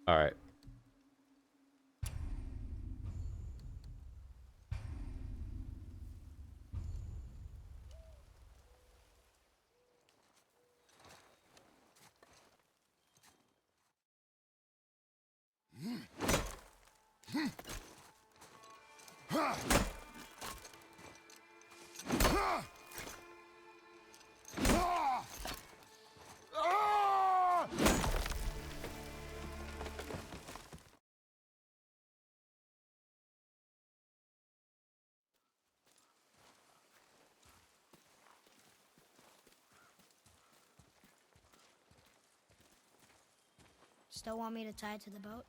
All right. Still want me to tie it to the boat?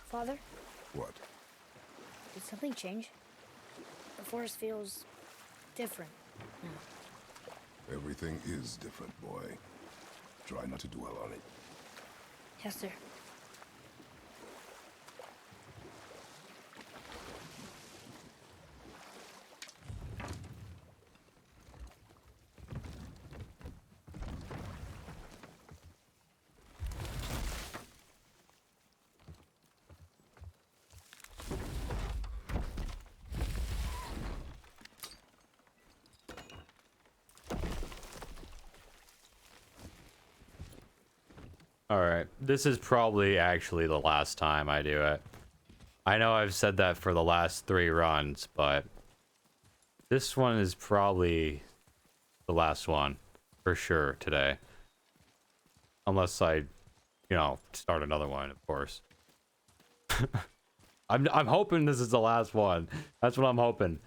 Father, What? did something change? The forest feels different now. Everything is different, boy. Try not to dwell on it. Yes, sir. All right. This is probably actually the last time I do it. I know I've said that for the last 3 runs, but this one is probably the last one for sure today. Unless I, you know, start another one, of course. I'm hoping this is the last one. That's what I'm hoping.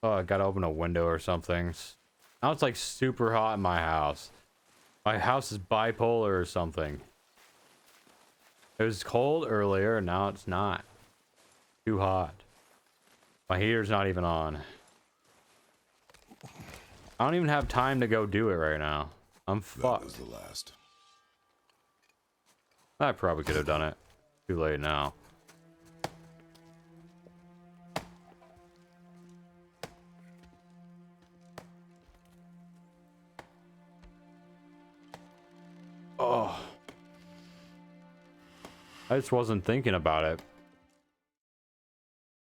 Oh, I gotta open a window or something. Now it's like super hot in my house. My house is bipolar or something. It was cold earlier, and now it's not. Too hot. My heater's not even on. I don't even have time to go do it right now. I'm That fucked. was the last. I probably could have done it. Too late now. Oh. I just wasn't thinking about it.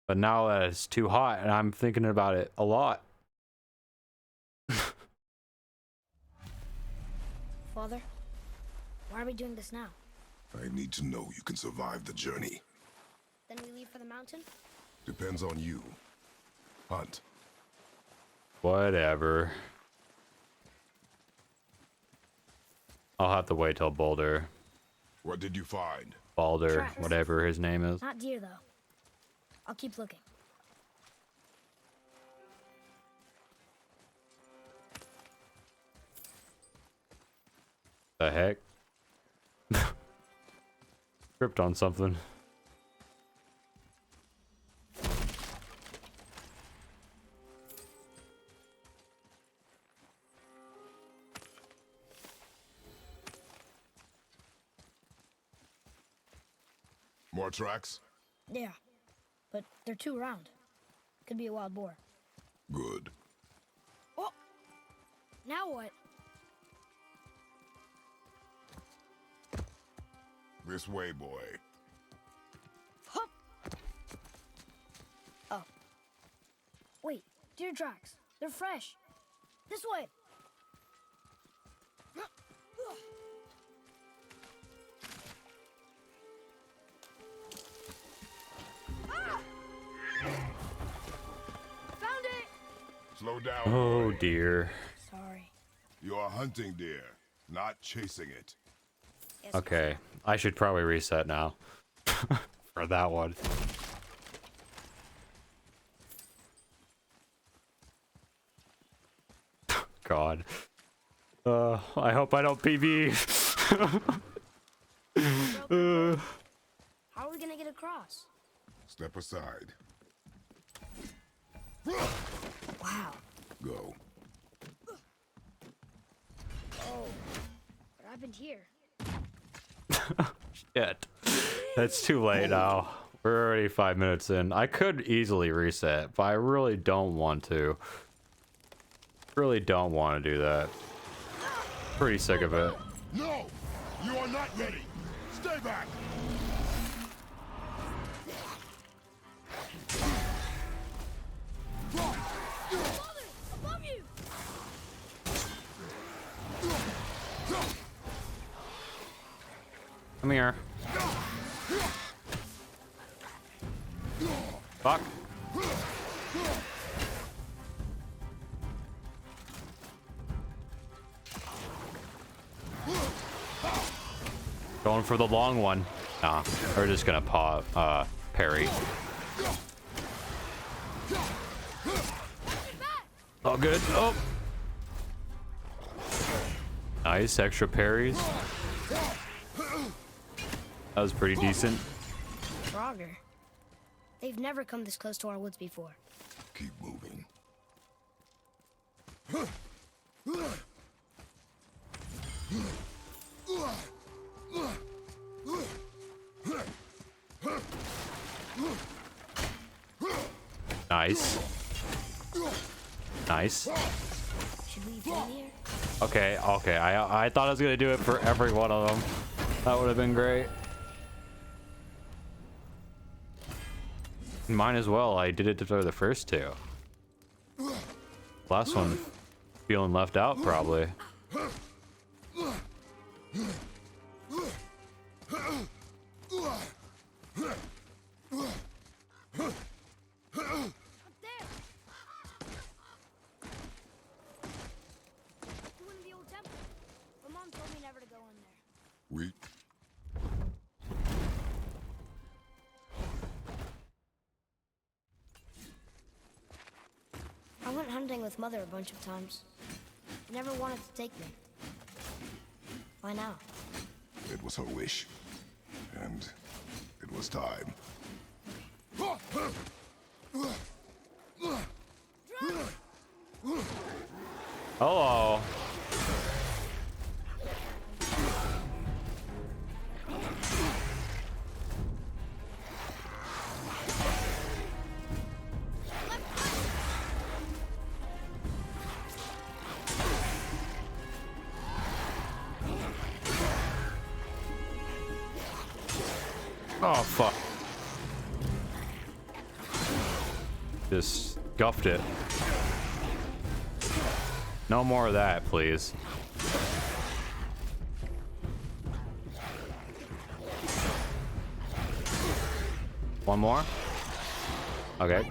But now that it's too hot, and I'm thinking about it a lot. Father, why are we doing this now? I need to know you can survive the journey. Then we leave for the mountain? Depends on you. Hunt. Whatever. I'll have to wait till Boulder. What did you find? Balder, Tracks. whatever his name is. Not deer, though. I'll keep looking. The heck? Tripped on something. More tracks? Yeah, but they're too round. Could be a wild boar. Good. Oh! Now what? This way, boy. Hup! Oh. Wait, deer tracks. They're fresh. This way. Ah! Found it! Slow down, Oh boy. dear. Sorry. You're hunting deer, not chasing it. Yes, Okay, I should probably reset now. For that one. God. I hope I don't PB. How are we gonna get across? Step aside. Wow. Go. Oh. What happened here? Shit. It's too late now. We're already 5 minutes in. I could easily reset, but I really don't want to. Really don't want to do that. Pretty sick of it. No! You are not ready! Stay back! Father, above you! Come here. Fuck. Going for the long one. Nah, we're just gonna parry. All good. Oh. Nice, extra parries. That was pretty decent. Frogger. They've never come this close to our woods before. Keep moving. Nice. Nice. Should we film here? Okay, okay. I thought I was gonna do it for every one of them. That would have been great. Mine as well. I did it for the first two. Last one, feeling left out probably. You in the old temple. My mom told me never to go in there. Weak. I went hunting with Mother a bunch of times. She never wanted to take me. Why now? It was her wish. And it was time. Hello. Oh, fuck. Just guffed it. No more of that, please. One more? Okay.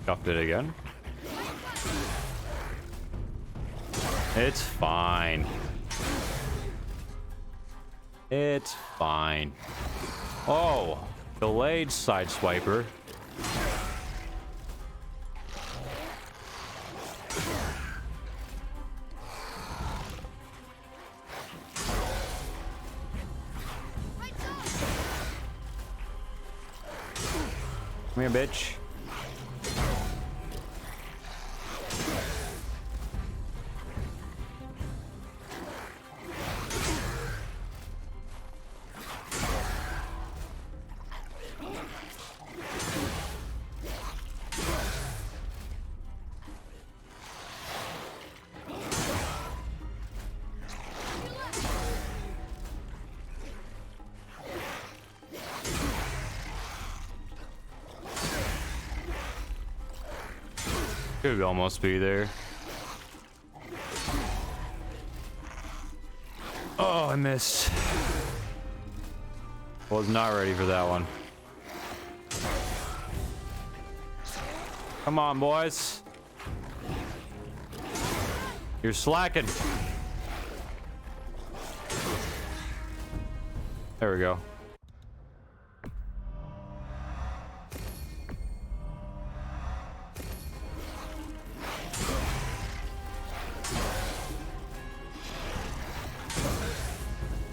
Guffed it again. It's fine. It's fine. Oh, delayed side swiper. Come here, bitch. Could almost be there. Oh, I missed. Was not ready for that one. Come on, boys. You're slacking. There we go.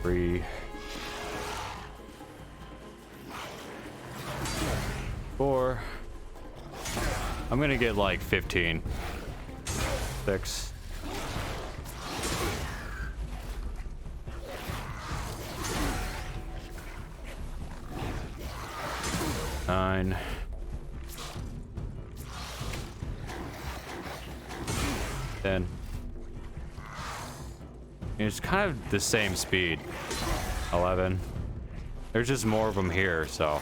3, 4. I'm gonna get like 15. 6. 9. 10. It's kind of the same speed. 11. There's just more of them here, so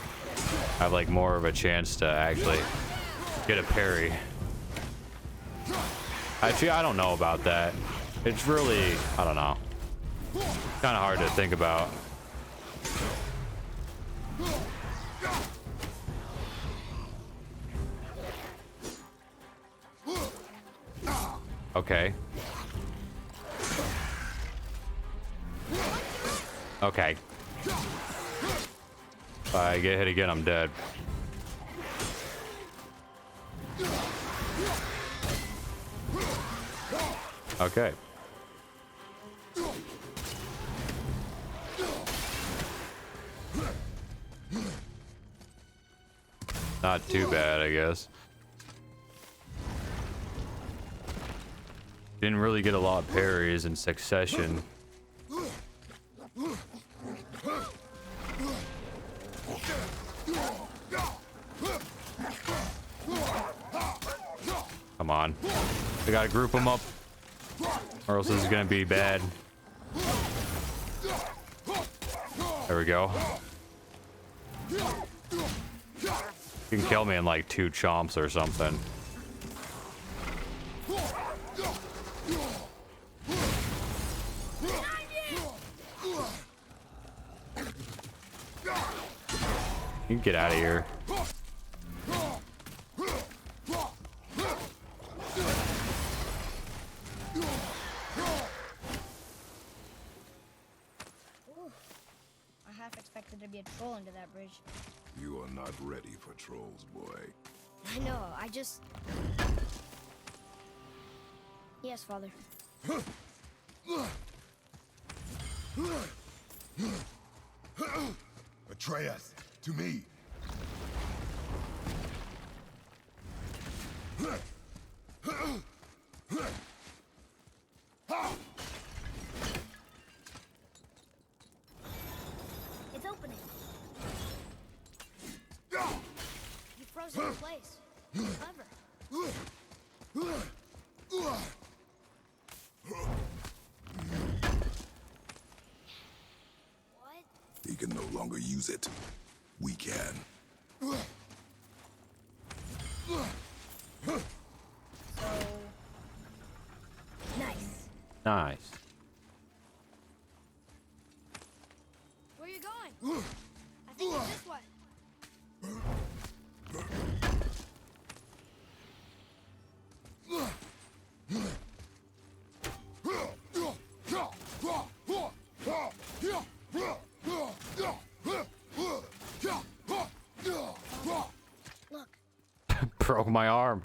I have like more of a chance to actually get a parry. Actually, I don't know about that. It's really, I don't know. Kind of hard to think about. Okay. Okay. If I get hit again, I'm dead. Okay. Not too bad, I guess. Didn't really get a lot of parries in succession. Come on. I gotta group them up, or else this is gonna be bad. There we go. You can kill me in like 2 chomps or something. You can get out of here. I half expected to be a troll under that bridge. You are not ready for trolls, boy. I know, I just... Yes, Father. Atreus, to me. It's opening. You froze in place. Clever. What? He can no longer use it. We can. So... Nice. Nice. Where are you going? I think it's this way. Look. Broke my arm.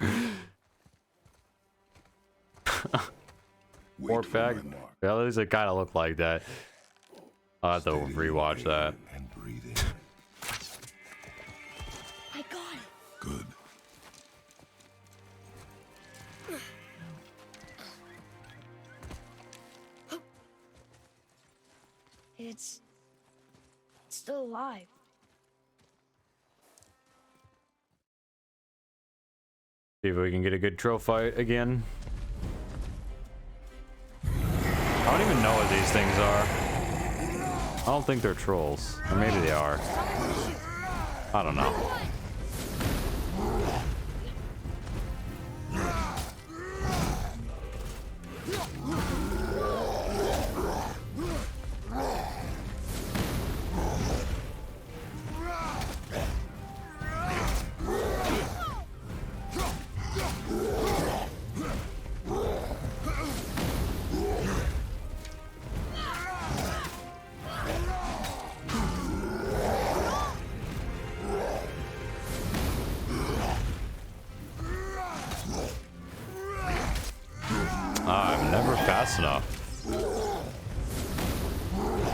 Wait Poor for fact. my mark. Yeah, at least it kind of looked like that. I'll have to Steady rewatch that. inhale and breathe in. I got it. Good. It's still alive. See if we can get a good troll fight again. I don't even know what these things are. I don't think they're trolls. Or maybe they are. I don't know. I'm never fast enough.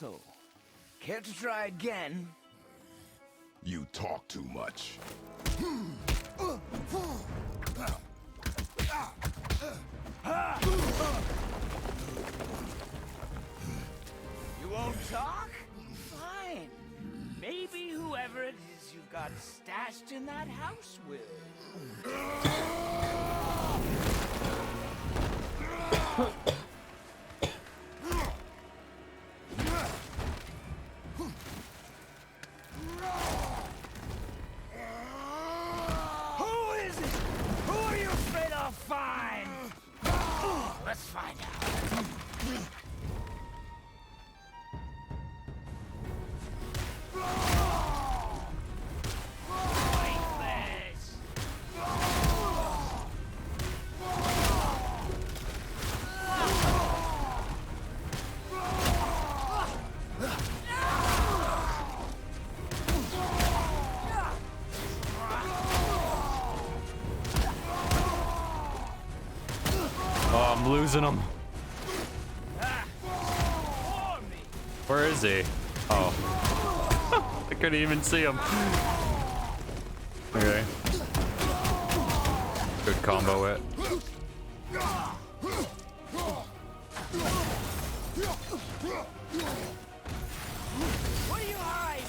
So, care to try again? You talk too much. You won't talk? Fine. Maybe whoever it is you've got stashed in that house will. Who is it? Who are you afraid I'll find? Let's find out. Pointless. Oh, I'm losing him. For me. Where is he? Oh. I couldn't even see him. Okay. Good combo it. What are you hiding?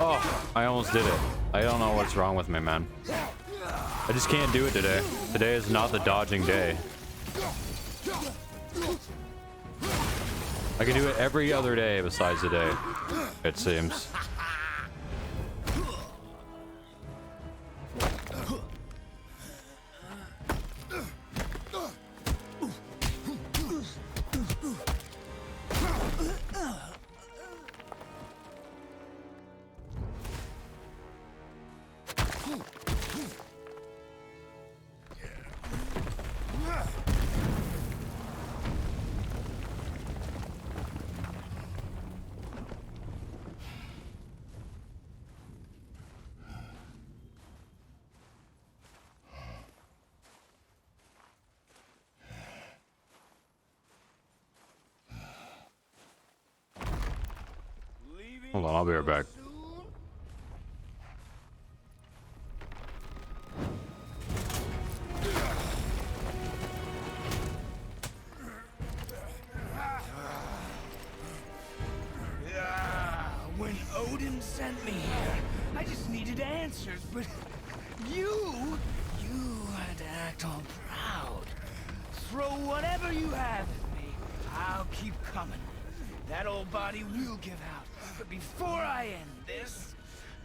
Oh, I almost did it. I don't know what's wrong with me, man. I just can't do it today. Today is not the dodging day. I can do it every other day besides today, it seems. Hold on, I'll be right back. When Odin sent me here, I just needed answers, but you had to act all proud. Throw whatever you have at me. I'll keep coming. That old body will give out. But before I end this,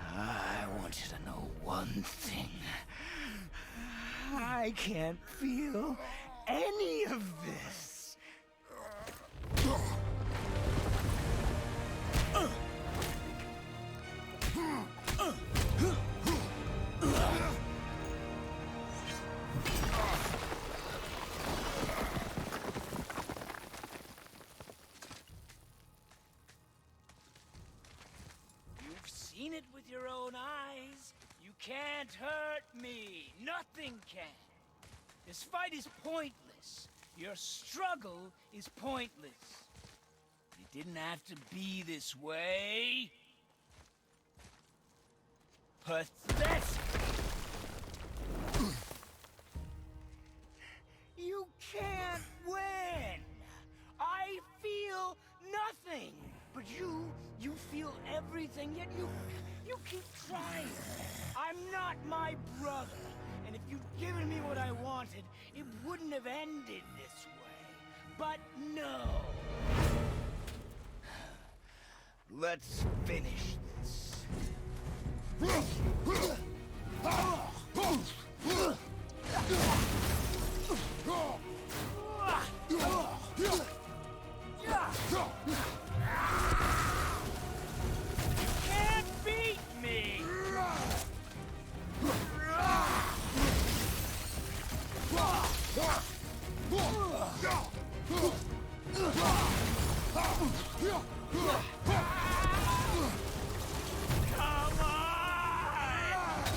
I want you to know one thing. I can't feel any of this. You've seen it with your own eyes. You can't hurt me. Nothing can. This fight is pointless. Your struggle is pointless. It didn't have to be this way. Pathetic. You can't win. I feel nothing. But you feel everything, yet you keep trying. I'm not my brother. And if you'd given me what I wanted, it wouldn't have ended this way. But no. Let's finish this. Can't beat me. Come on!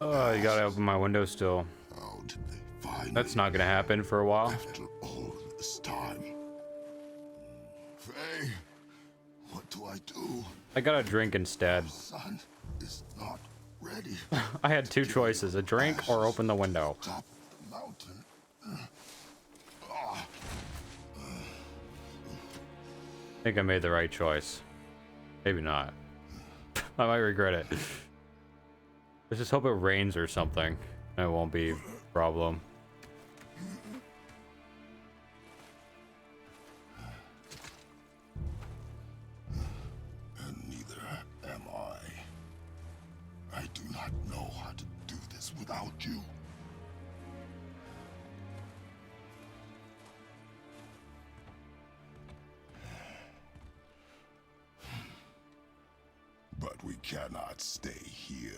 Oh, you gotta open my window still. How did they find That's me not gonna happen for a while. after all this time? Faye, what do I do? I got a drink instead. Sun is not ready. I had two choices, a drink or open the window. Top the mountain. I think I made the right choice. Maybe not. I might regret it. Let's just hope it rains or something. It won't be a problem. And neither am I. I do not know how to do this without you. But we cannot stay here.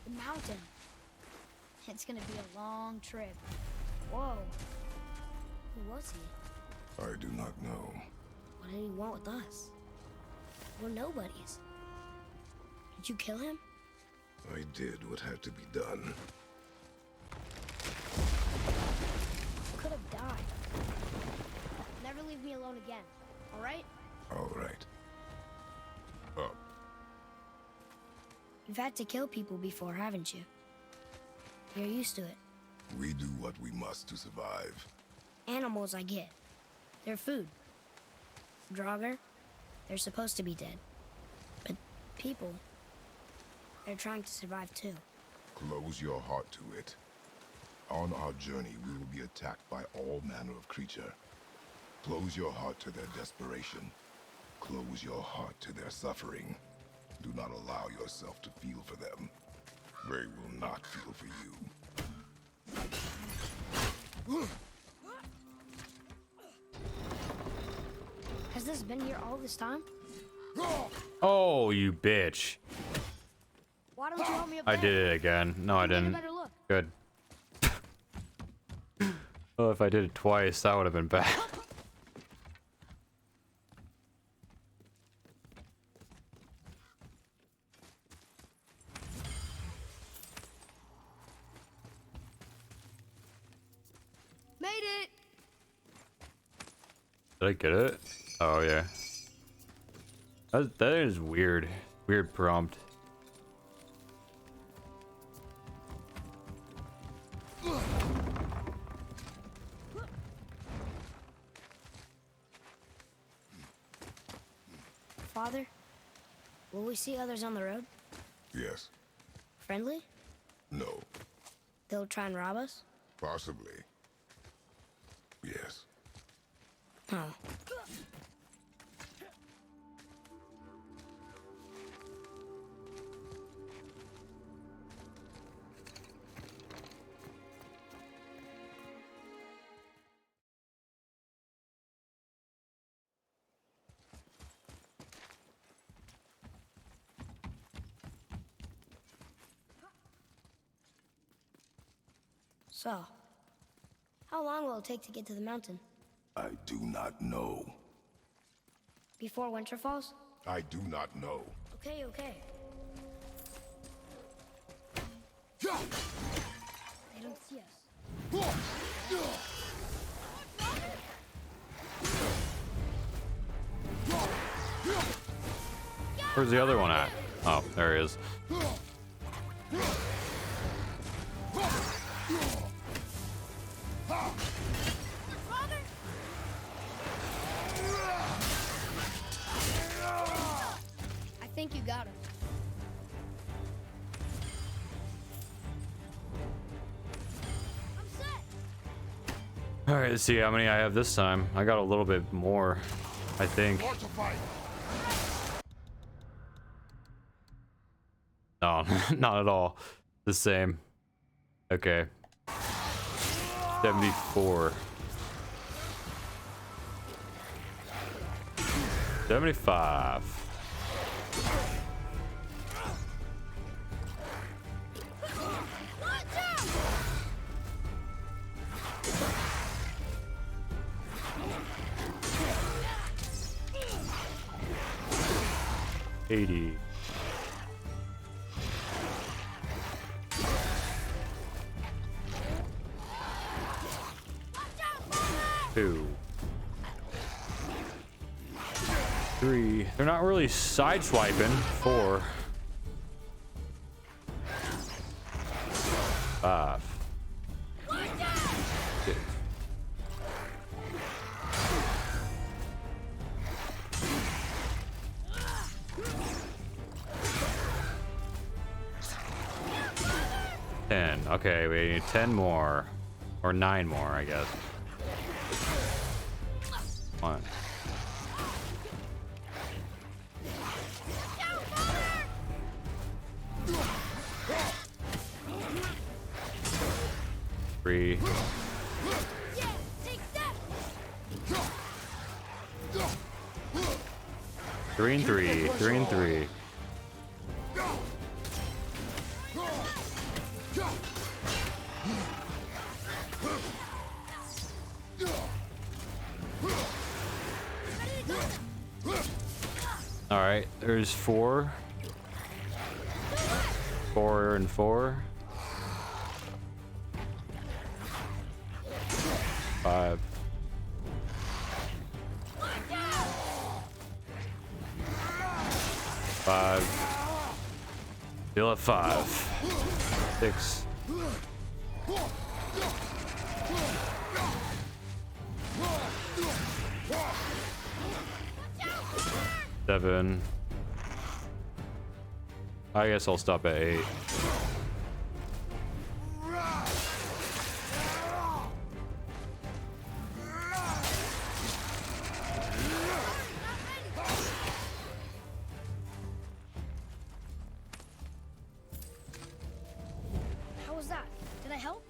The mountain. It's gonna be a long trip. Whoa. Who was he? I do not know. What did he want with us? We're nobodies. Did you kill him? I did what had to be done. Could have died. Never leave me alone again, all right? All right. Up. You've had to kill people before, haven't you? You're used to it. We do what we must to survive. Animals, I get. They're food. Draugr, they're supposed to be dead. But people, they're trying to survive too. Close your heart to it. On our journey, we will be attacked by all manner of creature. Close your heart to their desperation. Close your heart to their suffering. Do not allow yourself to feel for them. They will not feel for you. Has this been here all this time? Oh, you bitch. Why don't you help me up I there? did it again. No, I Get a didn't. better look. Good. Well, if I did it twice, that would have been bad. Made it! Did I get it? Oh, yeah. That is weird. Weird prompt. Father, will we see others on the road? Yes. Friendly? No. They'll try and rob us? Possibly. Yes. Oh. So, how long will it take to get to the mountain? I do not know. Before winter falls? I do not know. Okay, okay. They don't see us. Where's the other one at? Oh, there he is. I think you got him. I'm set. All right, let's see how many I have this time. I got a little bit more, I think. No, not at all. The same. Okay. 74. 75. 80. Two. 3. They're not really sideswiping. 4. 5. 6. 10. Okay, we need 10 more. Or 9 more, I guess. 1. Three. Three and three. 3 and 3. All right, there's 4. 4 and 4. 5. 5. Still at 5. 6. 7. I guess I'll stop at 8. How was that? Did I help?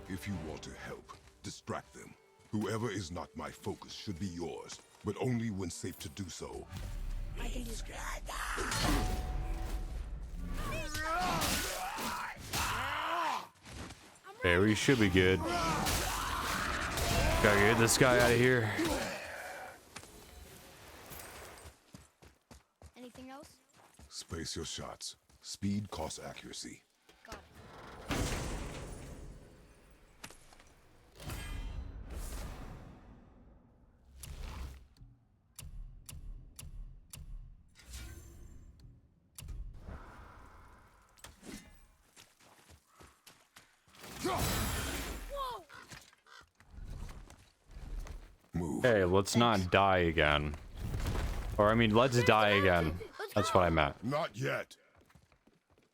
If you want to help, distract them. Whoever is not my focus should be yours, but only when safe to do so. I can do Okay, we should be good. Gotta get this guy out of here. Anything else? Space your shots. Speed costs accuracy. Got it. Move. Hey, let's not die again. Or, I mean, let's die again. That's what I meant. Not yet.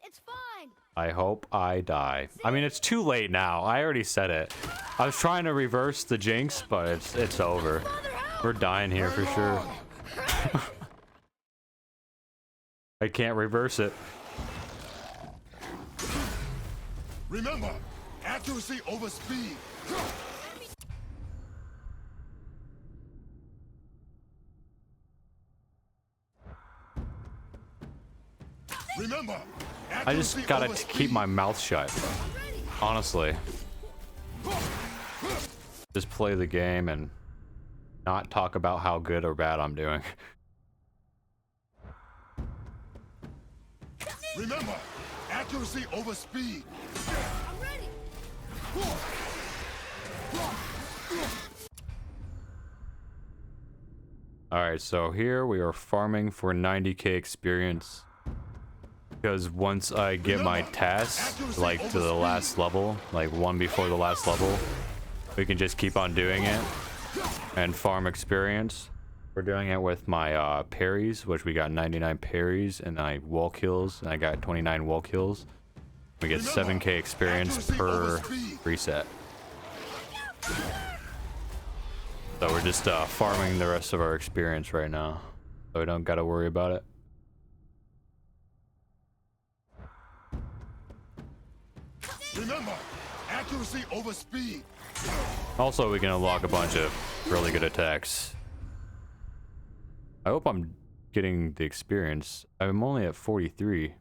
It's fine. I hope I die. I mean, it's too late now. I already said it. I was trying to reverse the jinx, but it's over. We're dying here for sure. I can't reverse it. Remember, accuracy over speed. Remember, I just gotta keep my mouth shut. Honestly. Just play the game and not talk about how good or bad I'm doing. Remember, accuracy over speed. I'm ready. Alright, so here we are farming for 90k experience. Because once I get my task, like to the last level, like one before the last level, we can just keep on doing it and farm experience. We're doing it with my parries, which we got 99 parries, and I wall kills, and I got 29 wall kills. We get 7k experience per reset. So we're just farming the rest of our experience right now, so we don't gotta worry about it. Remember, accuracy over speed. Also, we can unlock a bunch of really good attacks. I hope I'm getting the experience. I'm only at 43.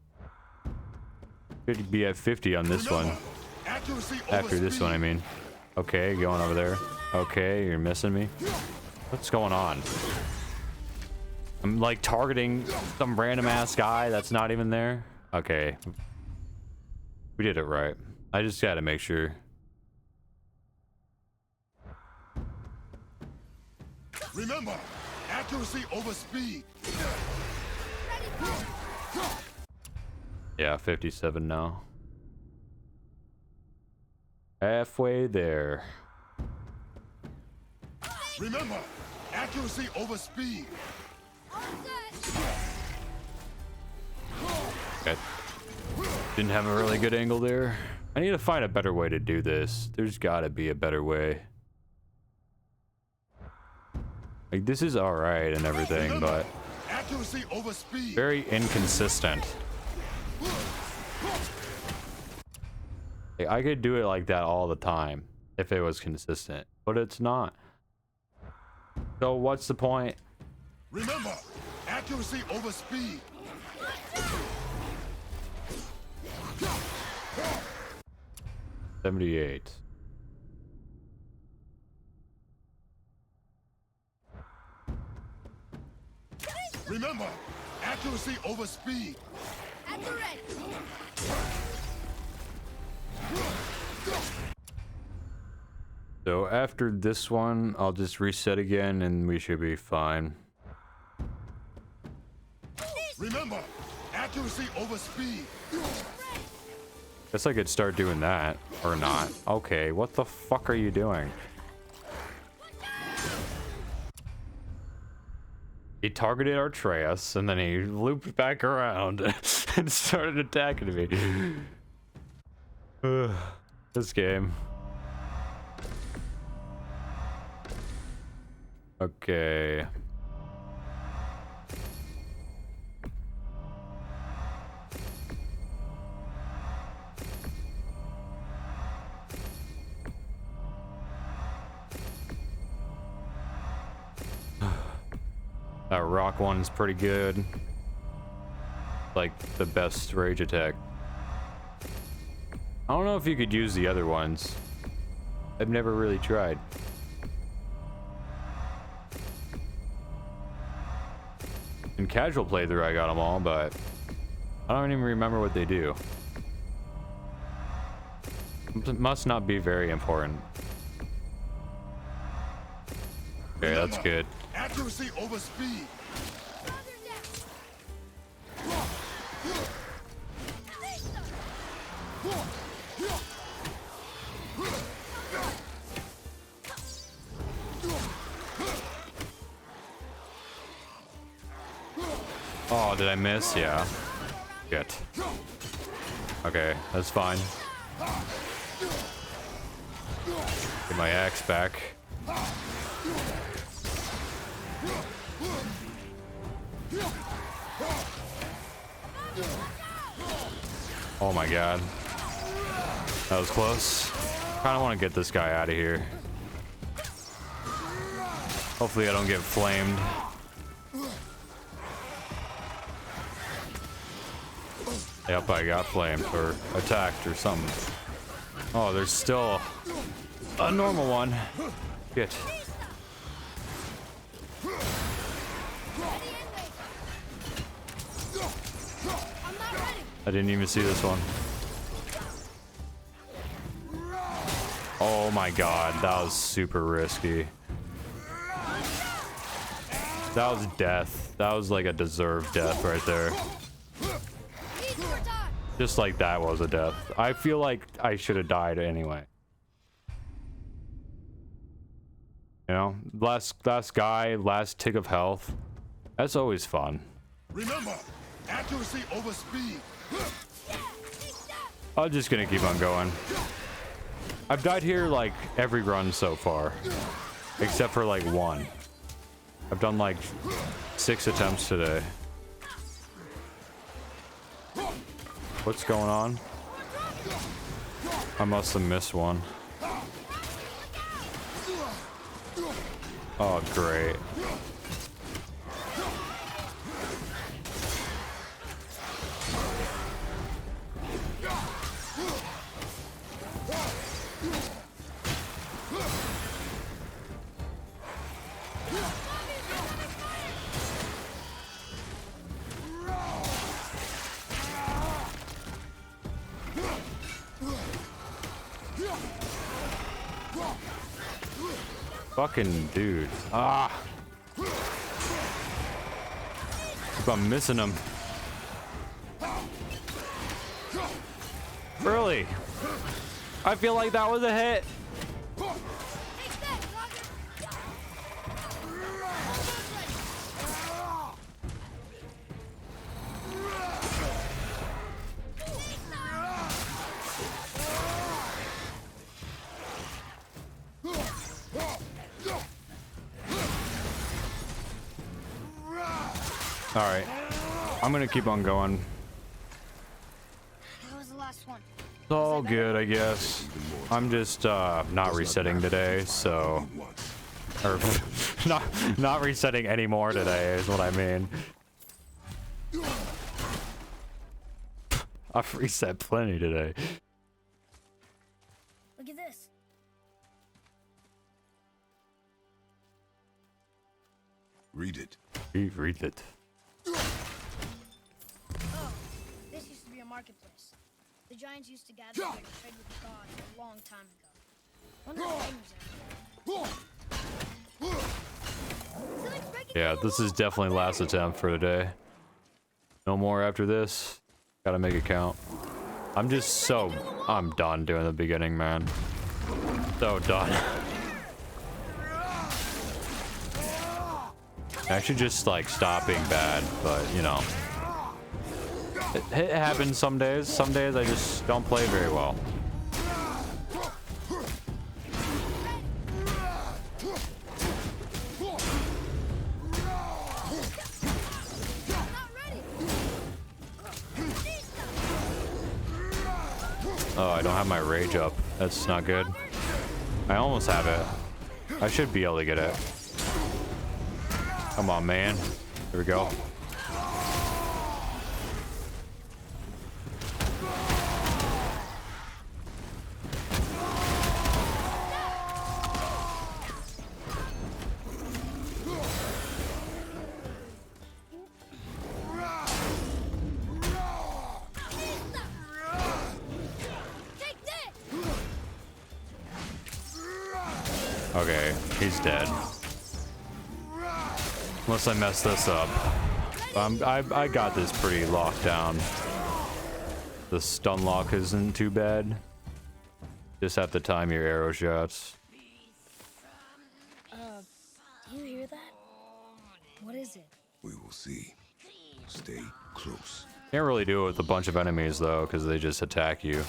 Should be at 50 on this one. After this one, I mean. Okay, going over there. Okay, you're missing me. What's going on? I'm like targeting some random ass guy that's not even there. Okay. We did it right. I just gotta make sure. Remember, accuracy over speed. Yeah, 57 now. Halfway there. Remember, accuracy over speed. Okay. Didn't have a really good angle there. I need to find a better way to do this. There's gotta be a better way. Like, this is alright and everything, but Accuracy over speed. very inconsistent. Like, I could do it like that all the time if it was consistent, but it's not. So what's the point? Remember, accuracy over speed. 78. Remember, accuracy over speed. So after this one, I'll just reset again and we should be fine. Remember, accuracy over speed. Guess I could start doing that, or not. Okay, what the fuck are you doing? He targeted Artreus, and then he looped back around and started attacking me. This game. Okay. That rock one's pretty good. Like the best rage attack. I don't know if you could use the other ones. I've never really tried. In casual playthrough I got them all, but I don't even remember what they do. It must not be very important. Okay, that's good. Accuracy over speed. Oh, did I miss? Yeah. Good. Okay, that's fine. Get my axe back. Oh my god. That was close. Kinda wanna get this guy out of here. Hopefully I don't get flamed. Yep, I got flamed or attacked or something. Oh, there's still a normal one. Shit. I didn't even see this one. Oh my god, that was super risky. That was death. That was like a deserved death right there. Just like that was a death. I feel like I should have died anyway. You know, last guy, last tick of health. That's always fun. Remember, accuracy over speed. I'm just gonna keep on going. I've died here like every run so far, except for like one. I've done like 6 attempts today. What's going on? I must have missed one. Oh, great. Fucking dude. Ah. I'm missing him. Really? I feel like that was a hit. All right, I'm gonna keep on going. That was the last one. It's all good, I guess. I'm just not resetting today, so or not resetting anymore today is what I mean. I've reset plenty today. Look at this. Read it. Read it. Oh, this used to be a marketplace. The giants used to gather here to trade with the gods a long time ago. Wonder if Rain was there. Something's breaking Yeah, through the this is wall. definitely last attempt for today. No more after this. Gotta make it count. I'm done doing the beginning, man. So done. Actually just like stop being bad, but you know. It happens some days. Some days I just don't play very well. Oh, I don't have my rage up. That's not good. I almost have it. I should be able to get it. Come on, man. Here we go. Okay, he's dead. Unless I mess this up. I got this pretty locked down. The stun lock isn't too bad. Just have to time your arrow shots. Do you hear that? What is it? We will see. Stay close. Can't really do it with a bunch of enemies though, because they just attack you.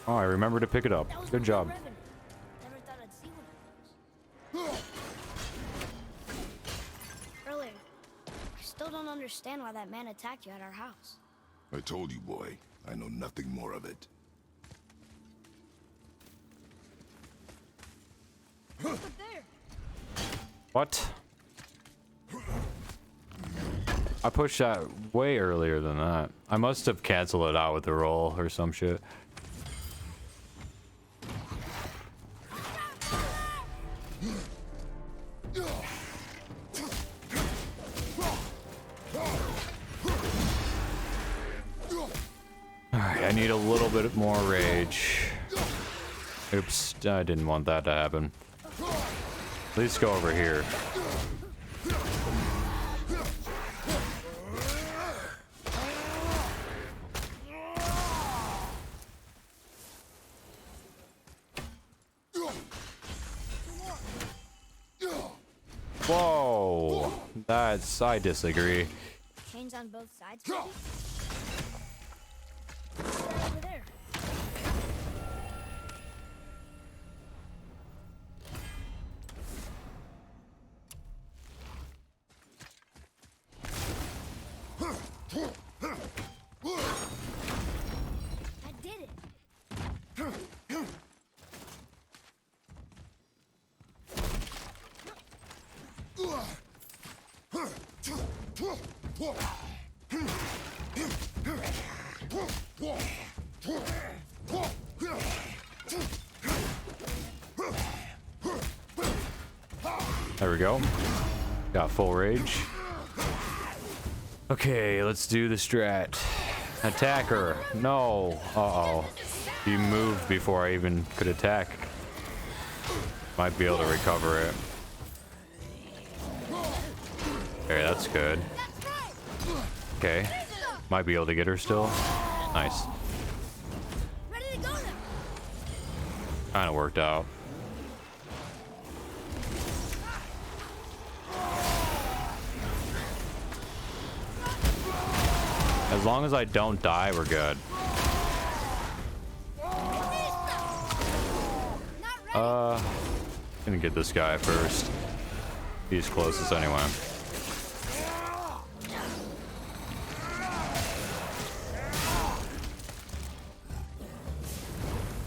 Oh, I remember to pick it up. Good job. Never thought I'd see one of those. Earlier, I still don't understand why that man attacked you at our house. I told you, boy. I know nothing more of it. But there. What? I pushed that way earlier than that. I must have canceled it out with the roll or some shit. Alright, I need a little bit more rage. Oops, I didn't want that to happen. At least go over here. Whoa, I disagree. Chains on both sides, maybe? Over there. I did it. There we go. Got full rage. Okay, let's do the strat. Attack her. No. Uh-oh. She moved before I even could attack. Might be able to recover it. Okay, that's good. Okay. Might be able to get her still. Nice. Kind of worked out. As long as I don't die, we're good. Gonna get this guy first. He's closest anyway.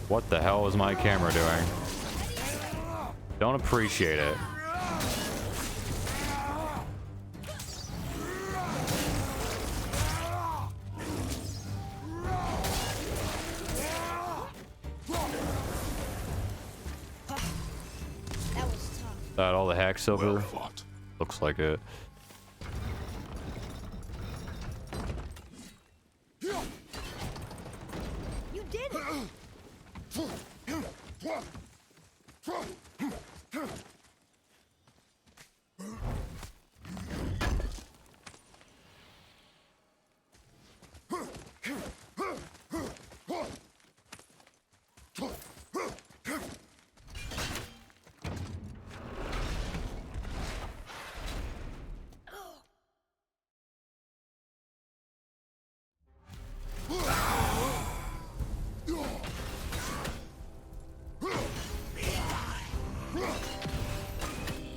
What the hell is my camera doing? Don't appreciate it. That all the hack silver? Well fought. Looks like it. You did it!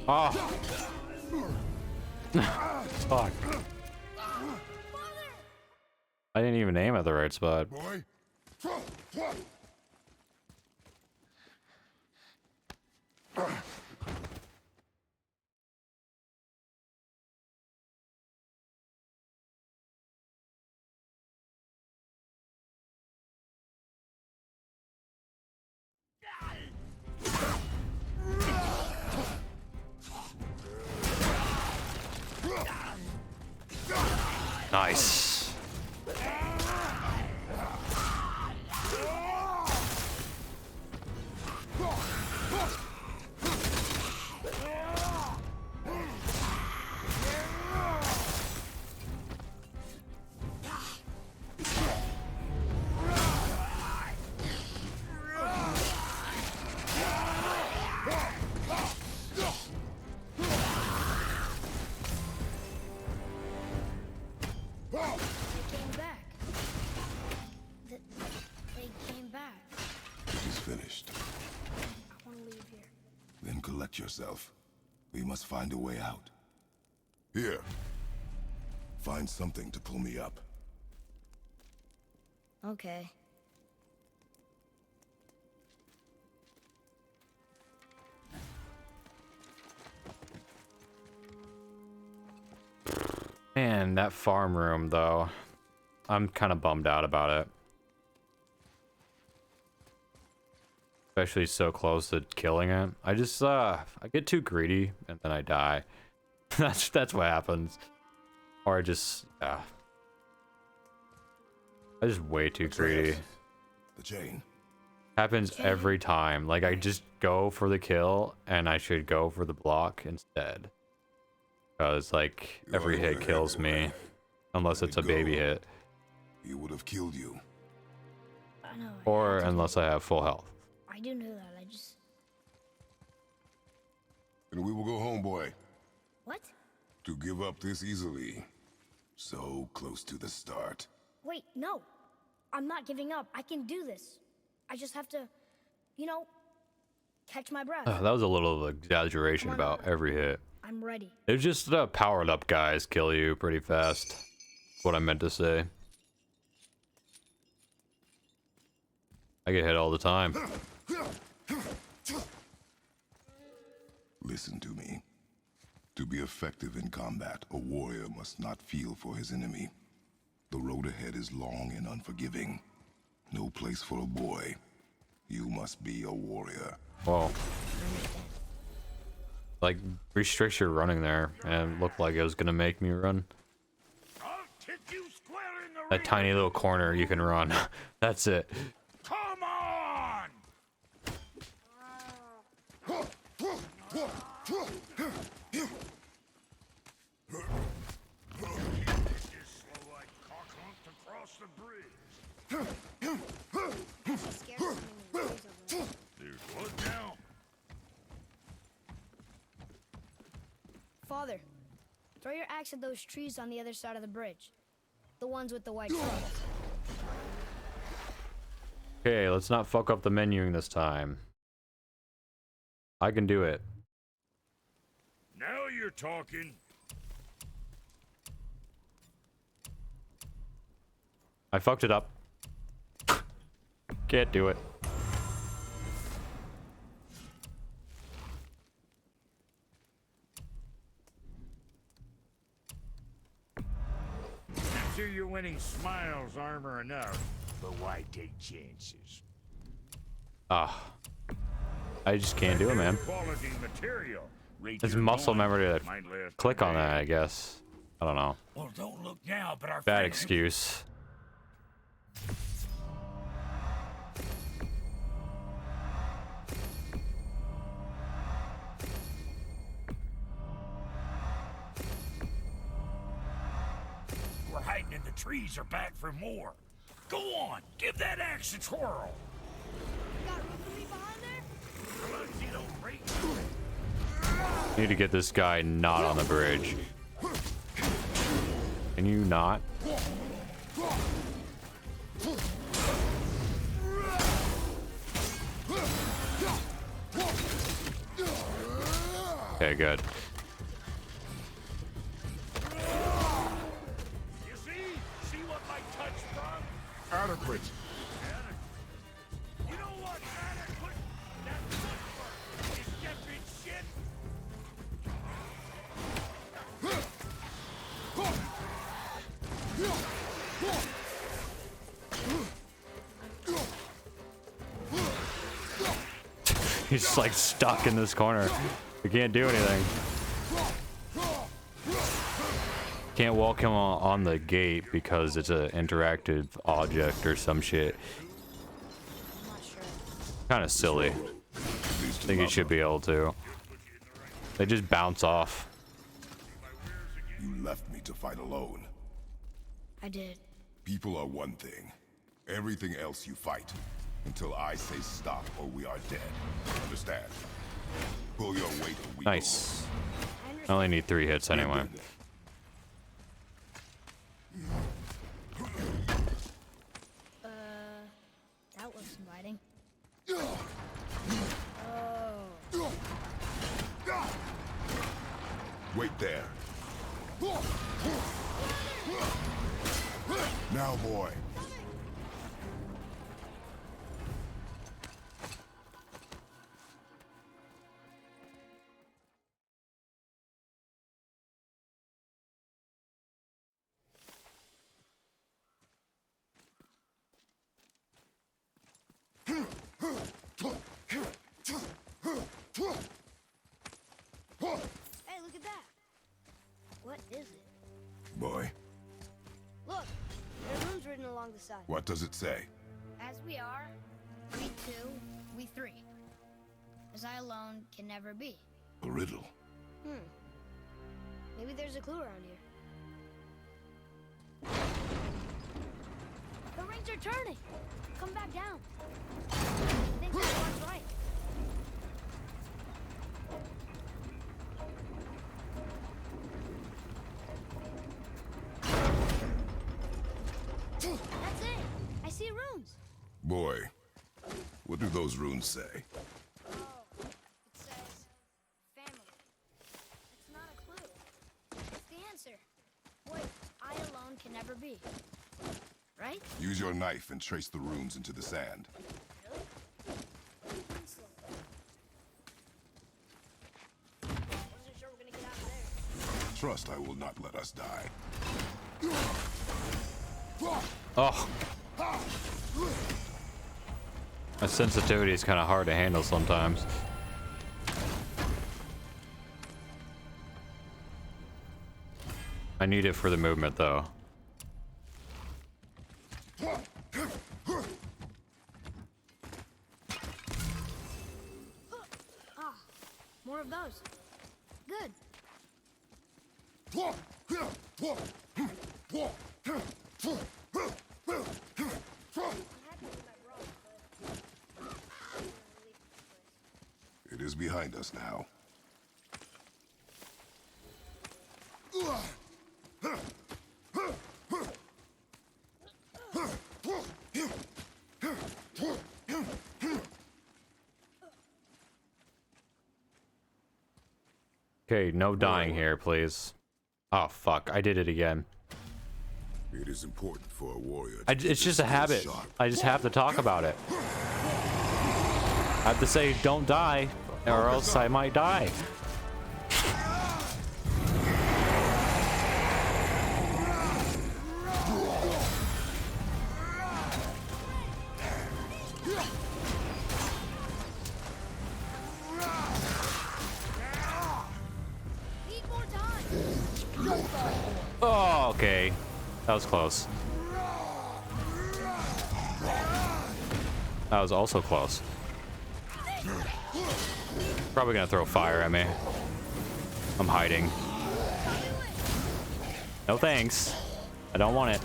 Oh. Fuck. I didn't even aim at the right spot. Boy. Nice. Yourself. We must find a way out. Here. Find something to pull me up. Okay. Man, that farm room though. I'm kind of bummed out about it. Especially so close to killing it. I just I get too greedy and then I die. that's what happens. Or I just I just way too greedy. The chain. Happens every time. Like I just go for the kill and I should go for the block instead. Because like every hit kills me. Unless it's a baby hit. He would have killed you. I know. Or unless I have full health. I do know that. I just. And we will go home, boy. What? To give up this easily. So close to the start. Wait, no. I'm not giving up. I can do this. I just have to, you know, catch my breath. That was a little exaggeration about every hit. I'm ready. It's just powered up guys kill you pretty fast. That's what I meant to say. I get hit all the time. Listen to me. To be effective in combat, a warrior must not feel for his enemy. The road ahead is long and unforgiving. No place for a boy. You must be a warrior. Whoa. Like, restrict your running there, and it looked like it was gonna make me run. I'll kick you square in the That tiny little corner you can run. That's it. Come on! This slow-eyed cock-hump to cross the bridge. There's one down. Father, throw your axe at those trees on the other side of the bridge. The ones with the white trunks. Okay, let's not fuck up the menuing this time. I can do it. Now you're talking. I fucked it up. Can't do it. I'm sure you're winning smiles, armor enough, but why take chances? Ah. I just can't do it, man. Quality material. Rate It's your muscle loins. memory to Might last click a on day. that, I guess. I don't know. Well, don't look now, but our Bad friend- excuse. We're hiding in the trees or back for more. Go on, give that axe a twirl. Got room for me behind there? Come on, Zeno, break. Need to get this guy not on the bridge. Can you not? Okay, good. You see? See what my touch brought? Adequate. You know what? Adequate? That footwork is stepping shit. He's just like stuck in this corner. We can't do anything. Can't walk him on the gate because it's an interactive object or some shit. I'm not sure. Kind of silly. I think you should be able to. They just bounce off. You left me to fight alone. I did. People are one thing. Everything else you fight. Until I say stop or we are dead. Understand? Pull your weight or we Nice. I I understand. only need 3 hits anyway. That looks inviting. Wait there. Now, boy. Hey, look at that. What is it? Boy, Look, there are runes written along the side. what does it say? As we are, we two, we three. As I alone can never be. A riddle. Maybe there's a clue around here. The rings are turning. Come back down. I think that one's right. That's it. I see runes. Boy, what do those runes say? Oh, it says family. It's not a clue. It's the answer. What I alone can never be. Right? Use your knife and trace the runes into the sand. Pencil. Wasn't sure we're gonna get out of there. Trust I will not let us die. Oh. My sensitivity is kind of hard to handle sometimes. I need it for the movement, though. Ah, more of those. Good. It is behind us now. Okay, no dying here, please. Oh, fuck. I did it again. It is important for a warrior. It's just a habit. I just have to talk about it. I have to say, don't die, or else I might die. Need more time. Oh, okay. That was close. That was also close. Probably gonna throw fire at me. I'm hiding. No thanks. I don't want it.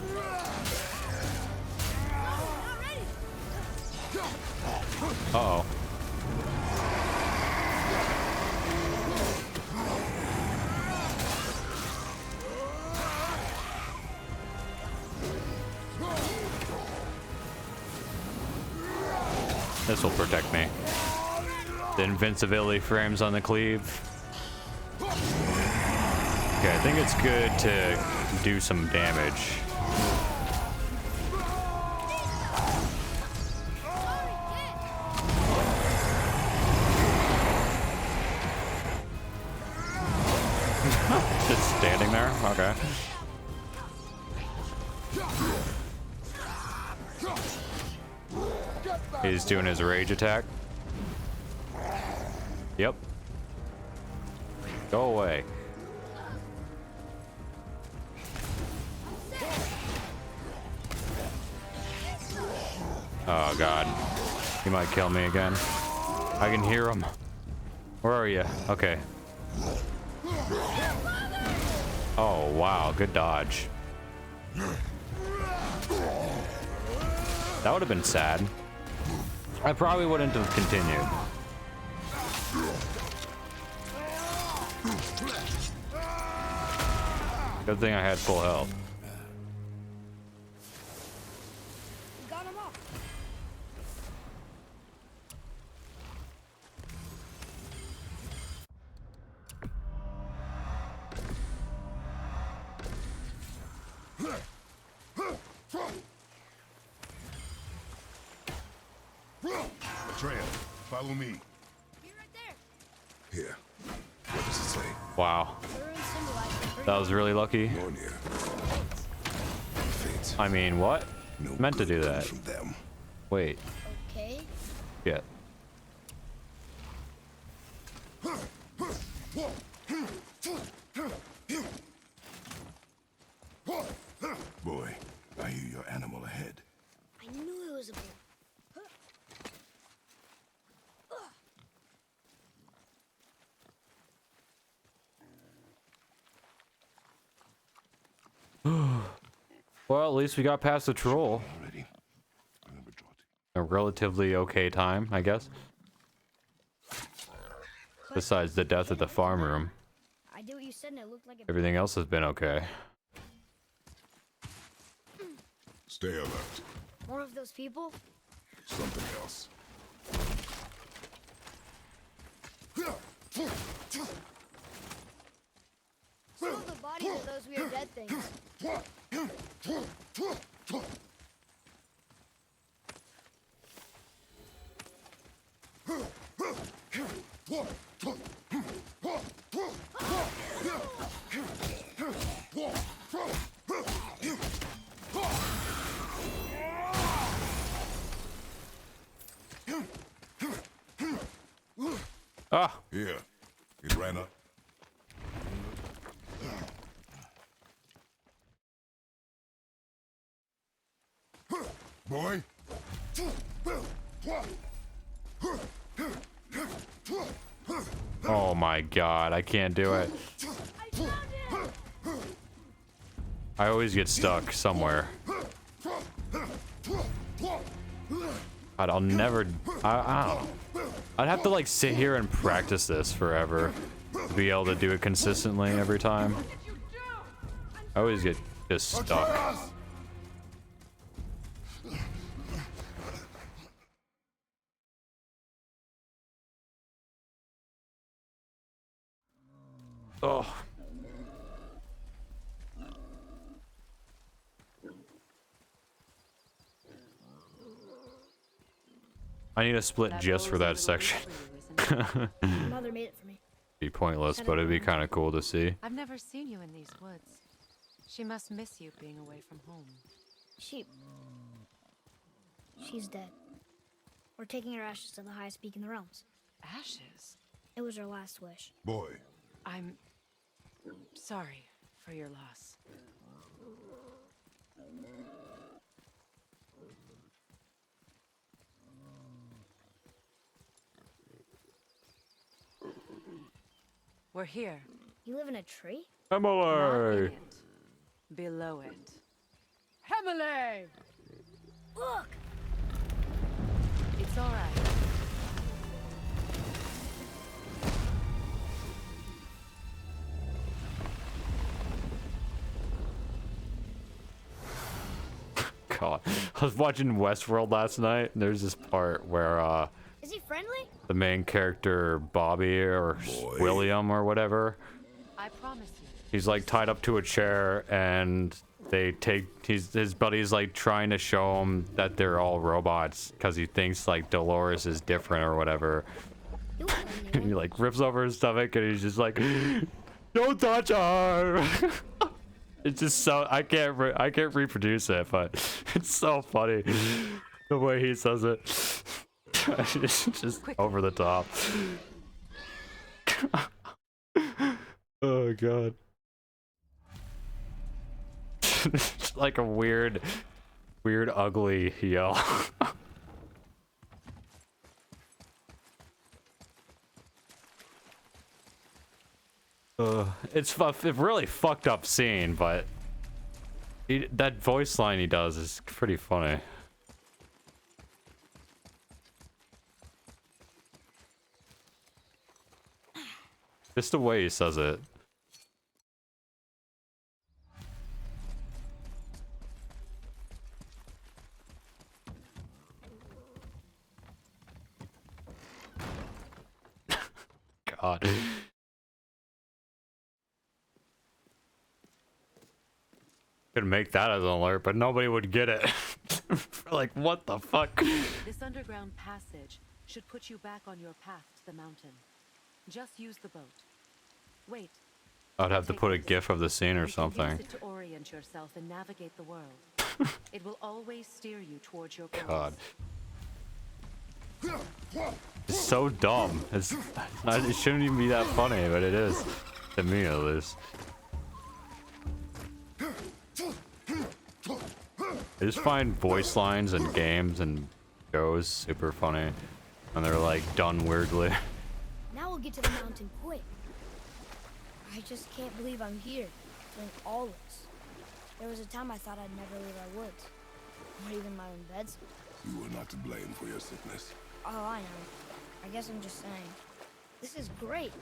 Uh-oh. This will protect me. The invincibility frames on the cleave. Okay, I think it's good to do some damage. Just standing there? Okay. He's doing his rage attack. Yep. Go away. Oh god. He might kill me again. I can hear him. Where are you? Okay. Oh wow, good dodge. That would have been sad. I probably wouldn't have continued. Good thing I had full health. Got him off. Trail, follow me. Be right there. Here. What does it say? Wow. The ruins symbolize the free. That was really lucky. Nornir. Fate. I mean, what? No Meant to good do comes that. From them. Wait. Okay. Shit. Boy, I hear your animal ahead. I knew it was a bull. Well, at least we got past the troll. Already. Remember, Jot. A relatively okay time, I guess. Besides the death at the farm room. I did what you said and it looked like a Everything else has been okay. Stay alert. more of those people. Something else. Some of the bodies of those weird dead things. Ah! Here, it ran up. Boy. Oh my god, I can't do it. I always get stuck somewhere. God, I'll never... I don't know. I'd have to like sit here and practice this forever to be able to do it consistently every time. I always get just stuck. Oh. I need a split just for that section. Mother made it for me. Be pointless, but it'd be kind of cool to see. I've never seen you in these woods. She must miss you being away from home. She's dead. We're taking her ashes to the highest peak in the realms. Ashes? It was her last wish. Boy. I'm sorry for your loss. We're here. You live in a tree? Not in Emily! it. Below it. Emily! Look! It's all right. God. I was watching Westworld last night, and there's this part where, Is he friendly? the main character, Bobby, or William, or whatever, I promise you. he's like tied up to a chair, and they take his buddy's like trying to show him that they're all robots because he thinks like Dolores is different or whatever. You won't let And me he in. like rips over his stomach, and he's just like, "Don't touch her." It's just so I can't reproduce it, but it's so funny the way he says it. It's just over the top. Oh god. It's like a weird ugly yell. It's a really fucked up scene, but that voice line he does is pretty funny. Just the way he says it. God. Could make that as an alert, but nobody would get it. Like, what the fuck? This underground passage should put you back on your path to the mountain. Just use the boat. Wait. I'd have to put a gif of the scene or You can something. use it to orient yourself and navigate the world. It will always steer you towards your goals. God. It's so dumb. It's not, it shouldn't even be that funny, but it is. To me, at least. I just find voice lines in games and shows super funny. And they're like done weirdly. Now we'll get to the mountain quick. I just can't believe I'm here, doing all this. There was a time I thought I'd never leave our woods. Not even my own beds. You were not to blame for your sickness. Oh, I know. I guess I'm just saying. This is great.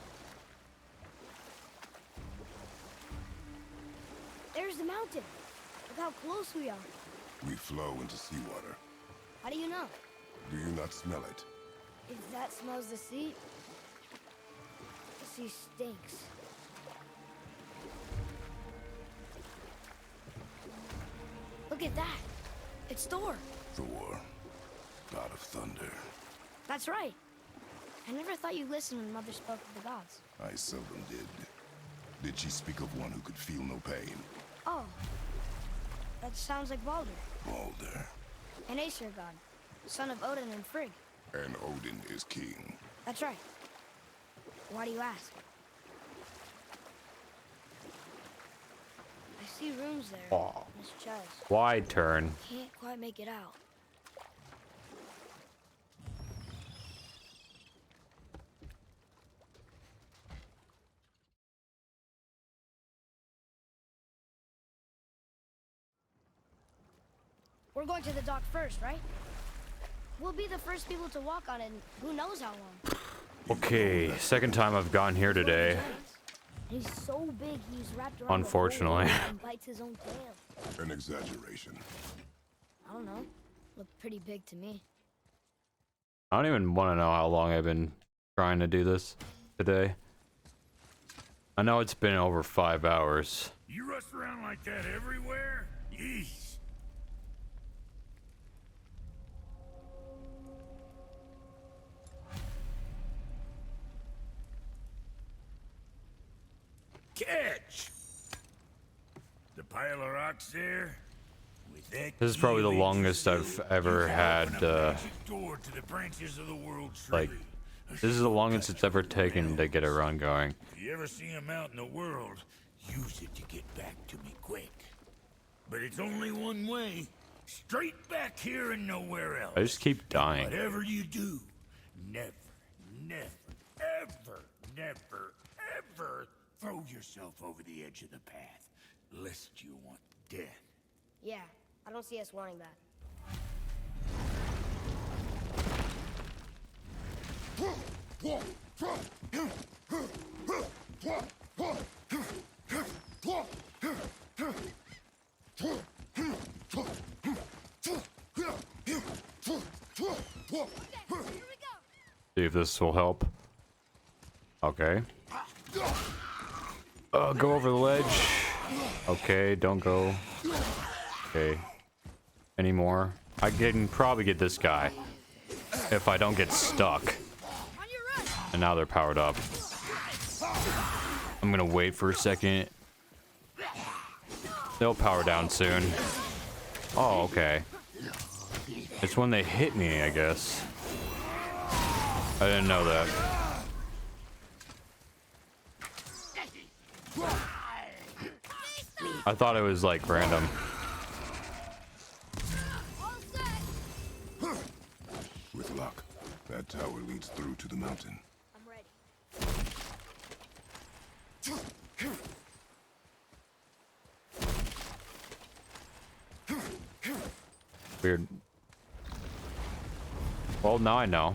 There's the mountain. Look how close we are. We flow into seawater. How do you know? Do you not smell it? If that smells the sea, the sea stinks. Look at that. It's Thor. Thor, god of thunder. That's right. I never thought you listened when Mother spoke of the gods. I seldom did. Did she speak of one who could feel no pain? Oh. That sounds like Baldur, Balder. an Aesir god, son of Odin and Frigg. And Odin is king. That's right. Why do you ask? I see runes there Aw. in his chest. Wide turn. Can't quite make it out. We're going to the dock first, right? We'll be the first people to walk on it in who knows how long. Okay, second time I've gone here today. He's so big he's wrapped around Unfortunately. the whole and bites his own tail. An exaggeration. I don't know. Looked pretty big to me. I don't even want to know how long I've been trying to do this today. I know it's been over 5 hours. You rush around like that everywhere? Yeesh. Catch! The pile of rocks there? With that This is probably the key longest leads I've you ever to had, open a magic door to the branches of the world tree. like, this is the longest it's ever taken to get a run going. If you ever see him out in the world, use it to get back to me quick. But it's only one way. Straight back here and nowhere else. I just keep dying. Whatever you do, never, ever throw yourself over the edge of the path, lest you want death. Yeah, I don't see us wanting that. See if this will help. Okay. Go over the ledge. Okay, don't go. Okay. Any more? I can probably get this guy if I don't get stuck. And now they're powered up. I'm gonna wait for a second. They'll power down soon. Oh, okay. It's when they hit me, I guess. I didn't know that. I thought it was like random. With luck, that tower leads through to the mountain. I'm ready. Weird. Well, now I know.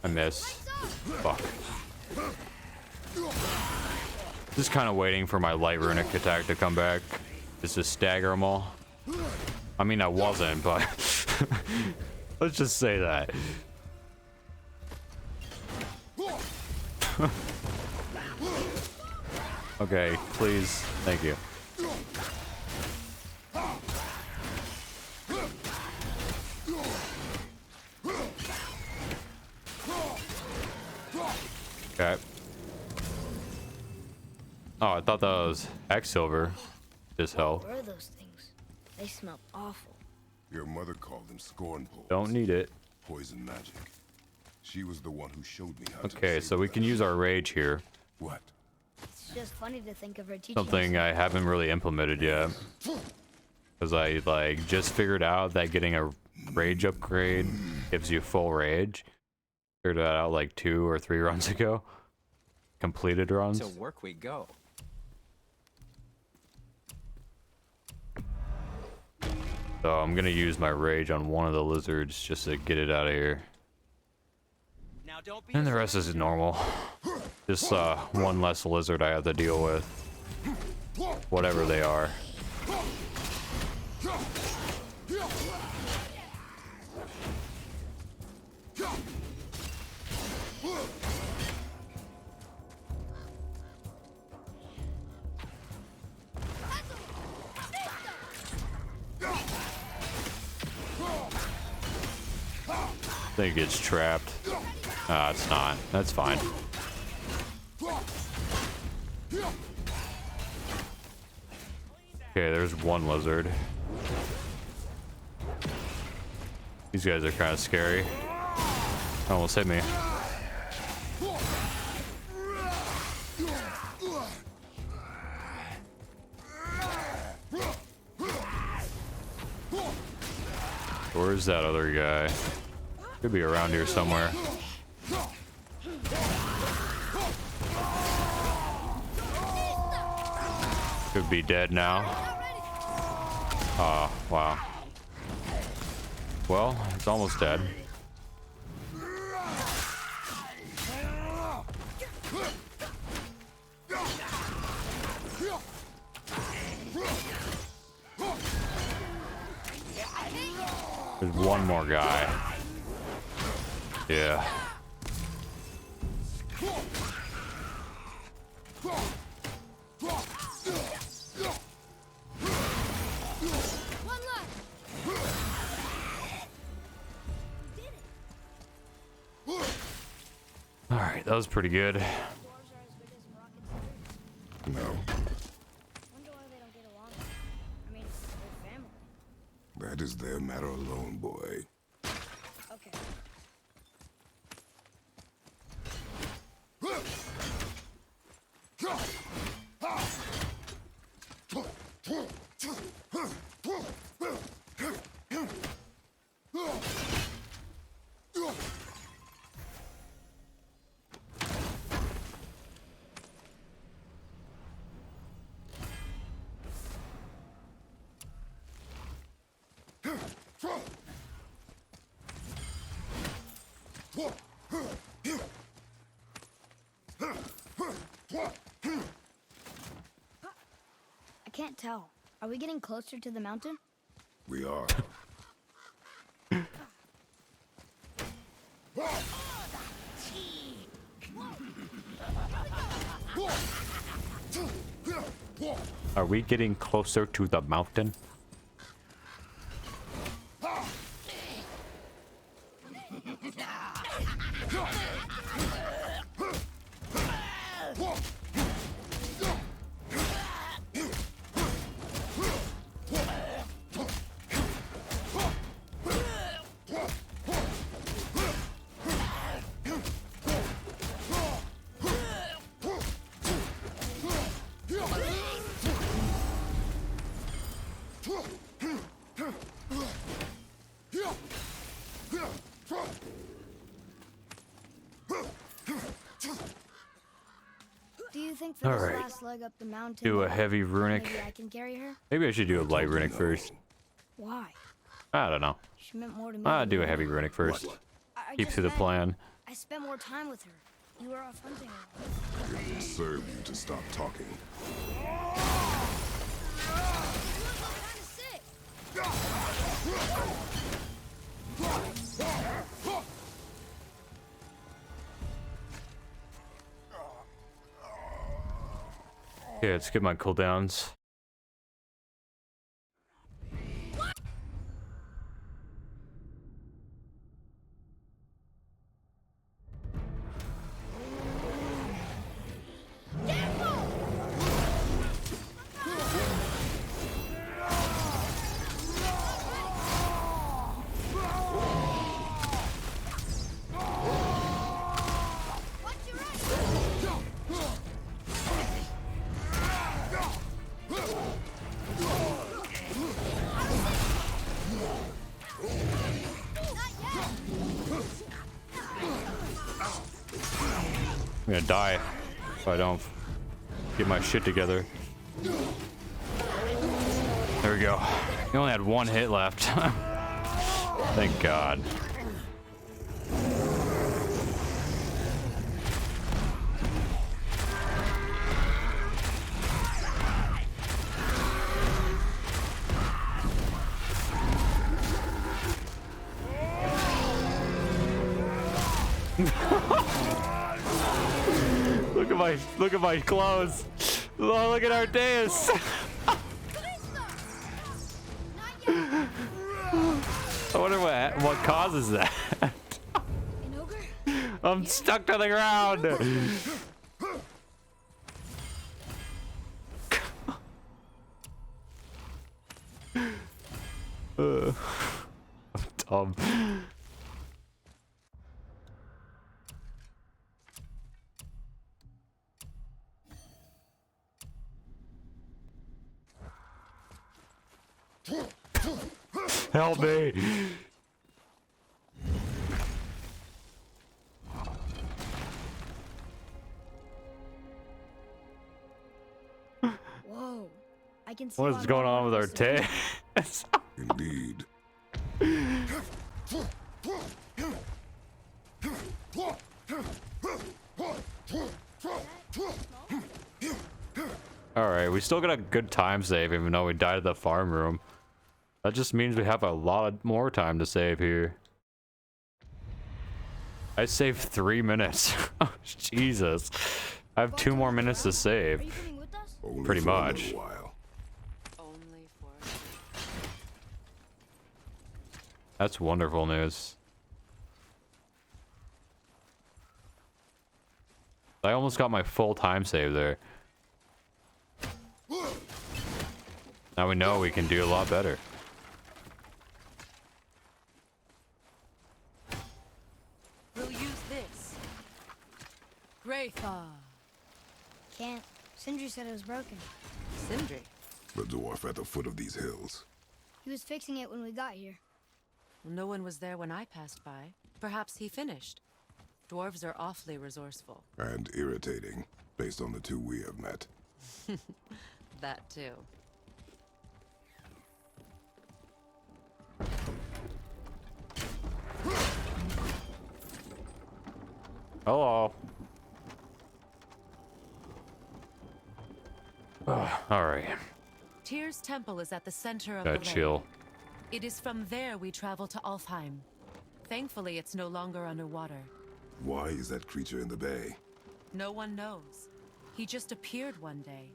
I missed. Fuck. Just kind of waiting for my light runic attack to come back. Just to stagger them all. I mean, I wasn't, but let's just say that. Okay, please. Thank you. Okay. Oh, I thought that was X-Silver. Just hell. What are those things? They smell awful. Your mother called them scorn poles. Don't need it. Poison magic. She was the one who showed me how to. Okay, so we can use our rage here. What? It's just funny to think of her teaching Something us. I haven't really implemented yet. Because I like just figured out that getting a rage upgrade gives you full rage. Figured that out like 2 or 3 runs ago. Completed runs. To work we go. So I'm gonna use my rage on one of the lizards just to get it out of here. Now don't be And the rest is normal. Just one less lizard I have to deal with. Whatever they are. I think it's trapped. Ah, it's not. That's fine. Okay, there's one lizard. These guys are kind of scary. Almost hit me. Where's that other guy? Could be around here somewhere. Could be dead now. Oh, wow. Well, it's almost dead. There's one more guy. Yeah. All right, that was pretty good. No. Wonder why they don't get along. I mean, they're family. That is their matter alone, boy. Okay. I can't tell. Are we getting closer to the mountain? We are. Are we getting closer to the mountain? Do you think for All this right. last leg up the mountain, Do a heavy runic. maybe I can carry her? Maybe I should do a light runic No. first. Why? I don't know. She meant more to me. I'll than do a you. heavy runic first. I Keep just to the meant plan. I spent more time with her. You were off hunting her. It will serve you to stop talking. Yeah, let's get my cooldowns. I'm gonna die if I don't get my shit together. There we go. He only had one hit left. Thank God. Look at my clothes. Oh, look at our dais. I wonder what causes that. An ogre? I'm stuck to the ground. I'm dumb. Help me! Whoa. I can see What why is going Mom on with our wanted us to tails? Indeed. Alright, we still got a good time save even though we died at the farm room. That just means we have a lot more time to save here. I saved 3 minutes. Oh, Jesus. I have 2 more minutes to Are save. you coming with us? Only Pretty for a much. little while. Only for... That's wonderful news. I almost got my full time save there. Now we know we can do a lot better. We'll use this. Graythaw. Can't. Sindri said it was broken. Sindri. The dwarf at the foot of these hills. He was fixing it when we got here. No one was there when I passed by. Perhaps he finished. Dwarves are awfully resourceful. And irritating, based on the 2 we have met. That too. Hello. Alright. Tyr's temple is at the center of Gotta the lake. chill. It is from there we travel to Alfheim. Thankfully, it's no longer underwater. Why is that creature in the bay? No one knows. He just appeared one day.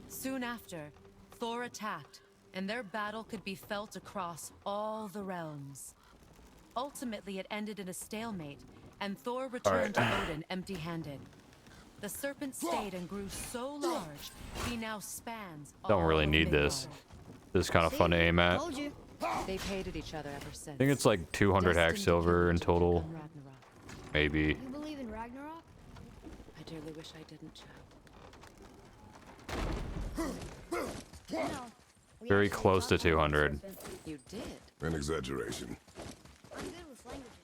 Soon after, Thor attacked, and their battle could be felt across all the realms. Ultimately, it ended in a stalemate, and Thor returned to Odin empty-handed. The serpent stayed and grew so large, he now spans Don't all really of need this. Midgard. This is kind of fun to aim at. Told you. They've hated each other ever since. I think it's like 200 hack Destined to silver in come total. on Ragnarok. Maybe. You believe in Ragnarok? I dearly wish I didn't, child. No. We Very actually close to talked about the 200. serpent. You did? An exaggeration. I'm good with languages,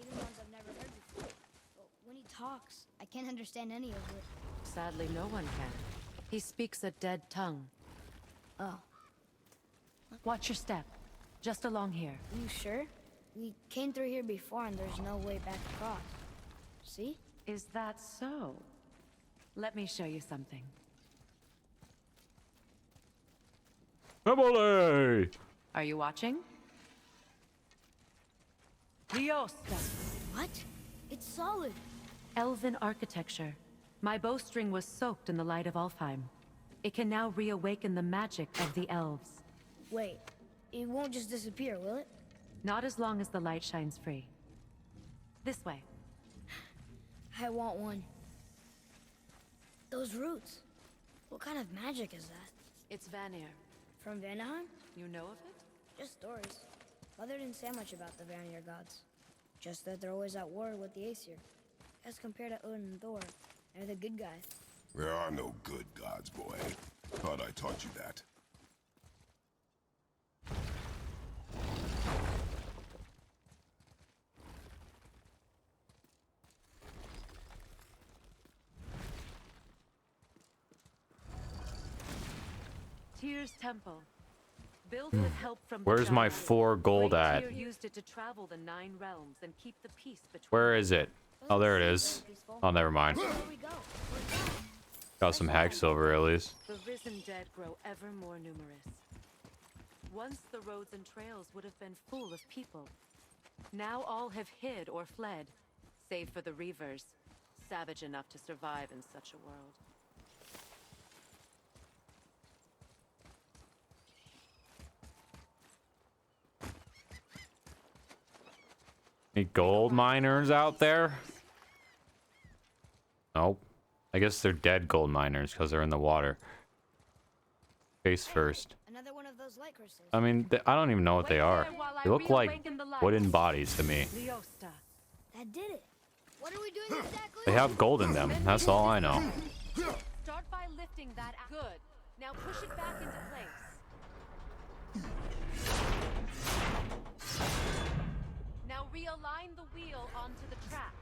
even ones I've never heard before. But when he talks, I can't understand any of it. Sadly, no one can. He speaks a dead tongue. Oh, Watch your step. Just along here. you sure? We came through here before and there's no way back across. See? Is that so? Let me show you something. Emily! Are you watching? Liosta. What? It's solid. Elven architecture. My bowstring was soaked in the light of Alfheim. It can now reawaken the magic of the elves. Wait, it won't just disappear, will it? Not as long as the light shines free. This way. I want one. Those roots. What kind of magic is that? It's Vanir. From Vanaheim? You know of it? Just stories. Mother didn't say much about the Vanir gods. Just that they're always at war with the Aesir. As compared to Odin and Thor, they're the good guys. There are no good gods, boy. Thought I taught you that. Tyr's temple. Built with help from the Where's my giants, 4 gold Great at? Tyr used it to travel the 9 realms and keep the peace between Where them. is it? Oh, there it is. Oh, never mind. Where we go? Got some hack silver at least. The risen dead grow ever more numerous. Once the roads and trails would have been full of people. Now all have hid or fled, save for the Reavers, savage enough to survive in such a world. Any gold miners out there? Nope. I guess they're dead gold miners because they're in the water. Face first. Another one of those light crystals. I mean, I don't even know what they are. They look like wooden bodies to me. Liosta. That did it. What are we doing exactly? They have gold in them. That's all I know. Start by lifting that. Good. Now push it back into place. wheel onto the track.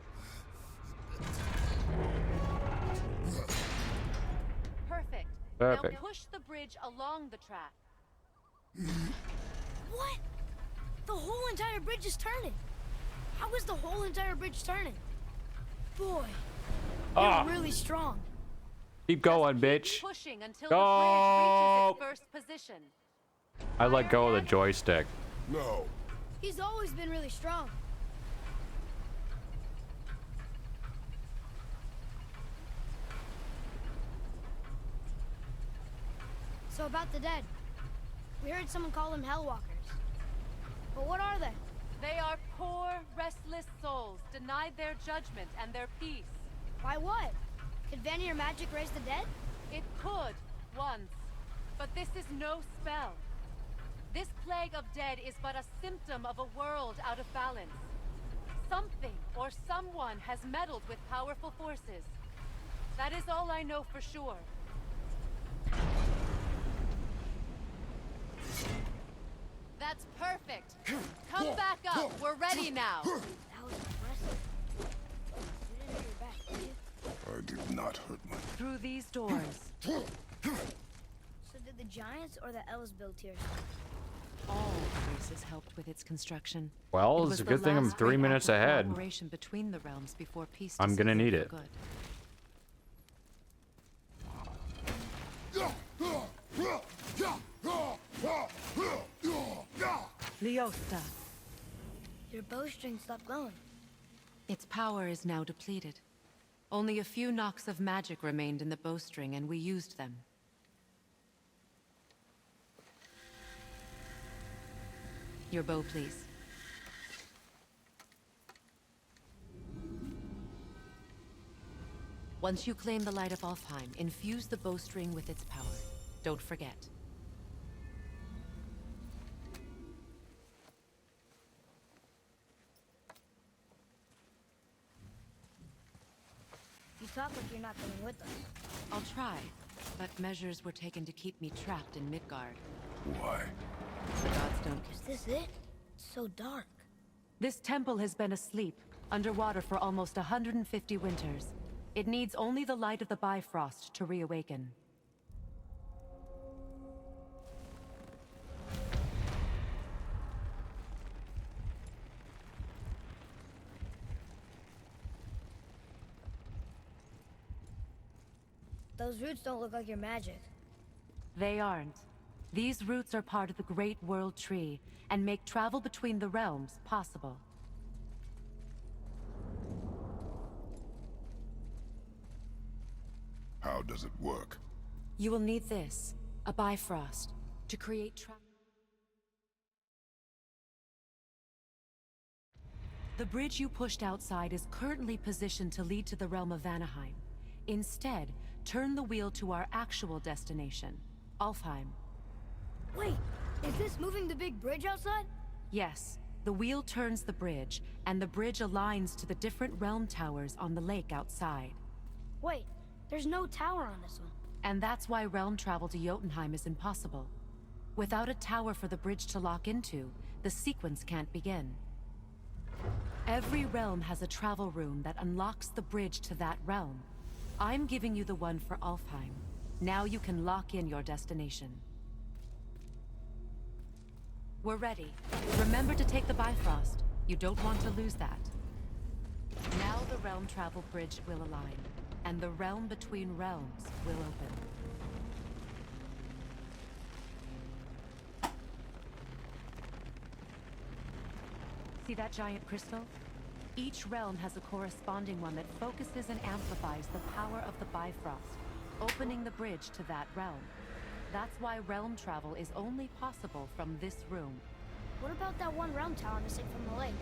Perfect. Perfect. Now push the bridge along the track. What? The whole entire bridge is turning. How is the whole entire bridge turning? Boy, you're really strong. Keep going, Keep bitch. pushing until Go! the bridge reaches its first position. I let go of the joystick. No. He's always been really strong. So about the dead. We heard someone call them Hellwalkers. But what are they? They are poor, restless souls, denied their judgment and their peace. Why what? Could Vanir magic raise the dead? It could, once. But this is no spell. This plague of dead is but a symptom of a world out of balance. Something or someone has meddled with powerful forces. That is all I know for sure. That's perfect. Come back up. We're ready now. That was impressive. You didn't hurt your back, did you? I did not hurt my... Through these doors. So did the giants or the elves build Tears? All races helped with its construction. Well, It it's was a the good thing I'm last 3 great minutes act of ahead. cooperation between the realms before peace I'm gonna need it. disappeared for good. Lyosta. Your bowstring stopped glowing. Its power is now depleted. Only a few knocks of magic remained in the bowstring, and we used them. Your bow, please. Once you claim the light of Alfheim, infuse the bowstring with its power. Don't forget. You talk like you're not coming with us. I'll try, but measures were taken to keep me trapped in Midgard. Why? The gods don't. Is this it? It's so dark. This temple has been asleep, underwater for almost 150 winters. It needs only the light of the Bifrost to reawaken. Those roots don't look like your magic. They aren't. These roots are part of the Great World Tree, and make travel between the realms possible. How does it work? You will need this, a Bifrost, to create travel. The bridge you pushed outside is currently positioned to lead to the realm of Vanaheim. Instead, turn the wheel to our actual destination, Alfheim. Wait, is this moving the big bridge outside? Yes, the wheel turns the bridge, and the bridge aligns to the different realm towers on the lake outside. Wait, there's no tower on this one. And that's why realm travel to Jotunheim is impossible. Without a tower for the bridge to lock into, the sequence can't begin. Every realm has a travel room that unlocks the bridge to that realm. I'm giving you the one for Alfheim. Now you can lock in your destination. We're ready. Remember to take the Bifrost. You don't want to lose that. Now the realm travel bridge will align, and the realm between realms will open. See that giant crystal? Each realm has a corresponding one that focuses and amplifies the power of the Bifrost, opening the bridge to that realm. That's why realm travel is only possible from this room. What about that one realm tower missing from the lake?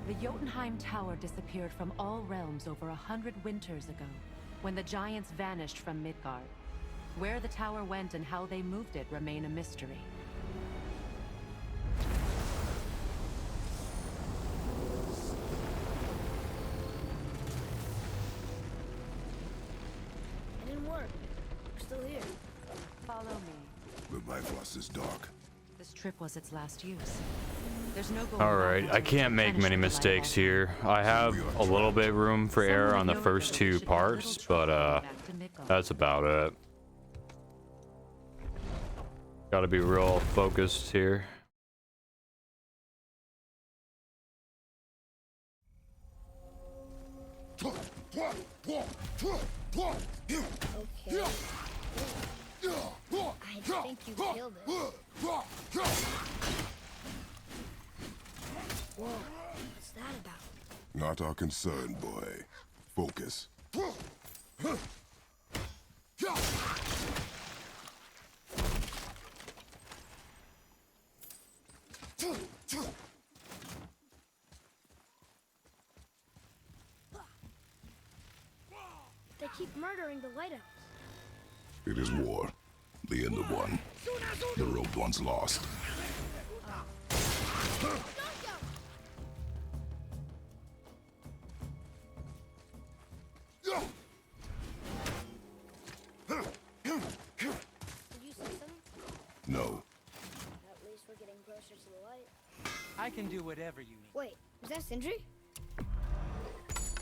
The Jotunheim Tower disappeared from all realms over 100 winters ago, when the giants vanished from Midgard. Where the tower went and how they moved it remain a mystery. It didn't work. We're still here. Follow me. The Bifrost is dark. this trip was its last use. There's no going All back right, until I can't make replenished many with the mistakes light here. I have a little bit room for Someone error had on the noted first that we two should have little parts, trouble but getting back to Mikko. that's about it. Gotta be real focused here. Okay. I think you killed it. Whoa, what's that about? Not our concern, boy. Focus. They keep murdering the lighthouse. It is war. The end of one. The robed one's lost. Did you say something? No. At least we're getting closer to the light. I can do whatever you need. Wait, is that Sindri?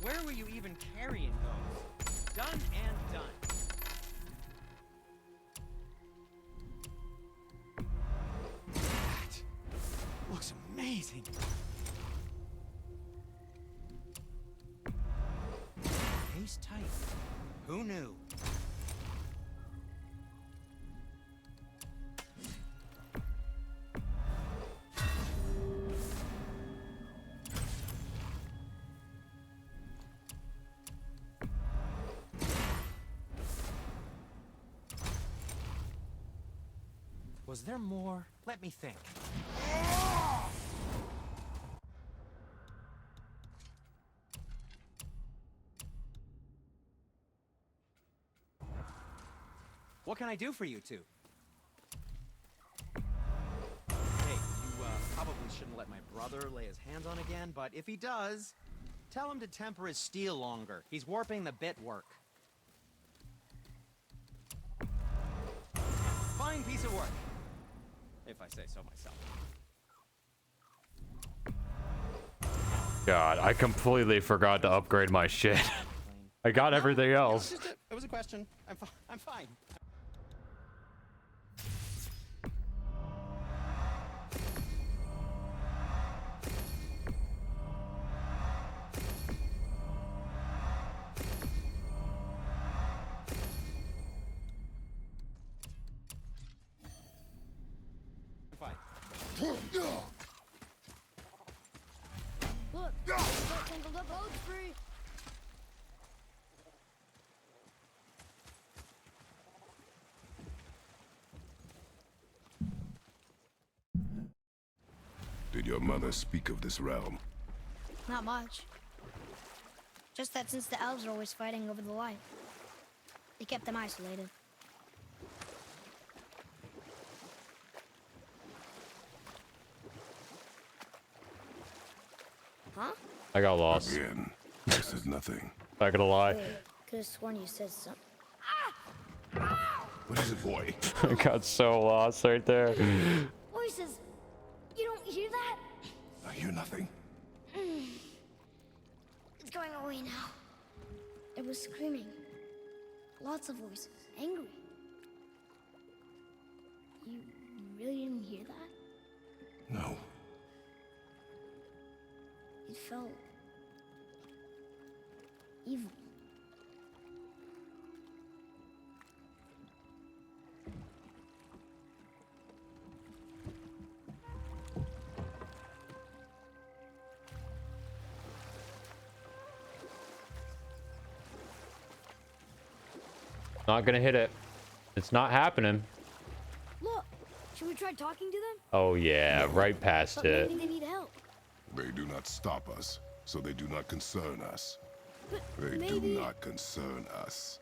Where were you even carrying those? Done and done. That looks amazing. Tastes tight. Who knew? Was there more? Let me think. What can I do for you two? Hey, you probably shouldn't let my brother lay his hands on again, but if he does, tell him to temper his steel longer. He's warping the bit work. Fine piece of work. If I say so myself. God, I completely forgot to upgrade my shit. I got everything else. It was a question. I'm fine. Look, tangled up, boat's free. Did your mother speak of this realm? Not much. Just that since the elves are always fighting over the light, they kept them isolated. Huh? I got lost. Again, this is nothing. Not gonna lie. Wait, could have sworn you said something. What is it, boy? I got so lost right there. Voices! You don't hear that? I hear nothing. It's going away now. It was screaming. Lots of voices. Angry. You really didn't hear that? No. It felt evil. Not gonna hit it. It's not happening. Look, should we try talking to them? Oh yeah, right past But it. maybe they need help. They do not stop us, so they do not concern us. But They maybe... do not concern us.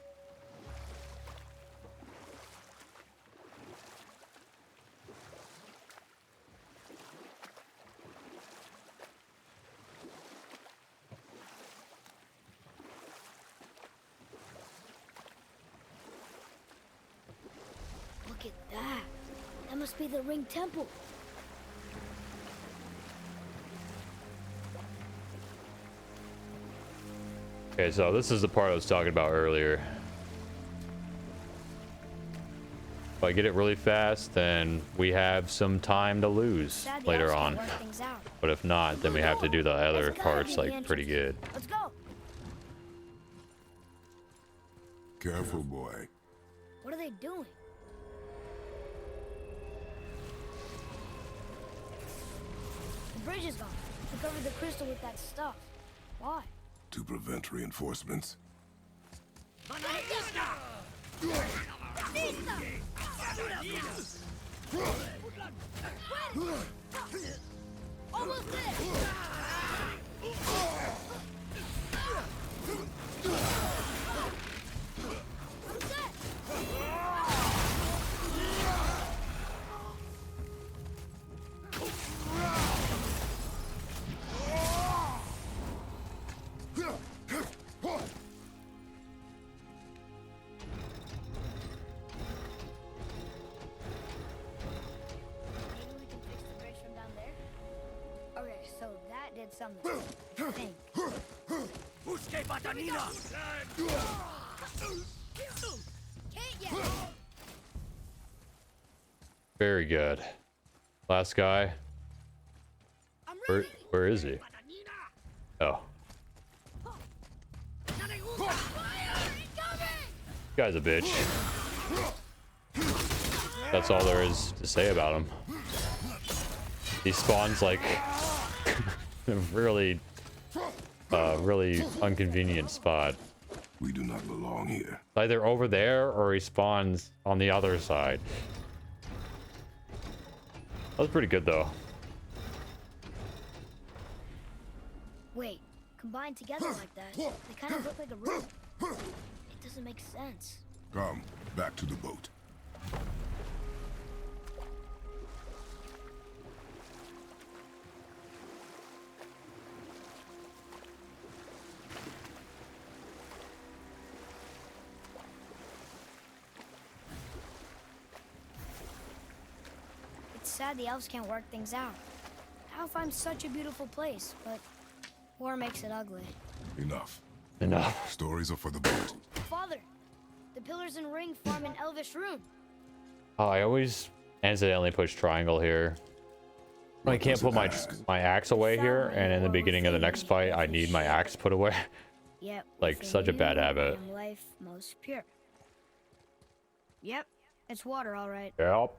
Look at that. That That must be the ring temple. Okay, so this is the part I was talking about earlier. If I get it really fast, then we have some time to lose Sad the later elves on. can't work things out. But if not, then we have to do the other That's gotta parts be the like pretty entrance. good. Let's go. Careful, boy. What are they doing? The bridge is gone. They covered the crystal with that stuff. Why? To prevent reinforcements. Almost there. Maybe we can fix the bridge from down there? Okay, so that did something. I think. Can't yet. Very good. Last guy. Where is he? Oh. Guy's a bitch. That's all there is to say about him. He spawns like really inconvenient spot. We do not belong here. Either over there or he spawns on the other side. That was pretty good though. Wait, combined together like that, they kind of look like a room. It doesn't make sense. Come, back to the boat. It's sad the elves can't work things out. Alfheim's such a beautiful place, but war makes it ugly. Enough. Enough. Stories are for the boat. Father, the pillars and ring form an elvish rune. Oh, I always accidentally push triangle here. I What can't does put it my ask? axe away here, and in the beginning of the next fight, I need my axe put away. Yep. Like, such a bad habit. Life most pure. Yep, it's water, all right. Yep.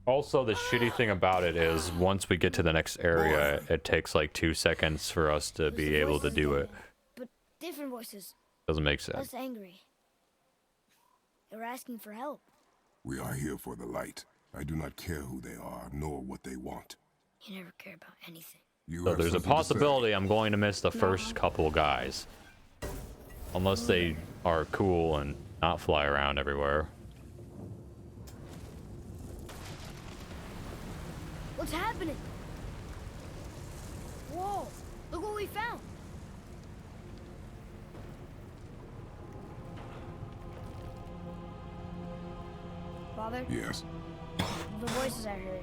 Also, the shitty thing about it is once we get to the next area, it takes like 2 seconds for us to Those be are able to voices do again, it. But different voices, Doesn't make sense. less angry. They were asking for help. We are here for the light. I do not care who they are, nor what they want. You never care about anything. You So have there's a something to say. possibility I'm going to miss the first couple guys. Unless they are cool and not fly around everywhere. What's happening? Whoa, look what we found. Father, Yes. the voices I heard,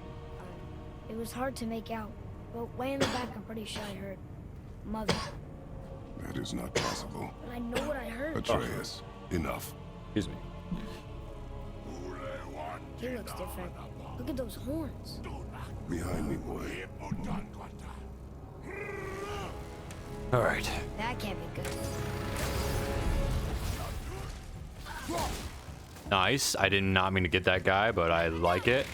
it was hard to make out, but way in the back I'm pretty sure I heard Mother. That is not possible. But I know what I heard. Atreus, enough. Excuse me. He looks different. Look at those horns. Behind me, boy. Alright. That can't be good. Nice. I did not mean to get that guy, but I like it.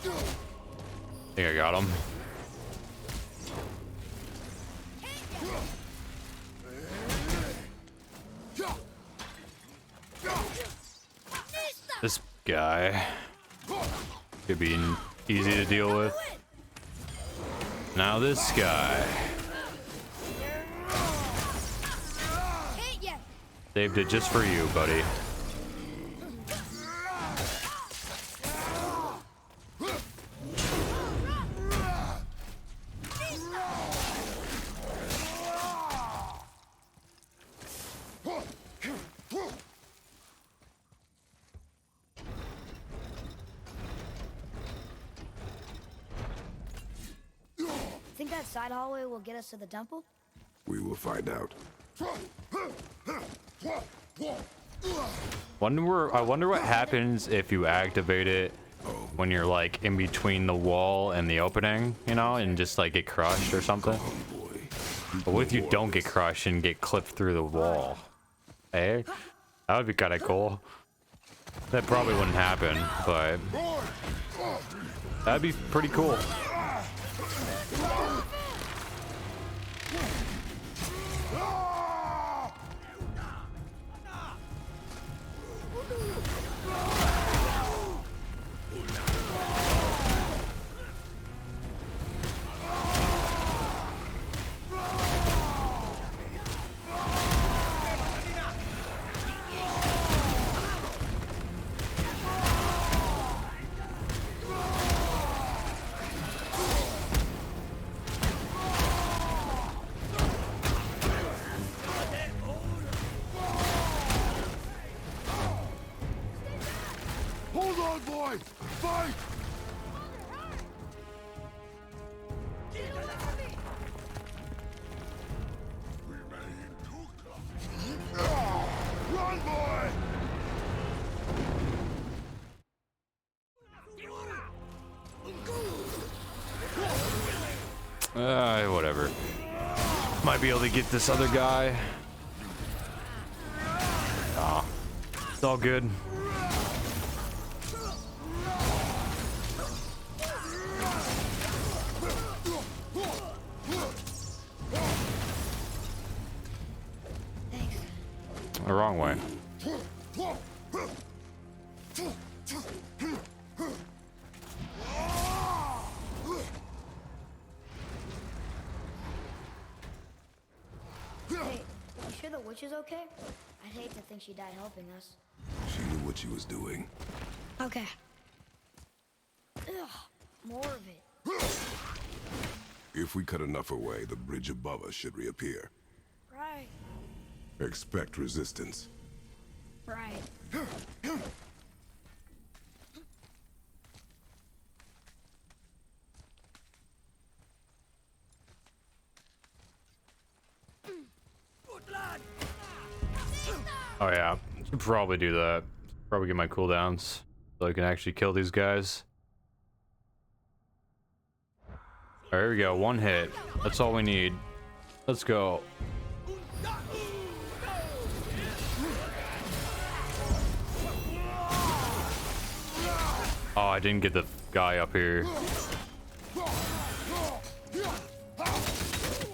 I think I got him. This guy could be easy to deal with. Now this guy. Can't yet. Saved it just for you, buddy. Think that side hallway will get us to the temple? We will find out. I wonder what happens if you activate it when you're like in between the wall and the opening, you know, and just like get crushed or something. But what if you don't get crushed and get clipped through the wall? Hey, that would be kind of cool. That probably wouldn't happen, but that'd be pretty cool. Hold on, boy! Fight! Run, boy! Whatever. Might be able to get this other guy. Ah, it's all good. The wrong way. Hey, you sure the witch is okay? I'd hate to think she died helping us. She knew what she was doing. Okay. Ugh, more of it. If we cut enough away, the bridge above us should reappear. Right. Expect resistance. Right. Oh yeah, should probably do that. Probably get my cooldowns so I can actually kill these guys. All right, here we go. One hit. That's all we need. Let's go. Oh, I didn't get the guy up here.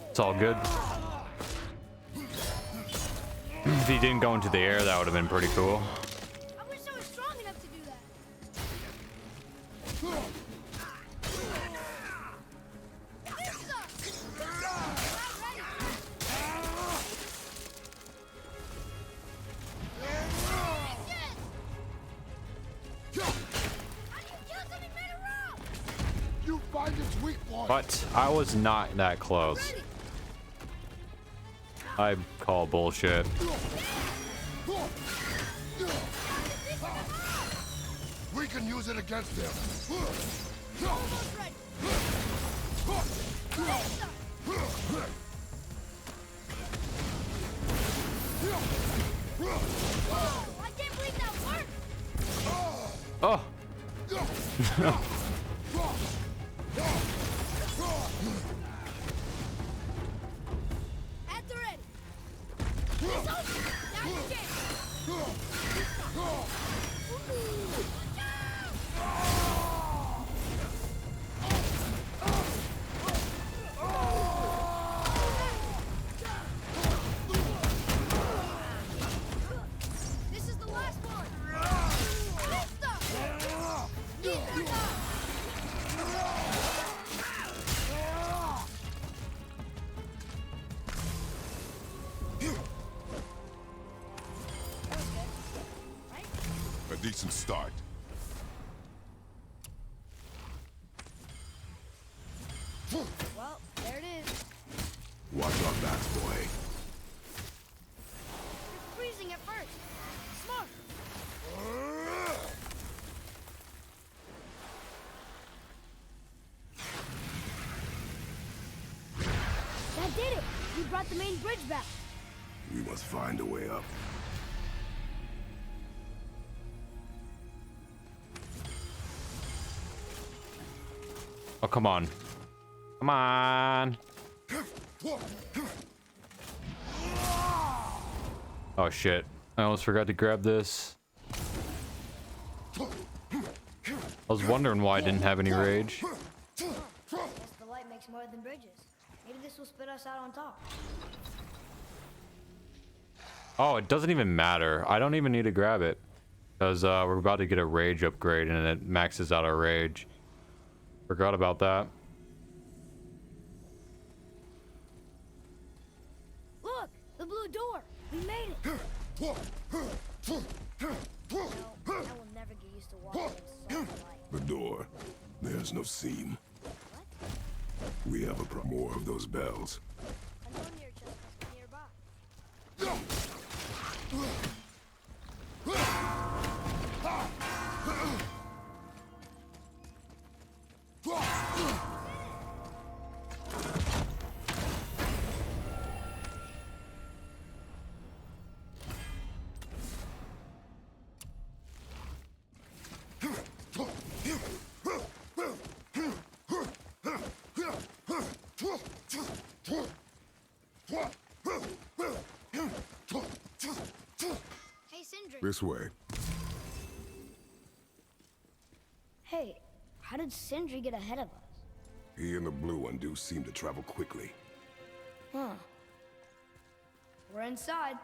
It's all good. If he didn't go into the air, that would have been pretty cool. I wish I was strong enough to do that. You find its weak point. But I was not that close. I call bullshit. We can use it against him. I can't believe that worked. Oh. At the ready. It's over. Now you can. This is the last one. A decent start. Well, there it is. Watch our backs, boy. You're freezing at first. Smart. That did it. You brought the main bridge back. We must find a way up. Oh, come on. Come on. Oh, shit. I almost forgot to grab this. I was wondering why I didn't have any rage. Guess the light makes more than bridges. Maybe this will spit us out on top. Oh, it doesn't even matter. I don't even need to grab it. Because we're about to get a rage upgrade and it maxes out our rage. Forgot about that. Look! The blue door! We made it! No, I will never get used to walking in soft light. The door. There's no seam. We have more of those bells. I know near chest must be nearby. Hey, Sindri. This way. Hey, how did Sindri get ahead of us? He and the blue one do seem to travel quickly. Huh. We're inside.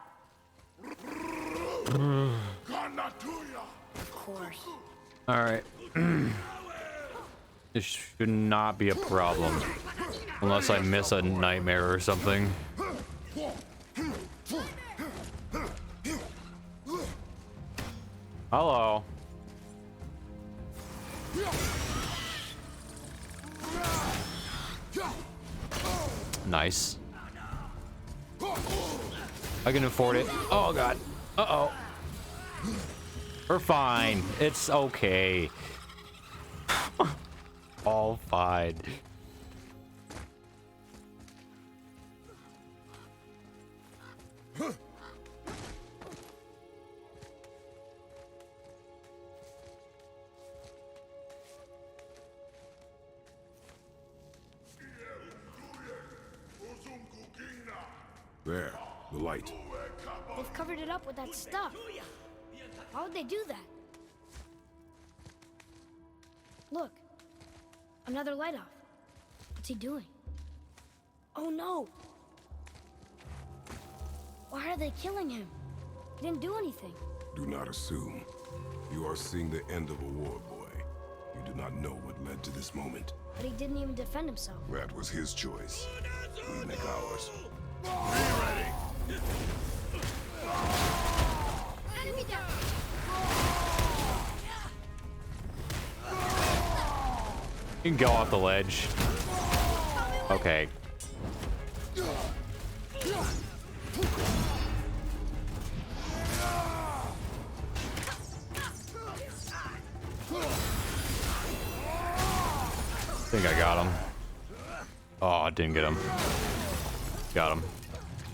Of course. Alright. This should not be a problem. Unless I miss a nightmare or something. Hello. Nice. I can afford it. Oh god. Uh-oh. We're fine. It's okay. All fine. There, the light. They've covered it up with that stuff. Why would they do that? Look. Another light off. What's he doing? Oh no! Why are they killing him? He didn't do anything. Do not assume. You are seeing the end of a war, boy. You do not know what led to this moment. But he didn't even defend himself. That was his choice. We make ours. Enemy down! You can go off the ledge. Okay. I think I got him. Oh, I didn't get him. Got him.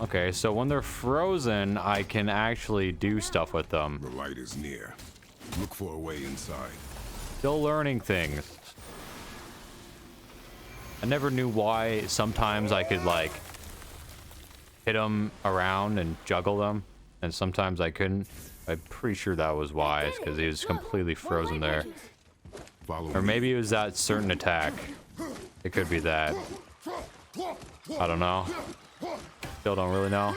Okay, so when they're frozen, I can actually do stuff with them. The light is near. Look for a way inside. Still learning things. I never knew why sometimes I could, like, hit them around and juggle them, and sometimes I couldn't. I'm pretty sure that was why, it's because he was completely frozen there. Follow Or me. maybe it was that certain attack. It could be that. I don't know. Still don't really know.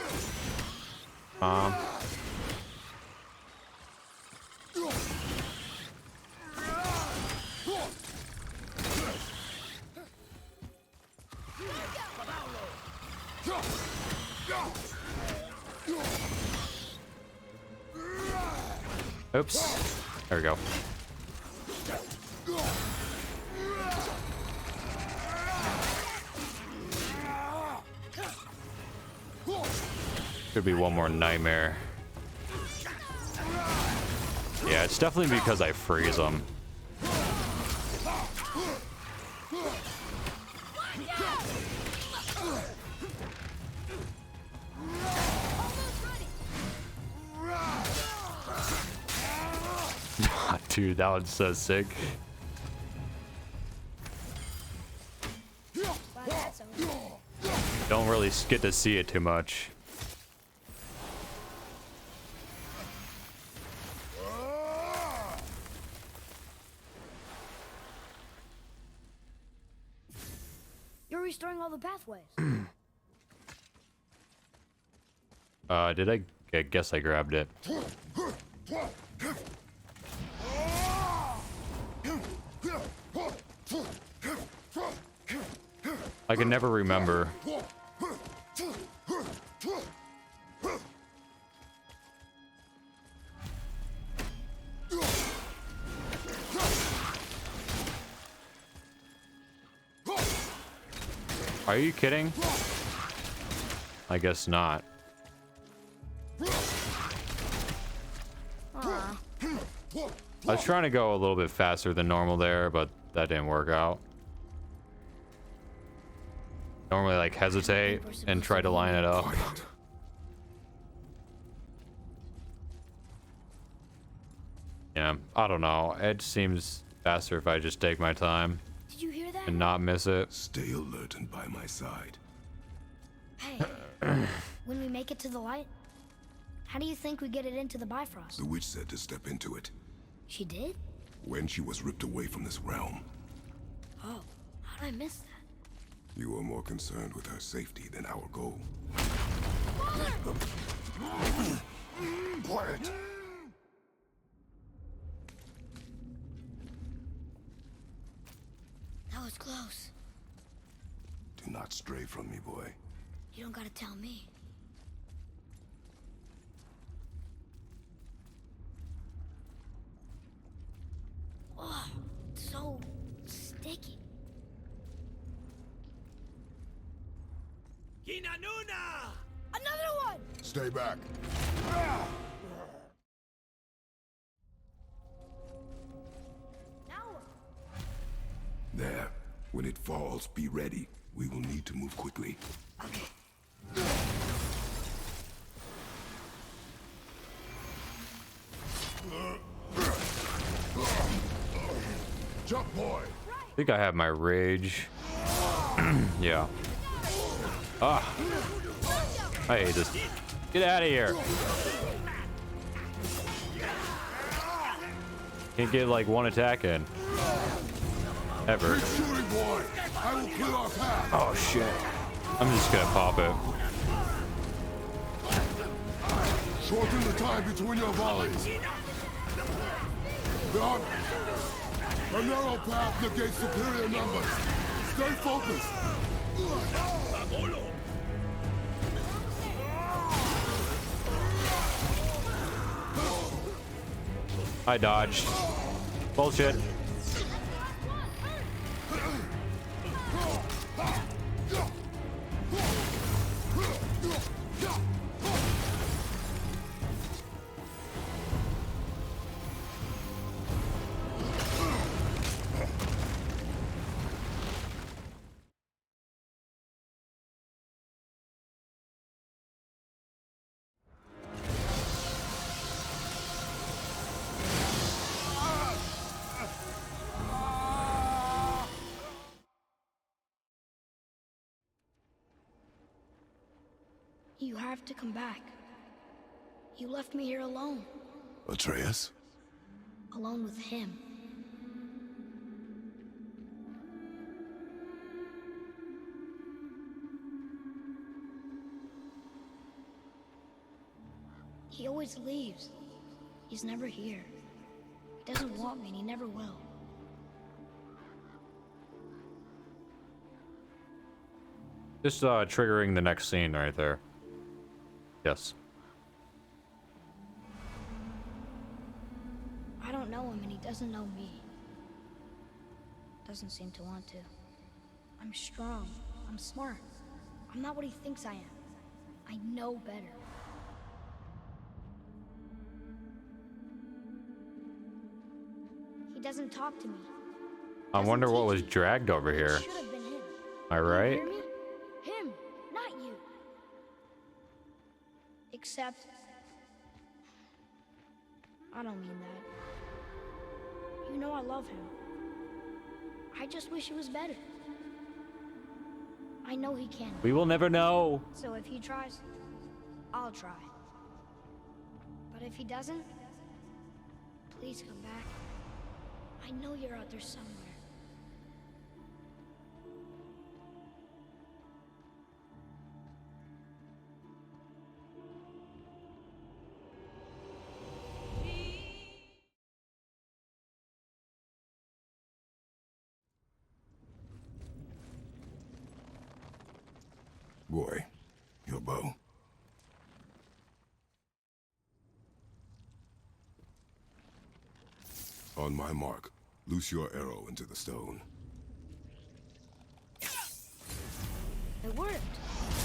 Oops. There we go. Could be one more nightmare. Yeah, it's definitely because I freeze them. Dude, that one's so sick. Well, that's over. Don't really get to see it too much. You're restoring all the pathways. Did I guess I grabbed it. I can never remember. Are you kidding? I guess not. Aw. I was trying to go a little bit faster than normal there, but that didn't work out. Normally, like, hesitate and try to line it up. Yeah, I don't know. It seems faster if I just take my time Did you hear that? and not miss it. Stay alert and by my side. Hey, when we make it to the light, how do you think we get it into the Bifrost? The witch said to step into it She did? when she was ripped away from this realm. Oh, how did I miss that? You are more concerned with her safety than our goal. Quiet! That was close. Do not stray from me, boy. You don't gotta tell me. Oh, it's so sticky. Kinanuna! Another one! Stay back. Now what? There. When it falls, be ready. We will need to move quickly. Okay. Jump, boy! I think I have my rage. Yeah. Ah. I hate this. Get out of here. Can't get like one attack in. Ever. Keep shooting, boy! I will clear our path! Oh shit. I'm just gonna pop it. Shorten the time between your volleys. Down. A narrow path negates superior numbers. Stay focused. I dodged. Bullshit. You have to come back. You left me here alone. Atreus? Alone with him. He always leaves. He's never here. He doesn't want me and he never will. Just triggering the next scene right there. Yes. I don't don't know him and he doesn't know me. Doesn't seem to want to. I'm strong. I'm smart. I'm not what he thinks I am. I know better. He doesn't talk to me. I Doesn't wonder what teach was me. dragged over It here. should have been him. Am I You right? hear me? Him, not you. Except, I don't mean that. You know I love him. I just wish he was better. I know he can. We will never know. So if he tries, I'll try. But if he doesn't, please come back. I know you're out there somewhere. Boy, your bow. On my mark, loose your arrow into the stone. It worked.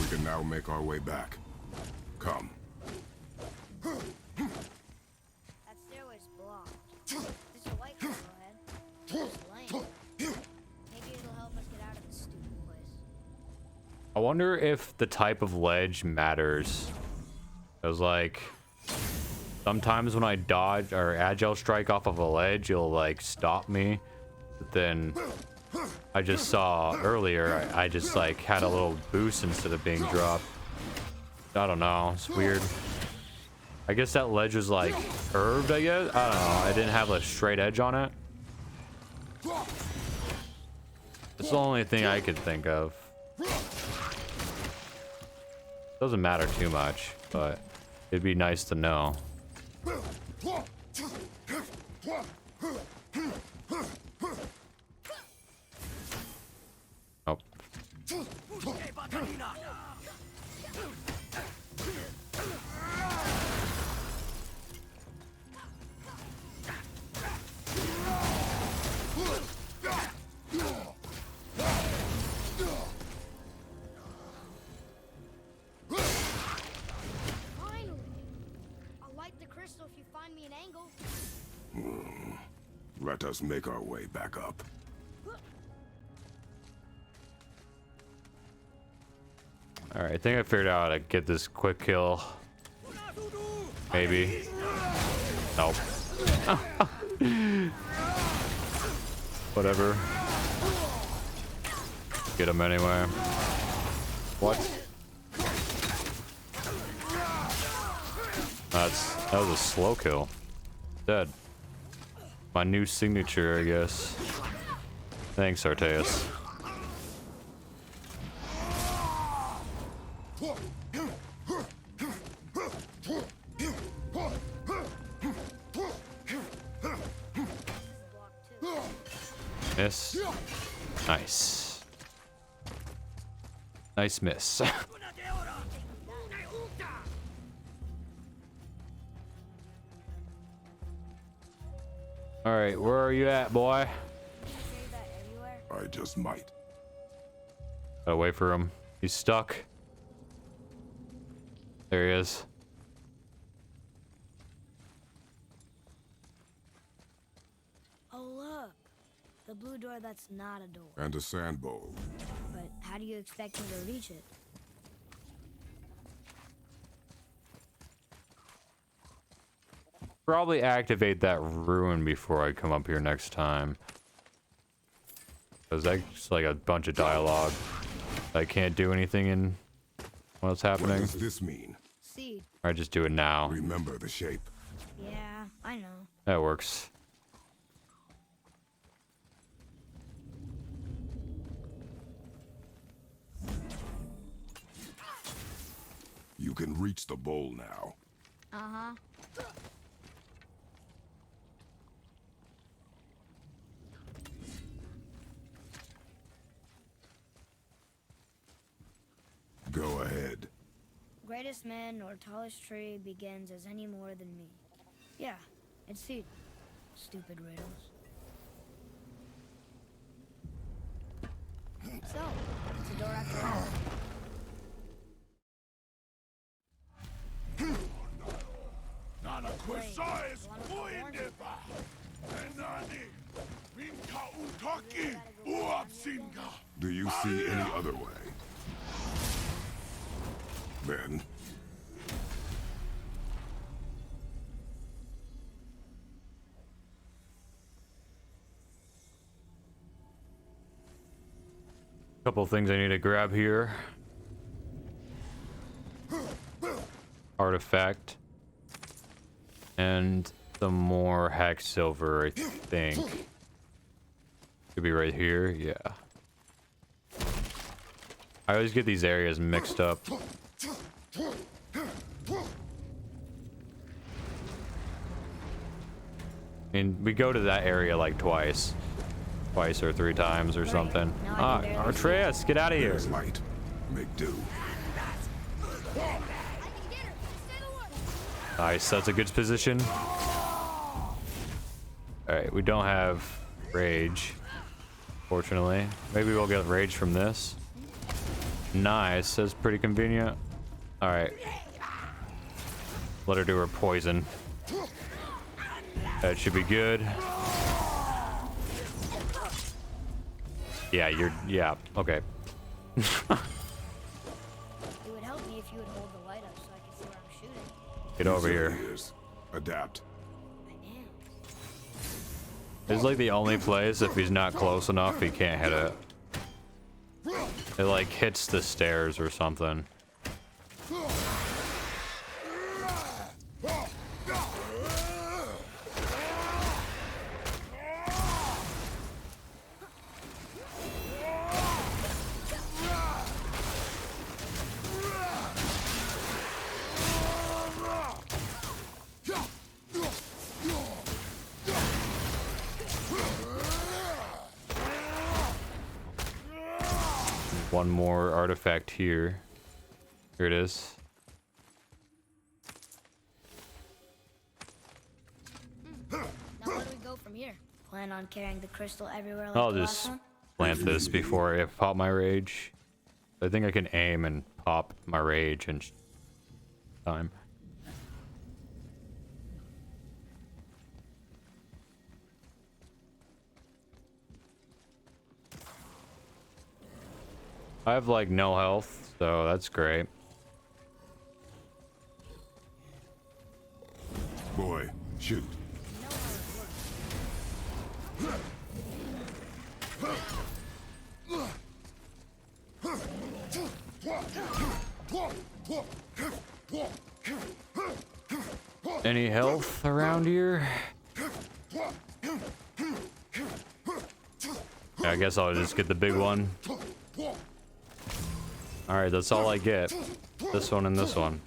We can now make our way back. Come. That stairway's blocked. There's a white girl ahead. It's lame. Maybe it'll help us get out of this stupid place. I wonder if the type of ledge matters. It was like sometimes when I dodge or agile strike off of a ledge, it'll like stop me. But then I just saw earlier, I just like had a little boost instead of being dropped. I don't know. It's weird. I guess that ledge was like curved, I guess. I don't know. I didn't have a straight edge on it. That's the only thing I could think of. Doesn't matter too much, but it'd be nice to know. Oh. Finally! I'll light the crystal if you find me an angle. Let us make our way back up. Alright, I think I figured out how to get this quick kill. Maybe. Nope. Whatever. Get him anyway. What? That was a slow kill. Dead. My new signature, I guess. Thanks, Arteus. Miss. Nice. Nice miss. Alright, where are you at, boy? Say that everywhere. I just might. Gotta wait for him. He's stuck. There he is. Oh, look. The blue door that's not a door. And a sand bowl. But how do you expect me to reach it? Probably activate that ruin before I come up here next time. Cause that's like a bunch of dialogue. I can't do anything in what's What happening. does this mean? Seed. I just do it now. Remember the shape. Yeah, I know. That works. You can reach the bowl now. Uh-huh. Go ahead. Greatest man or tallest tree begins as any more than me. Yeah, it's Seed. Stupid riddles. So, it's a door after all. Nana Quesais Uindepa Enani Minka Utaki Uapsinga. Do you see any other way? Then Couple things I need to grab here. Artifact. And some more hack silver, I think. Could be right here, yeah. I always get these areas mixed up. And we go to that area like twice or 3 times or something. Ah, Artreus, get out of here. there's light. Make do. Nice, that's a good position. Alright, we don't have rage, fortunately. Maybe we'll get rage from this. Nice, that's pretty convenient. Alright. Let her do her poison. That should be good. Yeah, yeah, okay. It would help me if you would hold the light up so I can see where I'm shooting. Get over here. Years. Adapt. I am. It's like the only place, if he's not close enough, he can't hit it. It like hits the stairs or something. One more artifact here. Here it is. Now where do we go from here? Plan on carrying the crystal everywhere like I'll the just last one? plant this before I pop my rage. I think I can aim and pop my rage in time. I have like no health, so that's great. Boy, shoot. Any health around here? Yeah, I guess I'll just get the big one. Alright, that's all I get. This one and this one.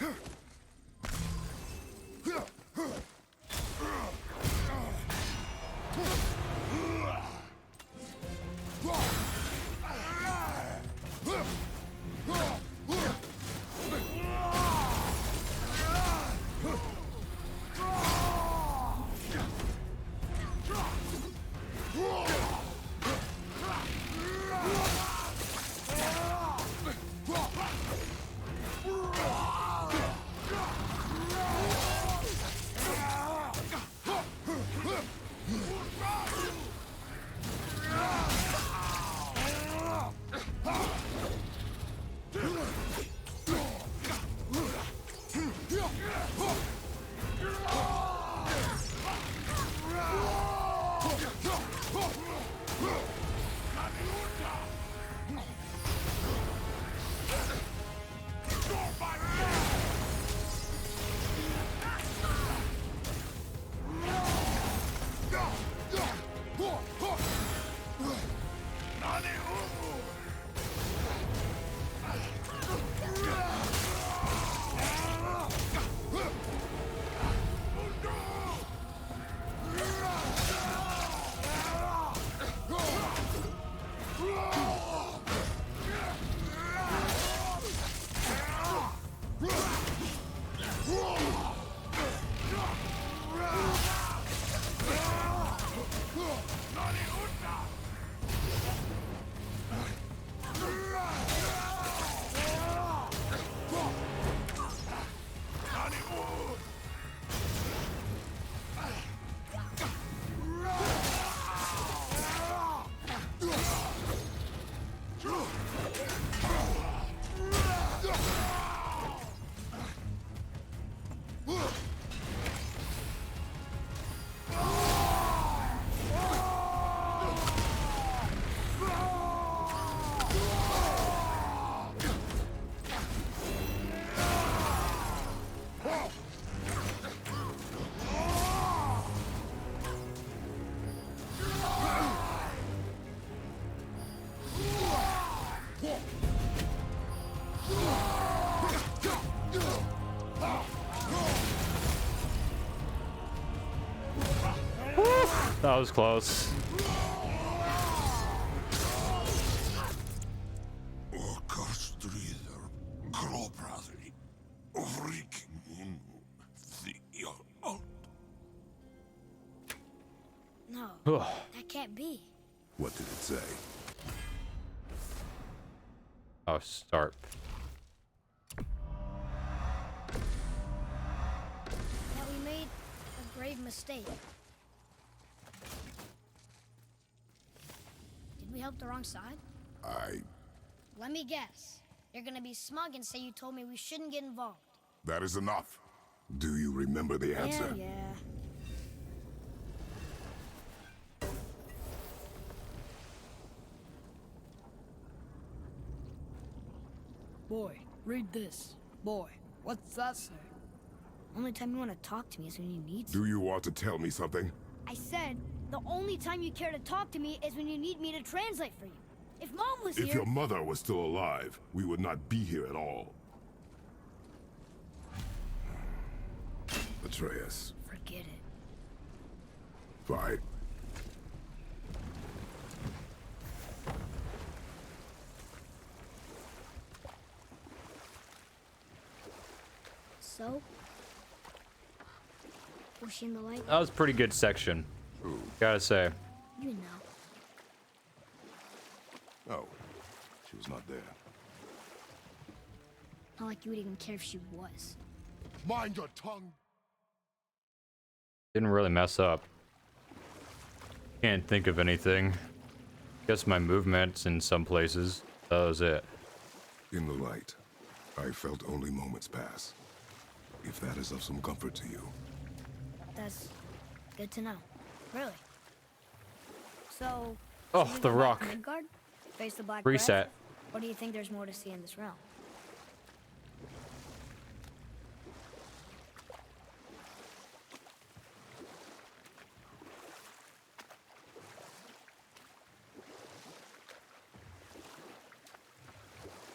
That was close. No, Ugh. that can't be. What did it say? Oh, start. That we made a grave mistake. Did we help the wrong side? Let me guess. You're gonna be smug and say you told me we shouldn't get involved. That is enough. Do you remember the answer? Yeah. Boy, read this. Boy, what's that say? Only time you want to talk to me is when you need Do you want to tell me something? I said, the only time you care to talk to me is when you need me to translate for you. If Mom was If here... your mother was still alive, we would not be here at all. Atreus. Forget it. Fine. So? Was she in the light? That was a pretty good section. Gotta say. You know. Oh, she was not there. Not like you would even care if she was. Mind your tongue. Didn't really mess up. Can't think of anything. Guess my movements in some places. That was it. In the light, I felt only moments pass. If that is of some comfort to you. That's good to know. Really. So... Oh, should we the go back rock. to Midgard? Face the Black Reset. Breath? Or do you think there's more to see in this realm?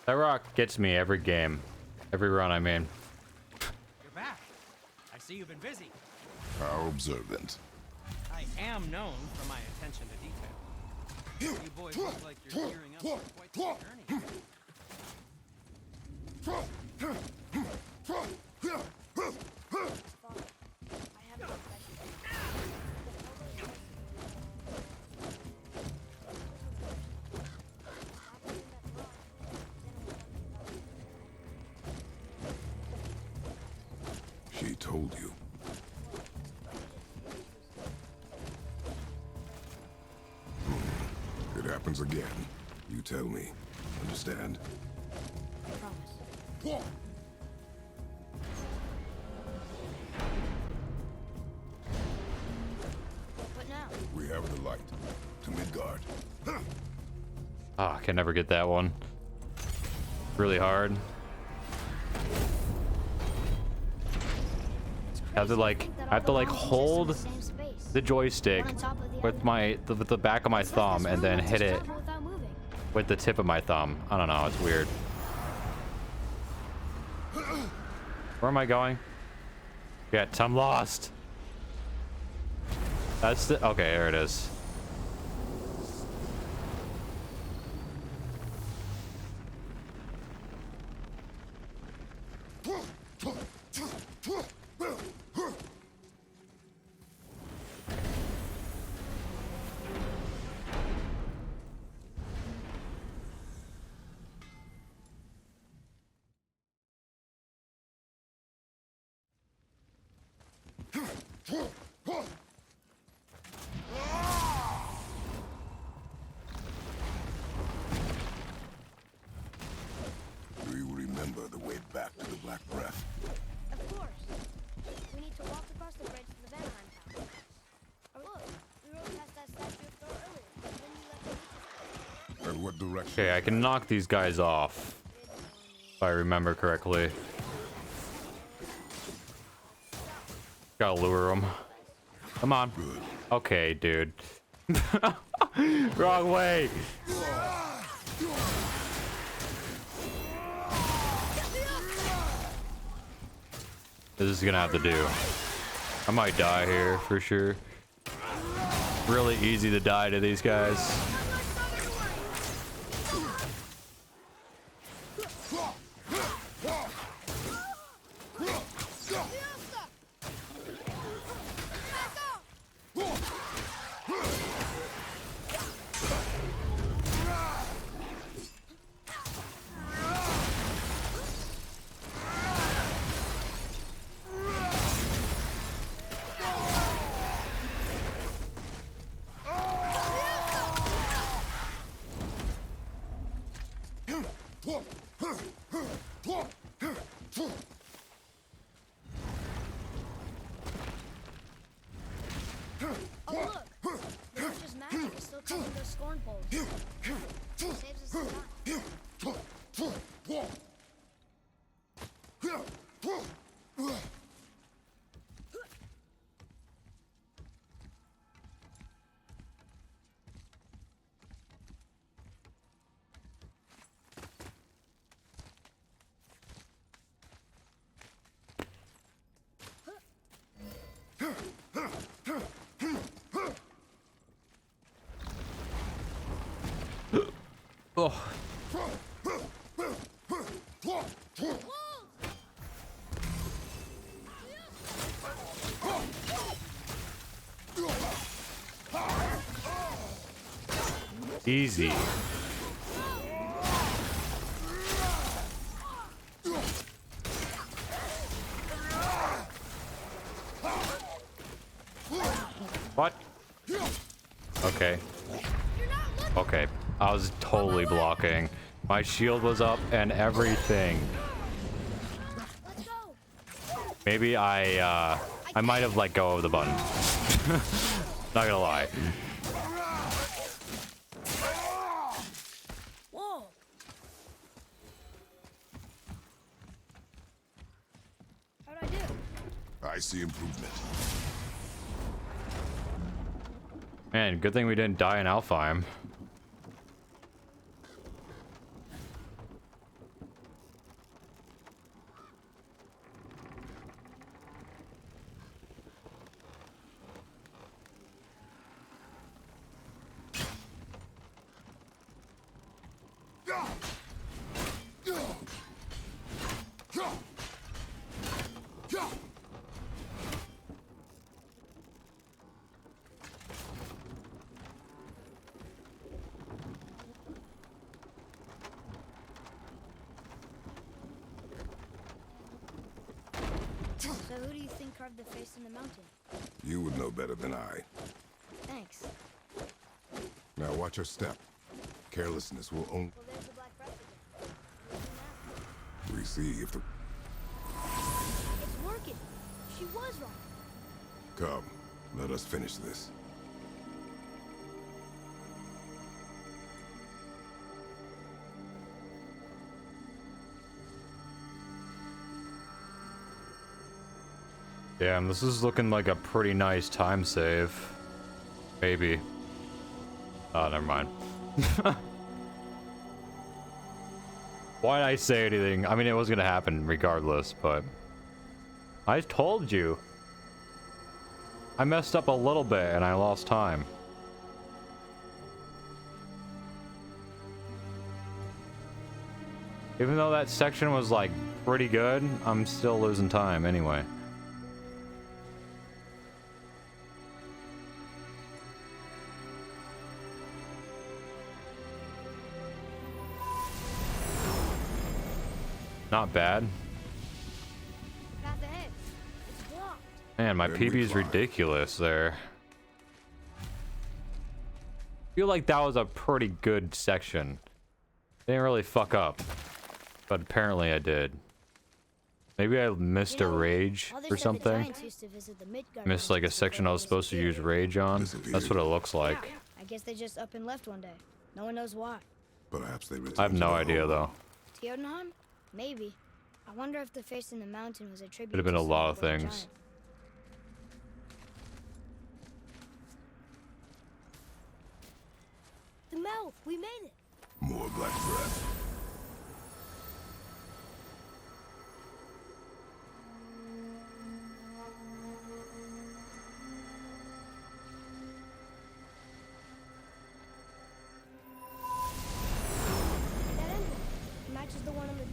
That rock gets me every game. Every run I mean. You're back. I see you've been busy. How observant. I am known for my attention to detail. You boys look like you're gearing up for quite the journey. She told you. It happens again. You tell me. Understand? I promise. What now? We have the light. To Midgard. Ah, I can never get that one. Really hard. I have to like, hold the joystick with the back of my thumb and then hit it with the tip of my thumb. I don't know, it's weird. Where am I going? Yeah, I'm lost. That's the, okay, there it is. Do you remember the way back to the Black Breath? Of course. We need to walk across the bridge to the Vanaheim Tower. Or look, we rode past that statue of Thor earlier. Then you left the beaches. And what direction? Okay, I can knock these guys off. If I remember correctly. Gotta lure them. Come on. Okay, dude. Wrong way. This is gonna have to do. I might die here for sure. Really easy to die to these guys. Oh, look! The witch's magic is still covering those scorn poles. Saves us some time. Oh. Easy. What? Okay. Okay. I was totally blocking. My shield was up and everything. Let's go! Maybe I might have let go of the button. Not gonna lie. Whoa! How'd I do? I see improvement. Man, good thing we didn't die in Alfheim. So who do you think carved the face in the mountain? You would know better than I. Thanks. Now watch your step. Carelessness will only... Well, there's the black breath again. What do we do now? We see if the... It's working! She was right! Come, let us finish this. Damn, this is looking like a pretty nice time save. Maybe. Oh, never mind. Why'd I say anything? I mean, it was gonna happen regardless, but... I told you. I messed up a little bit and I lost time. Even though that section was, like, pretty good, I'm still losing time anyway. Not bad. Path ahead. It's blocked. Man, my Then we PB is climb. ridiculous there. Feel like that was a pretty good section. Didn't really fuck up. But apparently I did. Maybe I missed a rage Others or said the something. giants used to visit the Midgard Missed like a regions section before I they was supposed to use disappeared. rage on. That's what it looks like. Yeah, I guess they just up and left one day. No one knows why. Perhaps they return I have to no their idea home. though. Jotunheim? Maybe. I wonder if the face in the mountain was a tribute Could have been to a lot of some other things. giant. The mouth! We made it! More black breath.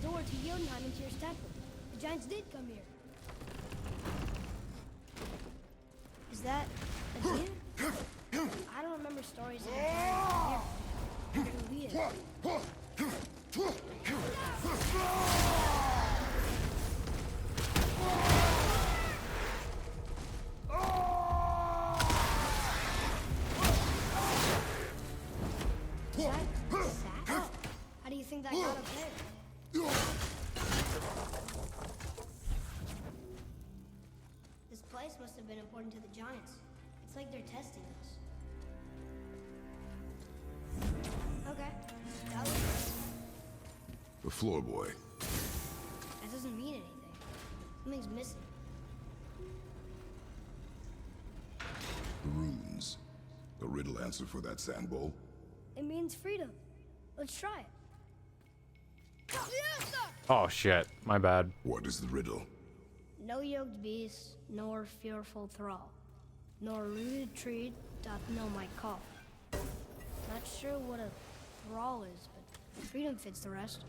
door to Jotunheim and Tyr's temple. The giants did come here. Is that a deer? I don't remember stories of a giant here. Who he is. Is that a sack? How do you think that got up there? This place must have been important to the giants. It's like they're testing us. Okay, that was The floor boy. that doesn't mean anything. Something's missing. The runes. The riddle answer for that sand bowl. It means freedom. Let's try it. Oh shit, my bad. What is the riddle? No yoked beast, nor fearful thrall, nor rooted tree doth know my call. Not sure what a thrall is, but freedom fits the rest.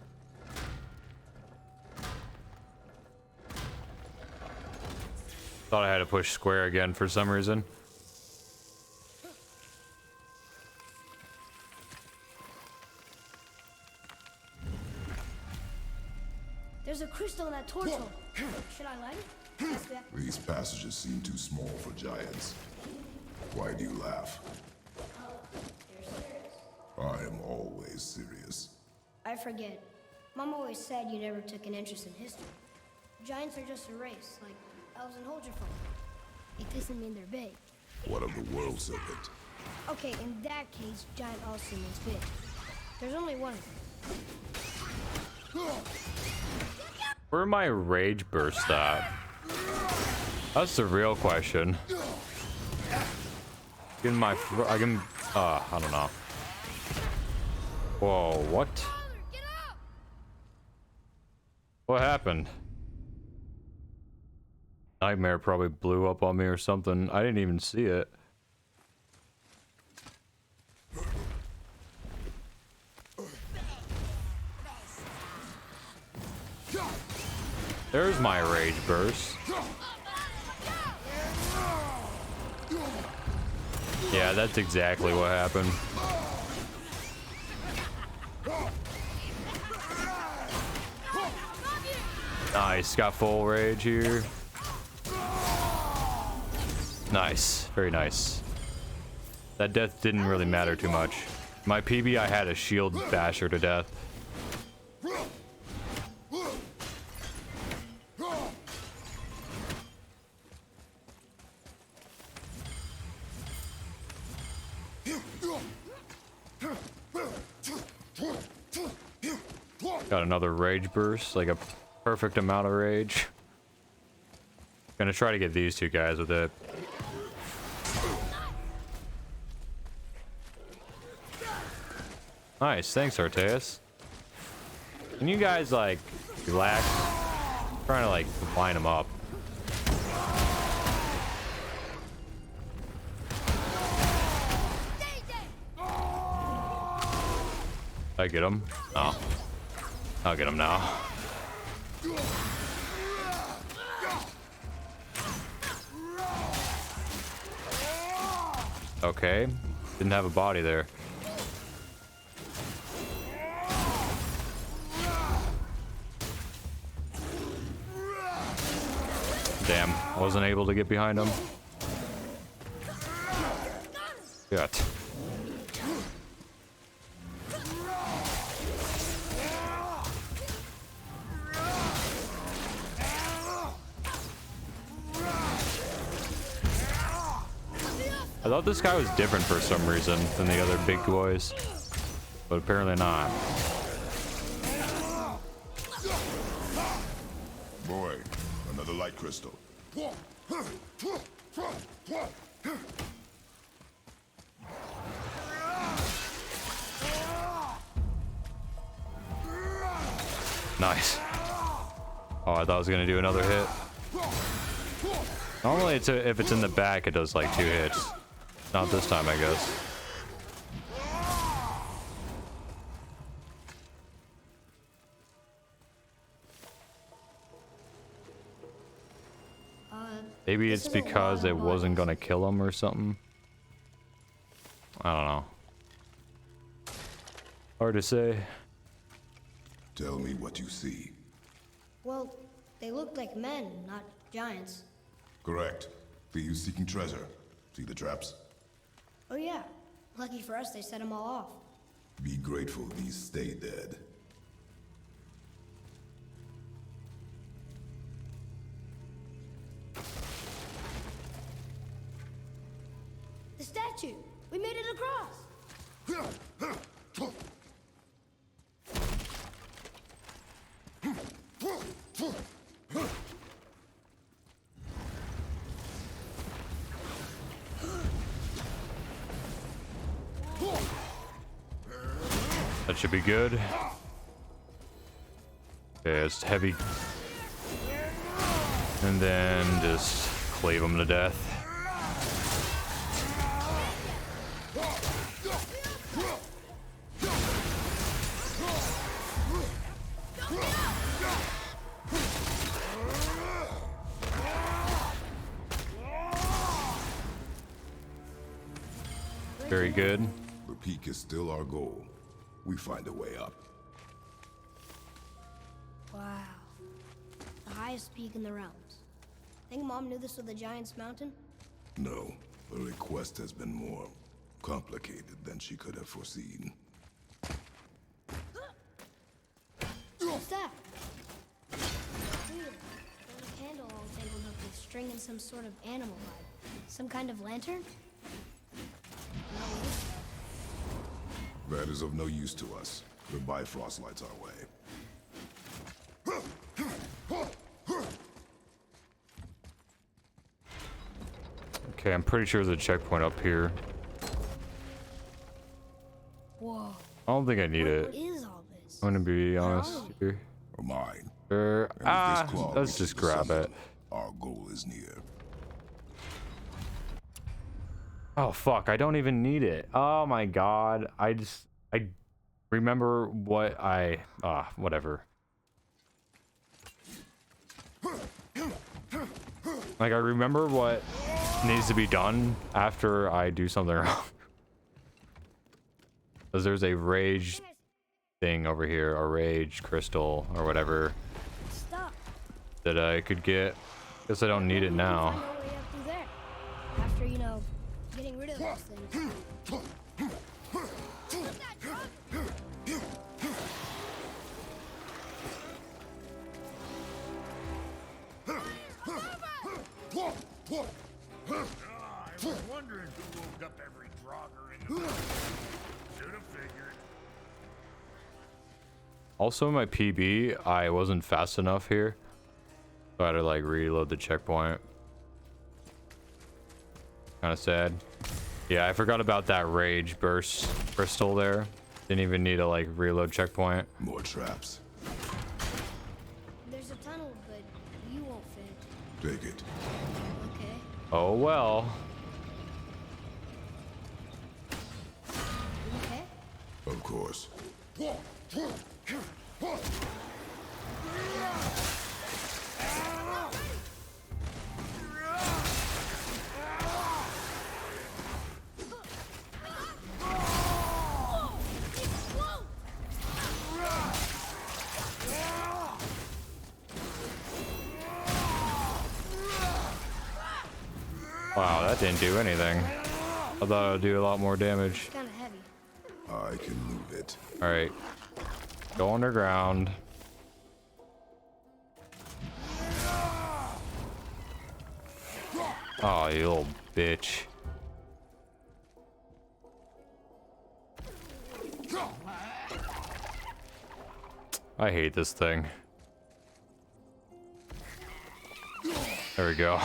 Thought I had to push square again for some reason. There's a crystal in that torch hole. Should I light it? Ask that. These passages seem too small for giants. Why do you laugh? You're serious. I am always serious. I forget. Mom always said you never took an interest in history. Giants are just a race, like elves and Holgerfolk. It doesn't mean they're big. What of the world serpent? Okay, in that case, giant also means big. There's only one of them. Where my rage burst at? That's the real question. In my, I can, I don't know. Whoa, what? What happened? Nightmare probably blew up on me or something. I didn't even see it. There's my rage burst. Yeah, that's exactly what happened. Nice, got full rage here. Nice, very nice. That death didn't really matter too much. My PB, I had a shield basher to death. Got another rage burst, like a perfect amount of rage. Gonna try to get these two guys with it. Nice, thanks Arteus. Can you guys like relax? I'm trying to like line them up. I get him? No. I'll get him now. Okay. Didn't have a body there. Damn. Wasn't able to get behind him. Shit. I thought this guy was different for some reason than the other big boys, but apparently not. Boy, another light crystal. Nice. Oh, I thought I was gonna do another hit. Normally, if it's in the back, it does like 2 hits. Not this time, I guess. Maybe This it's is a lot because of it wasn't bodies. gonna kill him or something. I don't know. Hard to say. Tell me what you see. Well, they look like men, not giants. Correct. Thieves seeking treasure. See the traps? Oh yeah. Lucky for us, they set them all off. Be grateful these stay dead. The statue! We made it across! That should be good. Okay, it's heavy. And then just cleave him to death. Very good. The peak is still our goal. We find a way up. Wow. The highest peak in the realms. Think Mom knew this was the Giant's Mountain? No, the request has been more complicated than she could have foreseen. What's that? Weird. There's a candle all tangled up with string and some sort of animal hide. Some kind of lantern? No use. That is of no use to us. The Bifrost lights our way. Okay, I'm pretty sure there's a checkpoint up here. Whoa. I don't think I need What it. is all this? I'm gonna be honest here. Mine. Sure. And if this claw Let's reaches just the grab summit, it. Our goal is near. Oh fuck, I don't even need it. Oh my god. I remember what whatever. Like I remember what needs to be done after I do something wrong. Cuz there's a rage thing over here, a rage crystal or whatever Stop. that I could get. Guess I don't need it now. Find our way up through there. After, you know, getting rid of those things. I was wondering who woke up every drogger in the world. Should have figured. Also, my PB, I wasn't fast enough here. So I had to like reload the checkpoint. Kind of sad. Yeah, I forgot about that rage burst crystal there. Didn't even need to like reload checkpoint. More traps. There's a tunnel, but you won't fit. Take it. Okay. Oh well. Okay. Of course. Wow, that didn't do anything. I thought it would do a lot more damage. Kind of heavy. I can move it. Alright. Go underground. Oh, you little bitch. I hate this thing. There we go.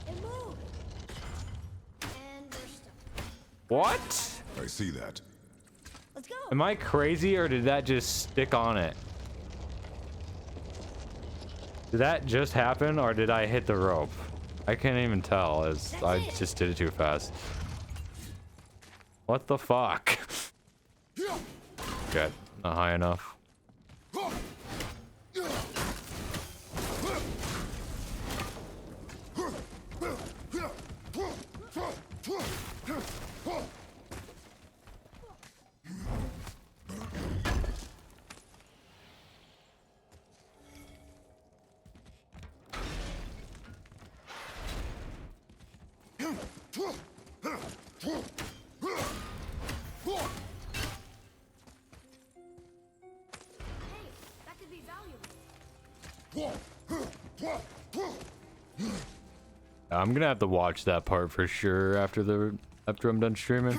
It moved. And we're stuck. What? I see that. Let's go. Am I crazy or did that just stick on it? Did that just happen or did I hit the rope? I can't even tell as I just did it too fast. What the fuck? Okay, not high enough. That could be valuable. I'm gonna have to watch that part for sure after I'm done streaming.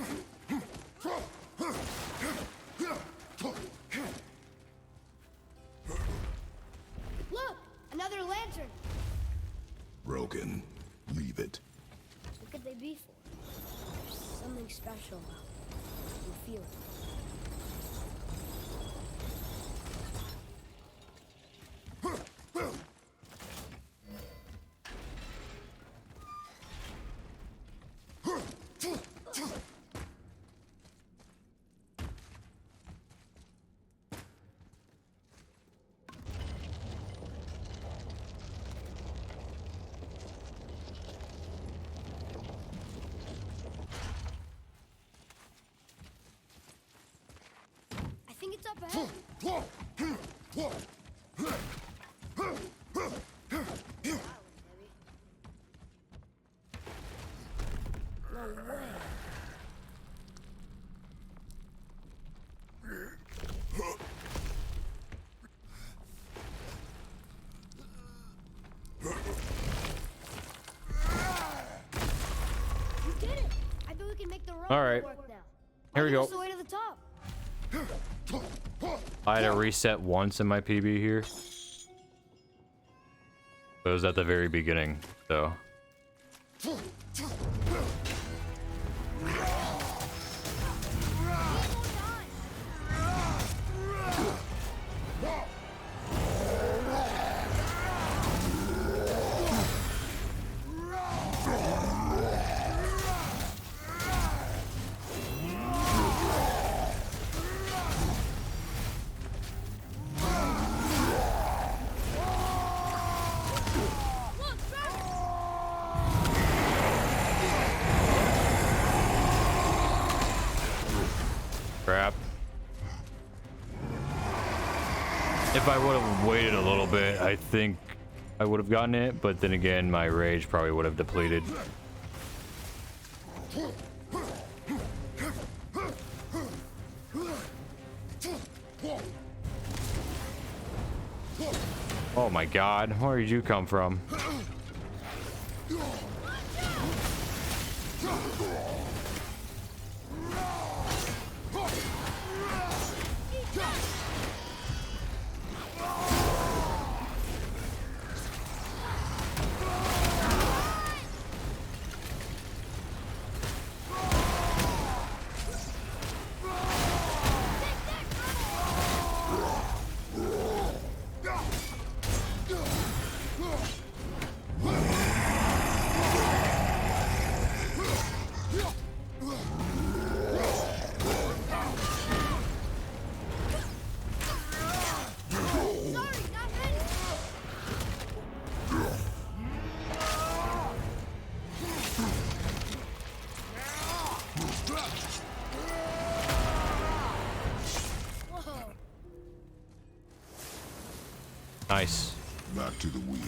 Look, another lantern. Broken. Leave it. What could they be for? There's something special about them. You feel it. I think it's up ahead. No way. You did it! I bet we can make the road All right. work now. Here we go. That's the way to the top. I had to reset once in my PB here. It was at the very beginning, so. Crap. If I would have waited a little bit, I think I would have gotten it, but then again, my rage probably would have depleted. Oh my god, where did you come from? Nice. Back to the wheel.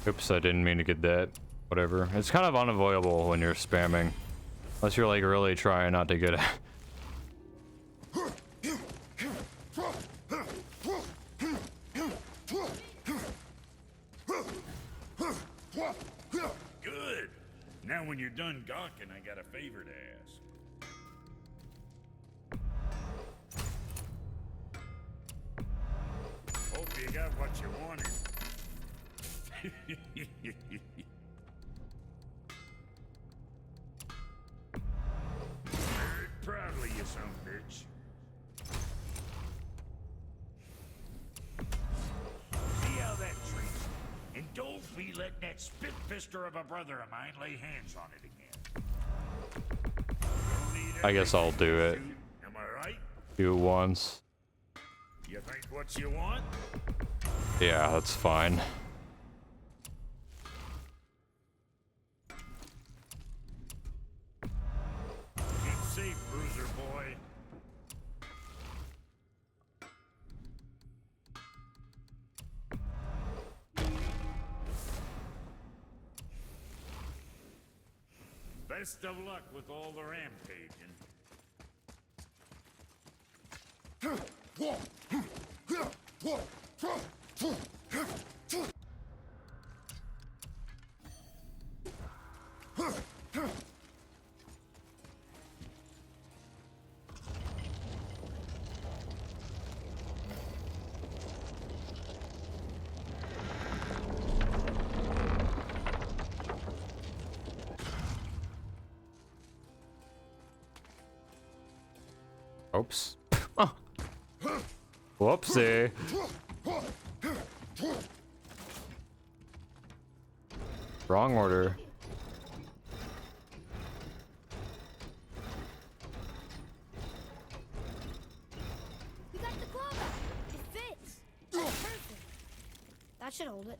Oops, I didn't mean to get that. Whatever. It's kind of unavoidable when you're spamming. Unless you're like really trying not to get it. Good. Now when you're done gawking, I got a favor to ask. Hope you got what you wanted. Very proudly, you son of a bitch. See how that treats you. And don't be letting that spit-fister of a brother of mine lay hands on it again. Don't need I guess I'll do it. Am I right? Do once. You think what you want? Yeah, that's fine. Keep safe, bruiser boy. Best of luck with all the rampaging. Oops. Oh. Whoopsie. Wrong order. We got the glove out. It fits. That's perfect. That should hold it.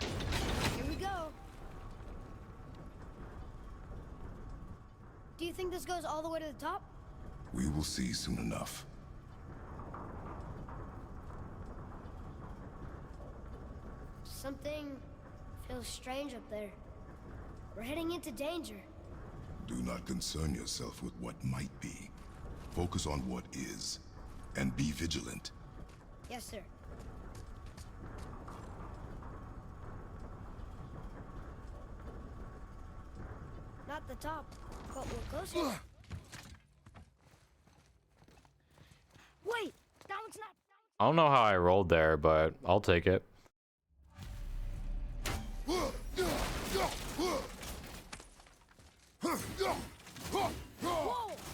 Here we go. Do you think this goes all the way to the top? We will see soon enough. Something feels strange up there. We're heading into danger. Do not concern yourself with what might be. Focus on what is, and be vigilant. Yes, sir. Not the top, but we're closer. Wait, that one's not. I don't know how I rolled there, but I'll take it. Whoa!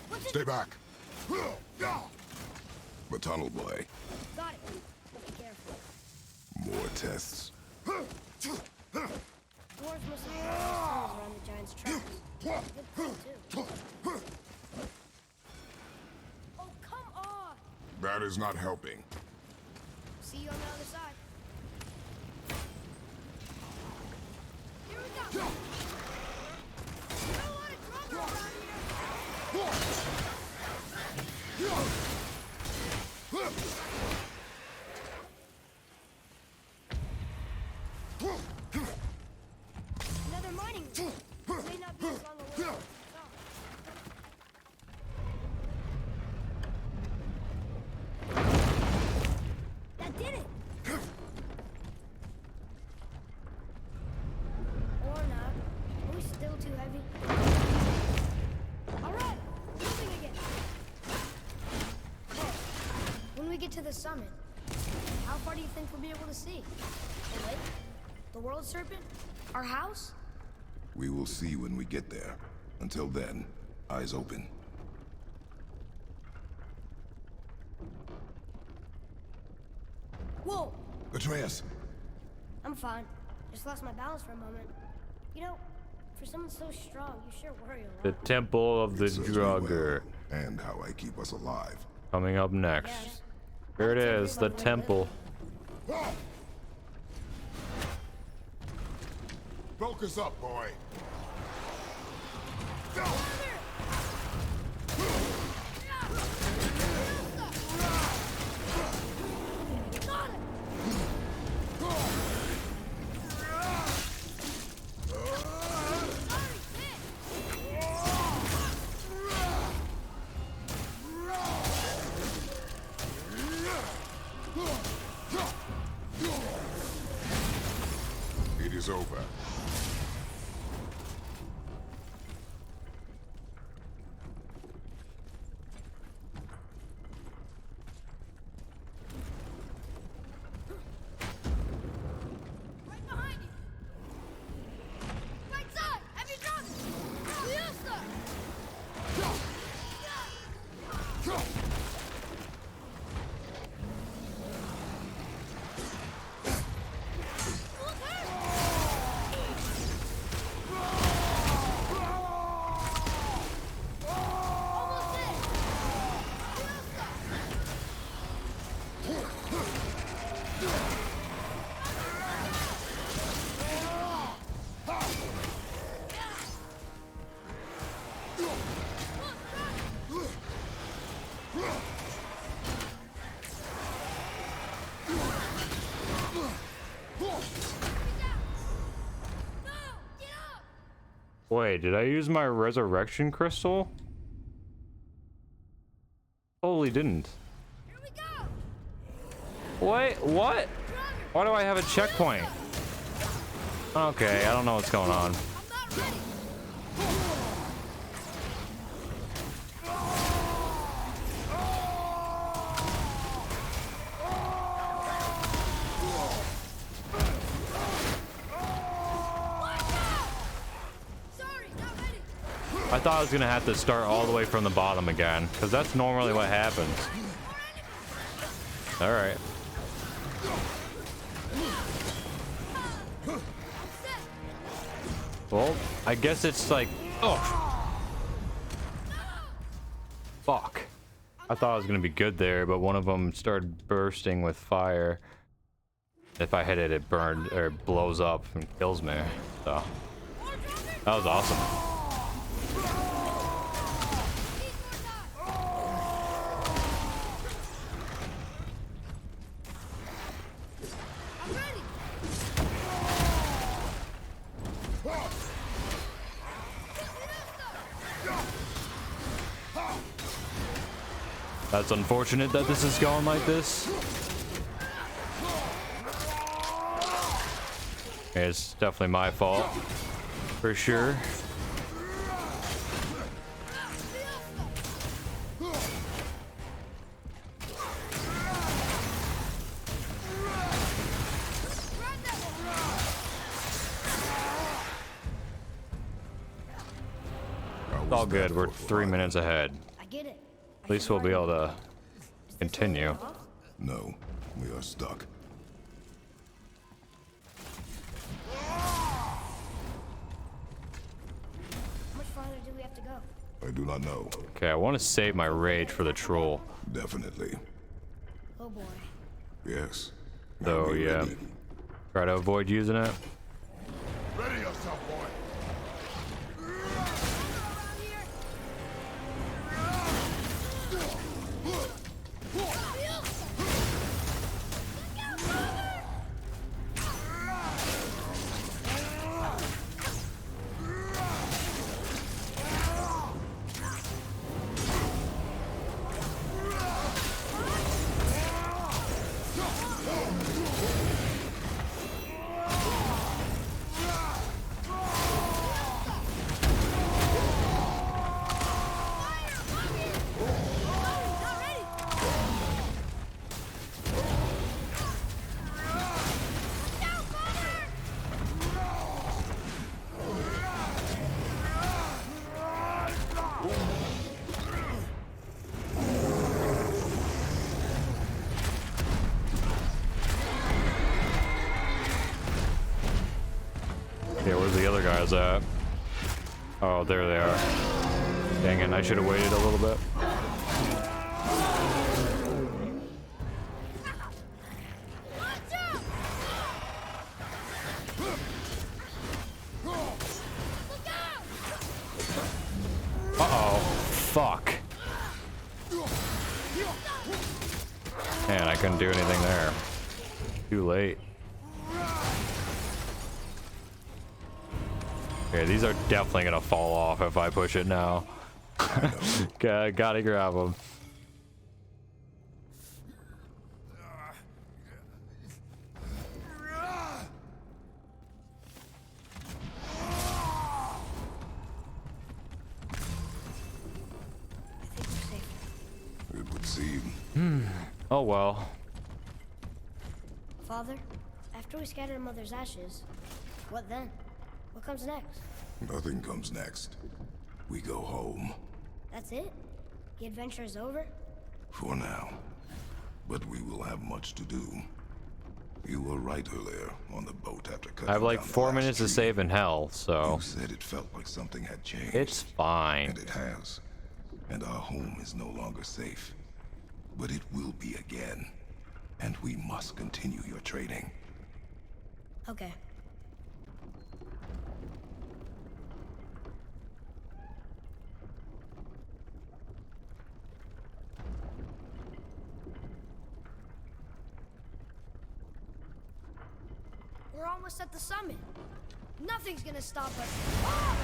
What's Stay back. The tunnel boy. Got it. Be careful. More tests. Dwarves must have tunnels around the giant's tracks. Good thing, too. Oh, come on! That is not helping. See you on the other side. Here we go! Don't want to trouble around Another mining room. May not be as long a way as we thought. That did it! Or not. Are we still too heavy? Alright, moving again. Hey, when we get to the summit, how far do you think we'll be able to see? The lake? The world serpent? Our house? We will see when we get there. Until then, eyes open. Whoa! Atreus! I'm fine. Just lost my balance for a moment. You know, for someone so strong, you sure worry a The lot. Temple of the Serves me Drugger. well, and how I keep us alive. Coming up next. Yes. Here it is, the temple. Focus up, boy. Got it! It is over. Right behind you! Right side! Heavy drums! Yes, sir! Wait, did I use my resurrection crystal? Totally didn't. Here we go. Wait, what? Why do I have a checkpoint? Okay, I don't know what's going on. I'm not ready. Sorry, not ready. I thought I was gonna have to start all the way from the bottom again, because that's normally what happens. Alright. Well, I guess it's like... Oh! Fuck. I thought I was gonna be good there, but one of them started bursting with fire. If I hit it, it burns or blows up and kills me. So that was awesome. I'm ready. That's unfortunate that this is going like this. It's definitely my fault, for sure. It's all good. We're 3 minutes ahead. I get it. At least we'll be able to continue. No, we are stuck. How much farther do we have to go? I do not know. Okay, I want to save my rage for the troll. Definitely. Oh boy. Yes. So, Now be yeah. ready. Try to avoid using it. Ready yourself, boy. Around here. Yeah, where's the other guys at? Oh, there they are. Dang it, I should have waited a little bit. Uh-oh. Fuck. Man, I couldn't do anything there. Too late. Okay, these are definitely gonna fall off if I push it now. Gotta grab them. I think we're safe. It would seem. Oh well. Father, after we scatter Mother's ashes, what then? What comes next? Nothing comes next. We go home. That's it? The adventure is over? For now. But we will have much to do. You were right earlier on the boat after cutting I have like down the 4 last minutes to tree. save in hell, so You said it felt like something had changed. it's fine. And it has. And our home is no longer safe. But it will be again. And we must continue your training. Okay. We're almost at the summit. Nothing's gonna stop us. Ah!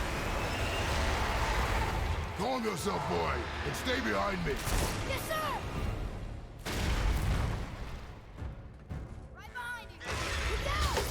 Calm yourself, boy, and stay behind me. Yes, sir! Right behind you! Look out!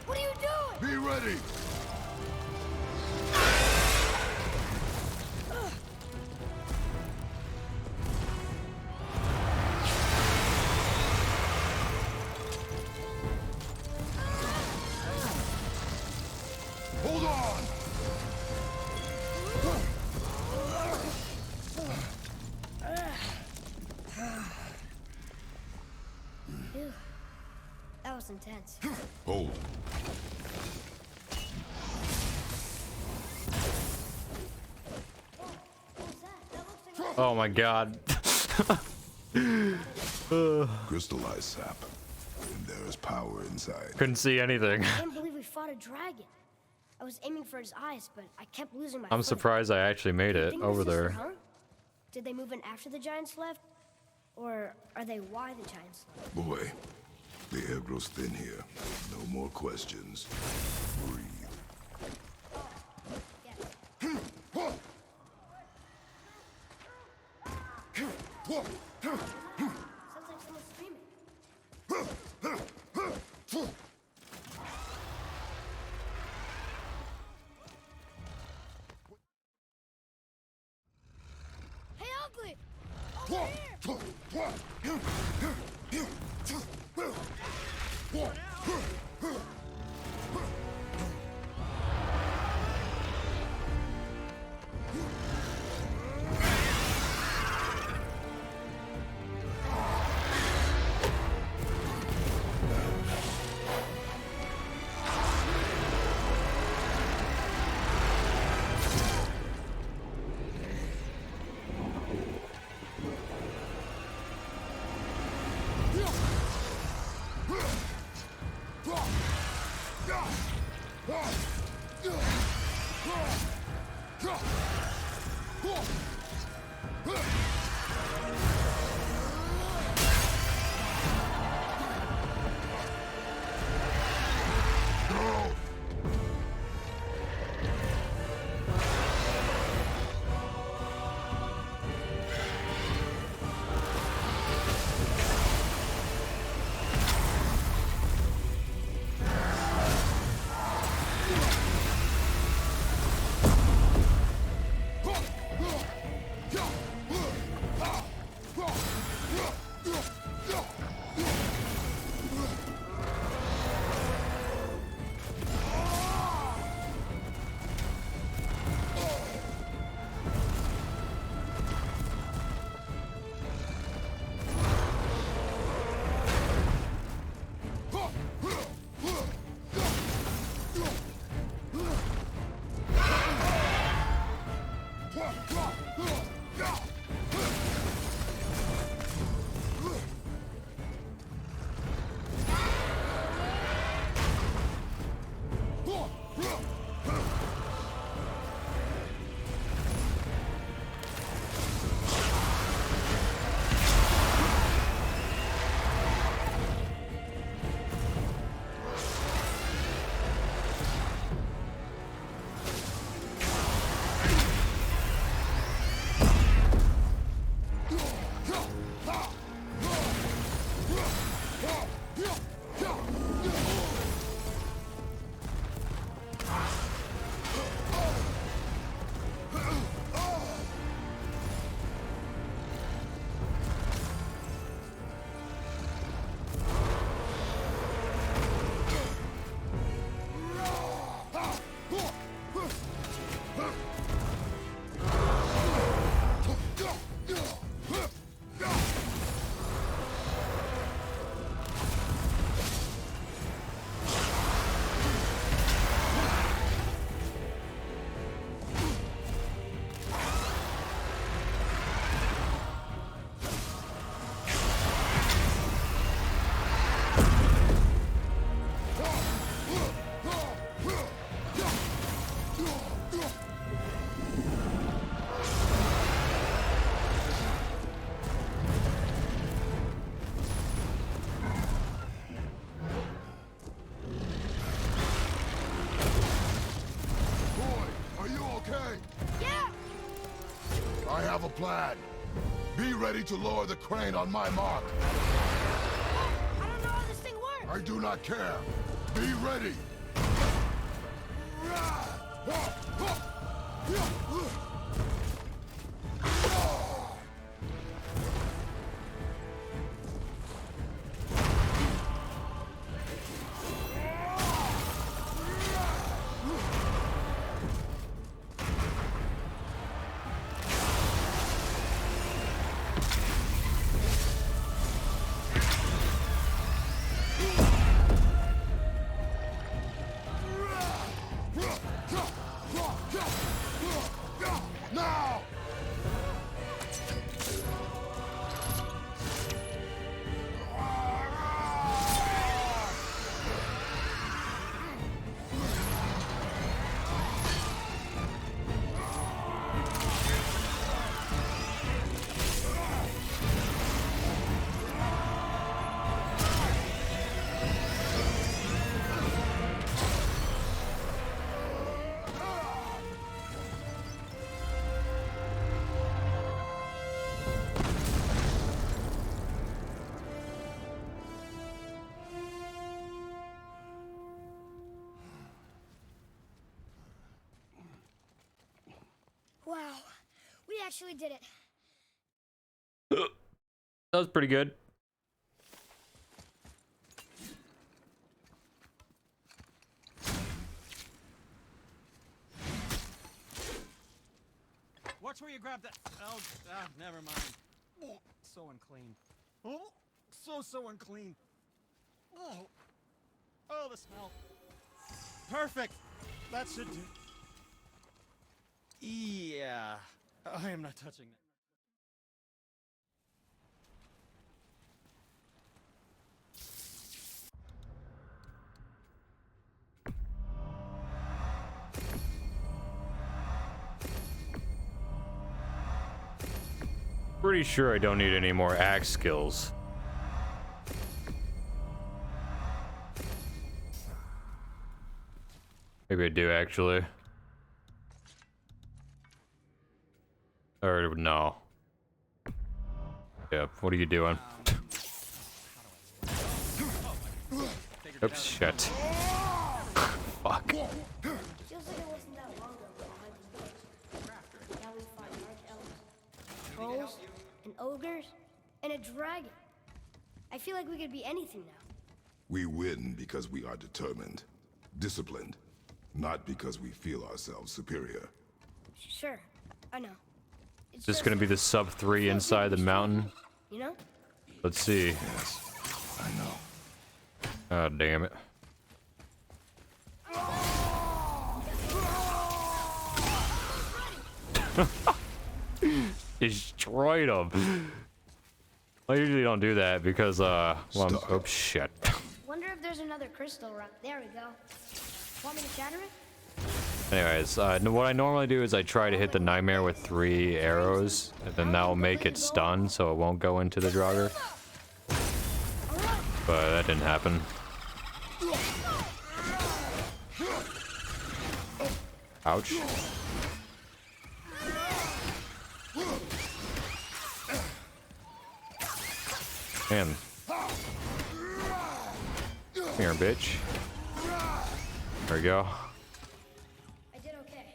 What are you doing? Be ready. Hold on. Phew. That was intense. Hold. What was that? That looks like Oh my god. Crystallized sap. And there is power inside. Couldn't see anything. I can't believe we fought a dragon. I was aiming for his eyes, but I kept losing my I'm footing. surprised I actually made it Think over this is there. huh? Did they move in after the giants left? Or are they why the giants left? Boy, the air grows thin here. No more questions. Breathe. Yes. Sounds like someone's screaming. Hey, Ugly! Over here! plan. Be ready to lower the crane on my mark. I don't know how this thing works. I do not care. Be ready. Now! Wow, we actually did it. That was pretty good. Watch where you grab that. Oh, never mind. Oh, so unclean. Oh, so unclean. Oh, the smell. Perfect. That should do. Yeah, I am not touching that. Pretty sure I don't need any more axe skills. Maybe I do actually. Or no. Yeah, what are you doing? Oops, shit. Fuck. Feels like it wasn't that long ago we had this place. Now we find large elves, trolls, and ogres, and a dragon. I feel like we could be anything now. We win because we are determined, disciplined, not because we feel ourselves superior. Sure, I know. It's Is this gonna be the sub 3 inside the mountain? You know? Let's see. Yes, I know. God damn it. Destroyed him. I usually don't do that because well, oh shit. Wonder if there's another crystal rock. There we go. Want me to shatter it? Anyways, what I normally do is I try to hit the nightmare with 3 arrows, and then that will make it stun, so it won't go into the Draugr. But that didn't happen. Ouch. Man. Come here, bitch. There we go. I did okay.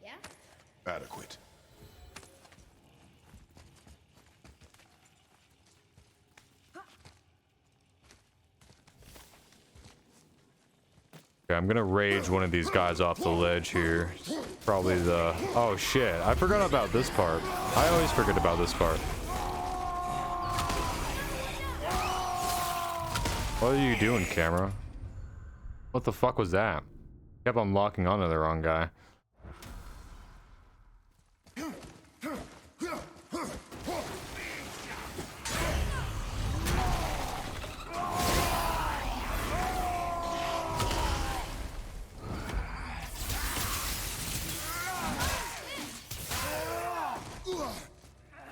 Yeah? Adequate. Okay, I'm gonna rage one of these guys off the ledge here. Probably the... Oh shit, I forgot about this part. I always forget about this part. What are you doing, camera? What the fuck was that? Kept on locking onto the wrong guy.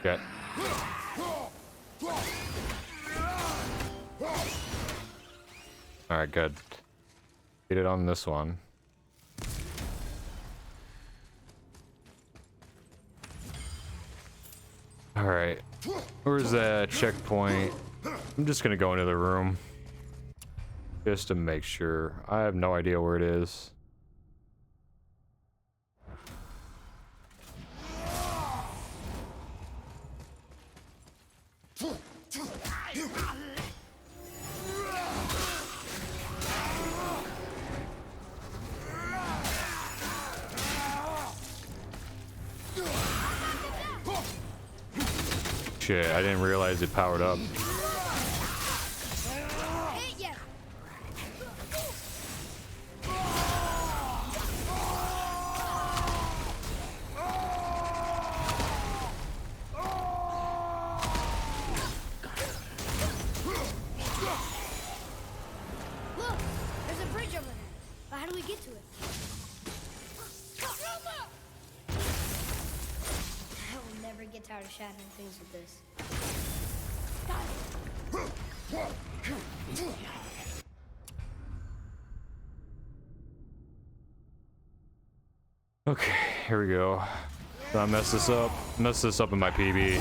Okay. Alright, good. Get it on this one. Alright. Where's that checkpoint? I'm just gonna go into the room. Just to make sure. I have no idea where it is. Shit, I didn't realize it powered up. Hit ya! Look, there's a bridge over there. But how do we get to it? I will never get tired of shattering things with this. Okay, here we go. Did I mess this up? Mess this up in my PB.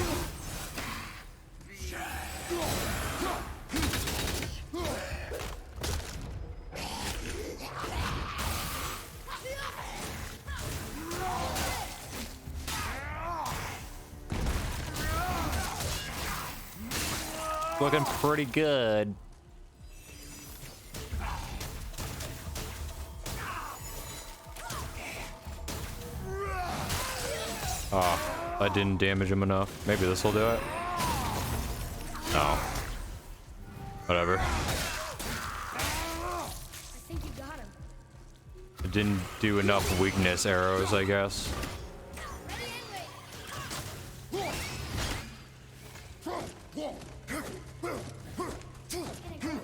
Looking pretty good. Oh, I didn't damage him enough. Maybe this will do it. No. Whatever. I think you got him. It didn't do enough weakness arrows, I guess. Ready and wait. It's getting close.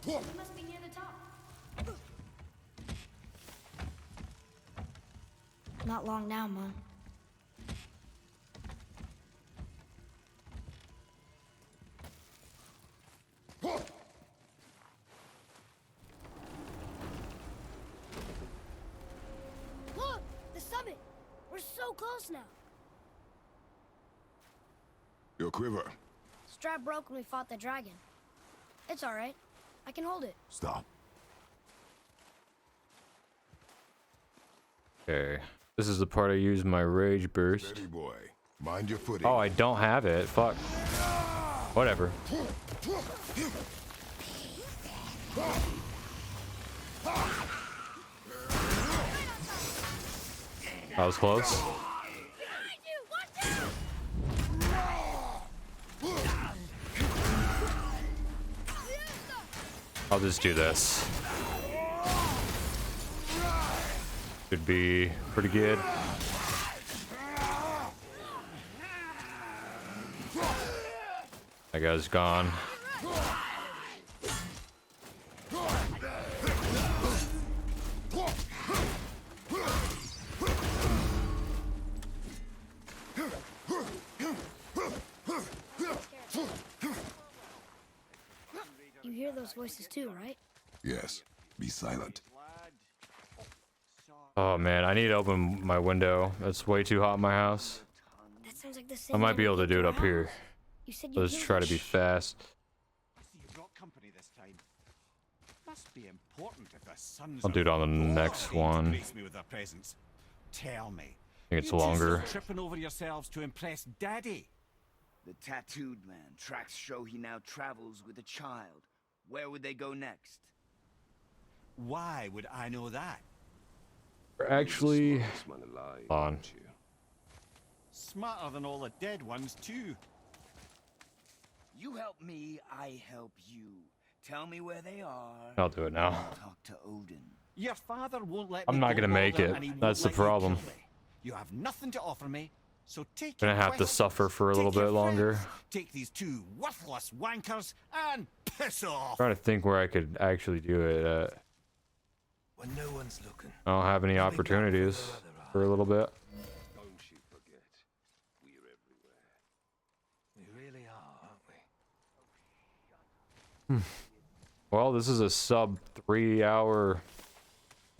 We must be near the top. Not long now, Mom. Look! The summit! We're so close now. Your quiver. Strap broke when we fought the dragon. It's alright. I can hold it. Stop. Okay. This is the part I use my rage burst. Steady boy. Mind your footing. Oh, I don't have it. Fuck. Whatever. That was close. I'll just do this. Should be pretty good. That guy's gone. You hear those voices too, right? Yes. Be silent. Oh man, I need to open my window. It's way too hot in my house. That sounds like the same. I might be thing able to we do it did up to our here. house. You said you Let's came try from to be fast. See, you brought company this time. Must be important if the sons I'll do it on the of next God one. grace me with their presence. Tell me. I think it's you two longer. still tripping over yourselves to impress Daddy. The tattooed man. Tracks show he now travels with a child. Where would they go next? Why would I know that? We're actually on. Smarter than all the dead ones, too. You help me, I help you. Tell me where they are. I'll do it now. I'll talk to Odin. Your father won't let I'm me not go gonna make older, it. and he won't That's the let you problem. kill me. You have nothing to offer me, so take Gonna your have to quest, suffer for a little take your bit longer. friends, take these two worthless wankers and piss off. Trying to think where I could actually do it at. When no one's looking. I don't have any opportunities for a little bit. Don't you forget, we're everywhere. We really are, aren't we? Well, this is a sub 3 hour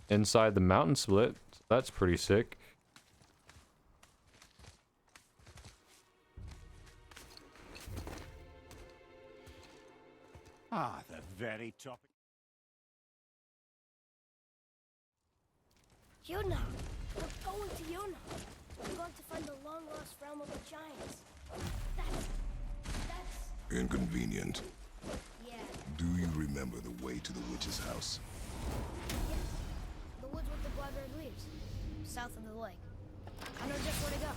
inside the mountain split. So that's pretty sick. Ah, the very topic. Yuna! We're going to Yuna! We're going to find the long-lost realm of the giants. That's... Inconvenient. Yeah. Do you remember the way to the witch's house? Yes. The woods with the blood red leaves. South of the lake. I know just where to go.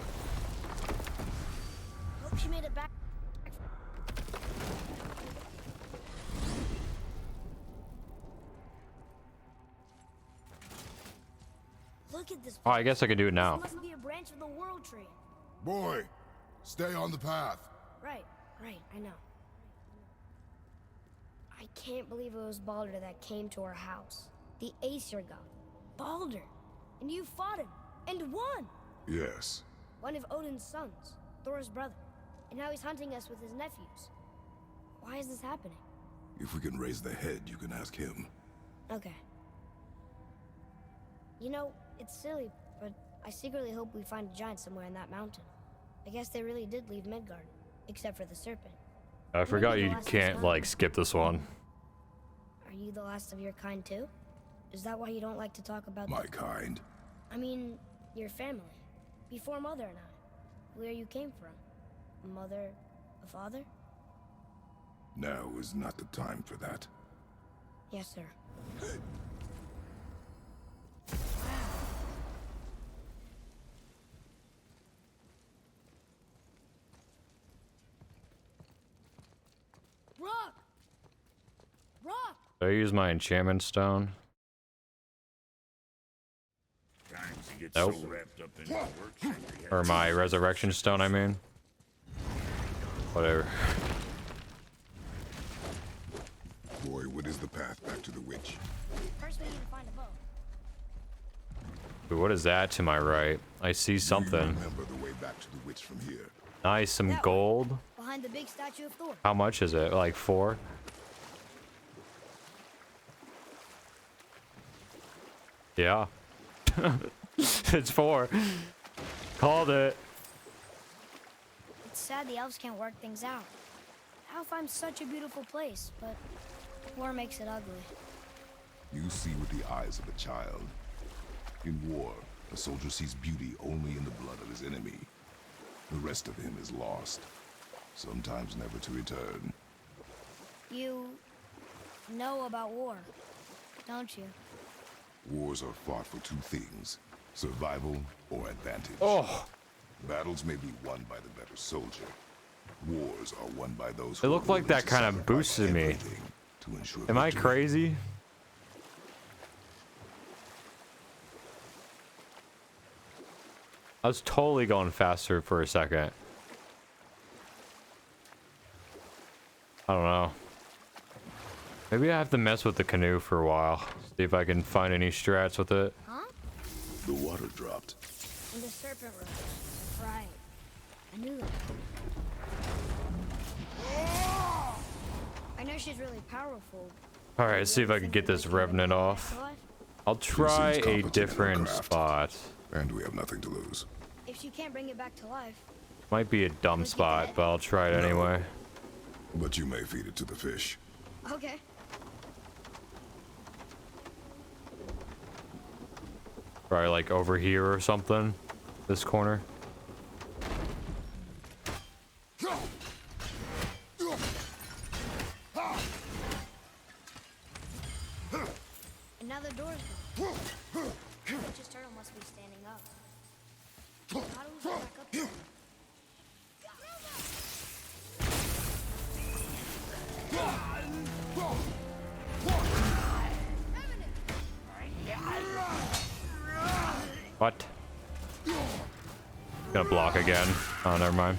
Hope she made it back. Look at this. Oh, I guess I can do it now. This must be a branch of the world tree. Boy, stay on the path. Right, I know. I can't believe it was Baldur that came to our house. The Aesir god. Baldur! And you fought him, and won! Yes. One of Odin's sons, Thor's brother. And now he's hunting us with his nephews. Why is this happening? If we can raise the head, you can ask him. Okay. You know, it's silly, but I secretly hope we find a giant somewhere in that mountain. I guess they really did leave Midgard, except for the serpent. I forgot Maybe the you last of can't, his like, kind. skip this one. Are you the last of your kind too? Is that why you don't like to talk about My kind. I mean, your family. Before Mother and I. Where you came from. Mother, a father? Now is not the time for that. Yes, sir. Rock! Rock! Did I use my enchantment stone? Times he gets Nope. so wrapped up in his work, he has Or my resurrection stone, I mean. Whatever. Boy, what is the path back to the witch? First we need to find a boat. Ooh, what is that to my right? I see Do you something. remember the way back to the witch from here? Nice, some That way. gold. Behind the big statue of Thor. How much is it? Like 4? Yeah. It's 4. Called it. It's sad the elves can't work things out. Alfheim's such a beautiful place, but war makes it ugly. You see with the eyes of a child. In war, a soldier sees beauty only in the blood of his enemy. The rest of him is lost, sometimes never to return. You know about war, don't you? Wars are fought for 2 things, survival or advantage. Oh, Battles may be won by the better soldier. Wars are won by those it who are looked like willing that to kind of sacrifice boosted me. everything to ensure Am I victory. crazy? I was totally going faster for a second. I don't know. Maybe I have to mess with the canoe for a while. See if I can find any strats with it. Huh? The water dropped. And the serpent rose. Right. I knew that. I know she's really powerful. Alright, let's see if I can get this revenant off. I'll try seems a competent in her different craft. spot. And we have nothing to lose. If she can't bring it back to life, Might be a dumb spot, but I'll try it anyway. But you may feed it to the fish. okay. Probably like over here or something. This corner. And now the door's gone. Witch's turtle must be standing up. How do we get back up there? What? Gonna block again. Oh, never mind.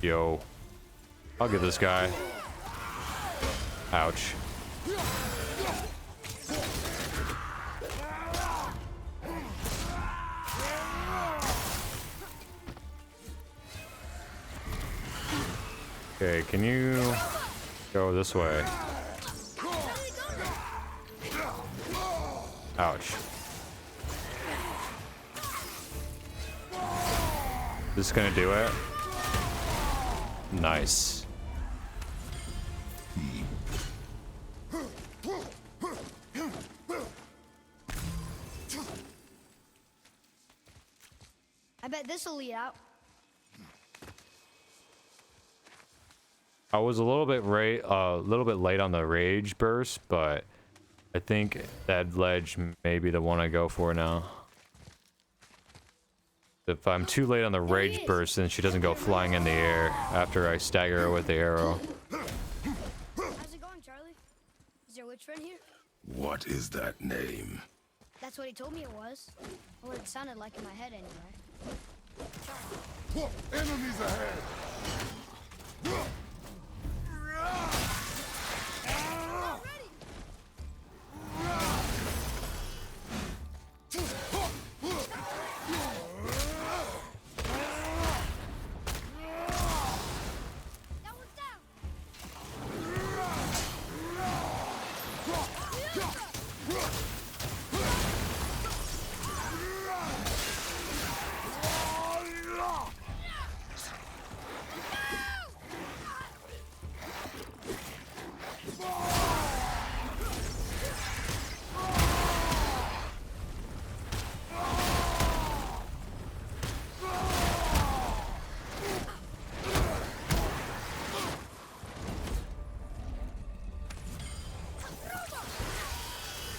Yo. I'll get this guy. Ouch. Okay, can you go this way? Ouch. This is gonna do it. Nice. I bet this'll lead out. I was a little bit late on the rage burst, but I think that ledge may be the one I go for now. If I'm too late on the rage burst, then she doesn't go flying in the air after I stagger her with the arrow. How's it going, Charlie? Is your witch friend here? What is that name? That's what he told me it was. Or what it sounded like in my head anyway. Whoa, enemies ahead! That one's down!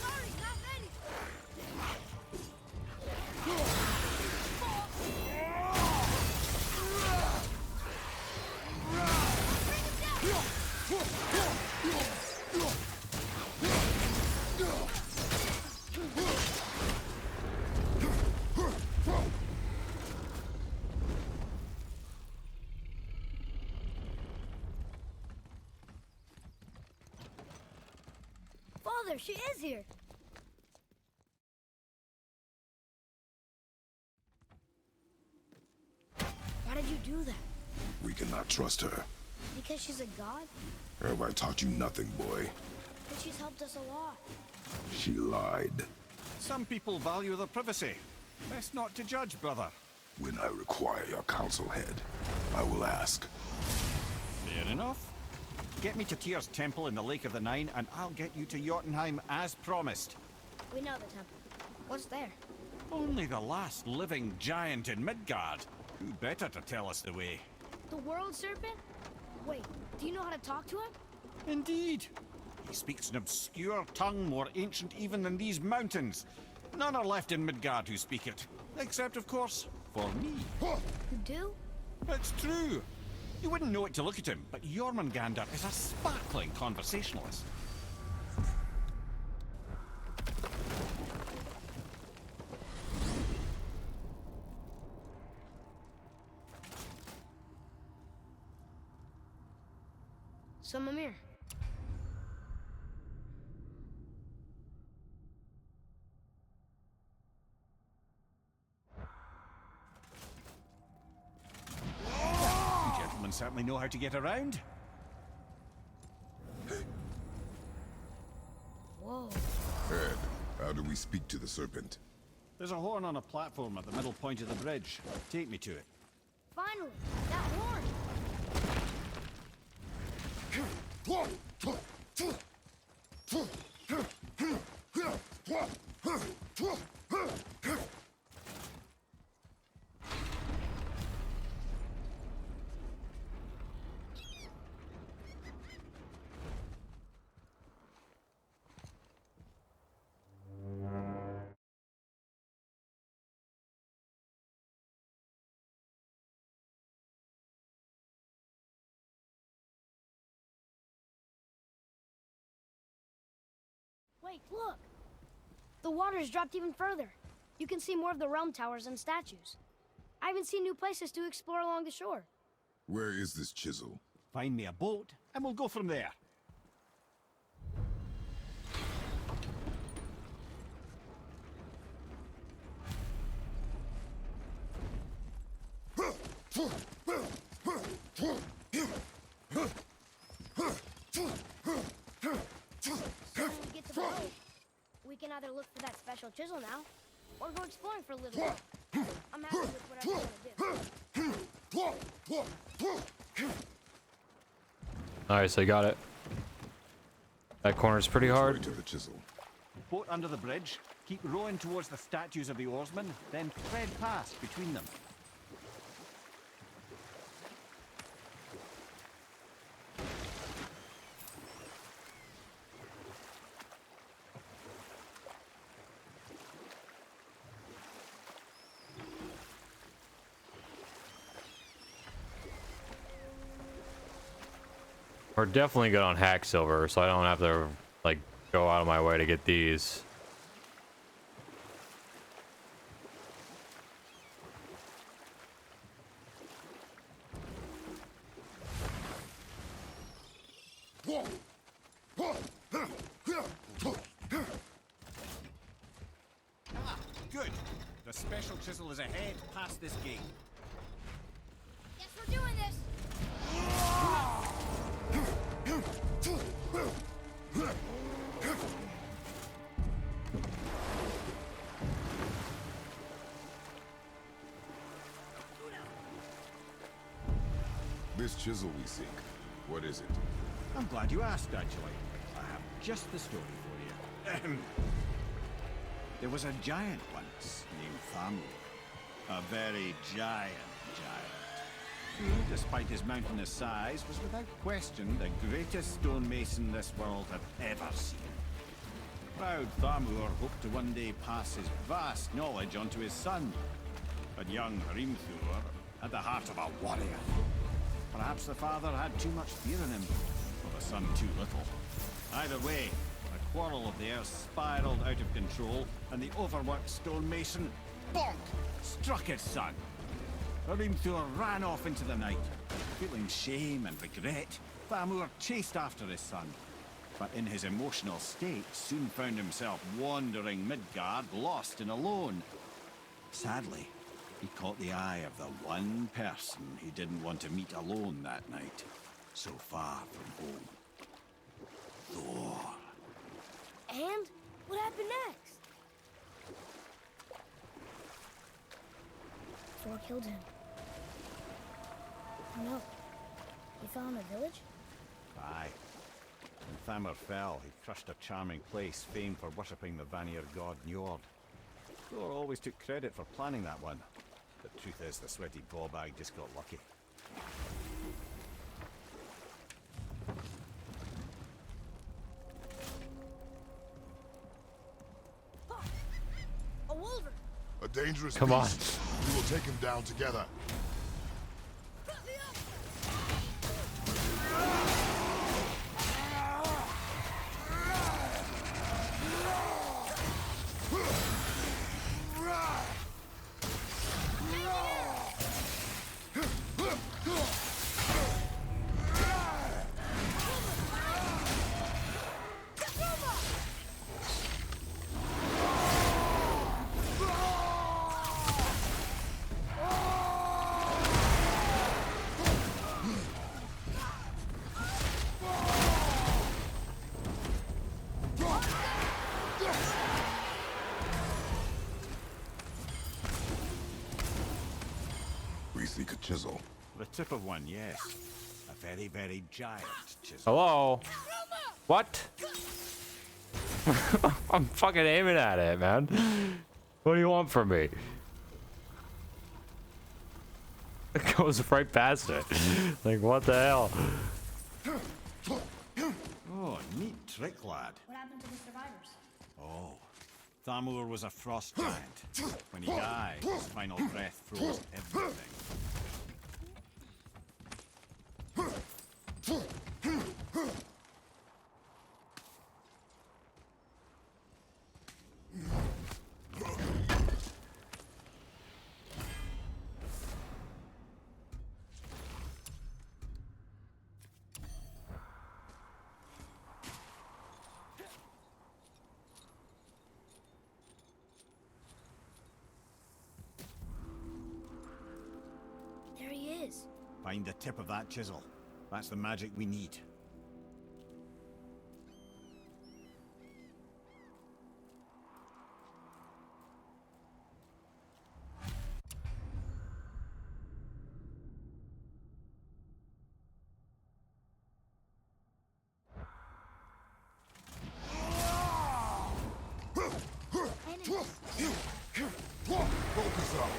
Sorry, not ready! Father, she is here! Why did you do that? We cannot trust her. Because she's a god? Have I taught you nothing, boy? But she's helped us a lot. She lied. Some people value their privacy. Best not to judge, brother. When I require your council head, I will ask. Fair enough. Get me to Tyr's temple in the Lake of the Nine, and I'll get you to Jotunheim as promised. We know the temple. What's there? Only the last living giant in Midgard. Who better to tell us the way? The world serpent? Wait, do you know how to talk to him? Indeed. He speaks an obscure tongue more ancient even than these mountains. None are left in Midgard who speak it. Except, of course, for me. You do? It's true. You wouldn't know it to look at him, but Jormungandr is a sparkling conversationalist. So, Mimir. You gentlemen certainly know how to get around. Whoa. Head, how do we speak to the serpent? There's a horn on a platform at the middle point of the bridge. Take me to it. Finally, that horn. Wait, look! The water's dropped even further. You can see more of the realm towers and statues. I even see new places to explore along the shore. Where is this chisel? Find me a boat, and we'll go from there. So when we get to the boat, we can either look for that special chisel now, or go exploring for a little while. I'm happy with whatever you want to do. Nice, I got it. That corner's pretty hard. To the chisel. Boat under the bridge. Keep rowing towards the statues of the oarsmen, then thread past between them. We're definitely good on hack silver, so I don't have to like go out of my way to get these. Ah, good. The special chisel is ahead past this gate. Guess we're doing this. This chisel we seek, what is it? I'm glad you asked, actually. I have just the story for you. There was a giant once named Thamur. A very giant who, despite his mountainous size, was without question the greatest stonemason this world had ever seen. Proud Thamur hoped to one day pass his vast knowledge on to his son. But young Hrimthur had the heart of a warrior. Perhaps the father had too much fear in him, or the son too little. Either way, a quarrel of theirs spiraled out of control, and the overworked stonemason, bonk, struck his son. Hrimthur ran off into the night. Feeling shame and regret, Thamur chased after his son. But in his emotional state, soon found himself wandering Midgard, lost and alone. Sadly, he caught the eye of the one person he didn't want to meet alone that night, so far from home. Thor. And what happened next? Thor killed him. Oh no. He fell in a village? Aye. When Thamur fell, he crushed a charming place famed for worshipping the Vanir god Njord. Thor always took credit for planning that one. The truth is, the sweaty ballbag just got lucky. A wolverine! A dangerous Come on. beast. We will take him down together. We seek a chisel. The tip of one, yes. A very, very giant chisel. Hello? What? I'm fucking aiming at it, man. What do you want from me? It goes right past it. Like, what the hell? Oh, neat trick, lad. What happened to the survivors? Oh, Thamur was a frost giant. When he died, his final breath froze everything. There he is. Find the tip of that chisel. That's the magic we need. Focus up.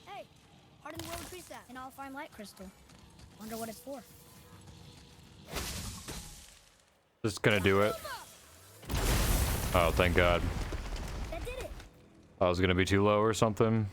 Hey, hardened world tree sap, an all-fine light crystal. Wonder what it's for. Just gonna do it. Oh, thank God. That did it. I was gonna be too low or something.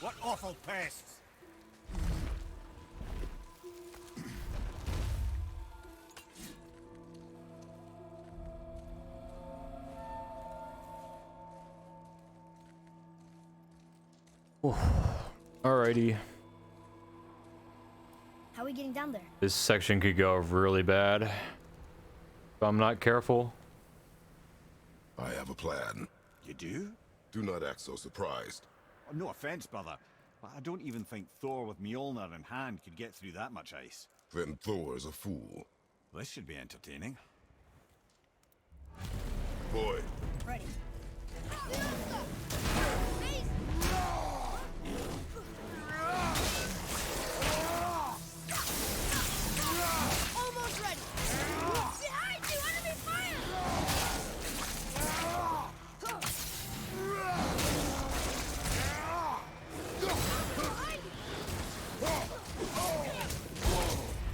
What awful pests! Alrighty. How are we getting down there? This section could go really bad if I'm not careful. I have a plan. You do? Do not act so surprised. Oh, no offense, brother, but I don't even think Thor with Mjolnir in hand could get through that much ice. Then Thor is a fool. This should be entertaining. Boy, Ready. Almost ready. Behind you, enemy fire!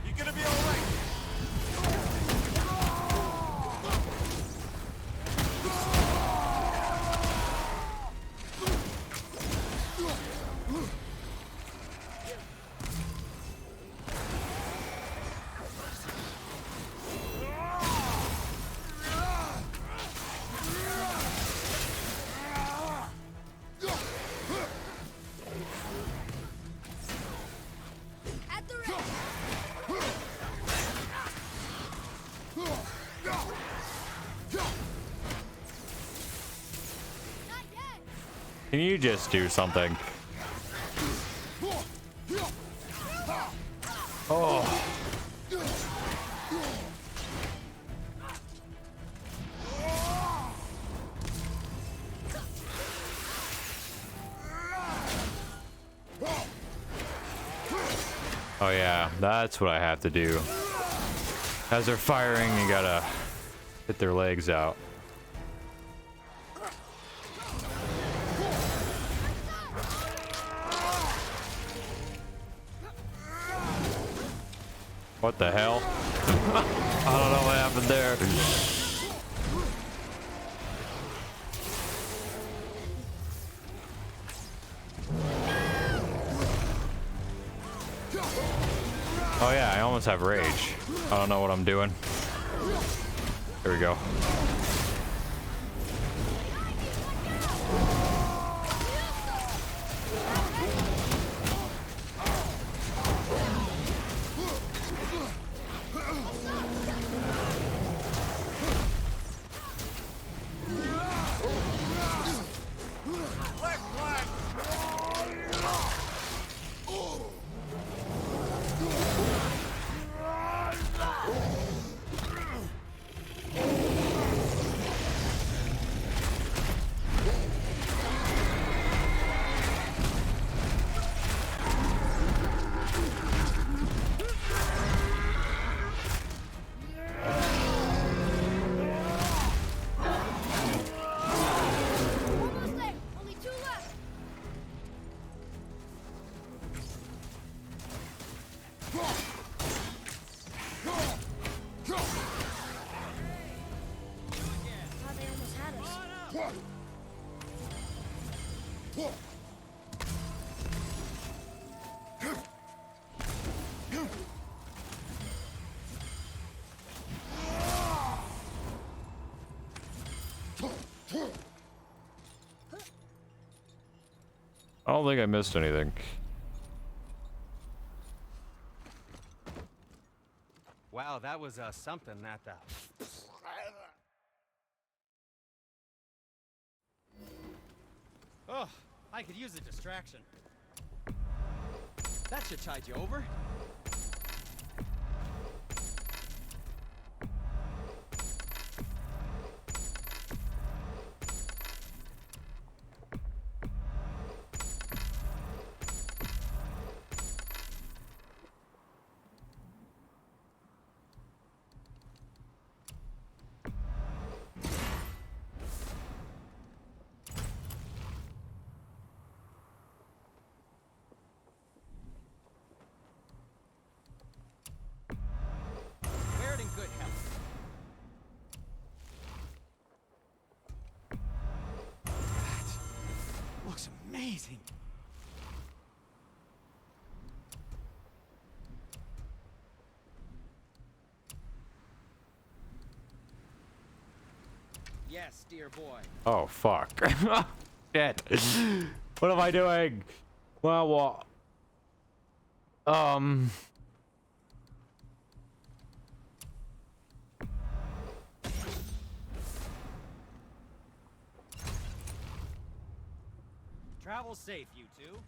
You gonna be alright? At the ready. Not yet. Can you just do something? Oh. Oh yeah, that's what I have to do. As they're firing, you gotta hit their legs out. What the hell? I don't know what happened there. Oh yeah, I almost have rage. I don't know what I'm doing. Here we go. Almost there. Only 2 left. Thought they almost had us. I don't think I missed anything. Wow, that was something that Oh, I could use a distraction. That should tide you over. Wear it in good health. That looks amazing. Yes, dear boy. Oh fuck. Shit. What am I doing? Well, what? Travel safe, you two.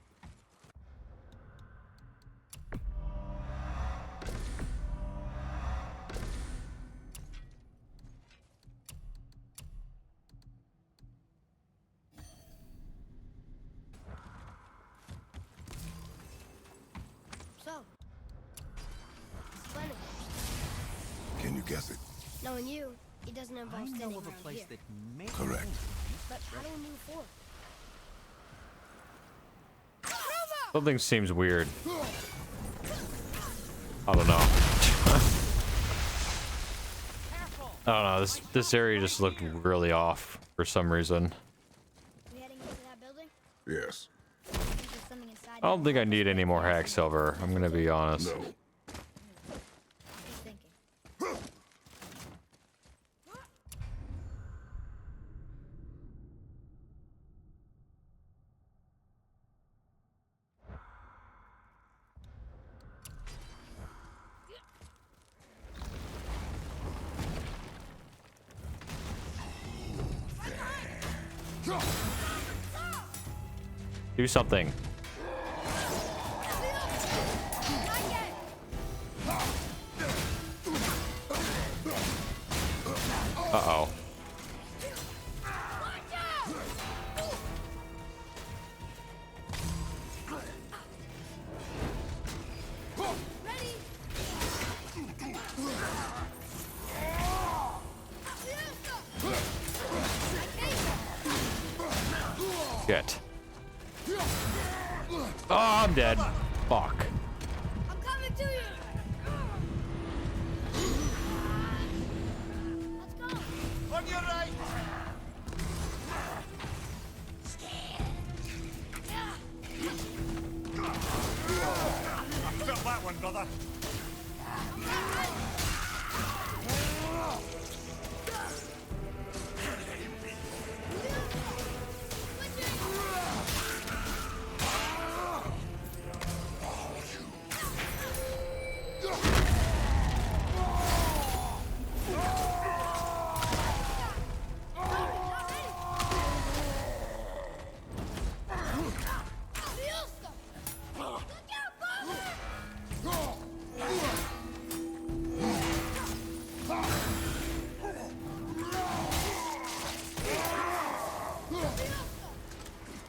So, Splendid. Can you guess it? Knowing you, it doesn't involve I standing know of a around place here. that may. Correct. But how do we move forward? Something seems weird. I don't know. I don't know. This area just looked really off for some reason. We heading into that building? Yes. I think there's something inside I don't think I need any more hack silver. I'm gonna be honest. No. Just thinking. Do something. Uh-oh. Shit. Oh, I'm dead. Fuck. I'm coming to you. Let's go. On your right. Felt that one, brother.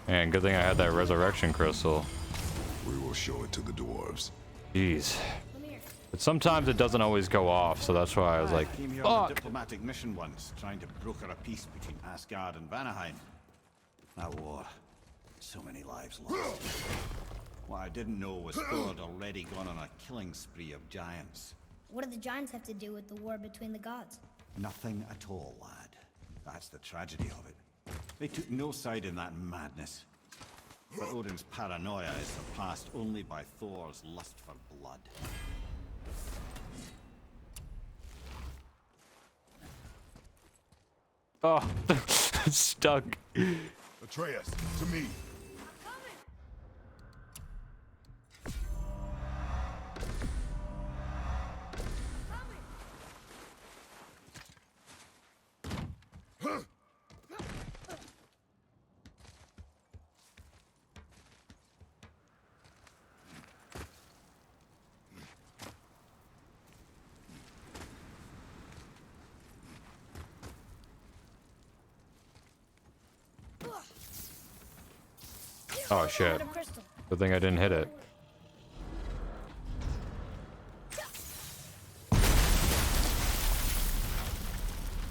Man, good thing I had that resurrection crystal. We will show it to the dwarves. Jeez. Come here. But sometimes it doesn't always go off, so that's why I was like, came here on a fuck. diplomatic mission once, trying to broker a peace between Asgard and Vanaheim. That war, so many lives lost. What I didn't know was Thor had already gone on a killing spree of giants. What do the giants have to do with the war between the gods? Nothing at all, lad. That's the tragedy of it. They took no side in that madness. But Odin's paranoia is surpassed only by Thor's lust for blood. Oh, stuck. Atreus, to me. Oh shit. Good thing I didn't hit it.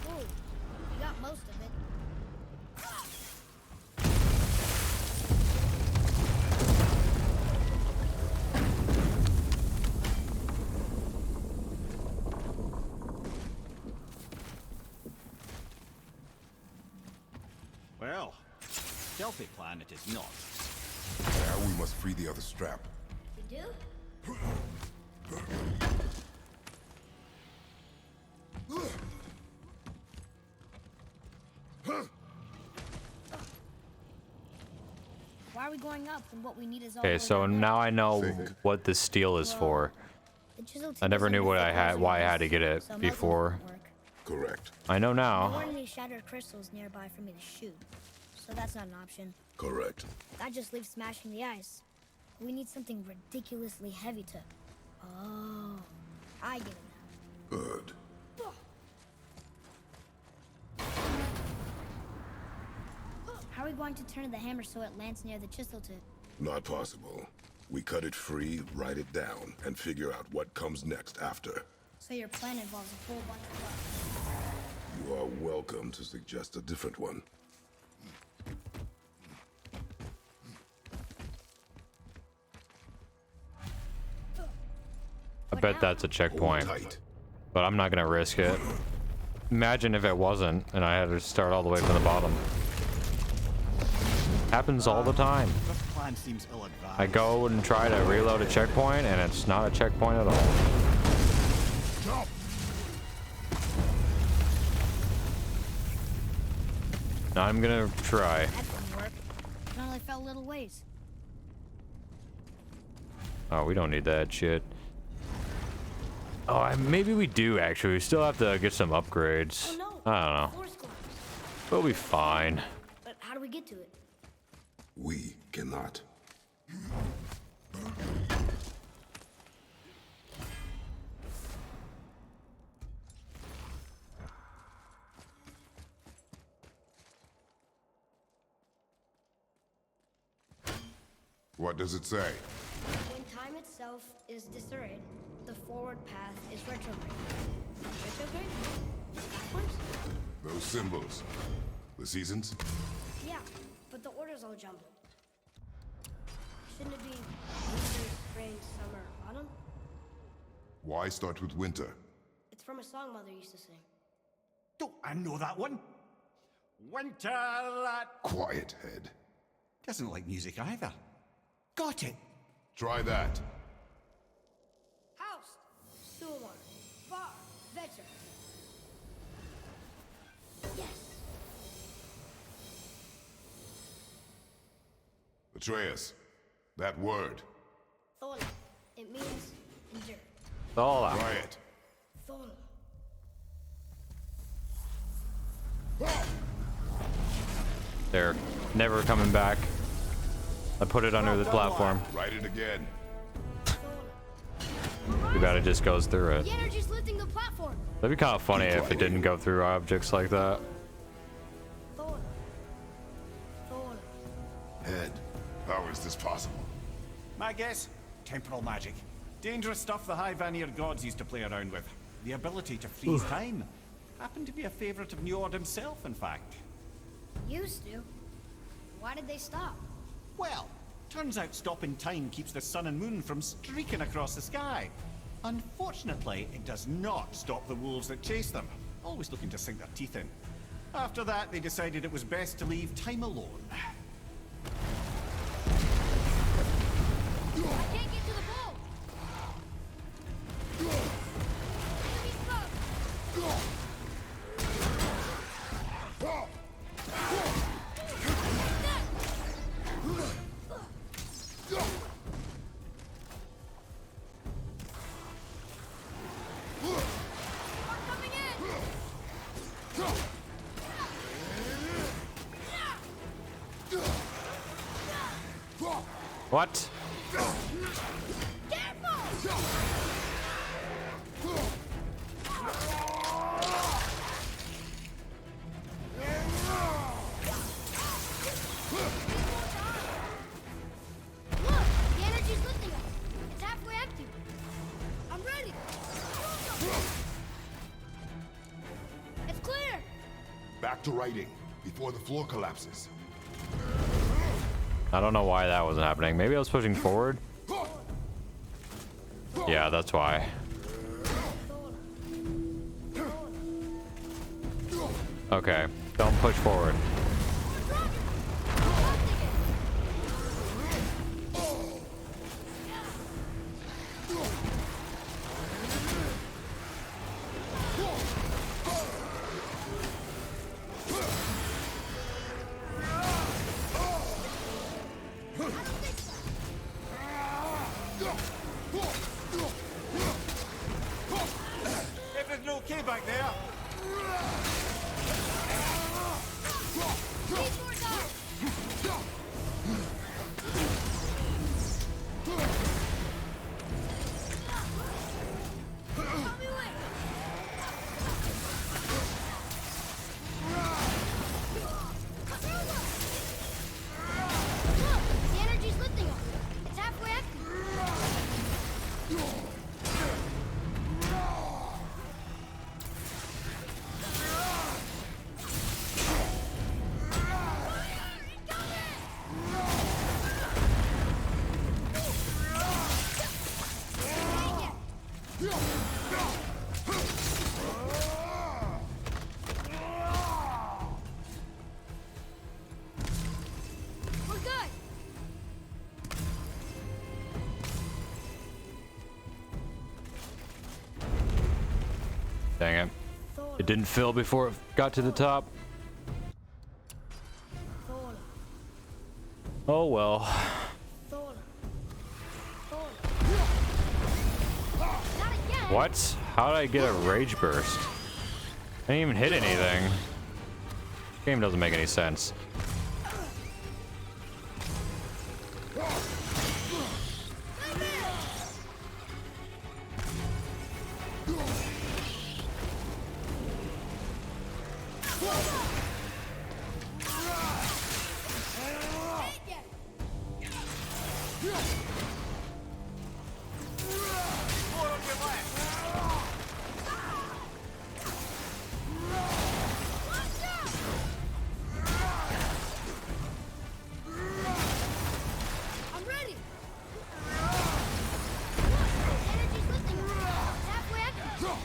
Ooh, you got most of it. Well, stealthy plan it is not. Now we must free the other strap. You do? Why are we going up when what we need is all the Okay, way so down there? now I know Think. what this steel is for. The chisel tip I never is knew in the what I thick had, holes why I in had to this, get it so melting before. won't work. Correct. I know There now. weren't any shattered crystals nearby for me to shoot, so that's not an option. Correct. That just leaves smashing the ice. We need something ridiculously heavy to... Oh, I get it now. Good. How are we going to turn the hammer so it lands near the chisel tip? Not possible. We cut it free, write it down, and figure out what comes next after. So your plan involves a whole bunch of stuff. You are welcome to suggest a different one. I bet that's a Hold checkpoint, tight. but I'm not gonna risk it. Imagine if it wasn't, and I had to start all the way from the bottom. Happens all the time. This plan seems ill-advised. I go and try to reload a checkpoint, and it's not a checkpoint at all. Jump! Now I'm gonna try. That didn't work. It only fell little ways. Oh, we don't need that shit. Oh, maybe we do actually. We still have to get some upgrades. Oh no! I don't know. Floor's collapsed. We'll be fine. But how do we get to it? We cannot. What does it say? When time itself is disarrayed, the forward path is retrograde. Retrograde? Backwards? Those symbols. The seasons? Yeah, but the order's all jumbled. Shouldn't it be winter, spring, summer, autumn? Why start with winter? It's from a song Mother used to sing. Don't I know that one? Winter, lad. Quiet, head. Doesn't like music either. Got it. Try that. House, Stumar, Bar, Vetter. Yes. Atreus, that word. Thola. It means endure. All out. Try it. Thola. They're never coming back. I put it under the platform. Write it again. Too bad it just goes through it. The energy's lifting the platform. That'd be kind of funny if it didn't go through objects like that. Thola. Thola. Head, how is this possible? My guess? Temporal magic. Dangerous stuff the High Vanir gods used to play around with. The ability to freeze time. Happened to be a favorite of Njord himself, in fact. Used to. Why did they stop? Well, turns out stopping time keeps the sun and moon from streaking across the sky. Unfortunately, it does not stop the wolves that chase them, always looking to sink their teeth in. After that, they decided it was best to leave time alone. I can't get to the boat! Enemy stuck! Coming in! What? Look! The energy's lifting us! It's halfway empty! I'm ready! It's clear! Back to writing, before the floor collapses. I don't know why that wasn't happening. Maybe I was pushing forward? Yeah, that's why. Okay, don't push forward. Everything okay back there? The energy's lifting us! It's halfway empty! We're good! Dang it. It didn't fill before it got to the top. Oh well. What? How did I get a rage burst? I didn't even hit anything. Game doesn't make any sense. I'm ready! Look! The energy's lifting us! It's halfway empty! Look!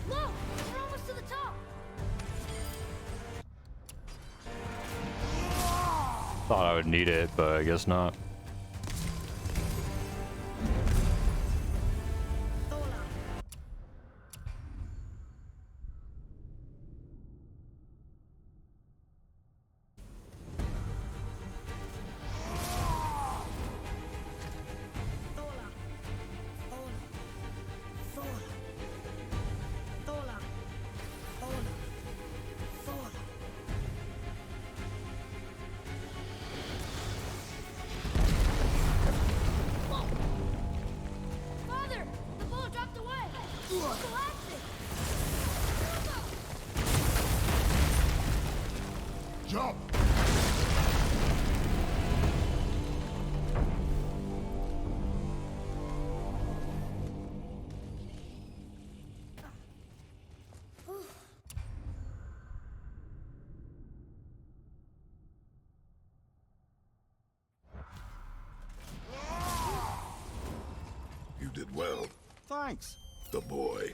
We're almost to the top! Thought I would need it, but I guess not. Jump! You did well, Thanks. the boy.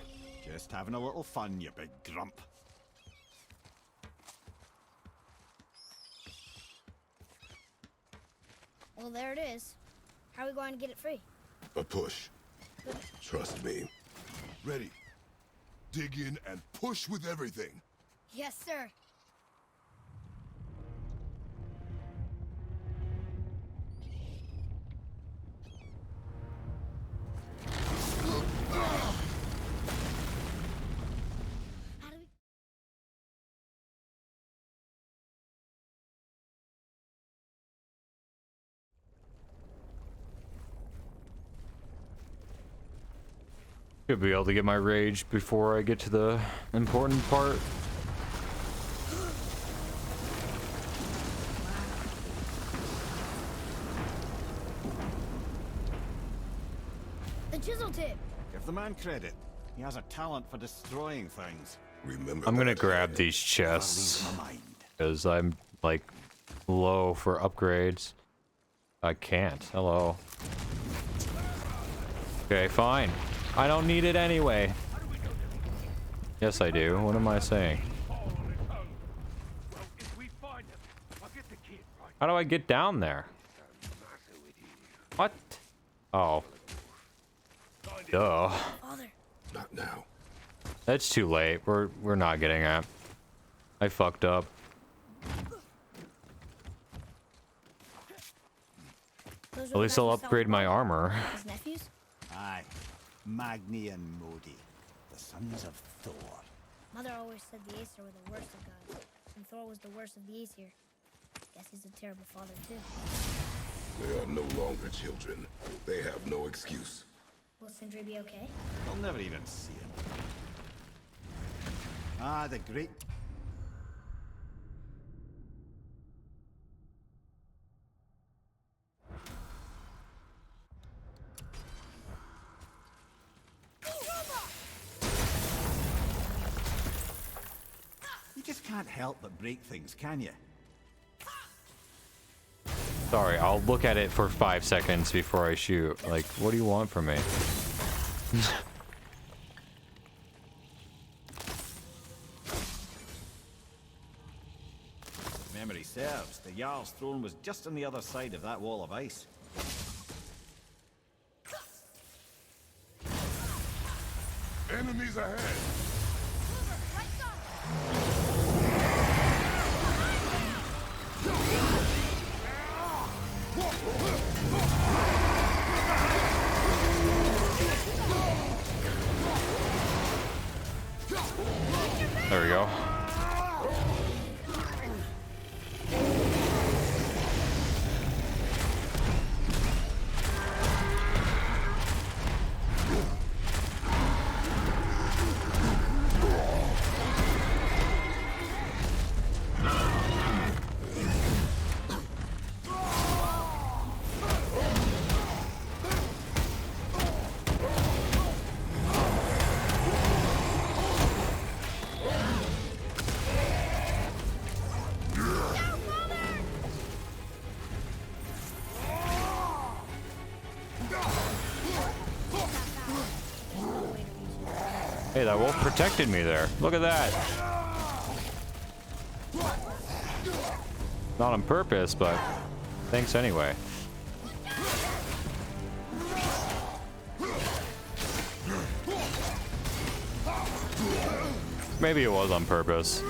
Just having a little fun, you big grump. Well, there it is. How are we going to get it free? A push. Trust me. Ready. Dig in and push with everything. Yes, sir. How do we... Should be able to get my rage before I get to the important part. The chisel tip! Give the man credit. He has a talent for destroying things. Remember I'm gonna that grab ahead. these chests I'll leave my mind. because I'm like low for upgrades. I can't. Hello. Okay, fine. I don't need it anyway. Yes, I do. What am I saying? How do I get down there? What? Oh. Duh. Father, Not now. That's too late. We're not getting it. I fucked up. those At least I'll upgrade my armor. His nephews? Aye. Magni and Modi, the sons of Thor. Mother always said the Aesir were the worst of gods, and Thor was the worst of the Aesir. Guess he's a terrible father, too. They are no longer children. They have no excuse. Will Sindri be okay? They'll never even see him. Ah, the great... You just can't help but break things, can you? Sorry, I'll look at it for 5 seconds before I shoot. Like, what do you want from me? Memory serves, the Jarl's throne was just on the other side of that wall of ice. Enemies ahead! There we go. Hey, that wolf protected me there. Look at that. Not on purpose, but thanks anyway. Maybe it was on purpose.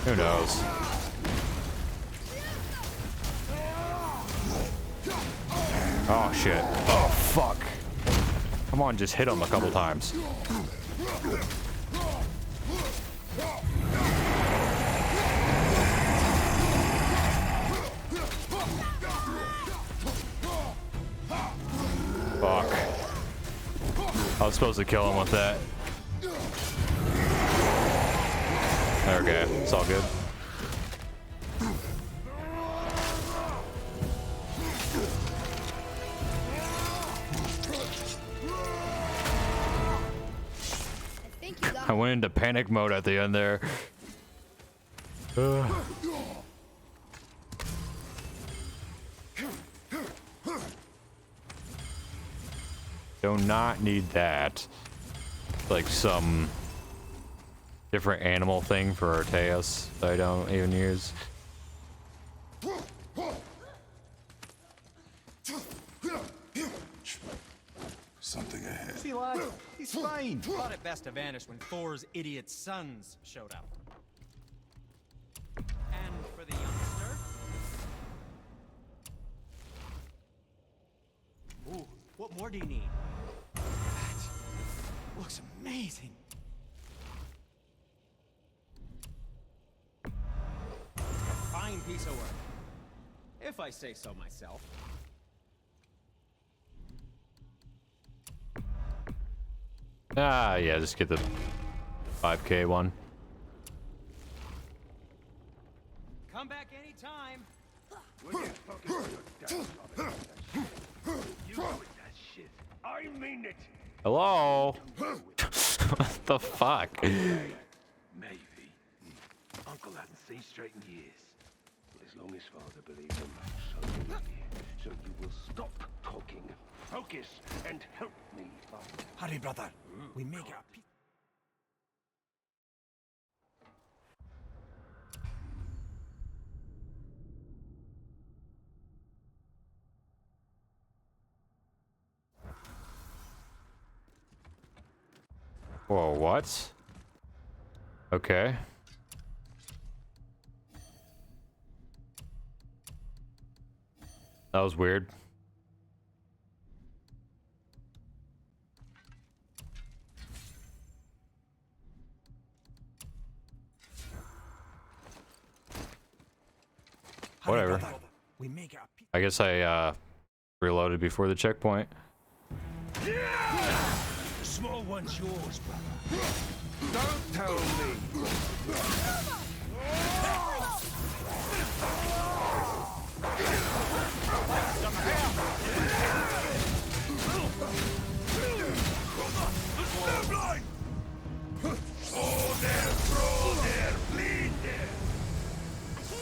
Who knows? Oh shit. Oh fuck. Come on, just hit him a couple times. Fuck. I was supposed to kill him with that. Okay, it's all good. I went into panic mode at the end there. Do not need that. Like some different animal thing for Arteus that I don't even use. Something ahead. See, lad, he's fine. Thought it best to vanish when Thor's idiot sons showed up. And for the youngster? Ooh, what more do you need? That looks amazing. A fine piece of work, if I say so myself. Ah, yeah, just get the 5K one. Come back anytime. Will you fucking put down on it? You know it, that shit. I mean it. Hello? What the fuck? Maybe. Uncle hadn't seen straight in years. But as long as father believes him, so will you. So you will stop talking, focus, and help me, father. Hurry, brother. We make it. Whoa, what? Okay. That was weird. Whatever. We make it. I guess I reloaded before the checkpoint. The small one's yours, brother. Don't tell me.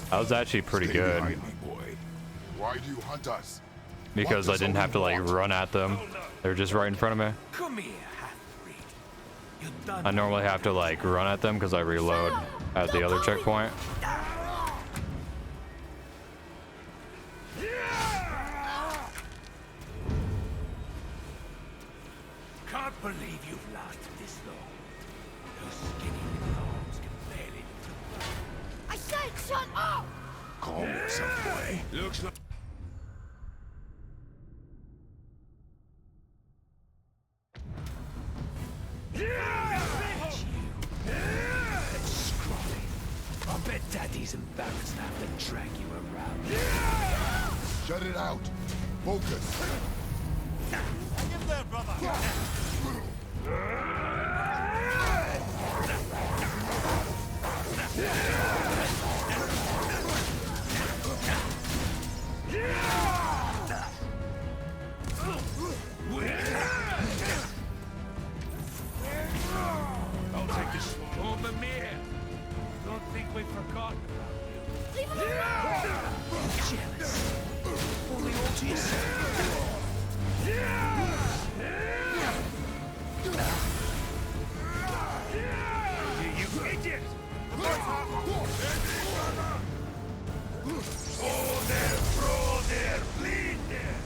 That was actually pretty Stay good behind me, boy. Why do you hunt us? because I didn't have to like run at them. They're just right in front of me. Come here, half-breed. You're done. I normally have to like run at them because I reload at the other checkpoint. Can't believe you've lasted this long. Those skinny little arms can barely lift a I said shut up! Calm yourself, boy. Looks like... I bet Daddy's embarrassed to have to drag you around. Shut it out. Focus. Get there, brother! I'll take this one. Oh, Mimir! Don't think we've forgotten about you. Leave him alone! Jealous. Only all to yourself. You idiot! Fall there, throw there, bleed there!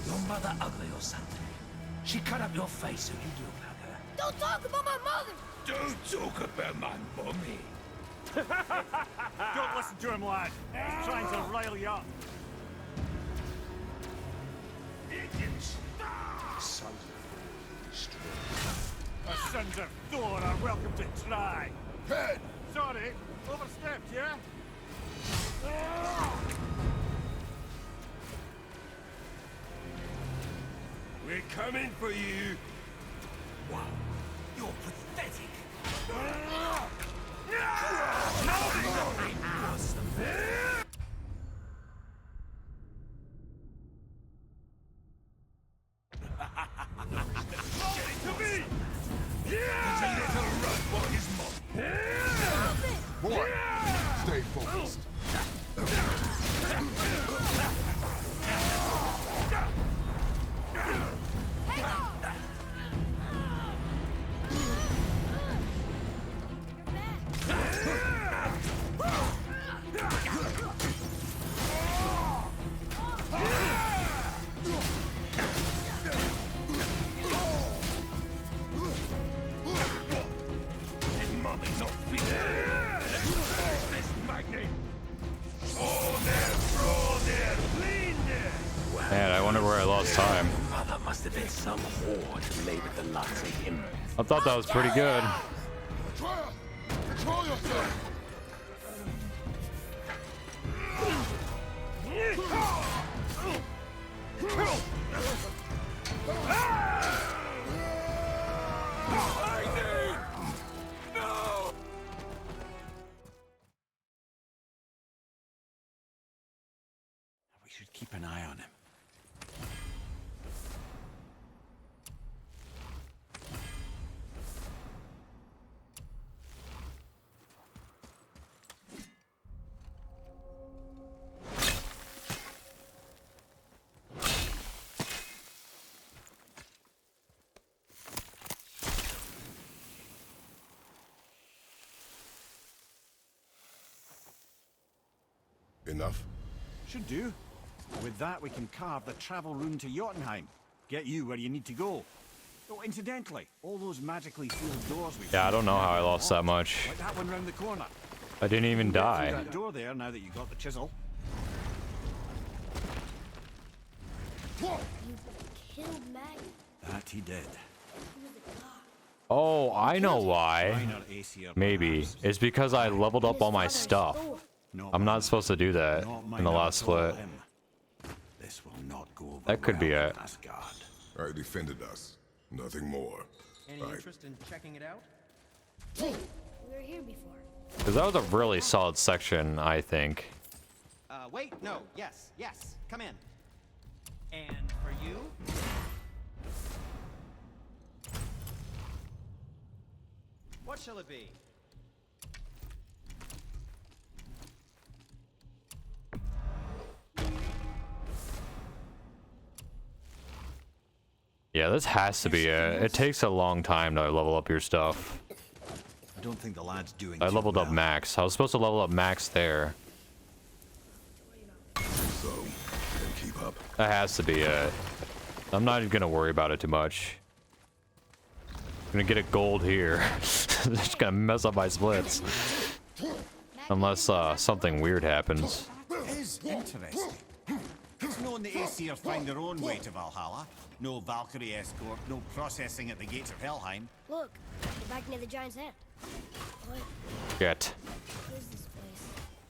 Your mother ugly or something? She cut up your face so you look like her. Don't talk about my mother! Don't talk about my mummy. Don't listen to him, lad. He's trying to rile you up. Idiots! Sons of destroy. The sons of Thor are welcome to try. Head. Sorry, overstepped, yeah? We're coming for you. Wow, you're pathetic. To me! He's a little time. Mother must have been some whore made with the lots of him. I thought that was pretty good. Control yourself! We should keep an eye on him. Enough? Should do. With that, we can carve the travel rune to Jotunheim. Get you where you need to go. Oh, incidentally, all those magically sealed doors we Yeah, I don't know how I lost that much. like that one round the corner. I didn't even Get through die. that door there now that you got the chisel. You killed Mag. That he did. Oh, I know why. Minor Aesir, Maybe. perhaps. It's because I leveled up all my stuff. I'm not supposed to do that Not in the minor last at all, split. him. This will not go over That could be well it. in Asgard. I defended us. Nothing more. Any interest in checking it out? Wait, we were here before. Because that was a really solid section, I think. Wait, no, yes, yes, come in. And for you? What shall it be? Yeah, this has to be it. It takes a long time to level up your stuff. I don't think the lad's doing I too leveled up well. max. I was supposed to level up max there. So, and keep up. That has to be it. I'm not even gonna worry about it too much. I'm gonna get a gold here. It's just gonna mess up my splits. Unless something weird happens. It is interesting. It's known the Aesir find their own way to Valhalla. No Valkyrie escort, no processing at the gates of Helheim. Look, we're back near the giant's head. What Shit. is this place?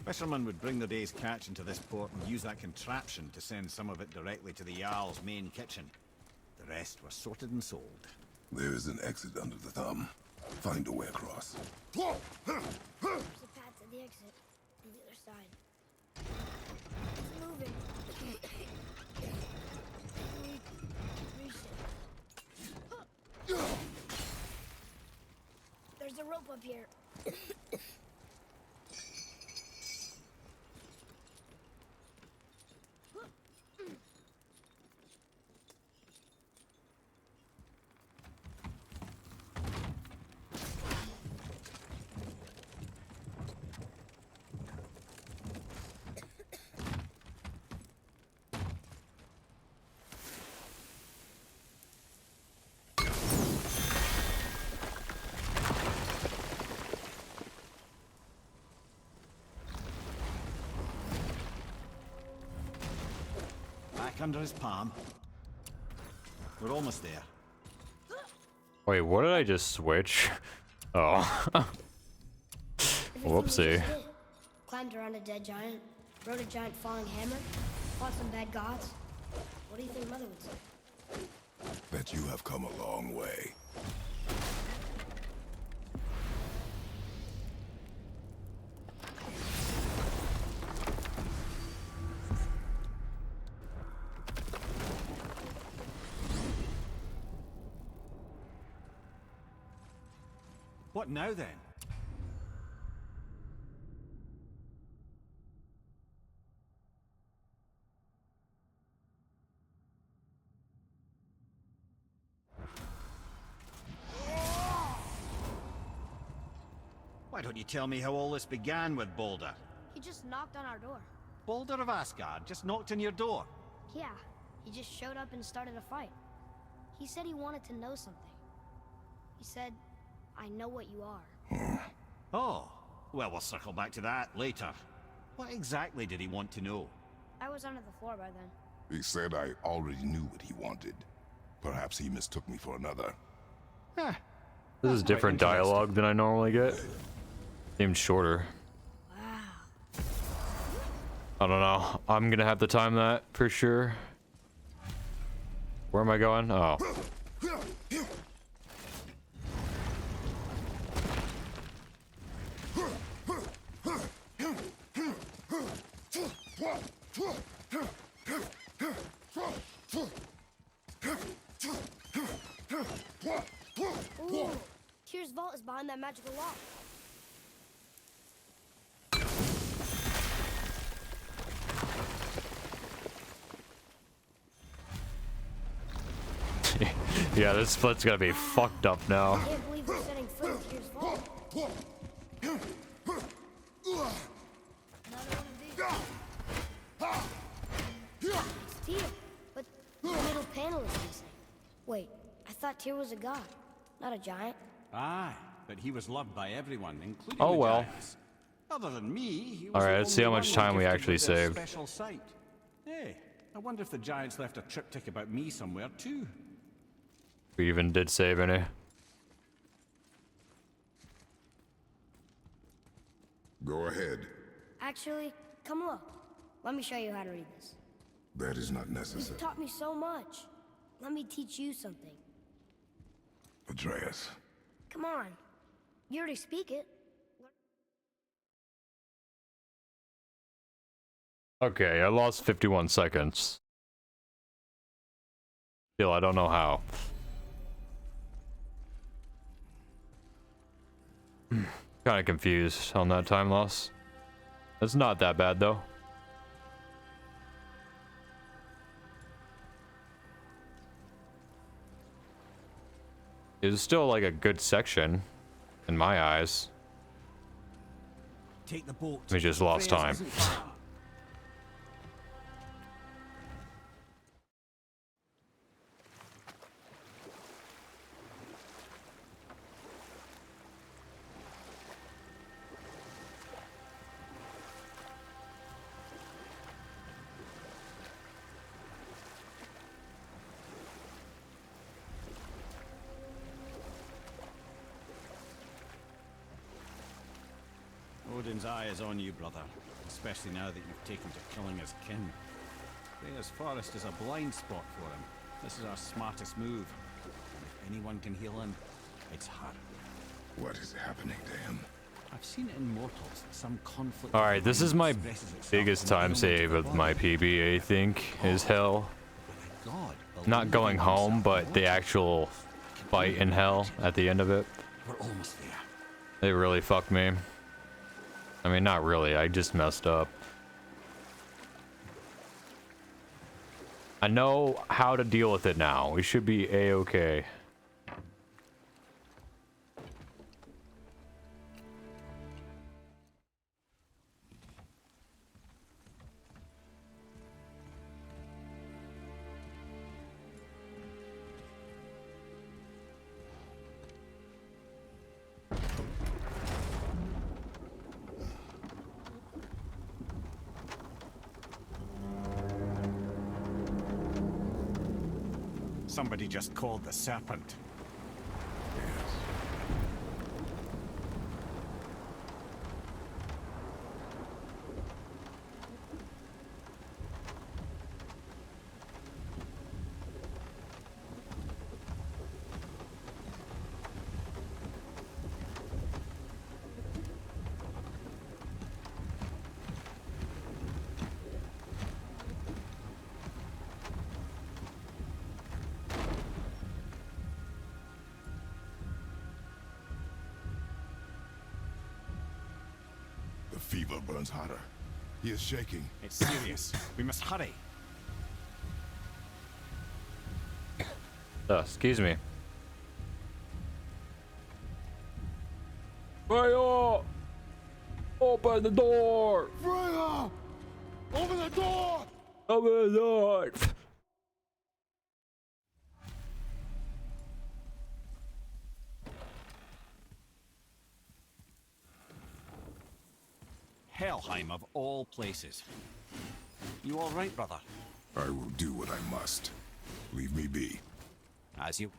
Fishermen would bring their day's catch into this port and use that contraption to send some of it directly to the Jarl's main kitchen. The rest were sorted and sold. There is an exit under the thumb. Find a way across. There's a path to the exit on the other side. It's moving. There's a rope up here. Back under his palm. We're almost there. Wait, what did I just switch? Oh. Everything we Whoopsie. just did. Climbed around a dead giant, rode a giant falling hammer, fought some bad gods. What do you think Mother would say? Bet you have come a long way. What now then? Why don't you tell me how all this began with Balder? He just knocked on our door. Balder of Asgard just knocked on your door. Yeah, he just showed up and started a fight. He said he wanted to know something. He said, I know what you are. Oh, well, we'll circle back to that later. What exactly did he want to know? I was under the floor by then. He said I already knew what he wanted. Perhaps he mistook me for another. This is different dialogue than I normally get. Seems shorter. Wow. I don't know. I'm gonna have to time that for sure. Where am I going? Oh. Ooh, Tyr's vault is behind that magical lock. Yeah, this split's gonna be fucked up now. I can't believe we're setting foot in Tyr's vault. Another one of these. It's Tyr, but the middle panel is missing. Wait, I thought Tyr was a god, not a giant. Aye, but he was loved by everyone, including Oh, the well. giants. Other than me, he was Alright, the let's see how only much one time we gifted actually with their saved. Special sight. Hey, I wonder if the giants left a triptych about me somewhere too. We even did save any. Go ahead. Actually, come look. Let me show you how to read this. That is not You've necessary. taught me so much. Let me teach you something. Atreus. Come on. You already speak it. Okay, I lost 51 seconds. Still, I don't know how. Kind of confused on that time loss. It's not that bad though. It was still like a good section in my eyes. Take the boat. We just lost time. Isn't far. Odin's eye is on you, brother. Especially now that you've taken to killing his kin. Freya's forest is a blind spot for him. This is our smartest move. And if anyone can heal him, it's her. What is happening to him? I've seen it in Mortals that some conflict. Alright, this is my biggest time save of my PB, I think, is hell. Not going home, but the actual fight in hell at the end of it. We're almost there. They really fucked me. I mean, not really, I just messed up. I know how to deal with it now. We should be A-okay. Somebody just called the serpent. The fever burns hotter. He is shaking. It's serious. We must hurry. Excuse me. Freya! Open the door! Freya! Open the door! Open the door! Helheim of all places. You all right, brother? I will do what I must. Leave me be. As you...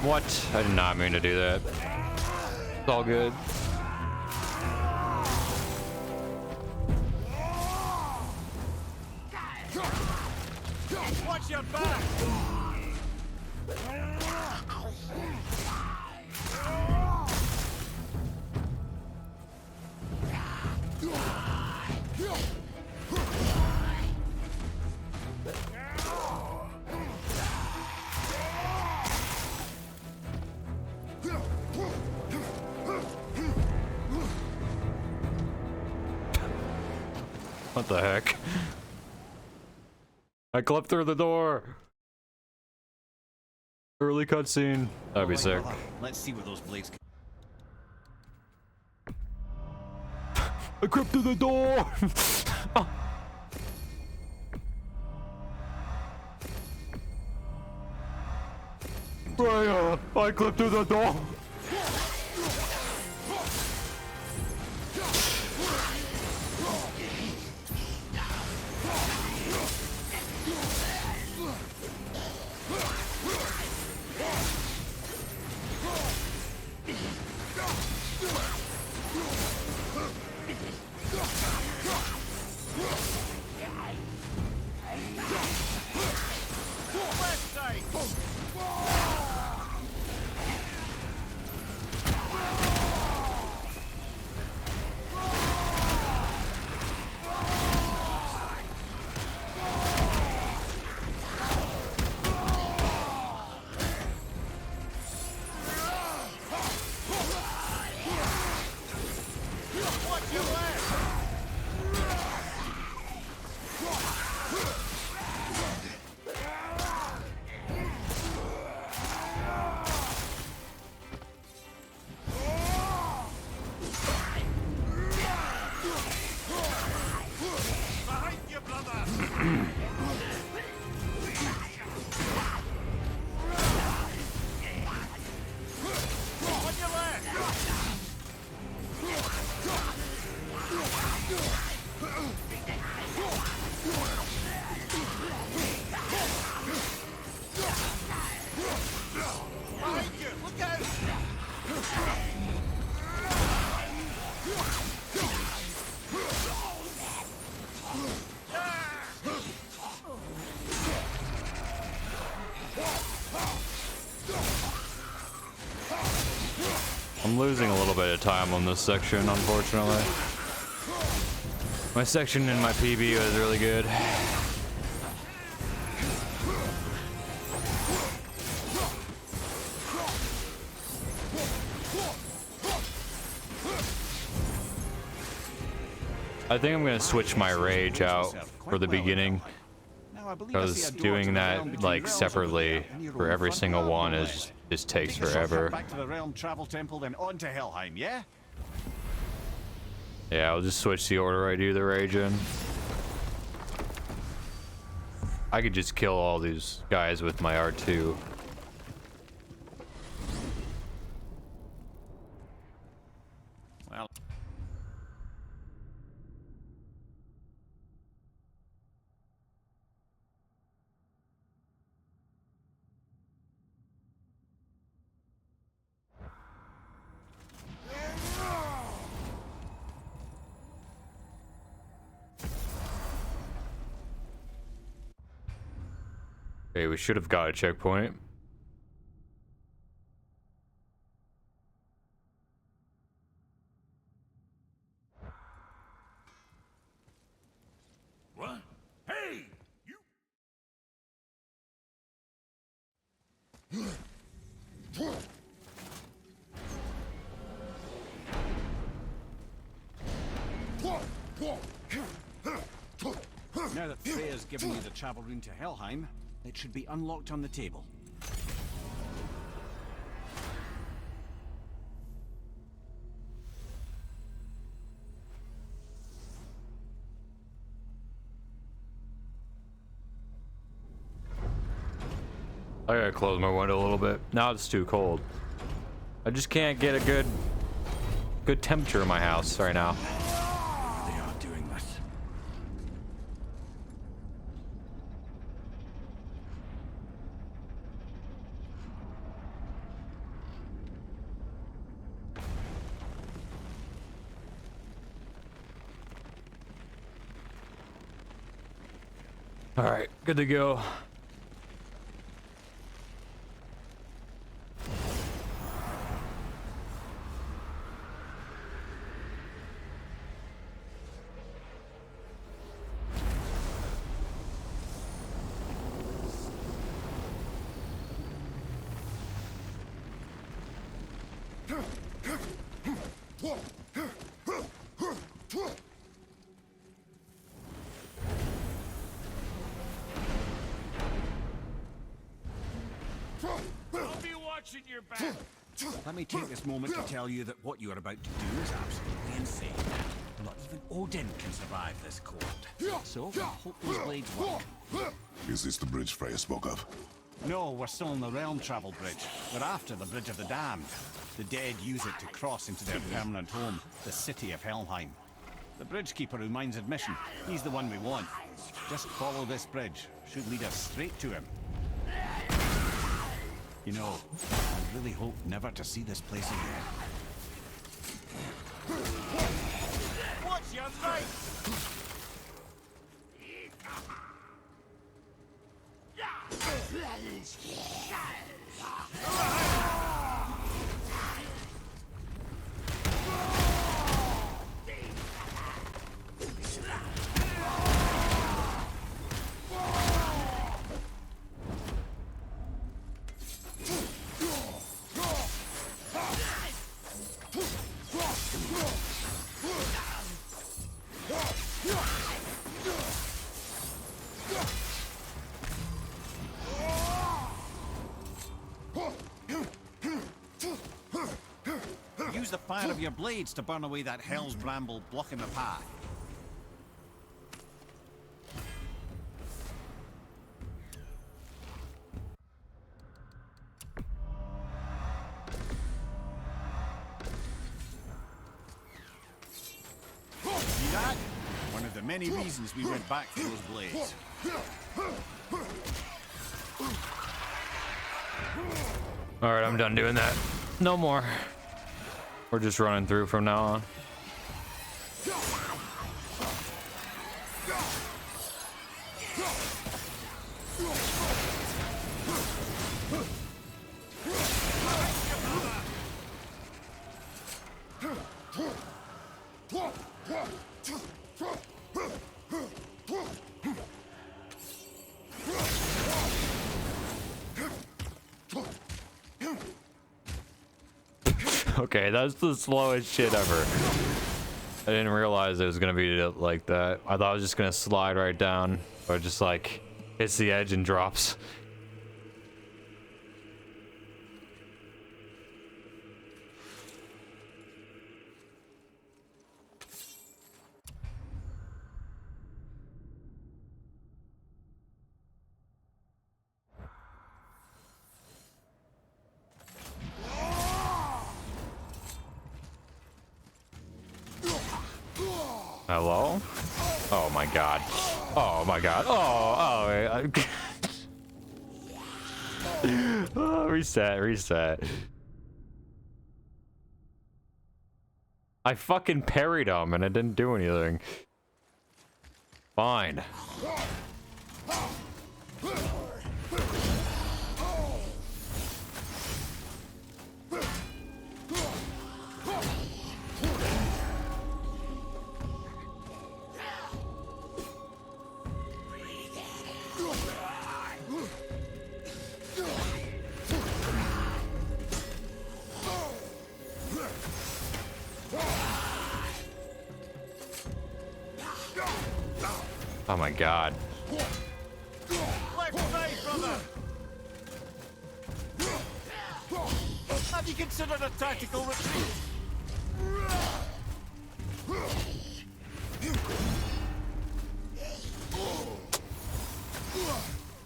What? I did not mean to do that. It's all good. Watch your back! What the heck? I clipped through the door. Early cutscene. That'd be sick. Let's see what those blades can... I crept through the door. Freya, I clipped through the door. I'm losing a little bit of time on this section, unfortunately. My section in my PB was really good. I think I'm gonna switch my rage out for the beginning, because doing that like separately for every single one is just takes forever. Back to the Realm Travel Temple, then on to Helheim, yeah? Yeah, I'll just switch the order I do the rage in. I could just kill all these guys with my R2. Okay, we should have got a checkpoint. What? Hey! Now that Freya's given you the travel rune to Helheim, it should be unlocked on the table. I gotta close my window a little bit. Now it's too cold. I just can't get a good temperature in my house right now. They are doing this. All right, good to go. I'll be watching your back. Let me take this moment to tell you that what you are about to do is absolutely insane. Not even Odin can survive this cold. So, I hope those blades work. Is this the bridge Freya spoke of? No, we're still on the Realm Travel Bridge. We're after the Bridge of the Damned. The dead use it to cross into their permanent home, the city of Helheim. The bridge keeper who minds admission, he's the one we want. Just follow this bridge. Should lead us straight to him. You know, I really hope never to see this place again. Watch your right! Use the fire of your blades to burn away that hell's bramble blocking the path. See that? One of the many reasons we went back for those blades. All right, I'm done doing that. No more. We're just running through from now on. Okay, that's the slowest shit ever. I didn't realize it was gonna be like that. I thought I was just gonna slide right down, or just like hits the edge and drops. Hello? Oh my god. Oh my god. Oh, reset. I fucking parried him and it didn't do anything. Fine. Oh my god. Left side, brother! Have you considered a tactical retreat?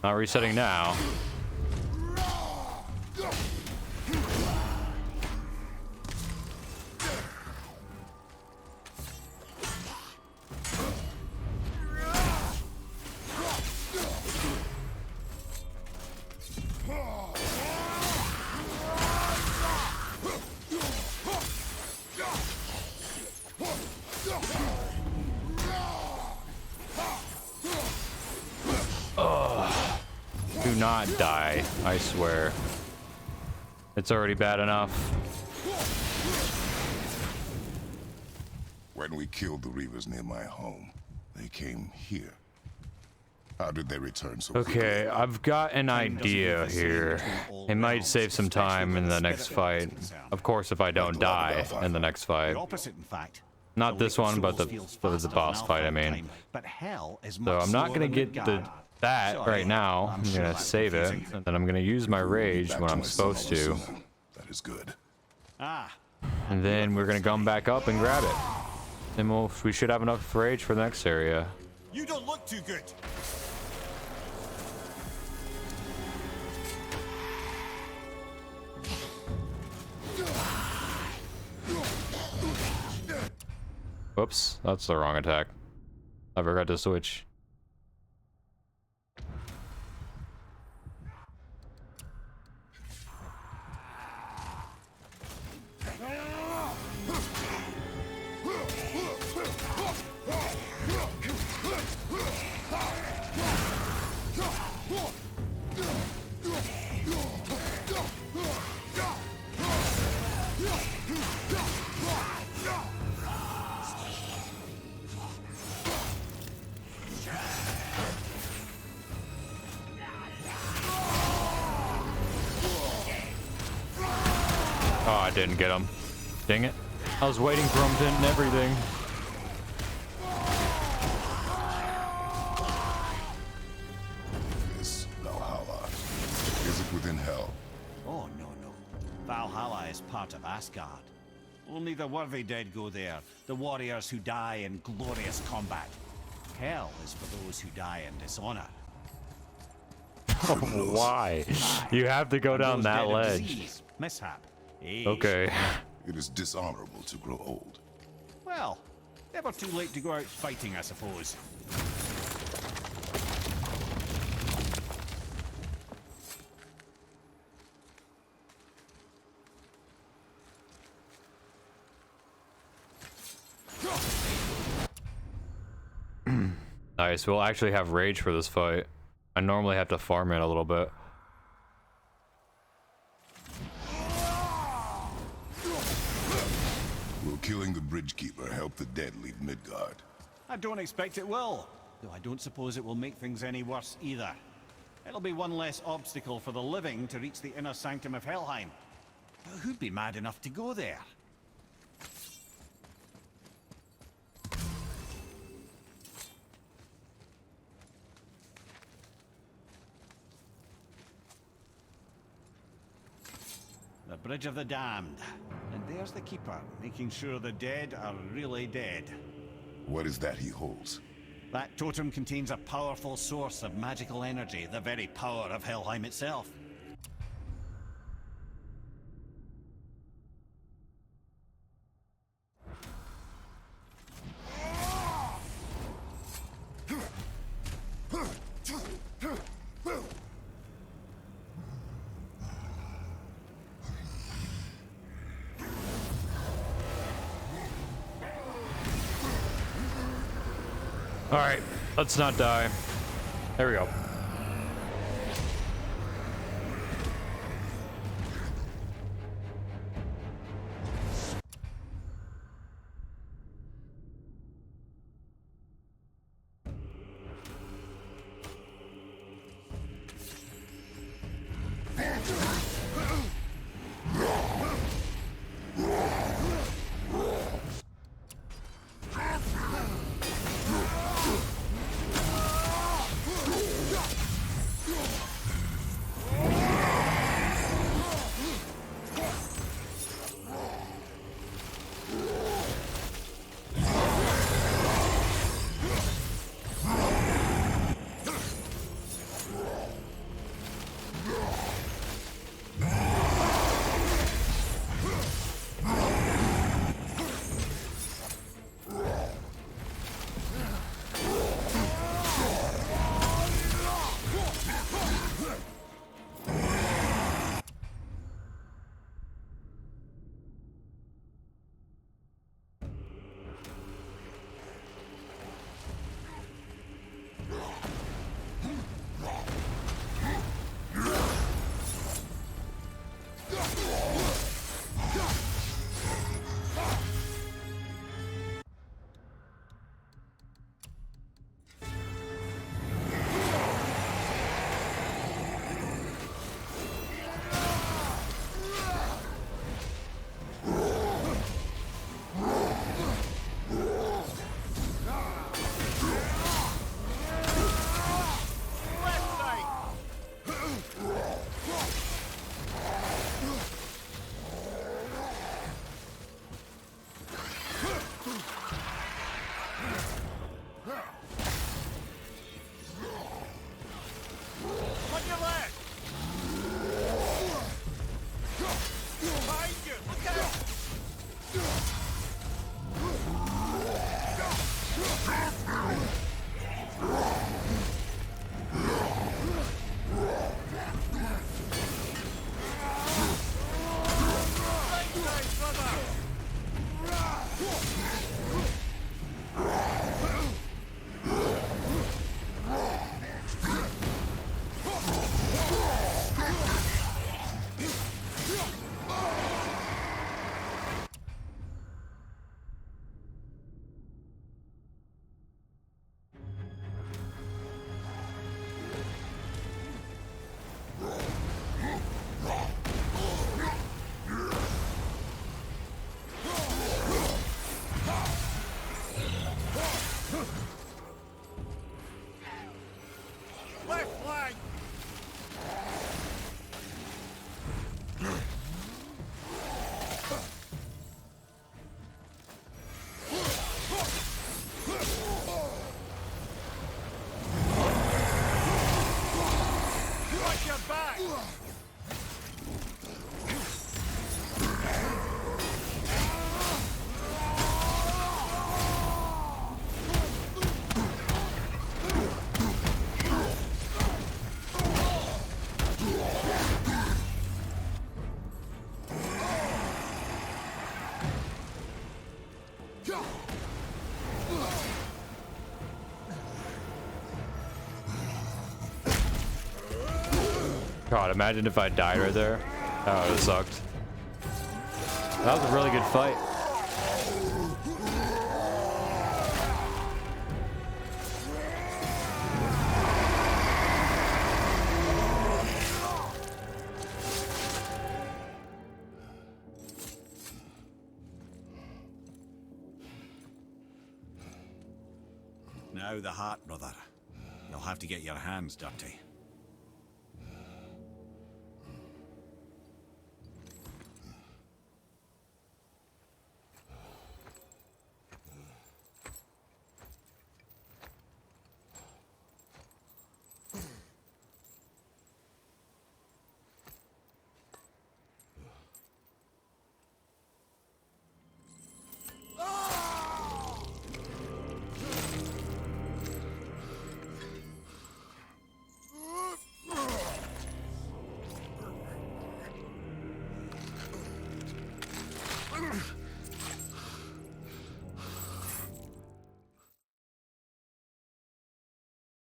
Not resetting now. Do not die, I swear. It's already bad enough. When we killed the Reavers near my home, they came here. How did they return so quickly? Okay, I've got an idea here. It might save some time in the next fight. Of course, if I don't die in the next fight. The opposite, in fact. Not this one, but the boss fight, I mean. But hell is So I'm not gonna get that right now. I'm gonna save it, and then I'm gonna use my rage when I'm supposed to. That is good. And then we're gonna come back up and grab it. And we should have enough rage for the next area. You don't look too good. Whoops, that's the wrong attack. I forgot to switch. Oh, I didn't get him. Dang it. I was waiting for him to end everything. This Valhalla. Is it within hell? Oh, no, no. Valhalla is part of Asgard. Only the worthy dead go there, the warriors who die in glorious combat. Hell is for those who die in dishonor. Why? You have to go down that ledge. Disease, mishap, age. Okay. It is dishonorable to grow old. Well, never too late to go out fighting, I suppose. Nice, we'll actually have rage for this fight. I normally have to farm it a little bit. Will killing the Bridgekeeper help the dead leave Midgard? I don't expect it will, though I don't suppose it will make things any worse either. It'll be one less obstacle for the living to reach the inner sanctum of Helheim. But who'd be mad enough to go there? The Bridge of the Damned. And there's the Keeper, making sure the dead are really dead. What is that he holds? That totem contains a powerful source of magical energy, the very power of Helheim itself. Alright, let's not die. There we go. God, imagine if I died right there. That would have sucked. That was a really good fight. Now the heart, brother. You'll have to get your hands dirty.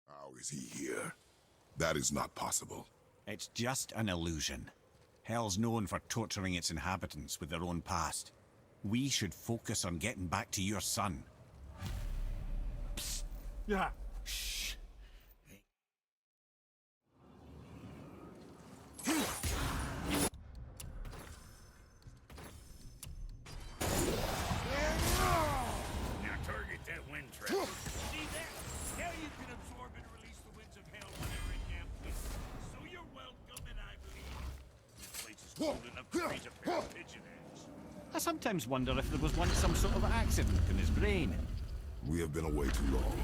How is he here? That is not possible. It's just an illusion. Hell's known for torturing its inhabitants with their own past. We should focus on getting back to your son. Psst. Yeah. Shh. Now target that wind trap. See that? Now you can absorb and release the winds of hell whenever it damn pleases. So you're welcome, and I believe this place is cold enough to raise a pair of pigeon heads. I sometimes wonder if there was once some sort of accident in his brain. We have been away too long.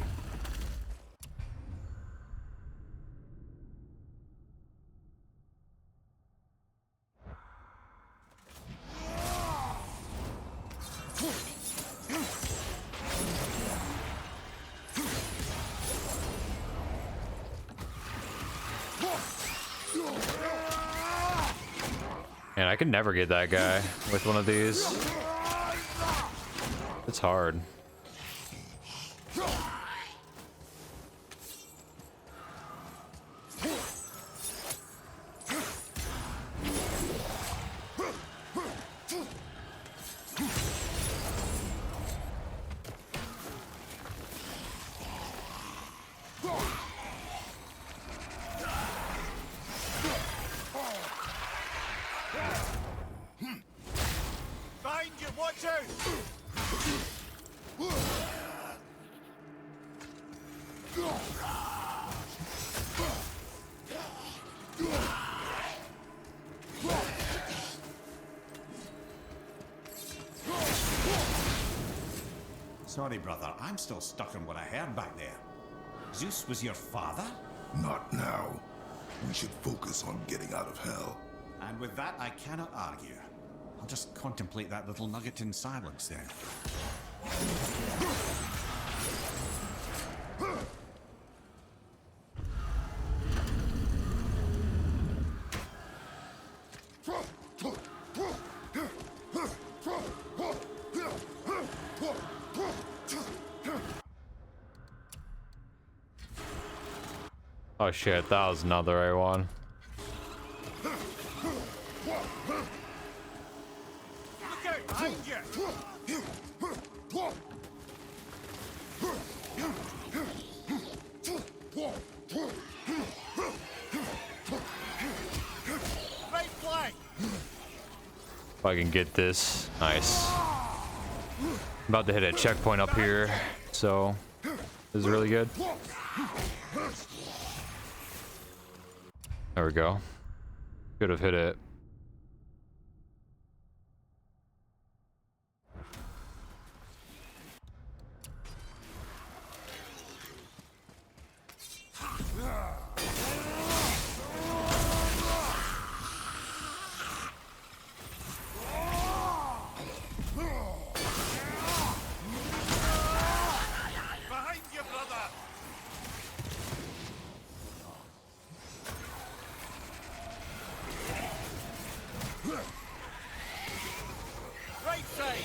Man, I could never get that guy with one of these. It's hard. Sorry, brother. I'm still stuck on what I heard back there. Zeus was your father? Not now. We should focus on getting out of hell. And with that, I cannot argue. I'll just contemplate that little nugget in silence then. Oh shit, that was not the right one. Look out behind you! Right flank! If I can get this. Nice. I'm about to hit a checkpoint up here, so this is really good. There we go. Could have hit it. Behind you, brother! Right side!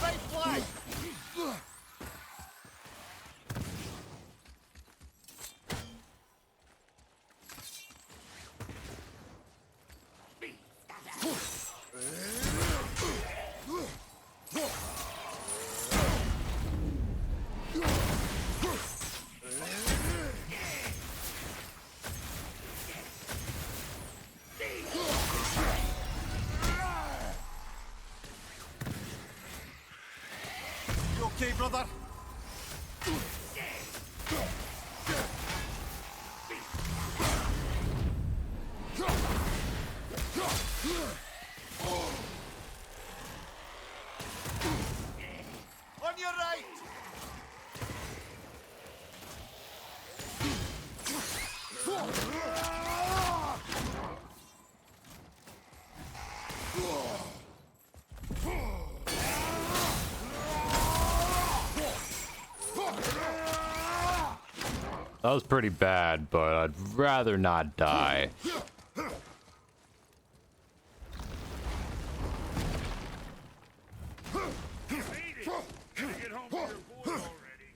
Right flank! You okay, brother? On your right! That was pretty bad, but I'd rather not die. Made it! Gotta get home to your boy already.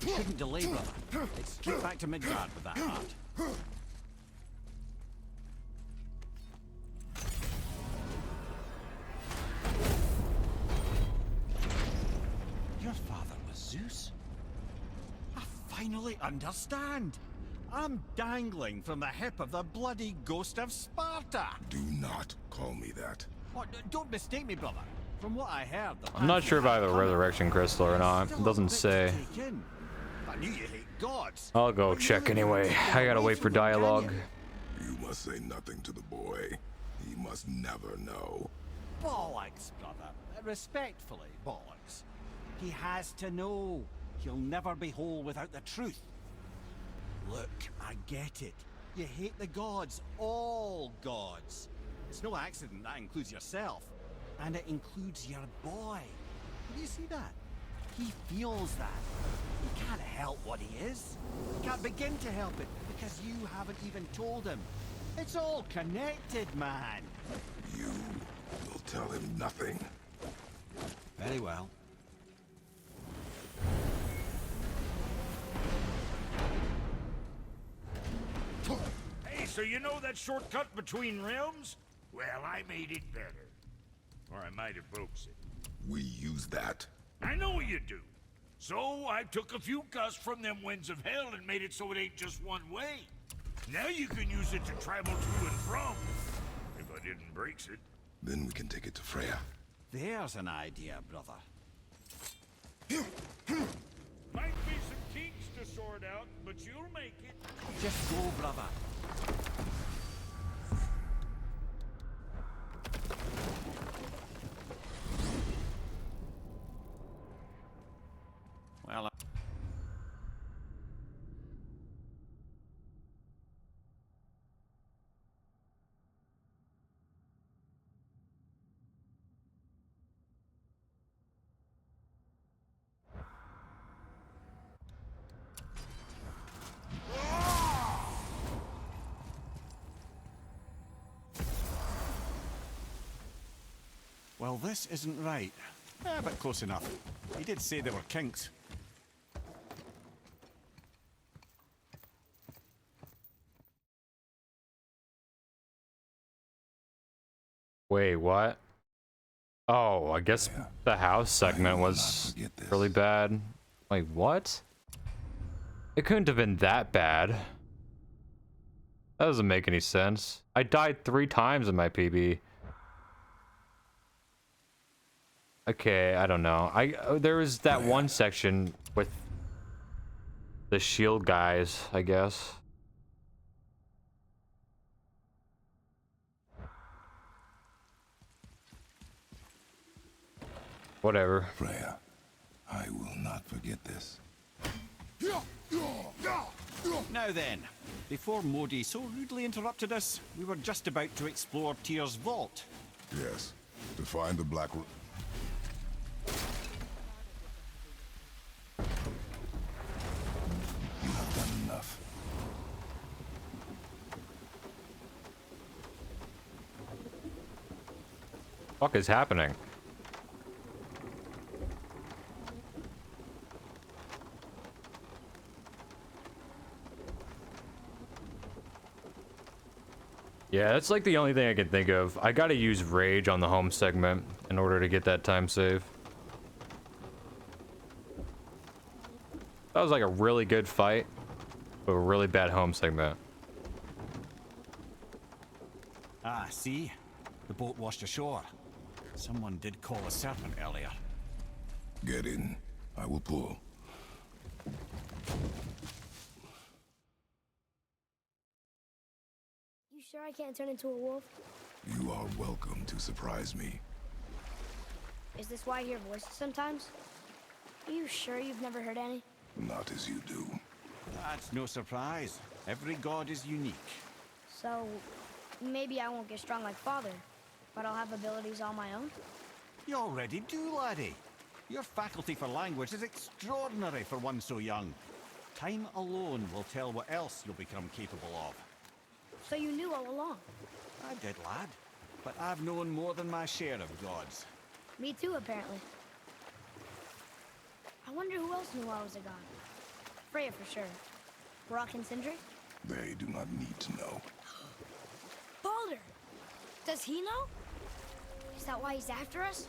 Shouldn't delay, brother. It's straight back to Midgard with that heart. Your father was Zeus? I finally understand. I'm dangling from the hip of the bloody ghost of Sparta. Do not call me that. Oh, don't mistake me, brother. From what I heard, I'm not sure if I have a resurrection crystal or not. It doesn't say. I knew you hate gods. I'll go check anyway. I gotta wait for dialogue. You must say nothing to the boy. He must never know. Bollocks, brother. Respectfully, bollocks. He has to know. He'll never be whole without the truth. Look, I get it. You hate the gods, all gods. It's no accident that includes yourself. And it includes your boy. Do you see that? He feels that. He can't help what he is. He can't begin to help it because you haven't even told him. It's all connected, man. You will tell him nothing. Very well. Hey, so you know that shortcut between realms? Well, I made it better. Or I might have broke it. We use that. I know you do. So I took a few gusts from them winds of hell and made it so it ain't just one way. Now you can use it to travel to and from. If I didn't breaks it. Then we can take it to Freya. There's an idea, brother. Might be some kinks to sort out, but you'll make it. Just go, brother. Well, well, this isn't right. But close enough. He did say there were kinks. Wait, what? Oh, I guess the house segment was really bad. Wait, what? It couldn't have been that bad. That doesn't make any sense. I died 3 times in my PB. Okay, I don't know. There was that one section with the shield guys, I guess. Whatever. Freya, I will not forget this. Now then, before Modi so rudely interrupted us, we were just about to explore Tyr's vault. Yes, to find the Black... You have done enough. What is happening? Yeah, that's like the only thing I can think of. I gotta use Rage on the home segment in order to get that time save. That was like a really good fight, but a really bad home segment. Ah, see? The boat washed ashore. Someone did call a serpent earlier. Get in. I will pull. You sure I can't turn into a wolf? You are welcome to surprise me. Is this why I hear voices sometimes? Are you sure you've never heard any? Not as you do. That's no surprise. Every god is unique. So, maybe I won't get strong like Father, but I'll have abilities all my own? You already do, laddie. Your faculty for language is extraordinary for one so young. Time alone will tell what else you'll become capable of. So you knew all along? I did, lad. But I've known more than my share of gods. Me too, apparently. I wonder who else knew I was a god. Freya for sure. Brock and Sindri? They do not need to know. Baldur! Does he know? Is that why he's after us?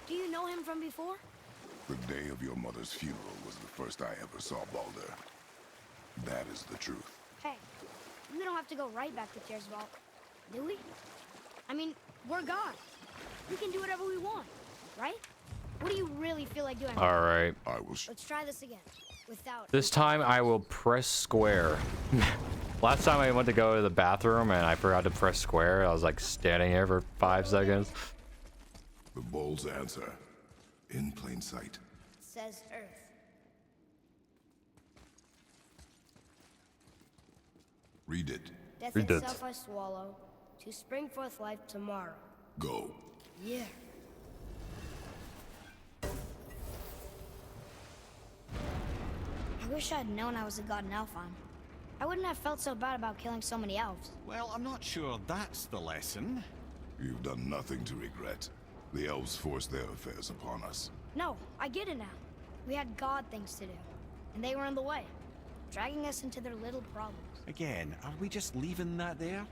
Do you know him from before? The day of your mother's funeral was the first I ever saw Baldur. That is the truth. Hey, we don't have to go right back to Tyr's vault, do we? I mean, we're God. We can do whatever we want, right? What do you really feel like doing? All right. I will. Let's try this again. Without. This time I will press square. Last time I went to go to the bathroom and I forgot to press square. I was like standing here for 5 seconds. The bull's answer. In plain sight. Says Earth. Read it. Death Read it. itself I swallow, to spring forth life tomorrow. Go. Yeah. I wish I'd known I was a god in Alfheim. I wouldn't have felt so bad about killing so many elves. Well, I'm not sure that's the lesson. You've done nothing to regret. The elves forced their affairs upon us. No, I get it now. We had god things to do, and they were in the way, dragging us into their little problems. Again, are we just leaving that there?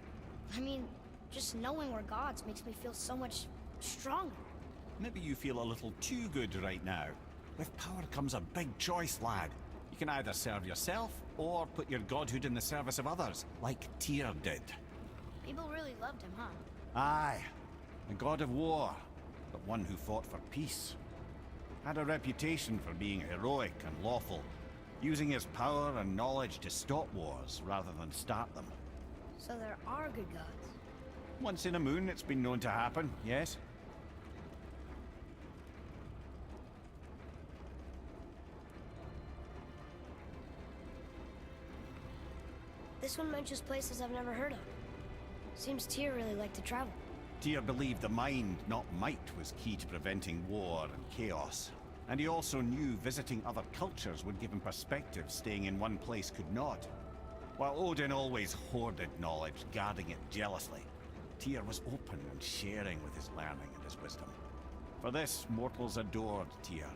I mean, just knowing we're gods makes me feel so much stronger. Maybe you feel a little too good right now. With power comes a big choice, lad. You can either serve yourself, or put your godhood in the service of others, like Tyr did. People really loved him, huh? Aye, a god of war, but one who fought for peace. Had a reputation for being heroic and lawful, using his power and knowledge to stop wars rather than start them. So there are good gods. Once in a moon, it's been known to happen, yes? This one mentions places I've never heard of. Seems Tyr really liked to travel. Tyr believed the mind, not might, was key to preventing war and chaos. And he also knew visiting other cultures would give him perspective staying in one place could not. While Odin always hoarded knowledge, guarding it jealously, Tyr was open and sharing with his learning and his wisdom. For this, mortals adored Tyr,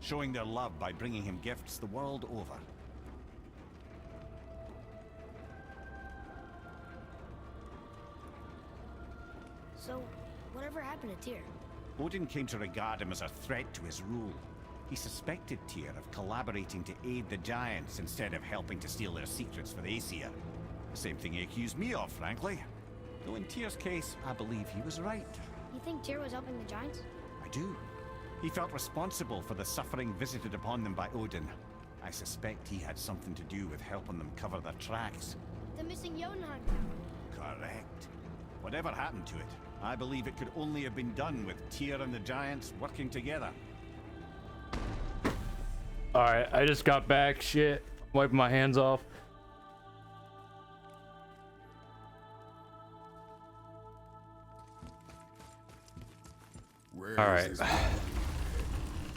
showing their love by bringing him gifts the world over. So, whatever happened to Tyr? Odin came to regard him as a threat to his rule. He suspected Tyr of collaborating to aid the Giants instead of helping to steal their secrets for the Aesir. The same thing he accused me of, frankly. Though in Tyr's case, I believe he was right. You think Tyr was helping the Giants? I do. He felt responsible for the suffering visited upon them by Odin. I suspect he had something to do with helping them cover their tracks. The missing Jotunheim tower. Correct. Whatever happened to it, I believe it could only have been done with Tyr and the Giants working together. Alright, I just got back. Shit. Wiping my hands off. Alright.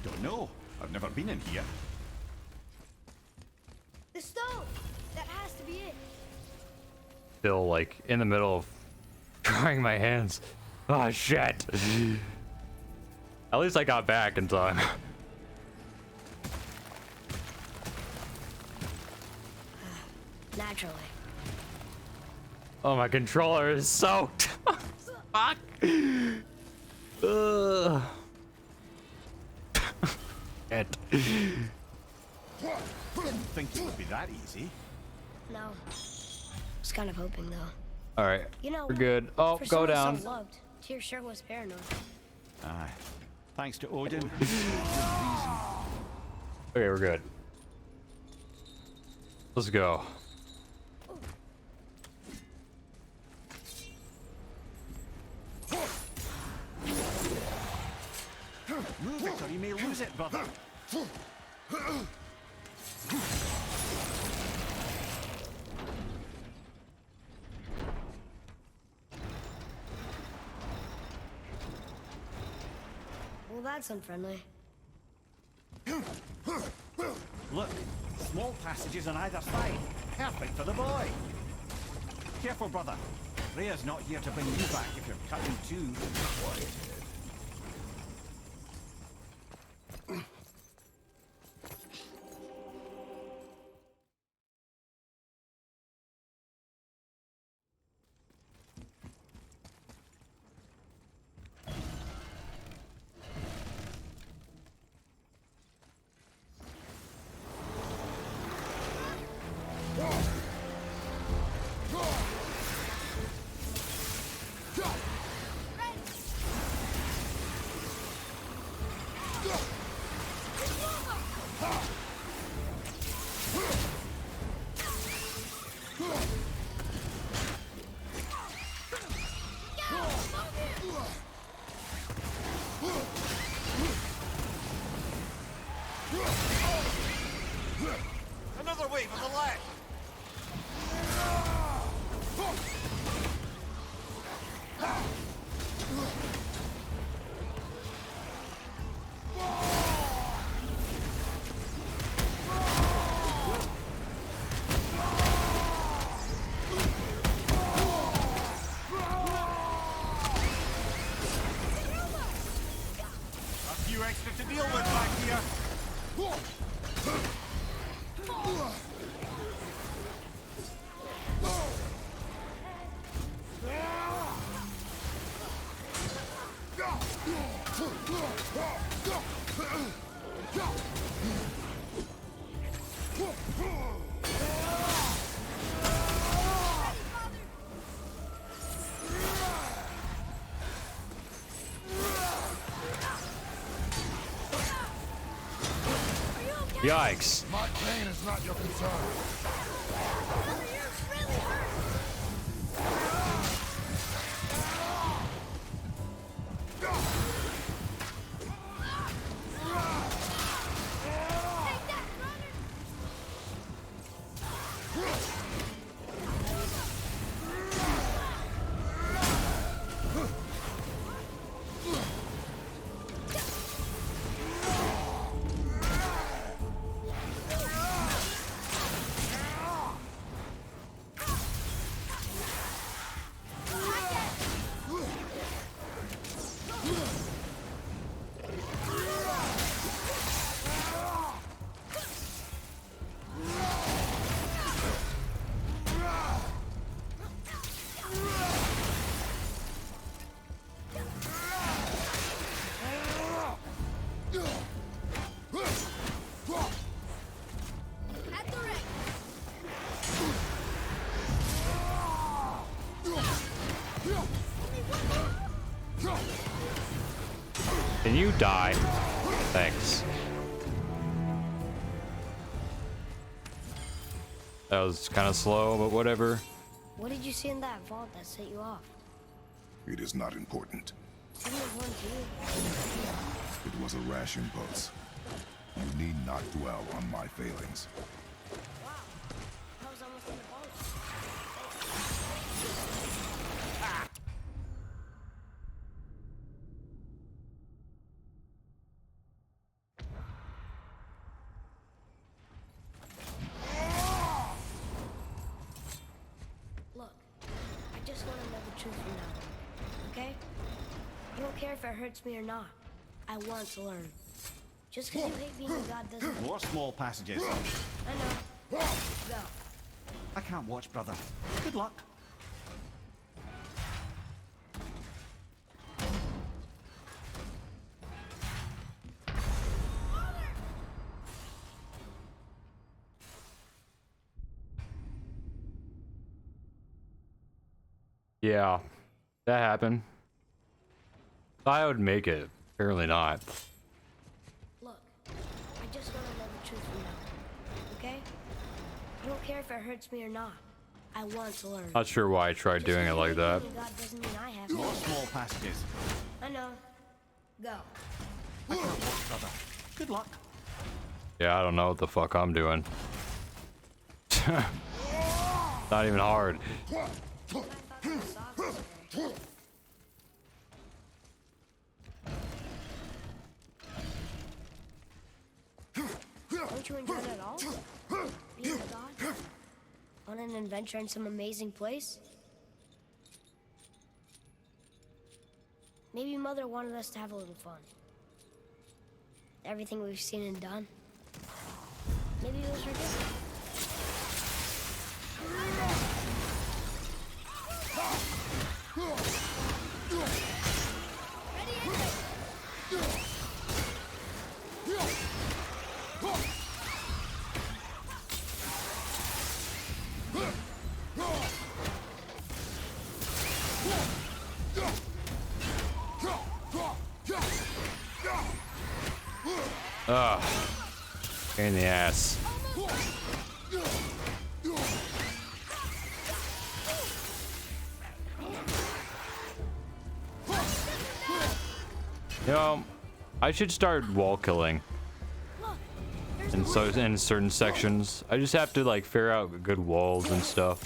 Don't know. I've never been in here. The stone! That has to be it. Still, like, in the middle of drying my hands. Oh, shit. At least I got back in time. Naturally. Oh, my controller is soaked. Fuck. Ugh. Shit. Didn't think it would be that easy. No. Was kind of hoping though. All right. You know, we're good. Oh, for go someone down. So loved, Tyr sure was paranoid. Aye. Thanks to Odin. Okay, we're good. Let's go. Move it or you may lose it, brother. Well, that's unfriendly. Look, small passages on either side. Perfect for the boy. Careful, brother. Rhea's not here to bring you back if you're cut in two. Quiet. Another wave on the left! A few extra to deal with back here. Yikes. My pain is not your concern. Can you die? Thanks. That was kind of slow, but whatever. What did you see in that vault that set you off? It is not important. Didn't it one to you? It was a rash impulse. You need not dwell on my failings. Wow. I was almost in the vault. Look, I just want to know the truth from now, okay? I don't care if it hurts me or not. I want to learn. Just because you hate being a god doesn't... More small passages. I know. Go. I can't watch, brother. Good luck. Yeah, that happened. Thought I would make it. Apparently not. Look, I just want to know the truth from now, okay? I don't care if it hurts me or not. I want to learn. Not sure why I tried doing it like that. God doesn't mean I have to. More small passages. I know. Go. I can't watch, brother. Good luck. Yeah, I don't know what the fuck I'm doing. Not even hard. Don't you enjoy it at all? Being a god? On an adventure in some amazing place? Maybe Mother wanted us to have a little fun. Everything we've seen and done. Maybe it was her gift. Ugh. Pain in the ass. You know, I should start wall killing. And so in certain sections, I just have to like figure out good walls and stuff.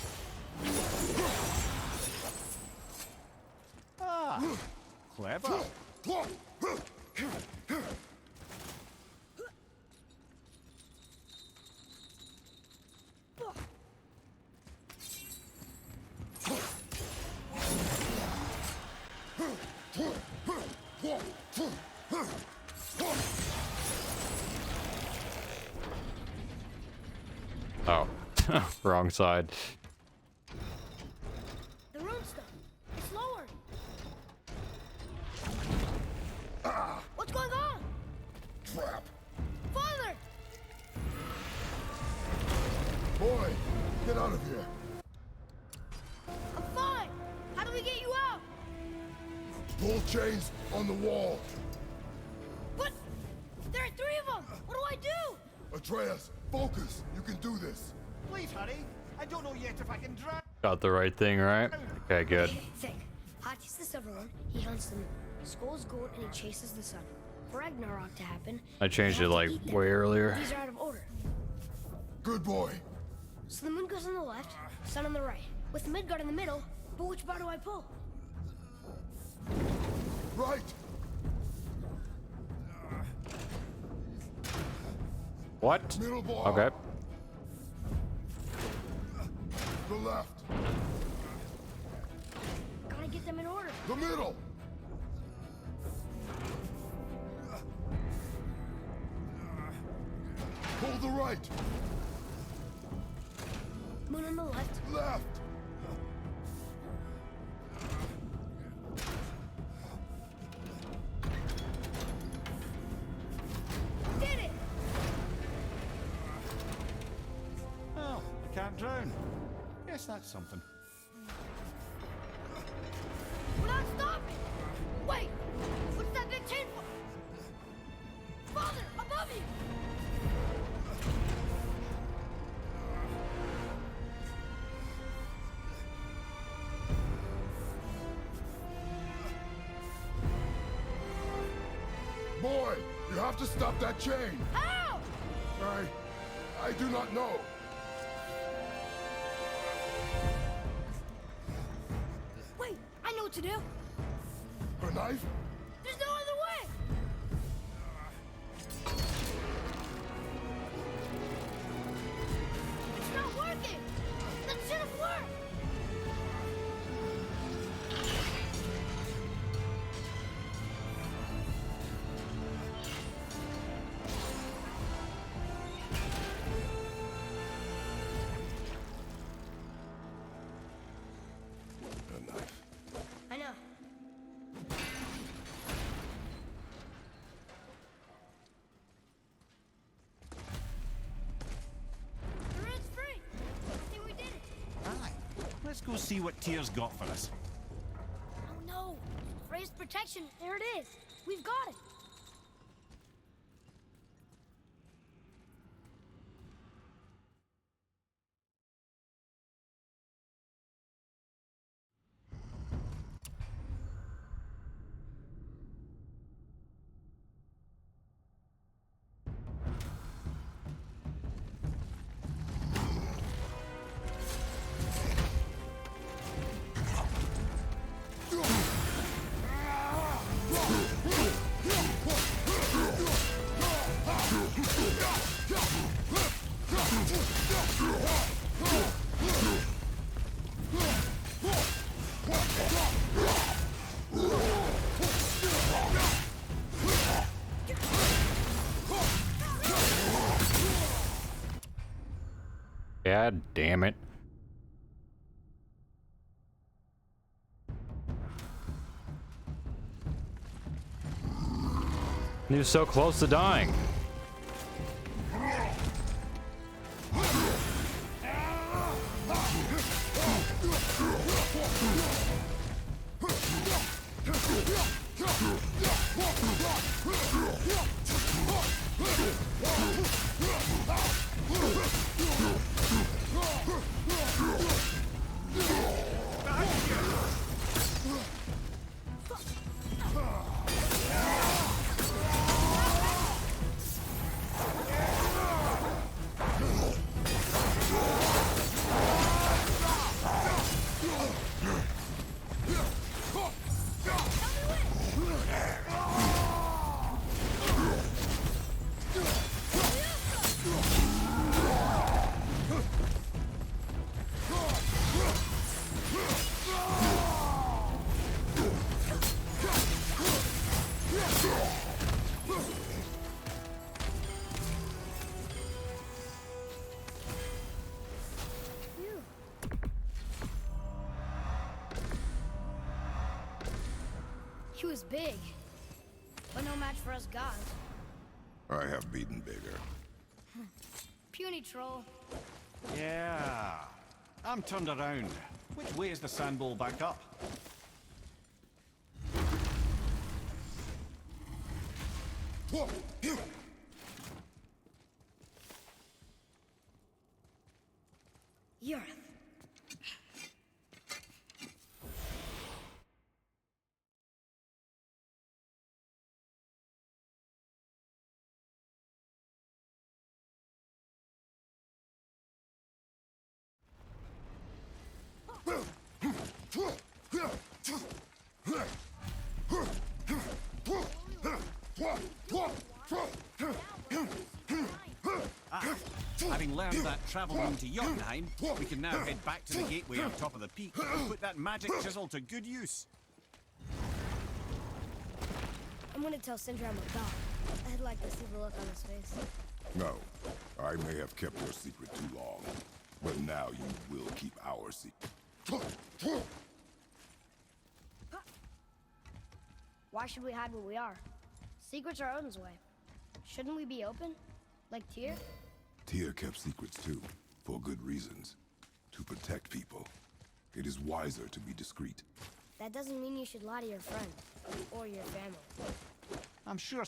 Ah, clever. Oh, wrong side. The rune stone. It's lowered. What's going on? Trap. Father! Boy, get out of here. I'm fine. How do we get you out? Pull chains on the wall. But there are 3 of them. What do I do? Atreus, focus! You can do this! Please hurry. I don't know yet if I can drive. Got the right thing, right? Okay, good. Think. Hachi's the silver one. He hunts the moon. Skull's gold and he chases the sun. For Ragnarok to happen, I changed they it have to like eat them. way earlier. These are out of order. Good boy. So the moon goes on the left, sun on the right, with Midgard in the middle. But which bar do I pull? Right! What? Middle bar. Okay. The left. Gotta get them in order. The middle. Pull the right. Moon on the left. Left. Did it! Well, I can't drown. Guess that's something. We're not stopping! Wait! What's that big chain for? Father, above you! Boy, you have to stop that chain. How? I do not know. Wait, I know what to do. A knife? There's no other way! It's not working! That should have worked! A knife. I know. The red's free! I think we did it! Aye. Let's go see what Tyr's got for us. Oh no! Raised protection, there it is! We've got it! God damn it. He was so close to dying. He was big, but no match for us gods. I have beaten bigger. Puny troll. Yeah. I'm turned around. Which way is the sandball back up? You're... Having learned that travel room to Jotunheim, we can now head back to the gateway on top of the peak and put that magic chisel to good use. I'm gonna tell Sindri I'm a god. I'd like to see the look on his face. No, I may have kept your secret too long, but now you will keep our secret. Why should we hide what we are? Secrets are Odin's way. Shouldn't we be open? Like Tyr? Tyr kept secrets too, for good reasons. To protect people. It is wiser to be discreet. That doesn't mean you should lie to your friends. Or your family. I'm sure...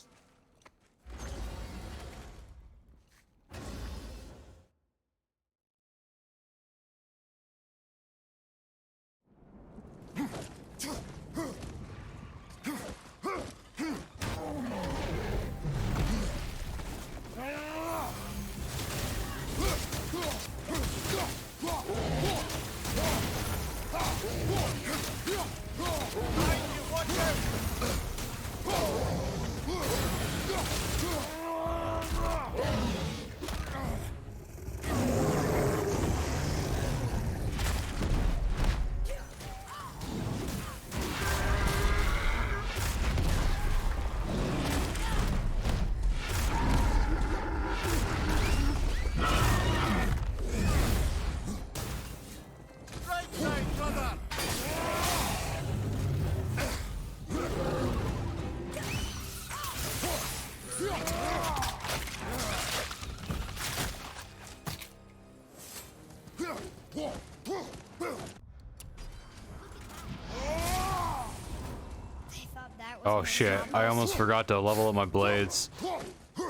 Oh shit, I almost forgot to level up my blades.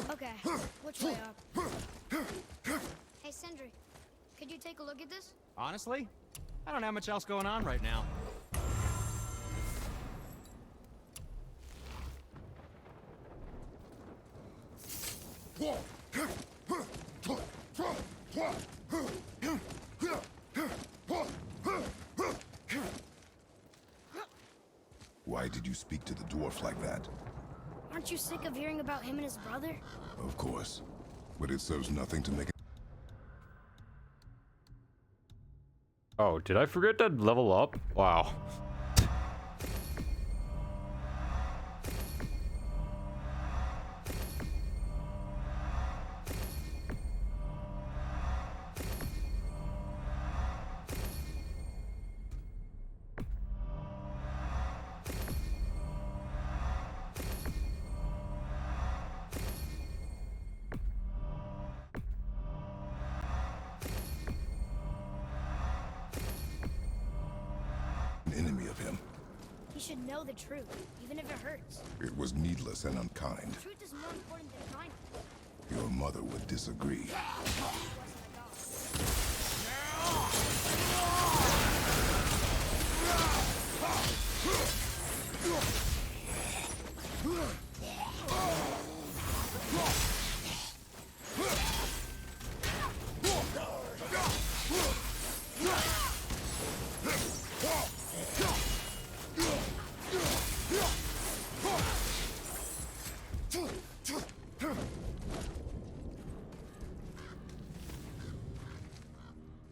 Okay, which way up? Hey Sindri, could you take a look at this? Honestly, I don't have much else going on right now. Why did you speak to the dwarf like that? Aren't you sick of hearing about him and his brother? Of course. But it serves nothing to make it. Oh, did I forget to level up? Wow. Enemy of him. He should know the truth, even if it hurts. It was needless and unkind. Truth is more important than kindness. Your mother would disagree.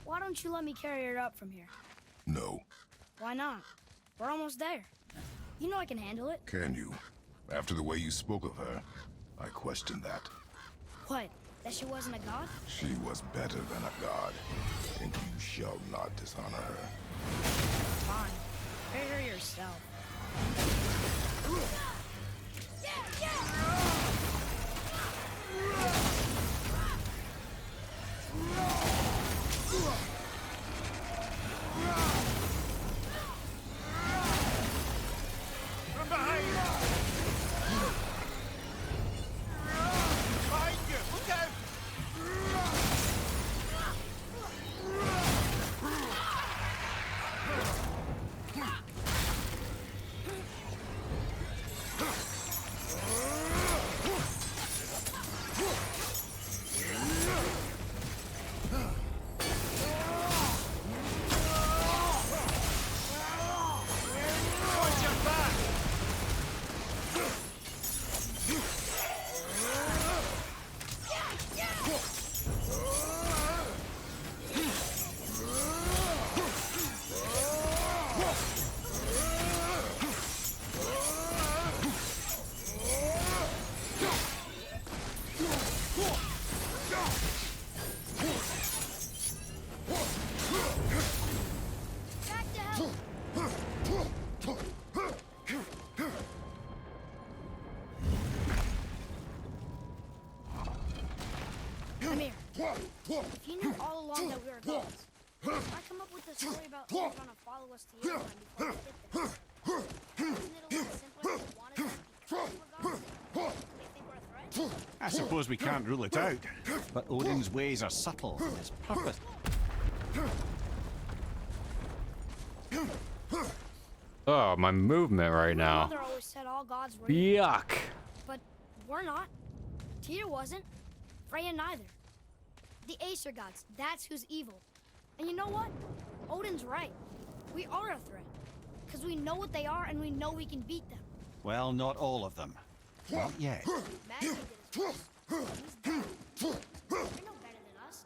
Why don't you let me carry her up from here? No. Why not? We're almost there. You know I can handle it. Can you? After the way you spoke of her, I question that. What? That she wasn't a god? She was better than a god, and you shall not dishonor her. Fine. Carry her yourself. From behind! Behind you! Look out! If you knew all along that we were gods, why come up with the story about who's gonna follow us to Yellowland before we get there? Isn't it a lot simpler if we wanted them because we're gods? They think we're a threat? I suppose we can't rule it out, but Odin's ways are subtle and his purpose. Oh, my movement right My now. mother always said all gods were Yuck. but we're not. Tyr wasn't. Freya neither. The Aesir gods, that's who's evil. And you know what? Odin's right. We are a threat. Because we know what they are and we know we can beat them. Well, not all of them. Not yet. Maggie did his best. He's dead. You're no better than us.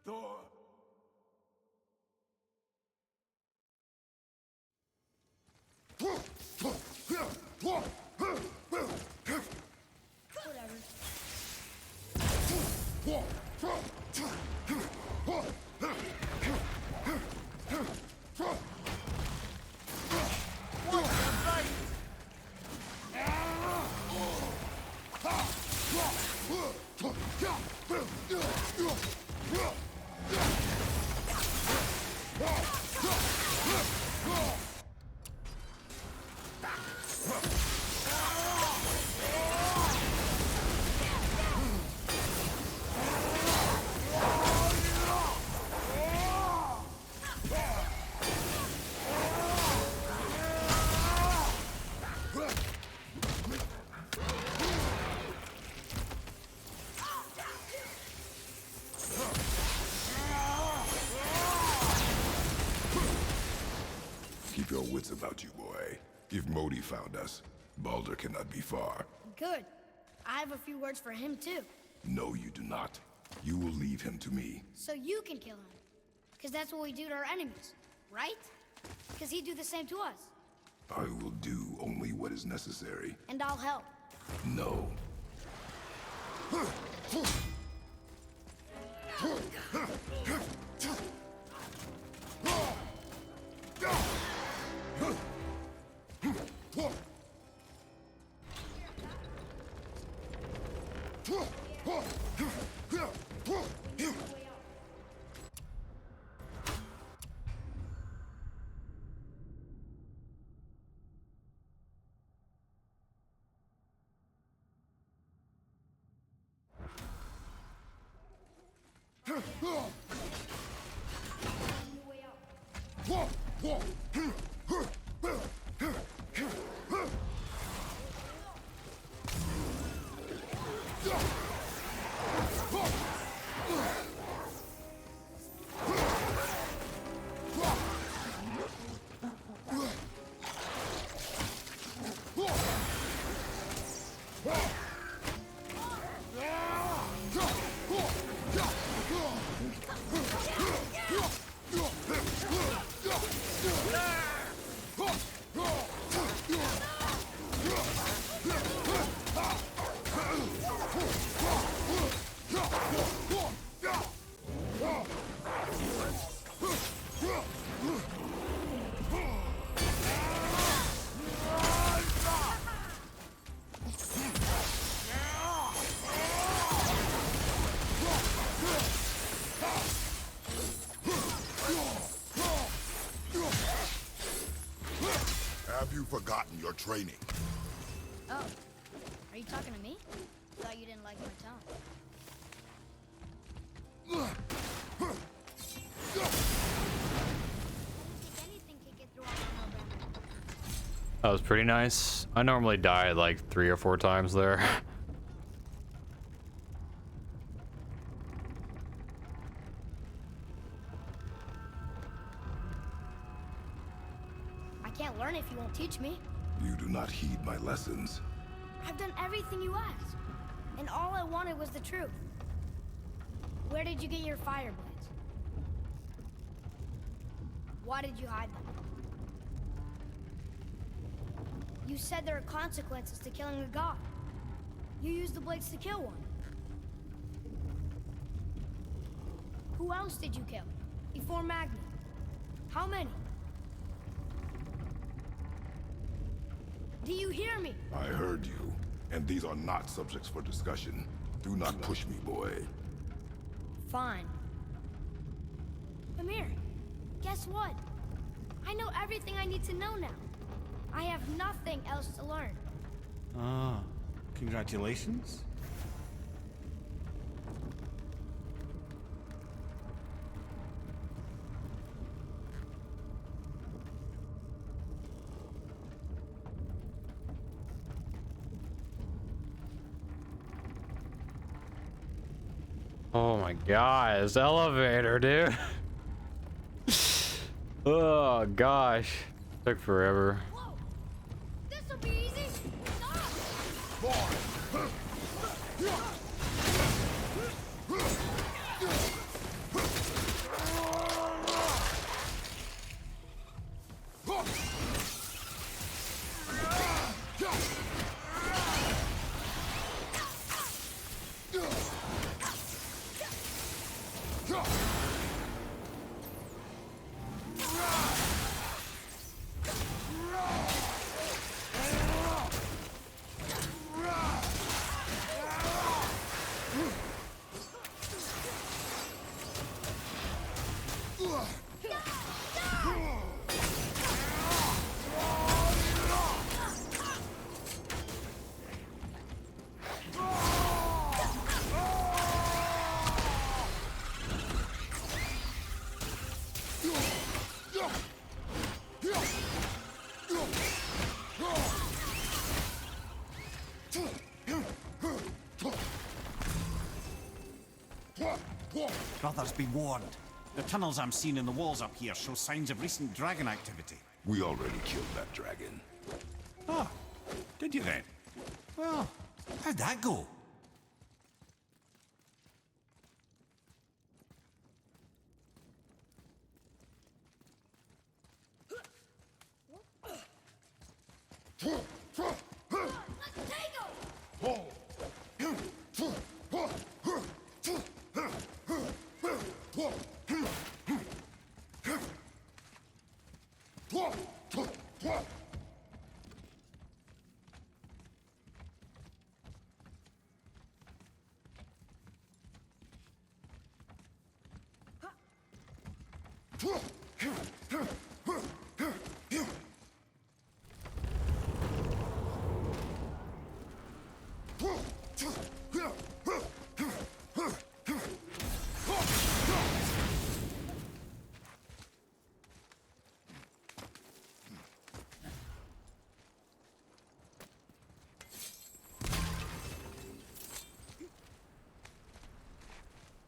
Thor! Keep your wits about you, boy. If Modi found us, Baldur cannot be far. Good. I have a few words for him too. No, you do not. You will leave him to me. So you can kill him. Because that's what we do to our enemies, right? Because he'd do the same to us. I will do only what is necessary. And I'll help. No. Have you forgotten your training? Oh. Are you talking to me? Thought you didn't like my tone. That was pretty nice. I normally die like 3 or 4 times there. I can't learn if you won't teach me. You do not heed my lessons. I've done everything you asked. And all I wanted was the truth. Where did you get your fire blades? Why did you hide them? You said there are consequences to killing a god. You used the blades to kill one. Who else did you kill? Before Magni? How many? Do you hear me? I heard you, and these are not subjects for discussion. Do not push me, boy. Fine. Amir, guess what? I know everything I need to know now. I have nothing else to learn. Ah, congratulations. Oh my god, this elevator, dude. Oh gosh. Took forever. Whoa! This'll be easy! Stop! Brothers, be warned. The tunnels I'm seeing in the walls up here show signs of recent dragon activity. We already killed that dragon. Oh, did you then? Well, how'd that go?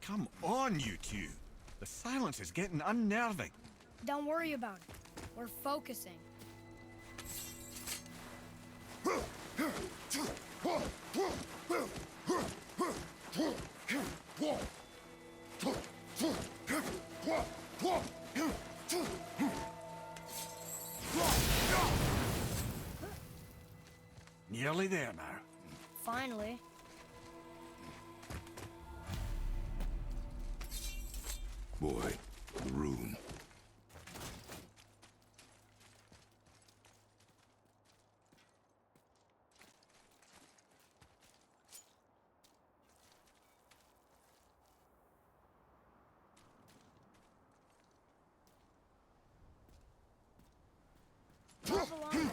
Come on, you two. The silence is getting unnerving. Don't worry about it. We're focusing. Nearly there now. Finally. Boy, the rune. Move along.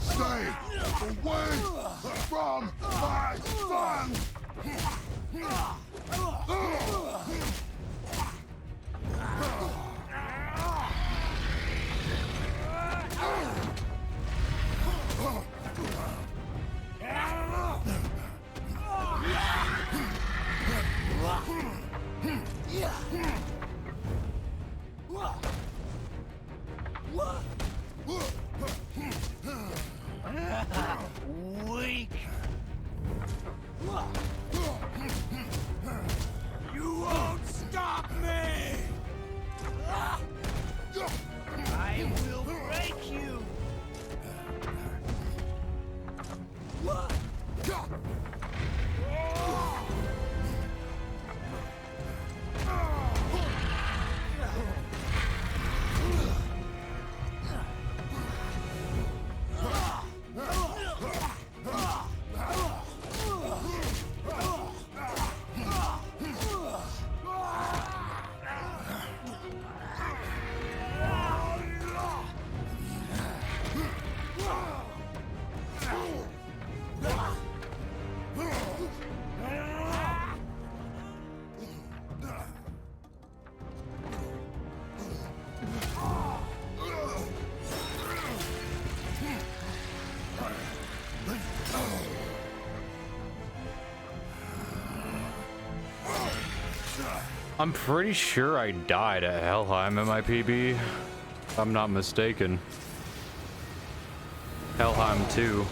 Stay away from my son! Weak. You won't stop me! I will break you! I'm pretty sure I died at Helheim in my PB, if I'm not mistaken. Helheim 2.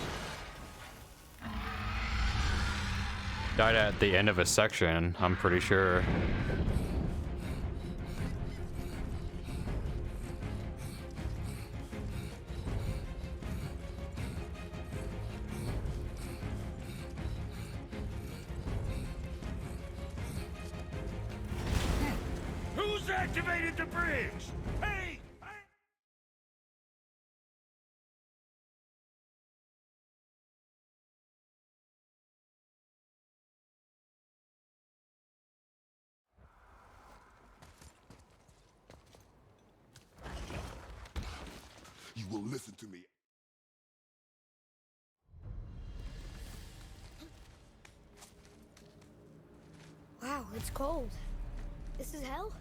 Died at the end of a section, I'm pretty sure. Who's activated the bridge? Hey! You will listen to me. Wow, it's cold. This is hell?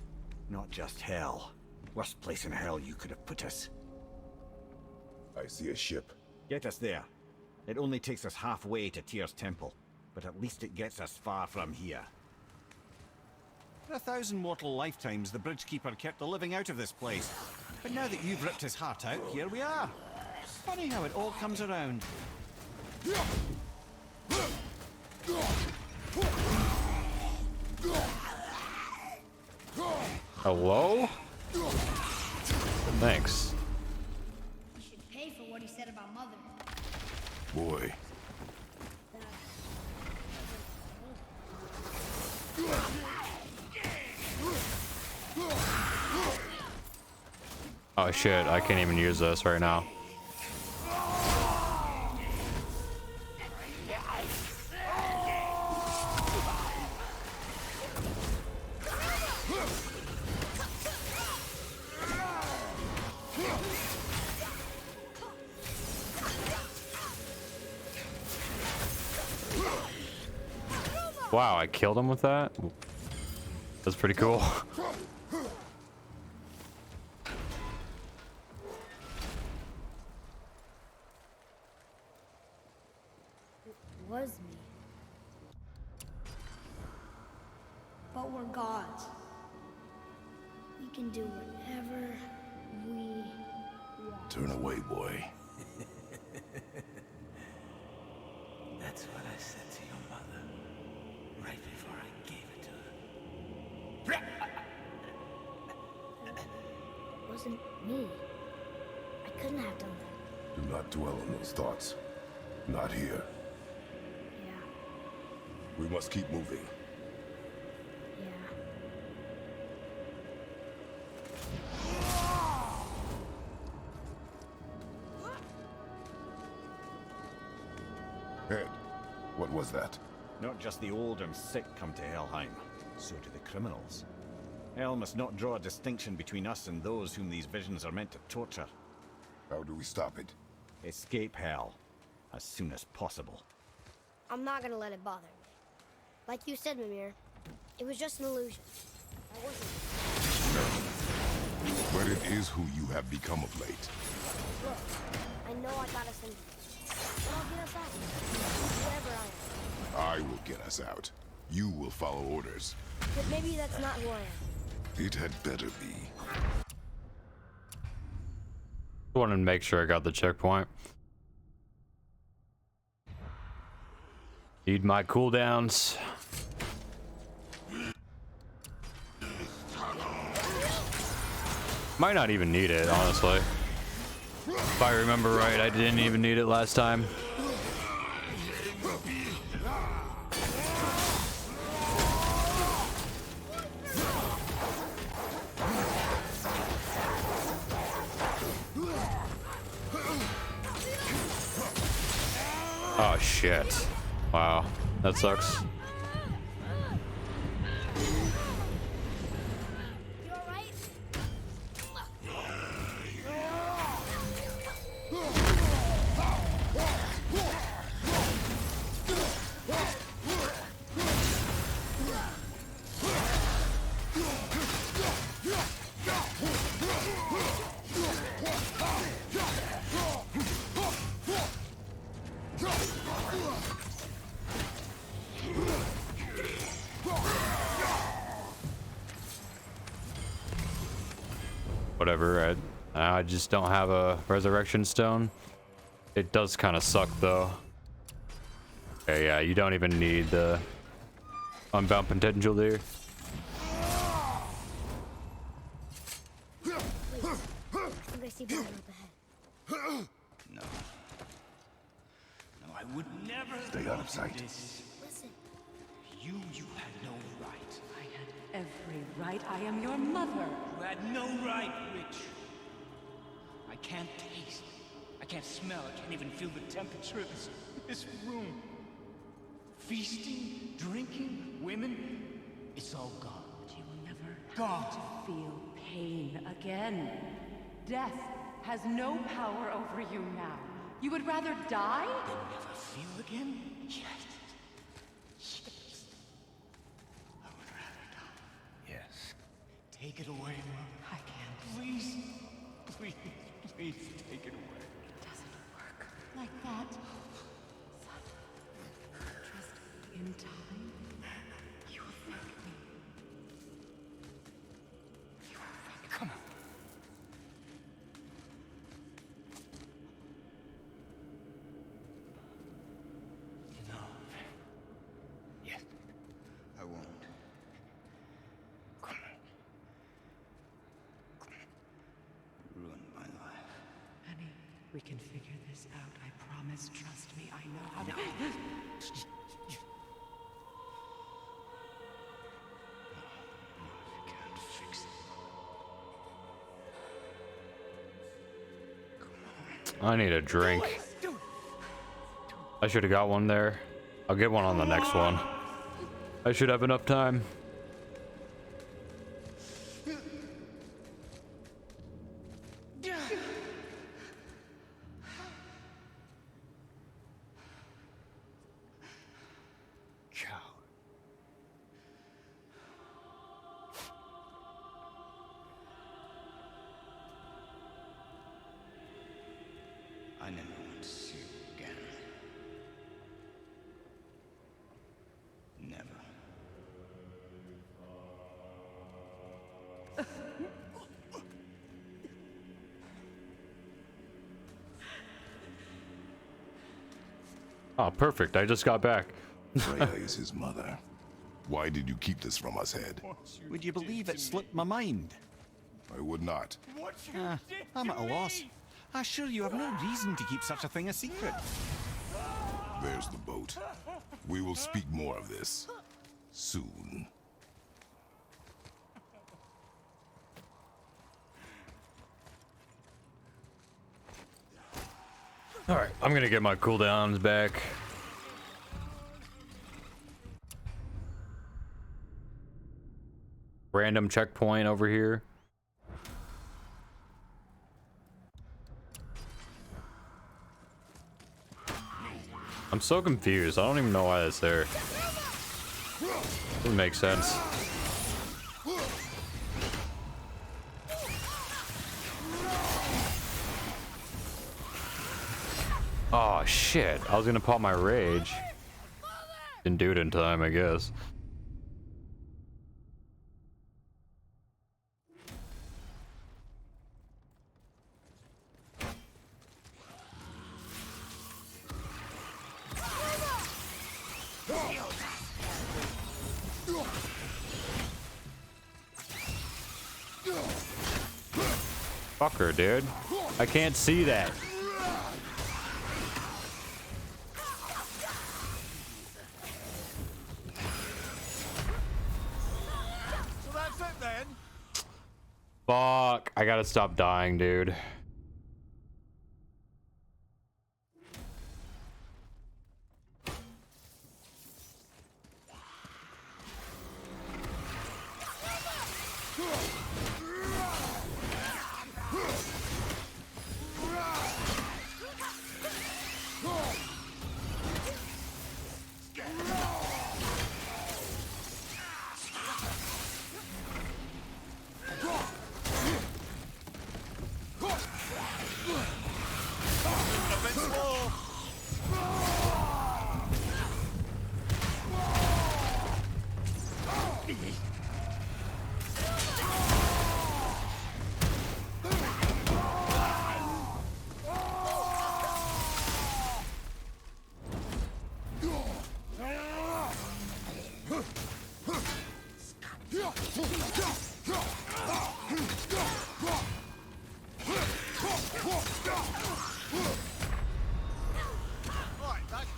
Not just hell. Worst place in hell you could have put us. I see a ship. Get us there. It only takes us halfway to Tyr's temple, but at least it gets us far from here. For 1,000 mortal lifetimes, the Bridgekeeper kept the living out of this place. But now that you've ripped his heart out, here we are. Funny how it all comes around. Hello? Thanks. You should pay for what he said about Mother. Boy. Oh shit, I can't even use this right now. Wow, I killed him with that? That's pretty cool. Was me. But we're gods. We can do whatever we want. Turn away, boy. That's what I said to your mother, right before I gave it to her. It wasn't me. I couldn't have done that. Do not dwell on those thoughts. Not here. Yeah, We must keep moving. yeah. Ed, what was that? Not just the old and sick come to Helheim, so do the criminals. Hell must not draw a distinction between us and those whom these visions are meant to torture. How do we stop it? Escape Hell as soon as possible. I'm not gonna let it bother me. Like you said, Mimir, it was just an illusion. I wasn't. But it is who you have become of late. Look, I know I got us in. But I'll get us out. Whatever I am. I will get us out. You will follow orders. But maybe that's not who I am. It had better be. I wanted to make sure I got the checkpoint. Need my cooldowns. Might not even need it, honestly. If I remember right, I didn't even need it last time. Oh shit. Wow. That sucks. You alright? Whatever. I just don't have a resurrection stone. It does kind of suck though. Okay, yeah, you don't even need the unbound potential there. Wait, I think I see blood up ahead. No. No, I would never. Stay out of sight. Listen. You had no right. I had every right. I am your mother. You had no right, Rich. I can't taste. I can't smell. I can't even feel the temperature of this room. Feasting, drinking, women, it's all gone. You will never Gone. have to feel pain again. Death has no power over you now. You would rather die? Then never feel again? Yes. I would rather die. Yes. Take it away, Mom. I can't. Please. Please, please take it away. It doesn't work like that. Son, trust me. In time, you will thank me. You will thank me. Come on. No. Yes. I won't. Come on. Ruin my life. Honey, we can figure this out. I promise. Trust me. I know how to. You can't fix it. I need a drink. I should have got one there. I'll get one on the next one. I should have enough time. Coward. I never want to see you again. Never. Oh, perfect. I just got back. Freya is his mother. Why did you keep this from us, Head? Would you believe it slipped my mind? I would not. I'm at a loss. I assure you have no reason to keep such a thing a secret. There's the boat. We will speak more of this soon. Alright, I'm gonna get my cooldowns back. Random checkpoint over here. I'm so confused. I don't even know why that's there. Doesn't make sense. Oh shit, I was gonna pop my rage. Didn't do it in time, I guess. Fucker, dude. I can't see that. So that's it then? Fuck. I gotta stop dying, dude.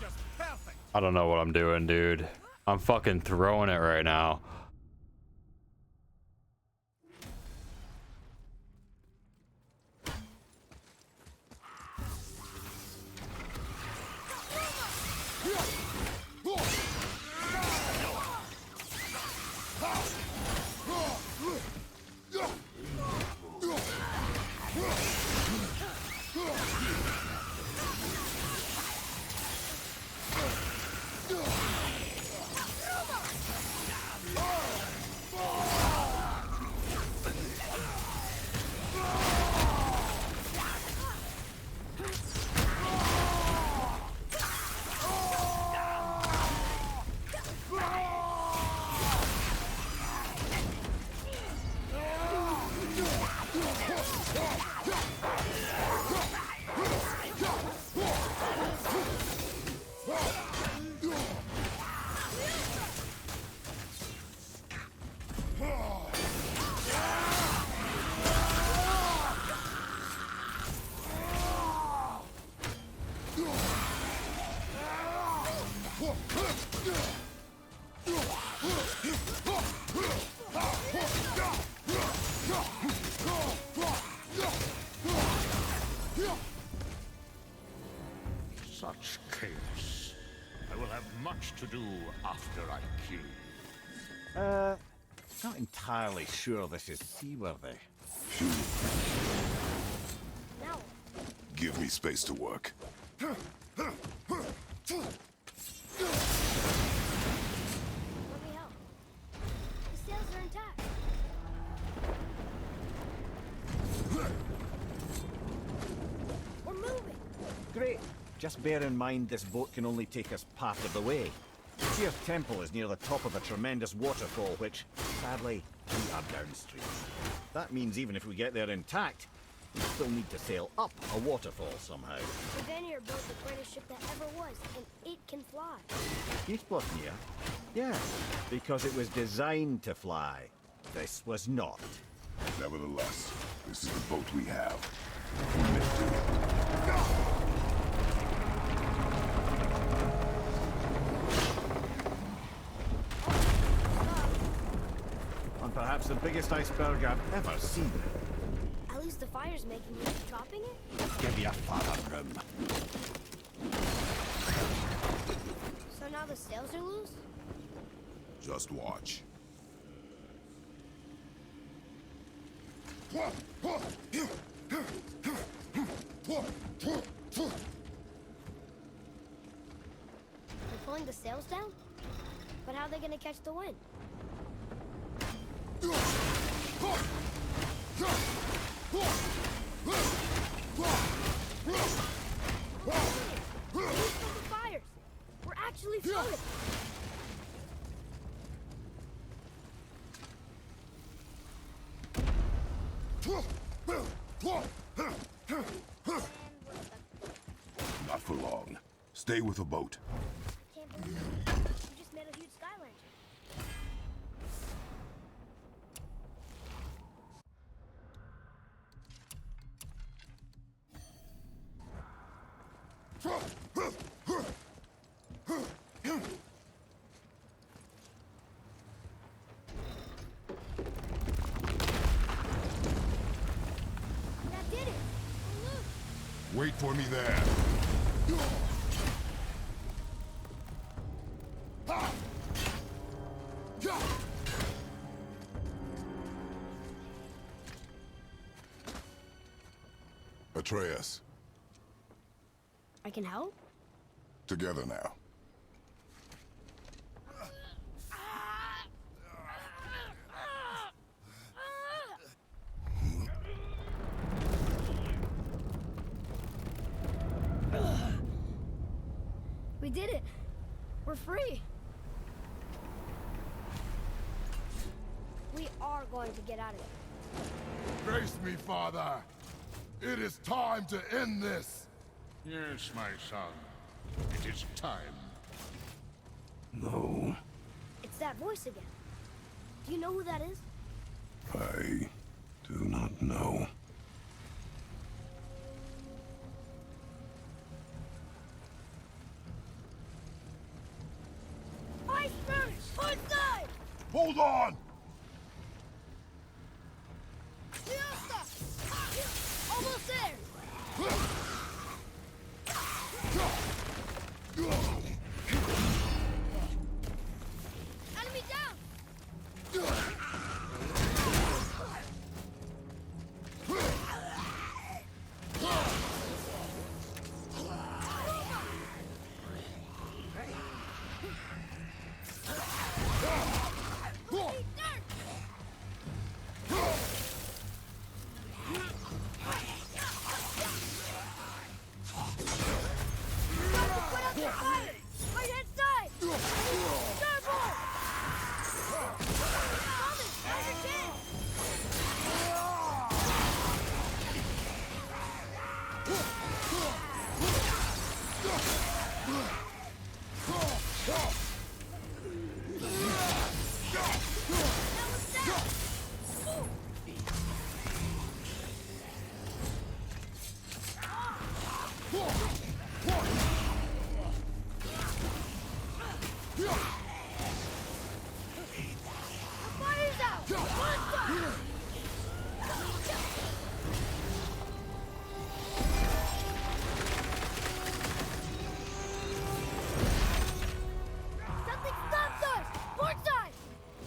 just perfect. I don't know what I'm doing, dude. I'm fucking throwing it right now. Such chaos. I will have much to do after I kill you. Not entirely sure this is seaworthy. Now, Give me space to work. let me help. The sails are intact. We're moving. Great. Just bear in mind this boat can only take us part of the way. Seer's Temple is near the top of a tremendous waterfall, which, sadly, we are downstream. That means even if we get there intact, we still need to sail up a waterfall somehow. The Vanir built the greatest ship that ever was, and it can fly. Eastblotnir? Yes, because it was designed to fly. This was not. Nevertheless, this is the boat we have. Commit to it. And perhaps the biggest iceberg I've ever seen. At least the fire's making you chopping it? Give your father room. So now the sails are loose? Just watch. They're pulling the sails down? But how are they gonna catch the wind? These are the fires! We're actually floating! Not for long. Stay with the boat. Can't believe it. You just made a huge sky lantern. That did it! We're loose! Wait for me there. Atreus, I can help? together now. We did it! We're free! We are going to get out of here. Face me, father. It is time to end this. Yes, my son. It is time. No, It's that voice again. Do you know who that is? I do not know. Hold on! Almost there! Enemy down! Right hand side! Starboard! Thomas, now's your chance! The fire's out! Monster! Something stopped us! Port side!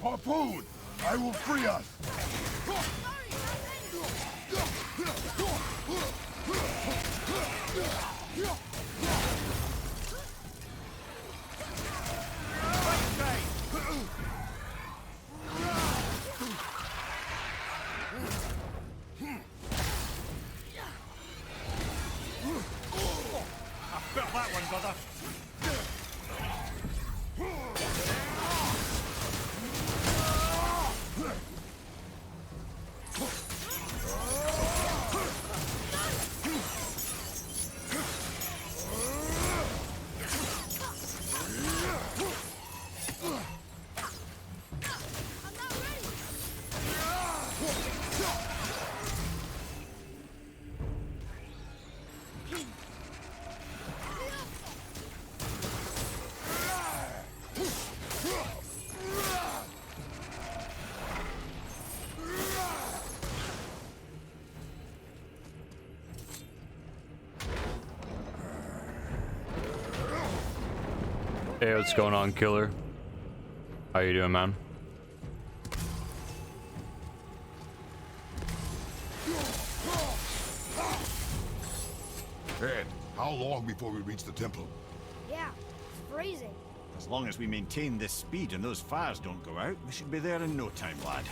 Harpoon! I will free us! Sorry, not ready! Felt that one, brother. I'm not ready! Hey, what's going on, killer? How you doing, man? Ed, how long before we reach the temple? Yeah, it's freezing. As long as we maintain this speed and those fires don't go out, we should be there in no time, lad.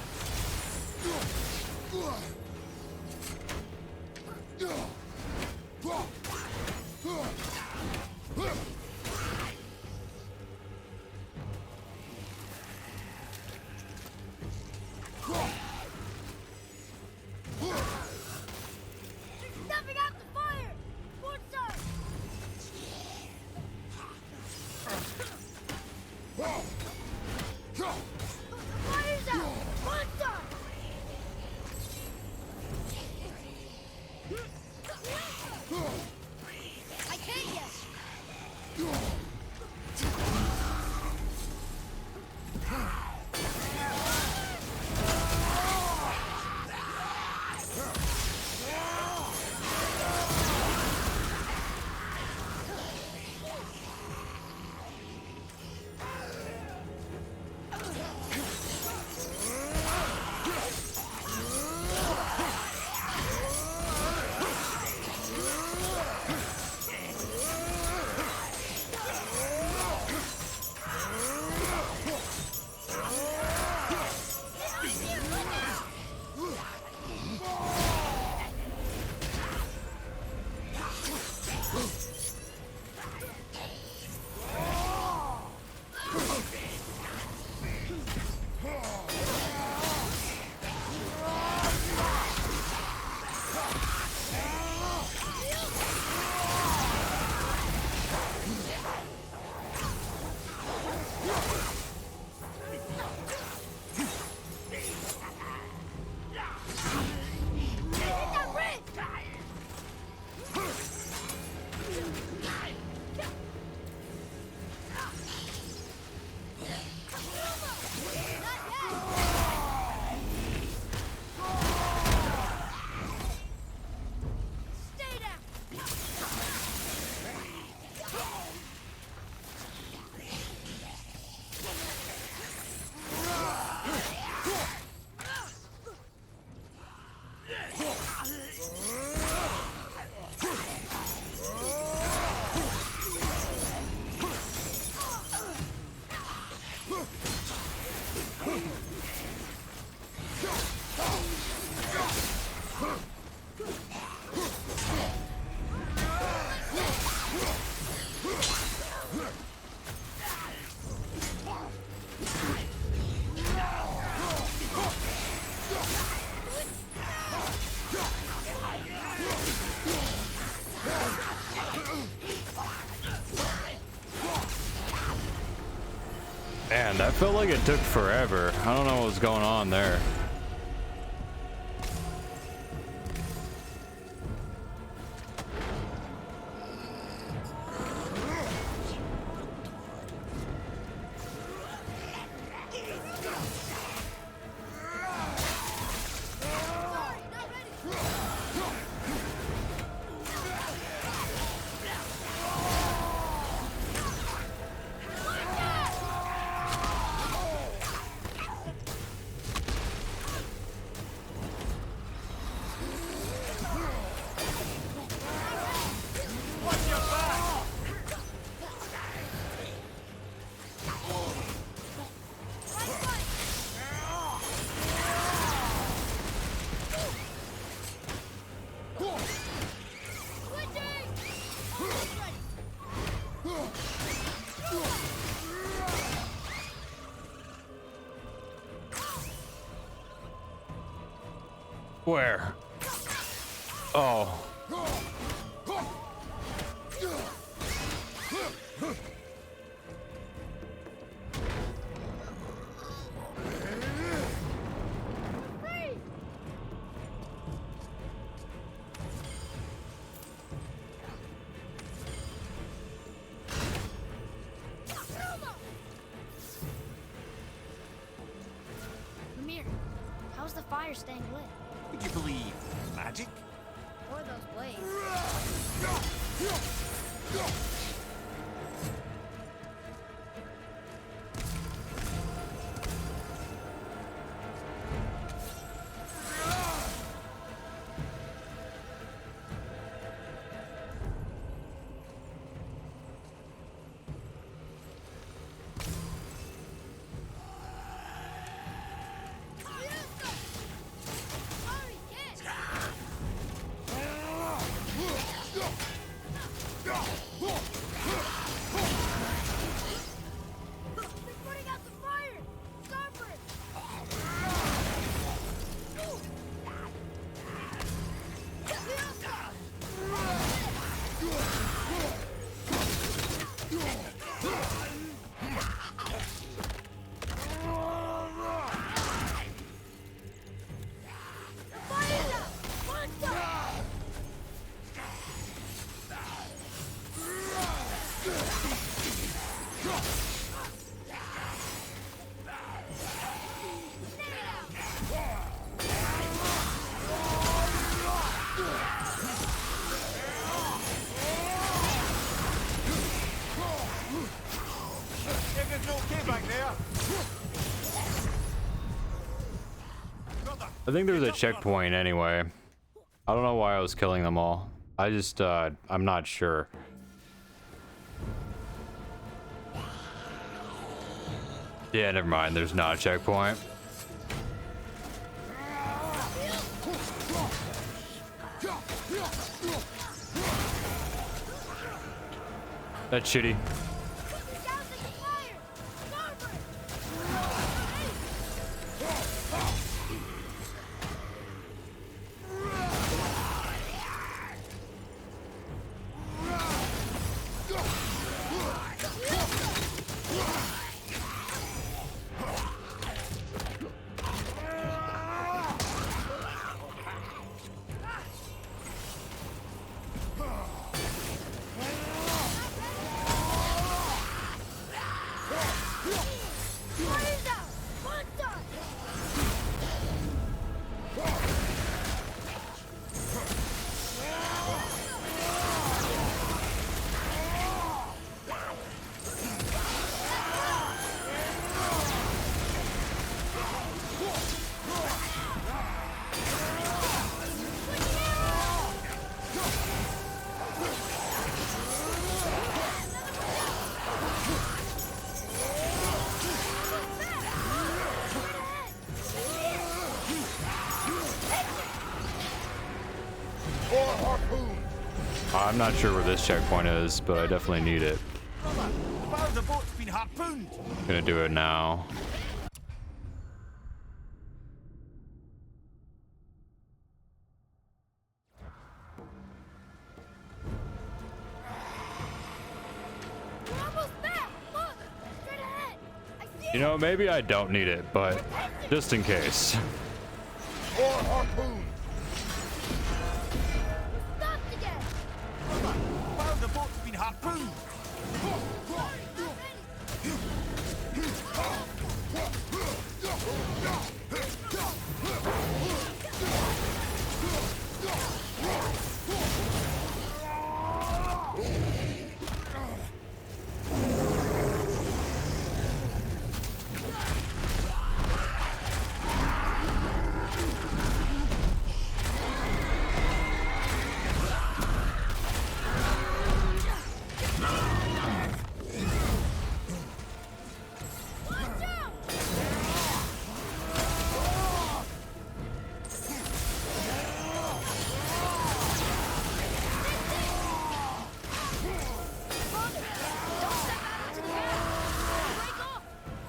Stepping out the fire! Port side! The fire's out! Port side! Man, that felt like it took forever. I don't know what was going on there. Where? Oh. Lemire, how's the fire staying lit? Would you believe magic? Or those blades? I think there's a checkpoint anyway. I don't know why I was killing them all. I just, I'm not sure. Yeah, never mind. There's not a checkpoint. That's shitty. I'm not sure where this checkpoint is, but I definitely need it. Brother, the bow of the boat's been harpooned. I'm gonna do it now. We're almost there! Look! Straight ahead! I see You know, maybe I don't need it, but just in case. Or harpoon! Stopped again! Wow, the boat's been harpooned!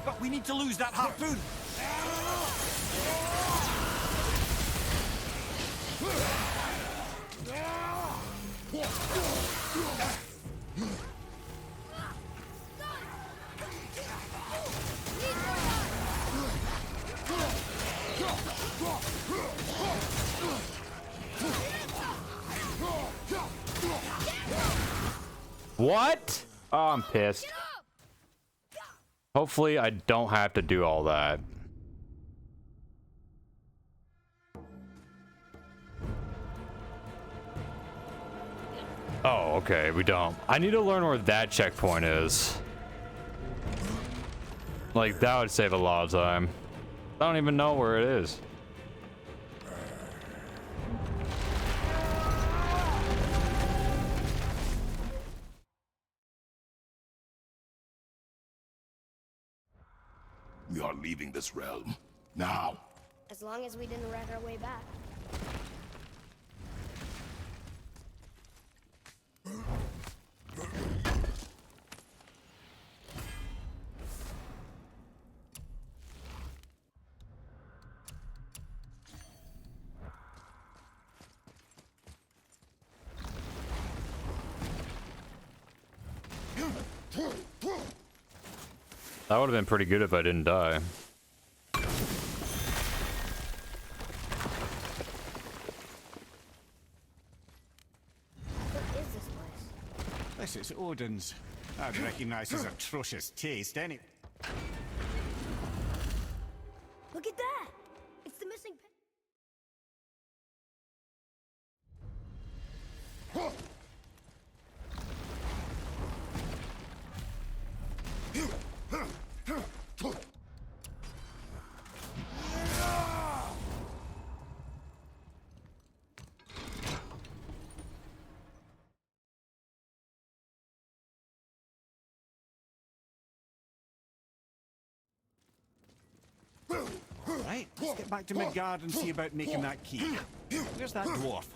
But we need to lose that harpoon! What? Oh, I'm pissed. Hopefully I don't have to do all that. Oh, okay, we don't. I need to learn where that checkpoint is. Like, that would save a lot of time. I don't even know where it is. We are leaving this realm. Now. As long as we didn't wreck our way back. That would have been pretty good if I didn't die. What is this place? This is Odin's. I'd recognize his atrocious taste any. Look at that! It's the missing Right, let's get back to Midgard and see about making that key. Where's that dwarf?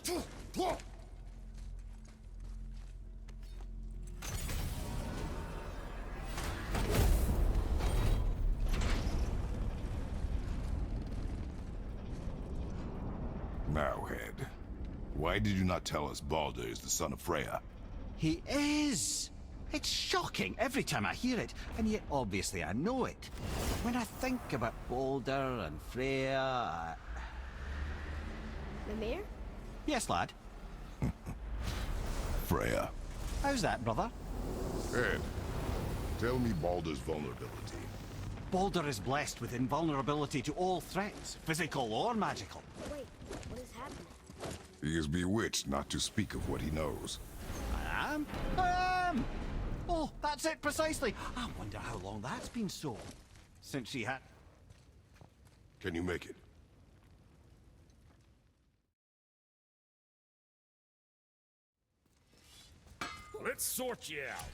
Marrowhead, why did you not tell us Baldur is the son of Freya? He is! It's shocking every time I hear it, and yet obviously I know it. When I think about Baldur and Freya, Mimir? Yes, lad. Freya. How's that, brother? Good. Tell me Baldur's vulnerability. Baldur is blessed with invulnerability to all threats, physical or magical. Wait, what is happening? He is bewitched not to speak of what he knows. I am? I am! Oh, that's it precisely. I wonder how long that's been so. Since she had... Can you make it? Let's sort you out.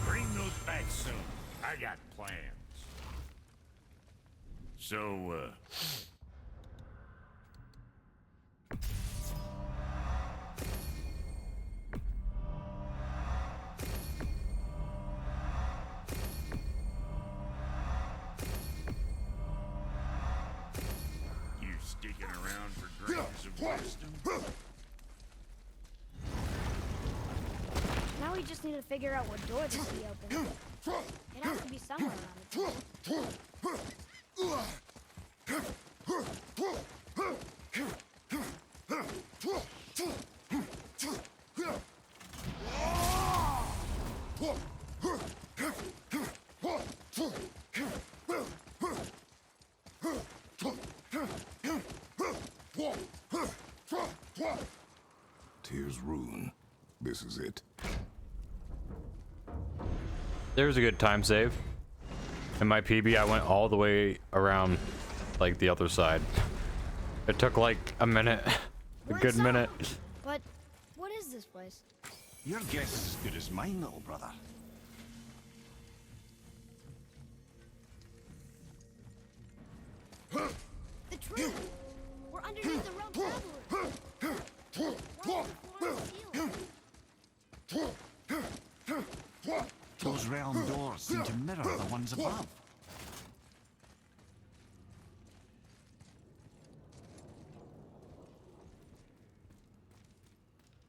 Bring those back soon. I got plans. So, you sticking around for grains of wisdom. Now we just need to figure out what door this key opens. It has to be somewhere around Tears Rune. This is it. There's a good time save. In my PB, I went all the way around, like, the other side. It took, like, a minute. A good minute. But what is this place? Your guess is as good as mine, little brother. The tree! We're underneath the realm traveler! We're on the floor of the ceiling. Those realm doors seem to mirror the ones above.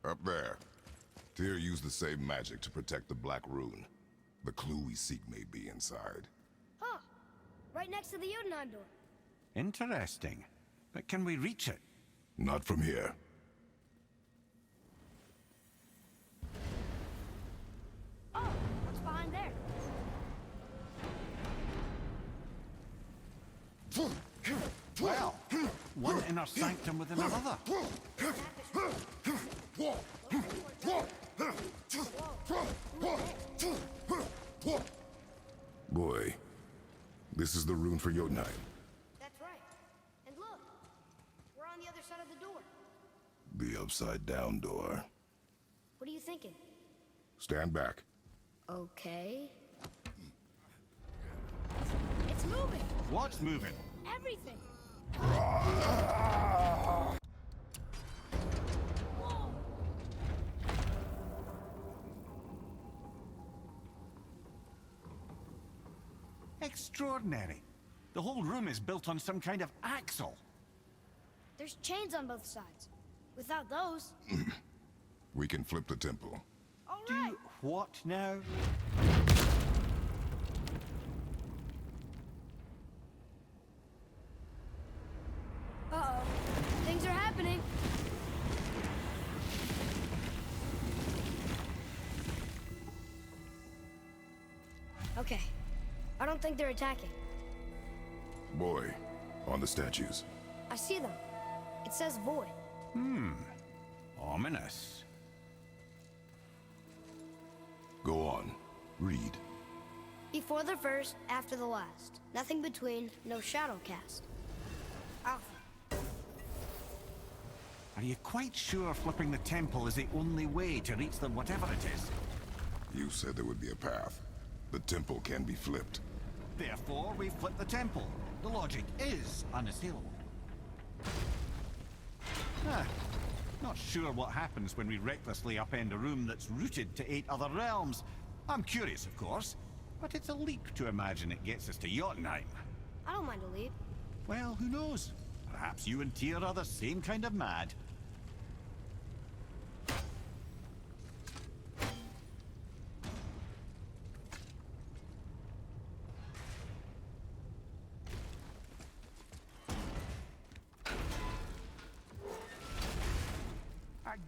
Up there. Tyr used the same magic to protect the Black Rune. The clue we seek may be inside. Huh. Right next to the Jotunheim door. Interesting. But can we reach it? Not from here. Oh, what's behind there? Well, one inner sanctum within another. Boy, this is the rune for Jotunheim. That's right. And look, we're on the other side of the door. The upside-down door. What are you thinking? Stand back. Okay. It's moving! What's moving? Everything! Extraordinary. The whole room is built on some kind of axle. There's chains on both sides. Without those... We can flip the temple. All right! Do what now? Uh-oh. Things are happening. Okay. I don't think they're attacking. Boy, on the statues. I see them. It says void. Ominous. Go on. Read. Before the first, after the last. Nothing between, no shadow cast. Alpha. Are you quite sure flipping the temple is the only way to reach them, whatever it is? You said there would be a path. The temple can be flipped. Therefore, we flip the temple. The logic is unassailable. Not sure what happens when we recklessly upend a room that's rooted to 8 other realms. I'm curious, of course, but it's a leap to imagine it gets us to Jotunheim. I don't mind a leap. Well, who knows? Perhaps you and Tyr are the same kind of mad.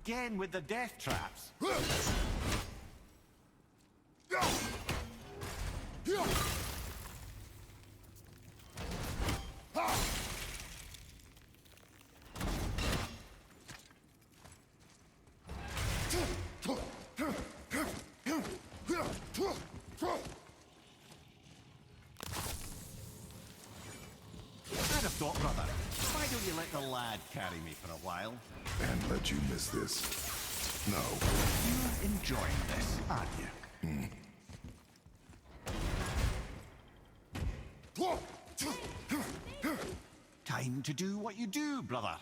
Again with the death traps. I'd have thought, brother, why don't you let the lad carry me for a while? And let you miss this. No. You're enjoying this, aren't you? Time to do what you do, brother.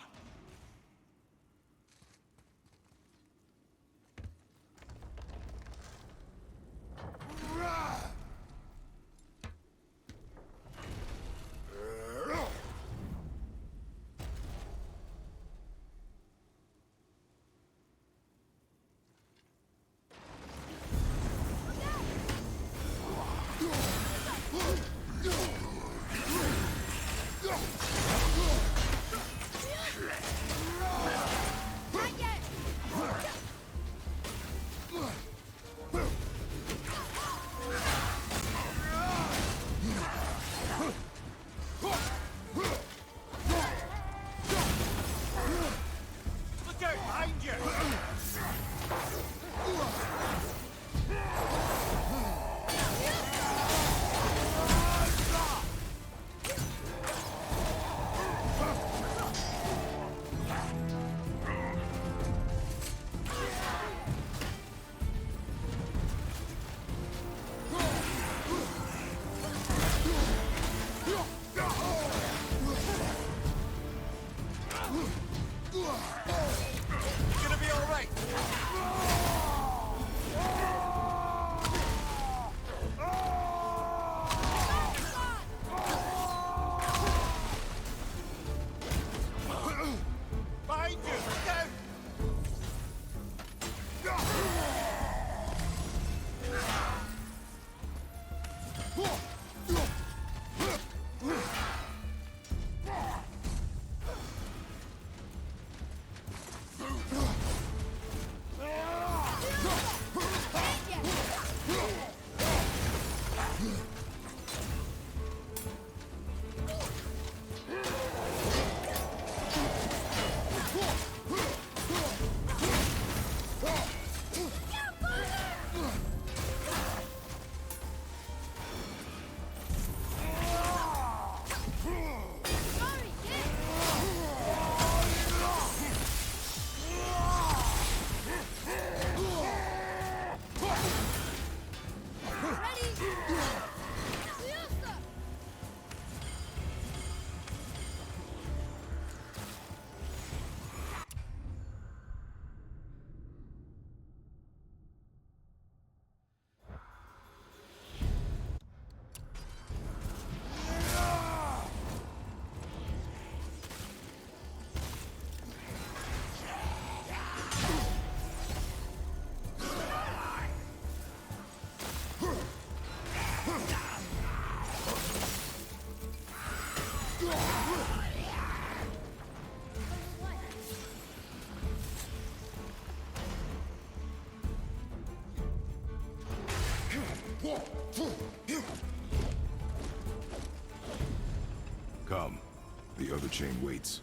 The other chain waits.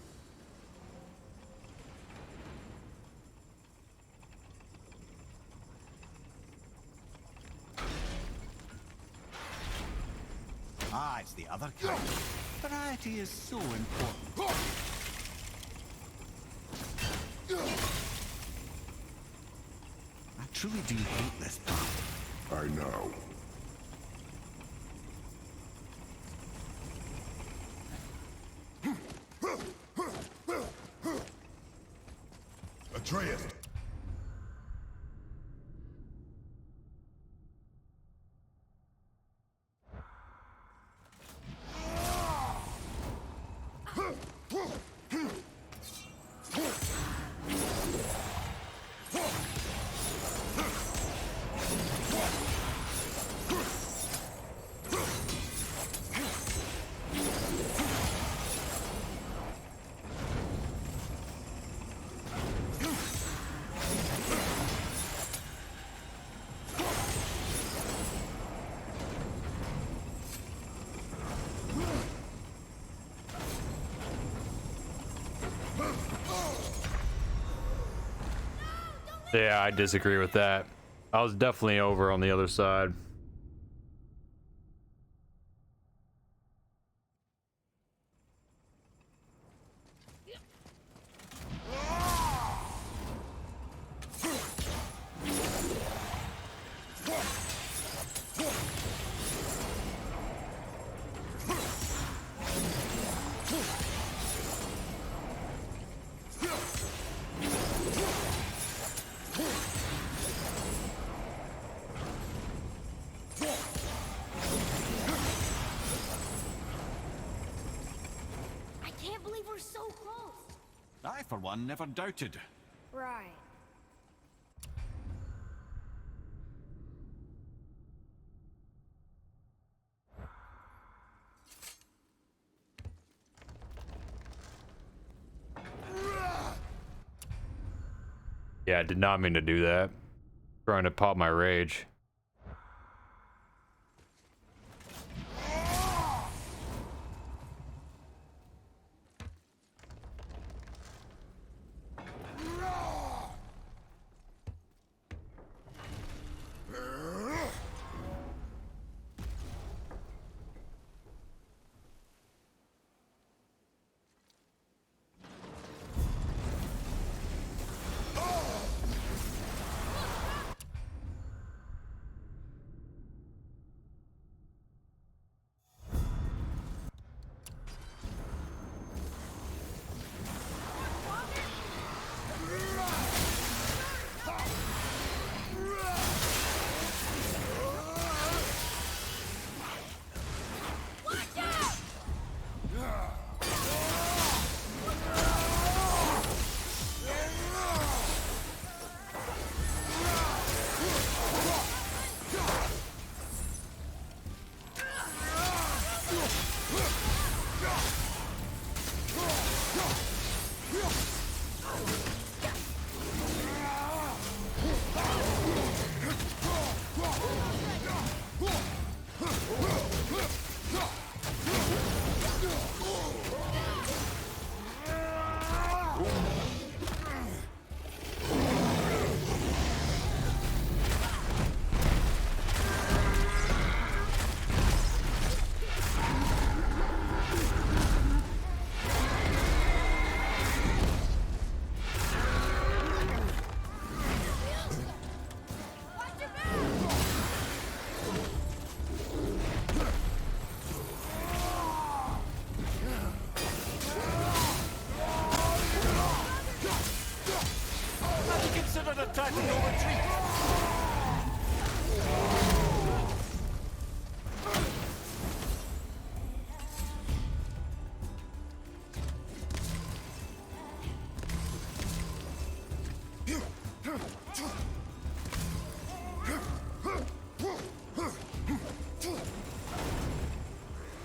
Ah, it's the other kind. Variety is so important. I truly do hate this path. I know. Atreus! Yeah, I disagree with that. I was definitely over on the other side. I can't believe we're so close. I, for one, never doubted. Right. Yeah, I did not mean to do that. Trying to pop my rage.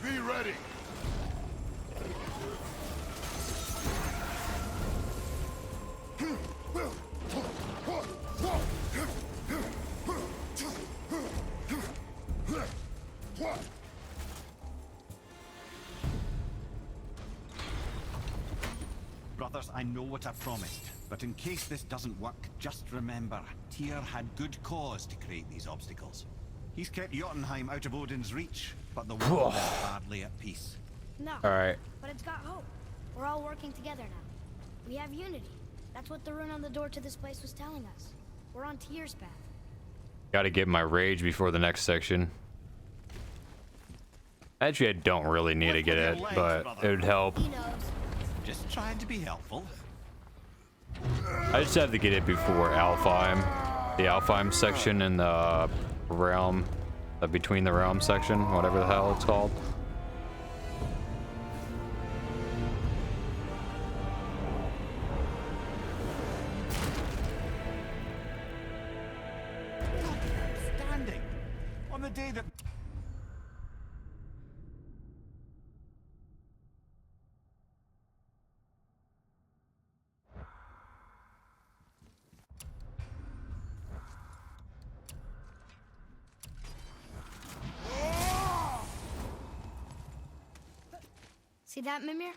Be ready! brothers, I know what I promised. But in case this doesn't work, just remember, Tyr had good cause to create these obstacles. He's kept Jotunheim out of Odin's reach, but the world is hardly at peace. No. All right. But it's got hope. We're all working together now. We have unity. That's what the rune on the door to this place was telling us. We're on Tyr's path. Gotta get my rage before the next section. Actually, I don't really need to get it, but it would help. He knows. Just trying to be helpful. I just have to get it before Alfheim. The Alfheim section in the realm, the Between the Realm section, whatever the hell it's called. Standing on the day that. See that, Mimir?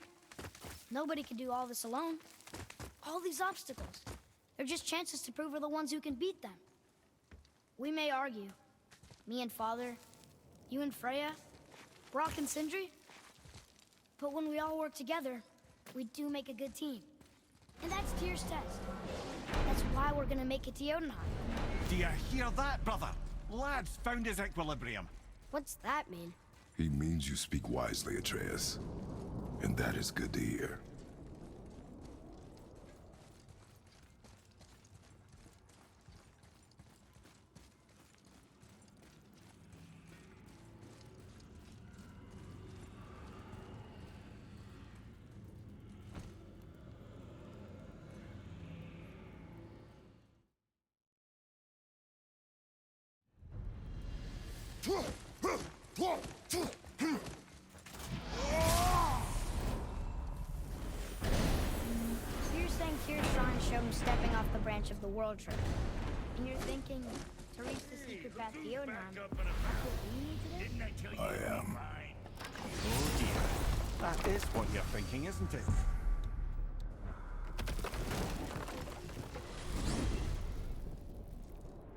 Nobody can do all this alone. All these obstacles. They're just chances to prove we're the ones who can beat them. We may argue. Me and Father, you and Freya, Brock and Sindri. But when we all work together, we do make a good team. And that's Tyr's test. That's why we're gonna make it to Jotunheim. Do you hear that, brother? Lad's found his equilibrium. What's that mean? He means you speak wisely, Atreus. And that is good to hear. You're saying Tyr's shrine showed him stepping off the branch of the World Tree. And you're thinking, to reach the secret path to Jotunheim, that's what we need to do? I am. Oh dear. That is what you're thinking, isn't it?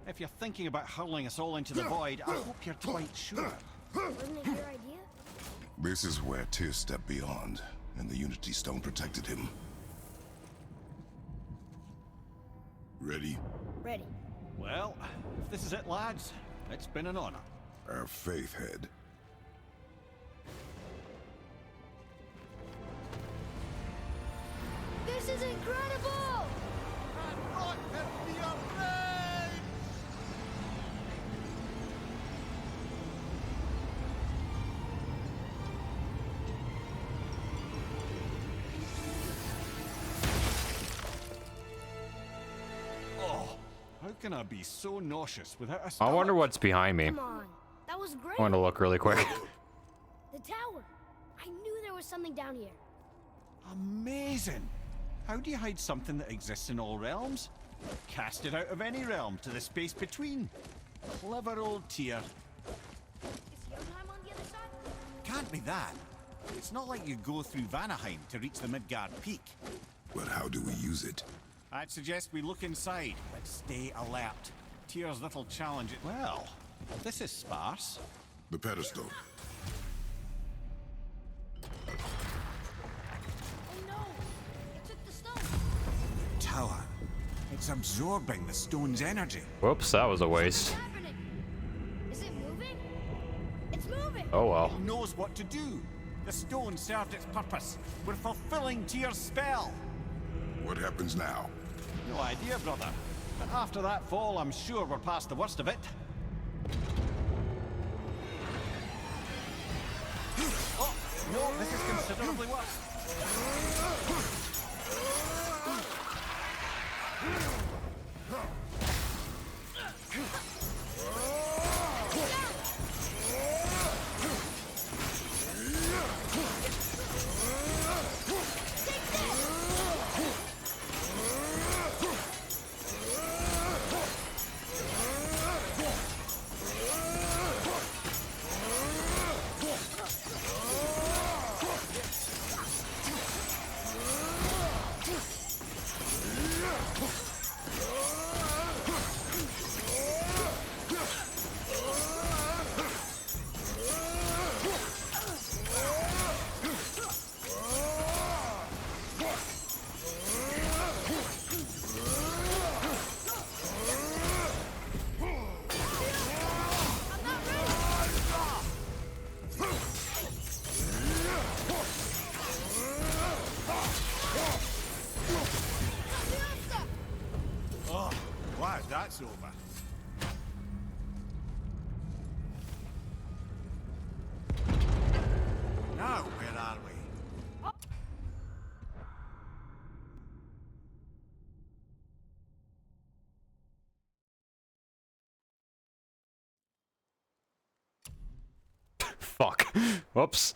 If you're thinking about hurling us all into the void, I hope you're quite sure. Wasn't it your idea? This is where Tyr stepped beyond, and the Unity Stone protected him. Ready? Ready. Well, if this is it, lads, it's been an honor. Our faith head. This is incredible! Oh, how can I be so nauseous without a I stomach? wonder what's behind me. Come on. That was great. I want to look really quick. The tower. I knew there was something down here. Amazing! How do you hide something that exists in all realms? Cast it out of any realm to the space between. Clever old Tyr. Is Jotunheim on the other side? Can't be that. It's not like you go through Vanaheim to reach the Midgard Peak. But how do we use it? I'd suggest we look inside, but stay alert. Tyr's little challenge. Well, this is sparse. The pedestal. Oh no! It took the stone. Tower. It's absorbing the stone's energy. Whoops, that was a waste. What's happening? Is it moving? It's moving! Oh well. It knows what to do. The stone served its purpose. We're fulfilling Tyr's spell. What happens now? No idea, brother. But after that fall, I'm sure we're past the worst of it. Oh, no, this is considerably worse. fight's over. Now, where are we? Fuck. Whoops.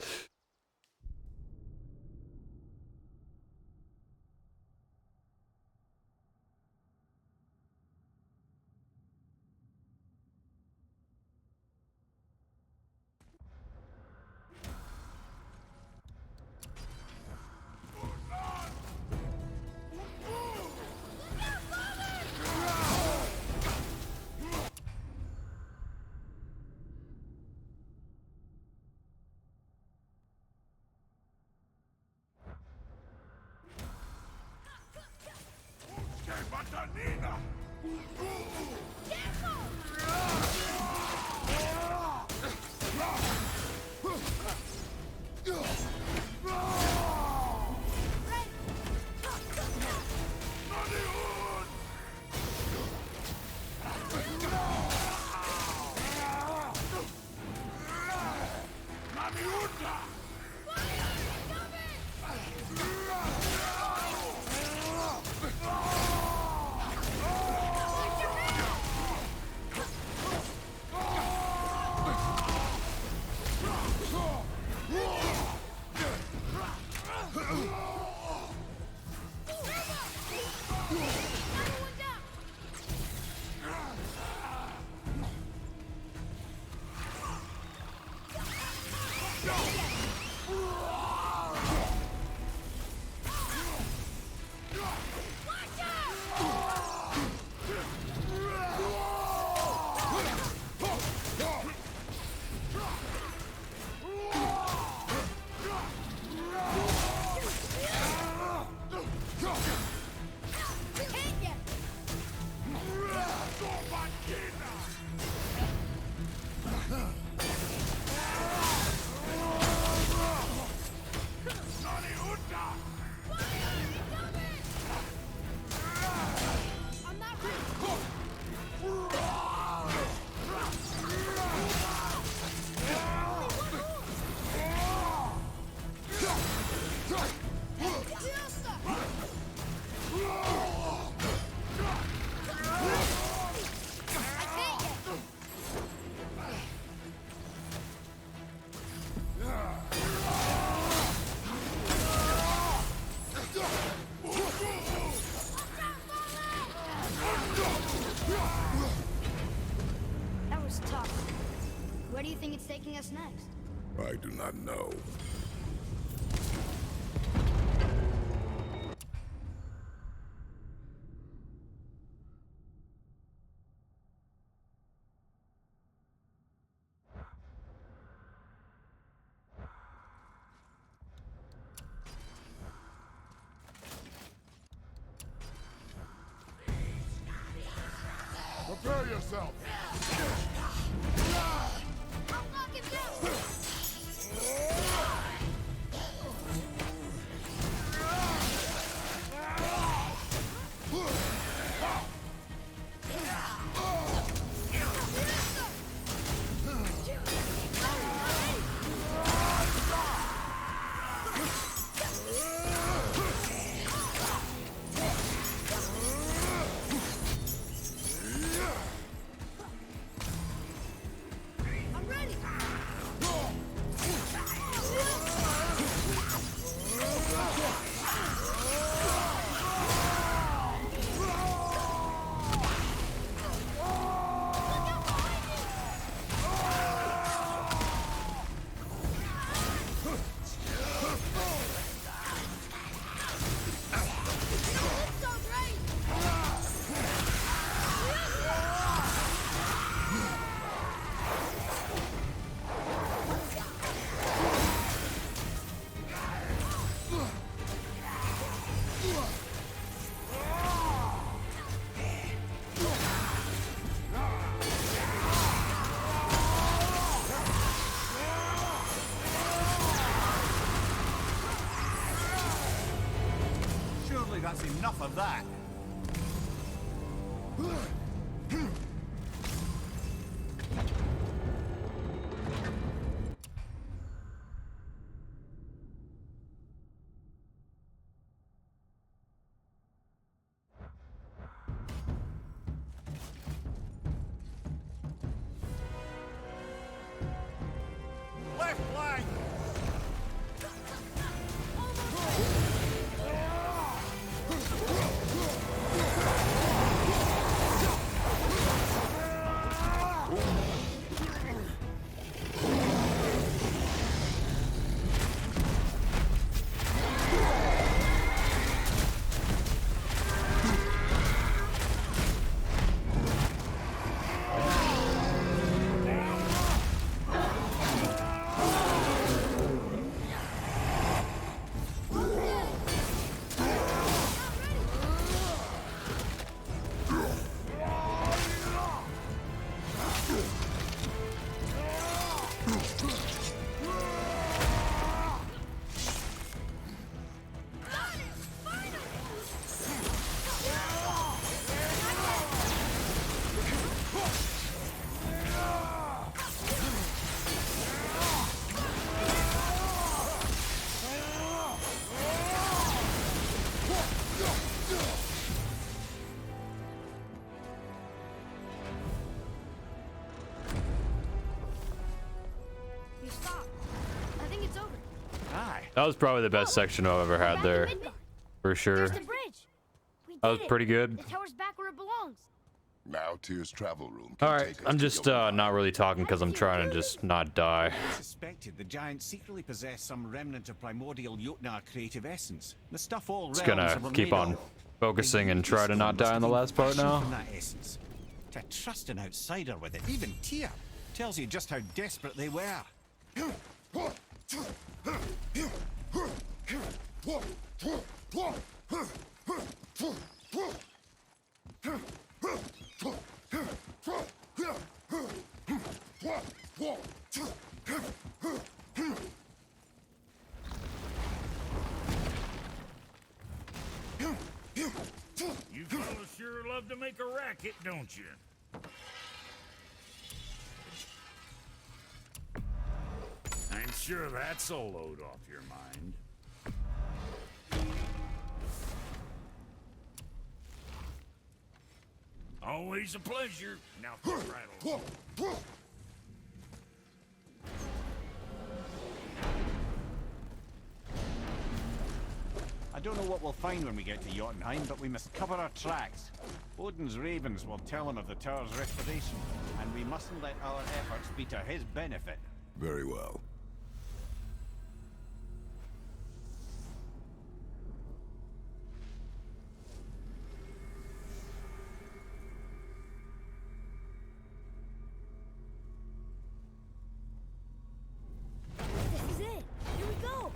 That was tough. Where do you think it's taking us next? I do not know. Prepare yourself! I'll knock him down! I'm ready! It's so great! Surely that's enough of that. Left flank! You stop. I think it's over. Aye. That was probably the best section I've ever had there, for sure. There's the bridge. We That was did it. pretty good. The tower's back where it belongs. Now Tyr's travel room can All right, take us I'm to just your not really talking because I'm trying to just not die. I suspected the giant secretly possessed some remnant of primordial Jotnar creative essence. The stuff all Just realms gonna were keep made on of. focusing and try to not Must die have in the been last part fashioned now. from that essence. To trust an outsider with it, even Tyr, tells you just how desperate they were. You fellas sure love to make a racket, don't you? I'm sure that's a load off your mind. Always a pleasure. Now go right along. I don't know what we'll find when we get to Jotunheim, but we must cover our tracks. Odin's ravens will tell him of the tower's restoration, and we mustn't let our efforts be to his benefit. Very well. This is it. Here we go.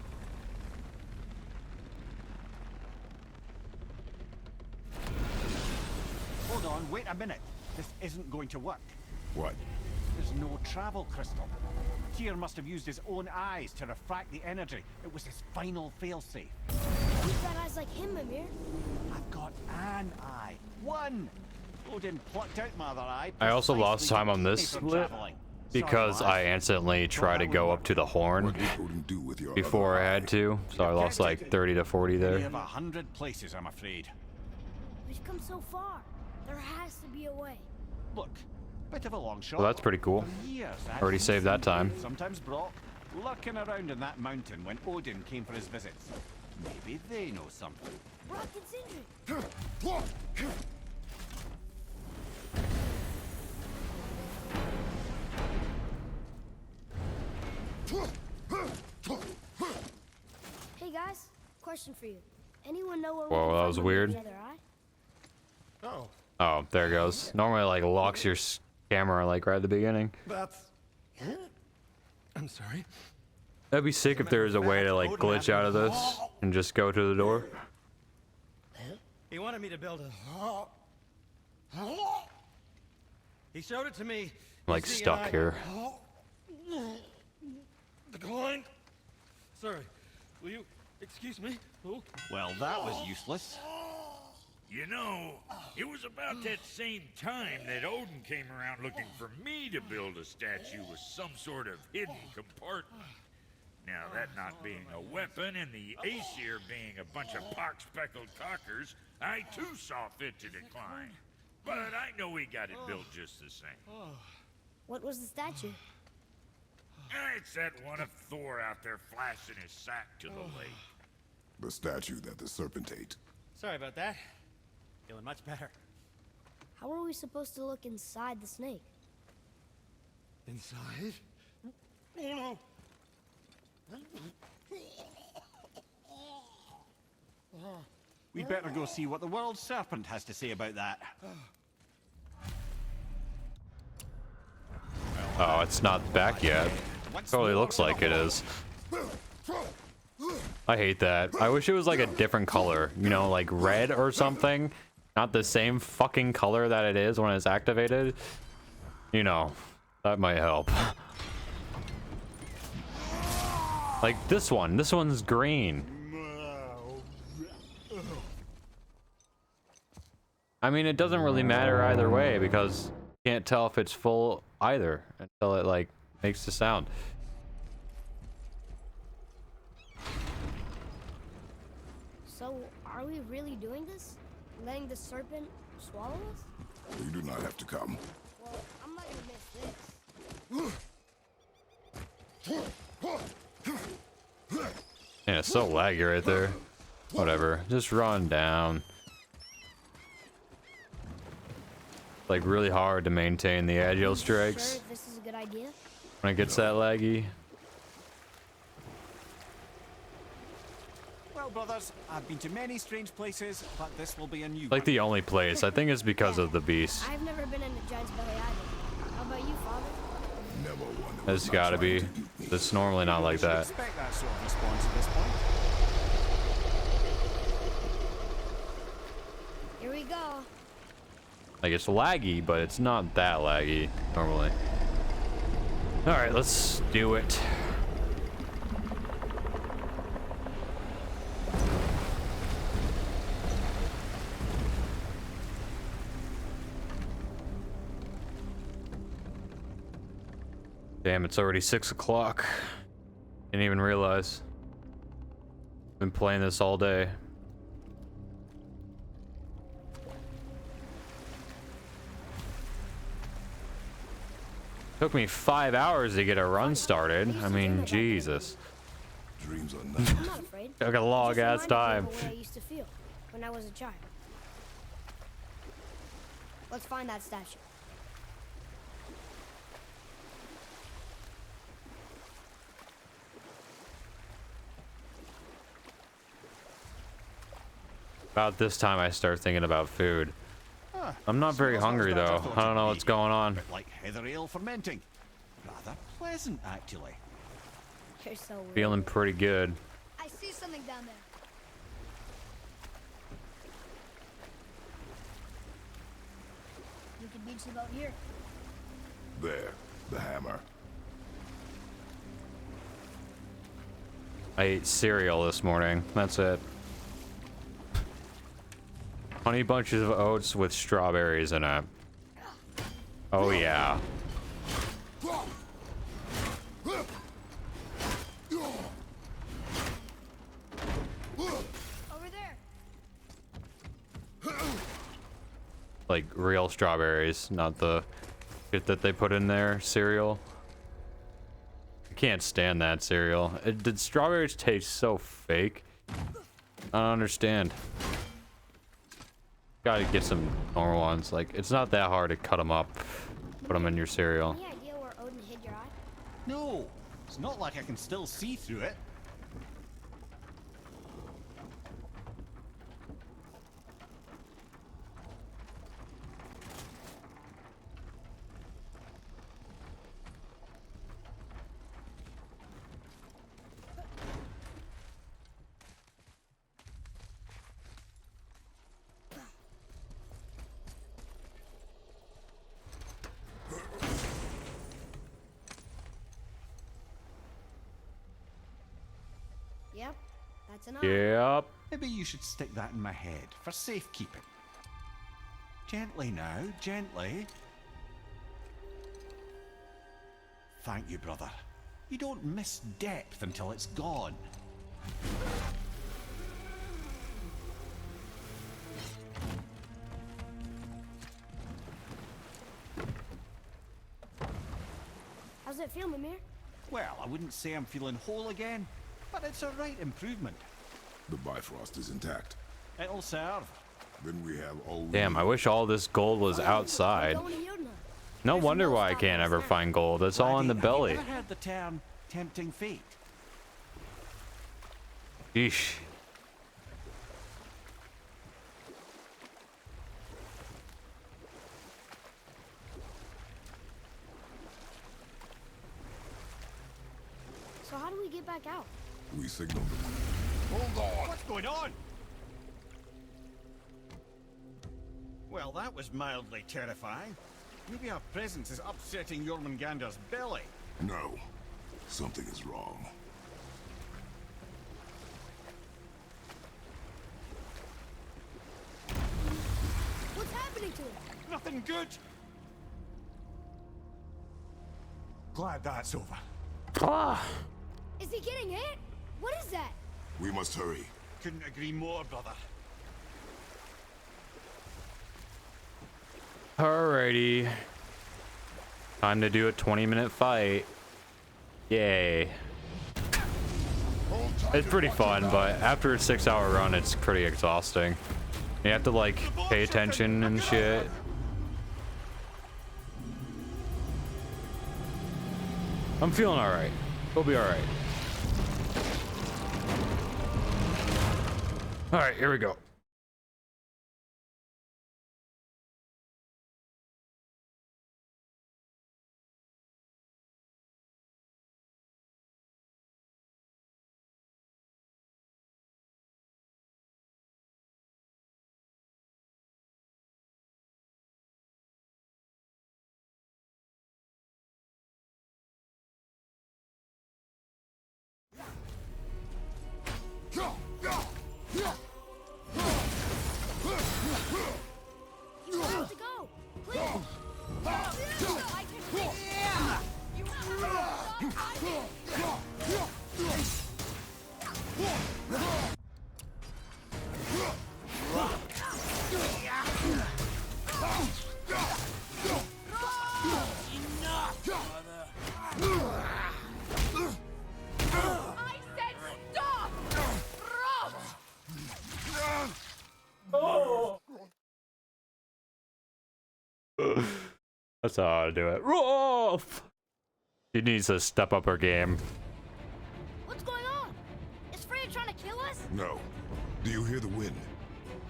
Hold on, wait a minute. This isn't going to work. What? There's no travel crystal. Tyr must have used his own eyes to refract the energy. It was his final failsafe. We've got eyes like him, Amir. I've got an eye. One! Odin plucked out my other eye. I also lost precisely time to on keep this me from lit traveling. because Sorry, I lads. instantly tried to go up to the horn What did Odin do with your before other I eye? had to, so I lost like 30 to 40 We there. have 100 places, I'm afraid. We've come so far. There has to be a way. Look, bit of a long shot. Well, that's pretty cool. For years, Already saved that time. Sometimes Brock, lurking around in that mountain when Odin came for his visits. Maybe they know something. Brock and Sindri. Hey guys, question for you. Anyone know where we Whoa, can that find was the weird. other eye? Oh, Oh, there it goes. Normally, like, locks your camera, like, right at the beginning. that's... I'm sorry. That'd be sick if there was a way to, like, glitch out of this and just go to the door. He wanted me to build a... He showed it to me. Like, You see, stuck and I- here. Declined. Sorry. Will you excuse me? Oh. Well, that was useless. You know, it was about that same time that Odin came around looking for me to build a statue with some sort of hidden compartment. Now, that not being a weapon and the Aesir being a bunch of pock-speckled cockers, I too saw fit to decline. But I know he got it built just the same. What was the statue? It's that one of Thor out there flashing his sack to the lake. The statue that the serpent ate. Sorry about that. Feeling much better. How are we supposed to look inside the snake? Inside? No. We'd better go see what the world serpent has to say about that. Oh, it's not back yet. Totally looks like it is. I hate that. I wish it was like a different color, you know, like red or something. Not the same fucking color that it is when it's activated. You know, that might help. Like this one. This one's green. I mean, it doesn't really matter either way because you can't tell if it's full either until it like makes the sound. So, are we really doing this? Letting the serpent swallow us? You do not have to come. Well, I'm not gonna miss this. Yeah, it's so laggy right there. Whatever, just run down. Like really hard to maintain the agile strikes Sure, this is a good idea. when it gets that laggy. Well, brothers, I've been to many strange places, but this will be a new Like the only place. I think it's because of the beast. I've never been in a giant's belly either. How about you, Father? Never one that was It's not gotta trying be. to eat me. It's normally not like that. Expect that sort of response at this point. Here we go. Like it's laggy, but it's not that laggy normally. All right, let's do it. Damn, it's already 6 o'clock. Didn't even realize. Been playing this all day. Took me 5 hours to get a run started. I mean, Jesus. Dreams are nothing. I'm not afraid. Took a long Just ass reminded me time. of the way I used to feel when I was a child. Let's find that statue. About this time I start thinking about food. Huh. I'm not very Smells not hungry as bad as though. thought I don't it'd know be. what's going on. Bit like heather ale fermenting. Rather pleasant, actually. You're so weird. Feeling pretty good. I see something down there. You could beach the boat here. There, the hammer. I ate cereal this morning. That's it. Honey bunches of oats with strawberries in it. Oh yeah. Over there. Like real strawberries, not the shit that they put in their cereal. I can't stand that cereal. Did strawberries taste so fake? I don't understand. Gotta get some normal ones. Like, it's not that hard to cut them up, put them in your cereal. Any idea where Odin hid your eye? No, it's not like I can still see through it. Yep, that's enough. Yep. Maybe you should stick that in my head for safekeeping. Gently now, gently. Thank you, brother. You don't miss depth until it's gone. How's it feel, Mimir? Well, I wouldn't say I'm feeling whole again, but it's a right improvement. The Bifrost is intact. It'll serve. Then we have all we Damn, I need. wish all this gold was outside. Going to Yodna. No There's wonder no why I stopping can't us ever now. find gold. It's all in the Laddie, belly. Have you ever heard the term tempting fate? Yeesh. So how do we get back out? We signaled them. Hold on! What's going on? Well, that was mildly terrifying. Maybe our presence is upsetting Jormungandr's belly. No. Something is wrong. What's happening to him? Nothing good. Glad that's over. Ah. Is he getting hit? What is that? We must hurry. Couldn't agree more, brother. Alrighty. Time to do a 20-minute fight. Yay. It's pretty fun, but after a 6-hour run, it's pretty exhausting. You have to, like, pay attention and shit. I'm feeling alright. We'll be alright. Alright, here we go. You have to go. Please. I can reach. You I said stop! That's how I do it. Rolf! She needs to step up her game. What's going on? Is Freya trying to kill us? No. Do you hear the wind?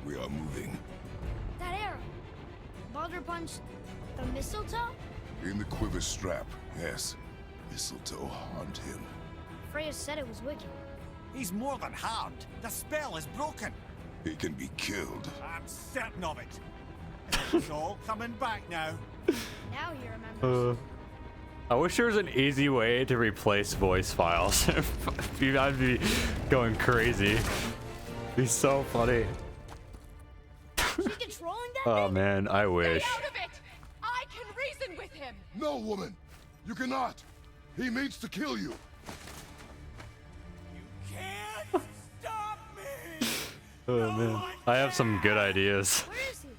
We are moving. That arrow. Baldur punched the mistletoe? In the quiver strap, yes. Mistletoe harmed him. Freya said it was wicked. He's more than harmed. The spell is broken. He can be killed. I'm certain of it. It's all coming back now. Now he remembers. I wish there was an easy way to replace voice files. I'd be going crazy. It'd be so funny. She controlling that Oh thing? man, I wish. Out of it! I can reason with him! No, woman! You cannot! He means to kill you! Can't stop me! Oh man, I have some good ideas. Where is he?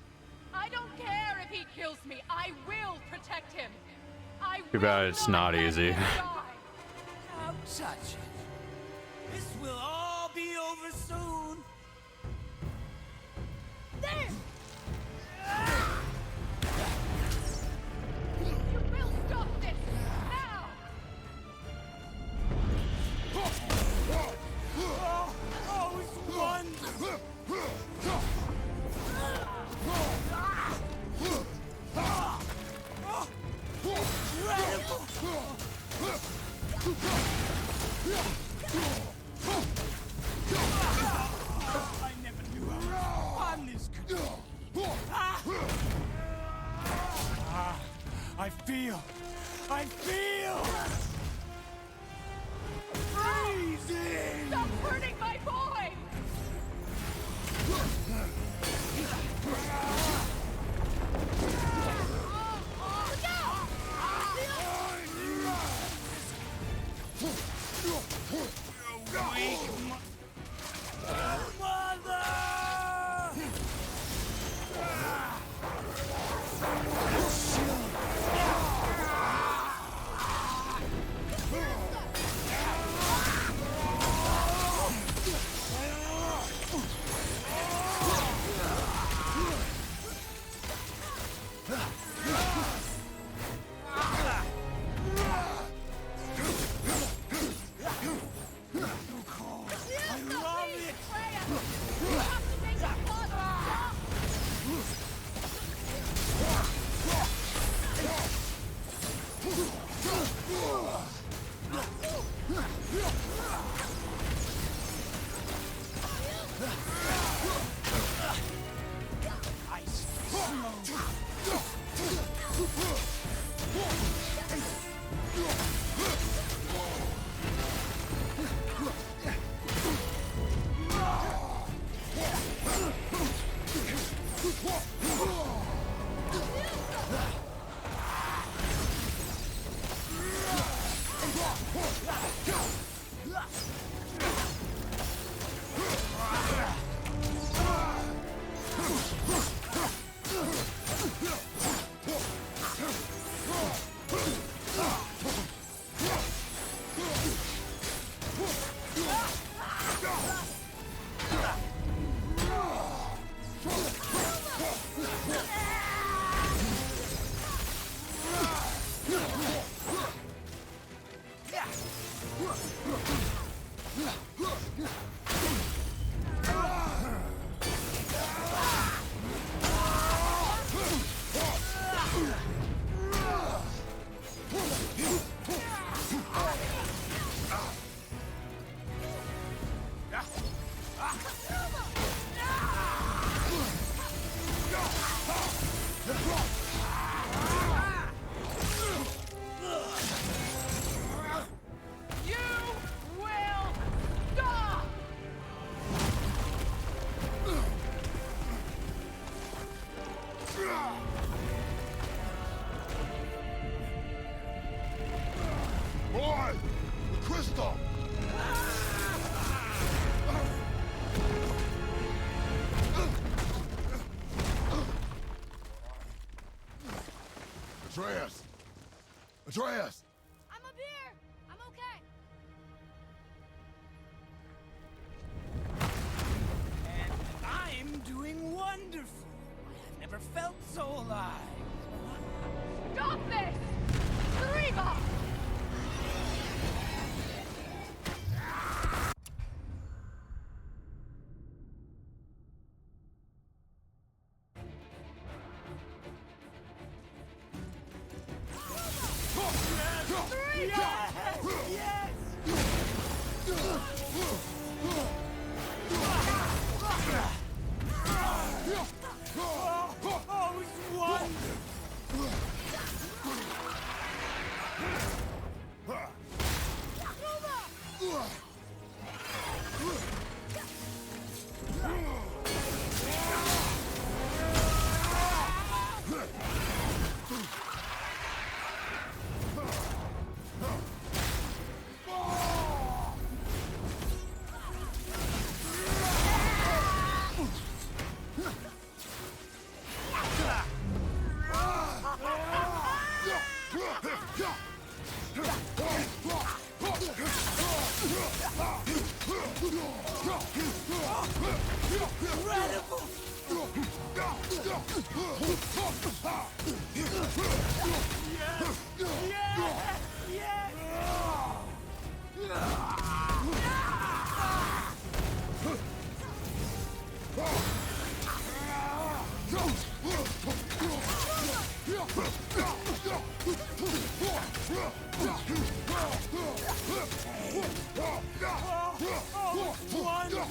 I don't care if he kills me. I will protect him. I Too bad it's not let easy. him die. Don't touch it. This will all be over soon. There! You will stop this now. Oh, it's wonderful. I never knew how fun this could be. I feel freezing. Stop hurting my boy. Atreus! Atreus! I'm up here! I'm okay! And I'm doing wonderful. I've never felt so alive. Stop this! Reba! Oh, it's wonderful!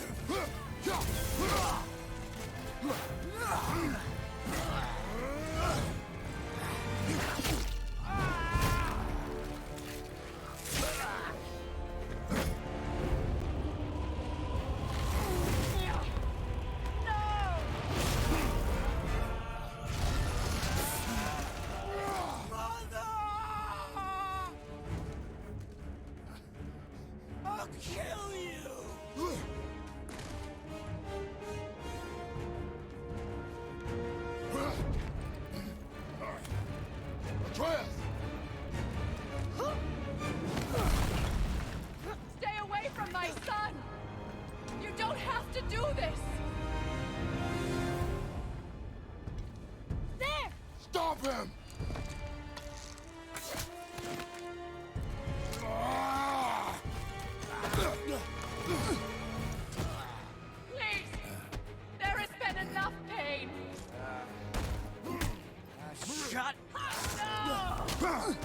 I'll kill you! Atreus! Stay away from my son! You don't have to do this! There! Stop him! Please! There has been enough pain! Shut No!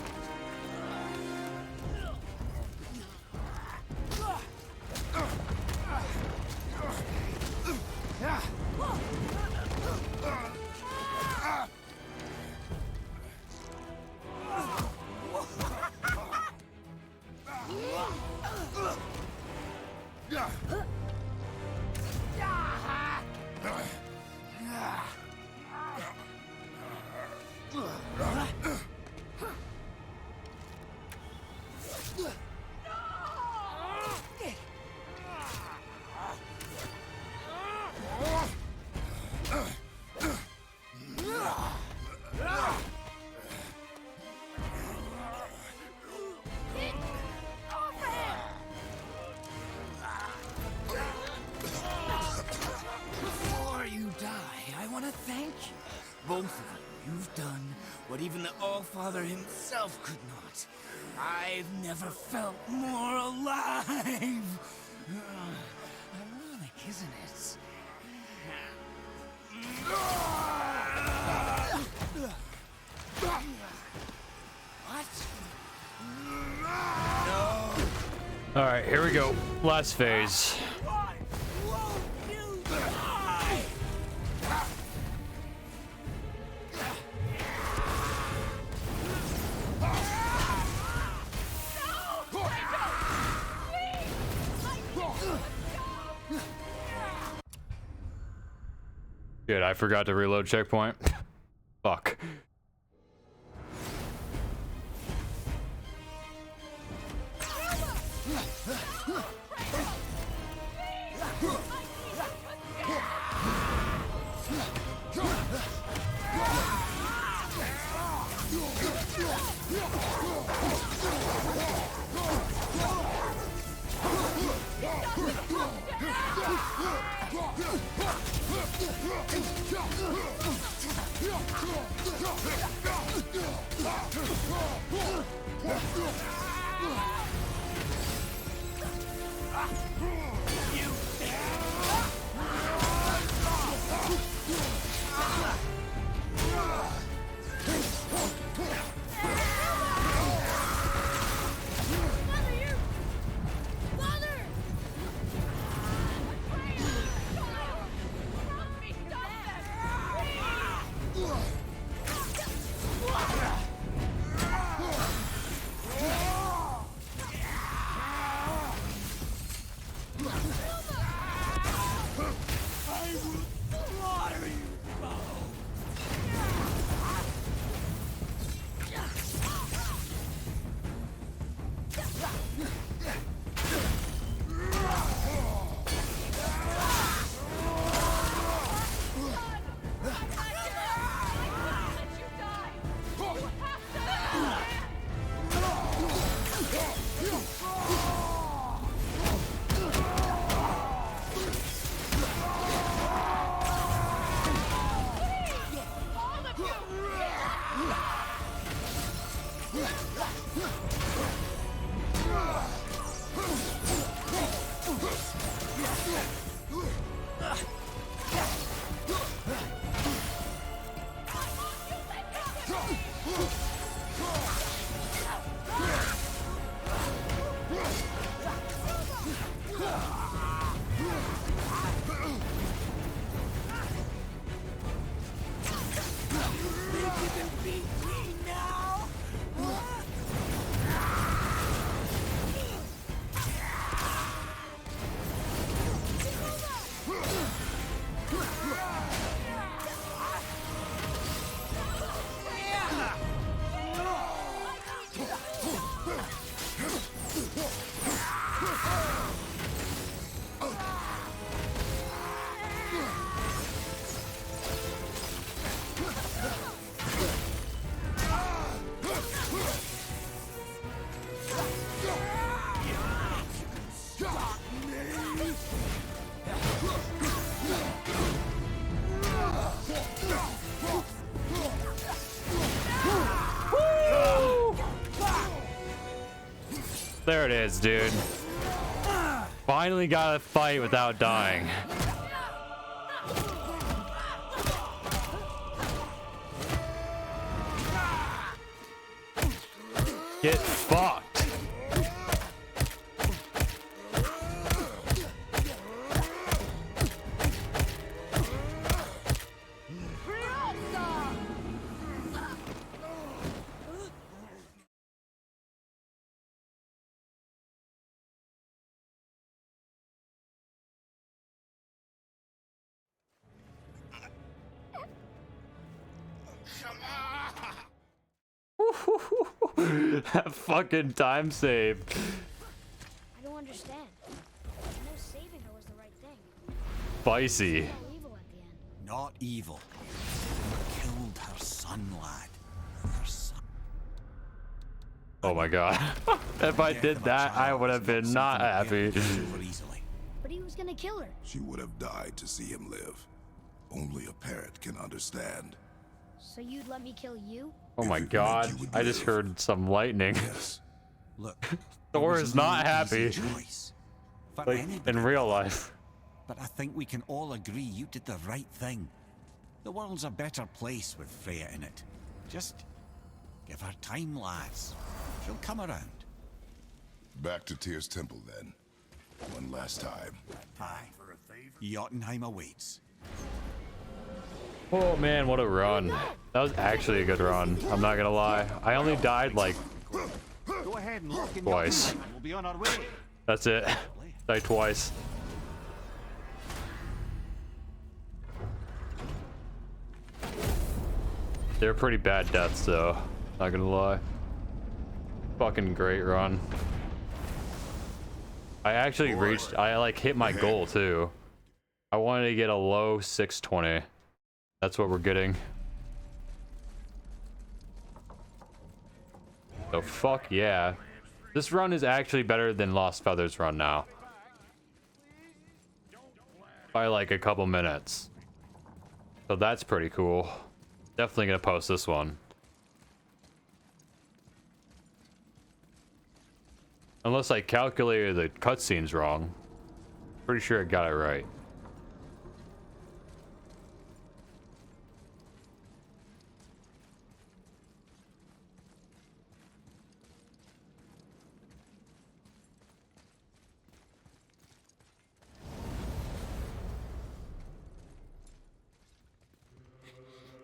Before you die, I want to thank you. Both of you. You've done what even the All-Father himself could not. I've never felt more alive. Ironic, isn't it? What? No. All right, here we go. Last phase. Why won't you die? Shit, I forgot to reload checkpoint. Fuck. There it is, dude. Finally got a fight without dying. Get fucked. That fucking time save. I don't understand. I know saving her was the right thing. Spicy. So evil at the end. Not evil. Killed her son, lad. Her son. Oh my god. If I did that, I would have been not happy. But he was gonna kill her. She would have died to see him live. Only a parent can understand. So you'd let me kill you? Oh my god. I just heard some lightning. Yes. Look, Thor is not happy. For Like anybody. in real life. But I think we can all agree you did the right thing. The world's a better place with Freya in it. Just give her time, lads. She'll come around. Back to Tyr's temple then. One last time. Aye. Jotunheim awaits. Oh man, what a run. That was actually a good run. I'm not gonna lie. I only died like Go ahead and look in twice. Jotunheim and we'll be on our way. That's it. Died twice. They're pretty bad deaths though. Not gonna lie. Fucking great run. I actually reached, I like hit my goal too. I wanted to get a low 620. That's what we're getting. So fuck yeah. This run is actually better than Lost Feathers run now. By like a couple minutes. So that's pretty cool. Definitely gonna post this one. Unless I calculated the cutscenes wrong. Pretty sure I got it right.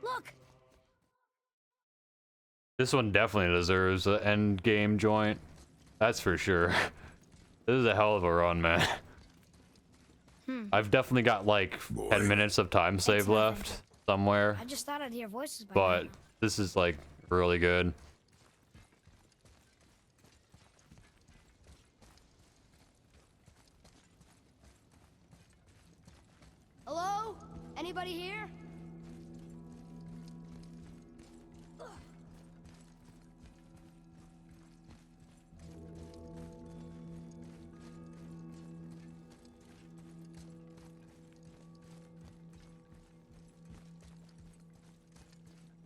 Look! This one definitely deserves an end game joint. That's for sure. This is a hell of a run, man. I've definitely got like 10 minutes of time save left somewhere. I just thought I'd hear voices by But now. this is like really good. Hello? Anybody here?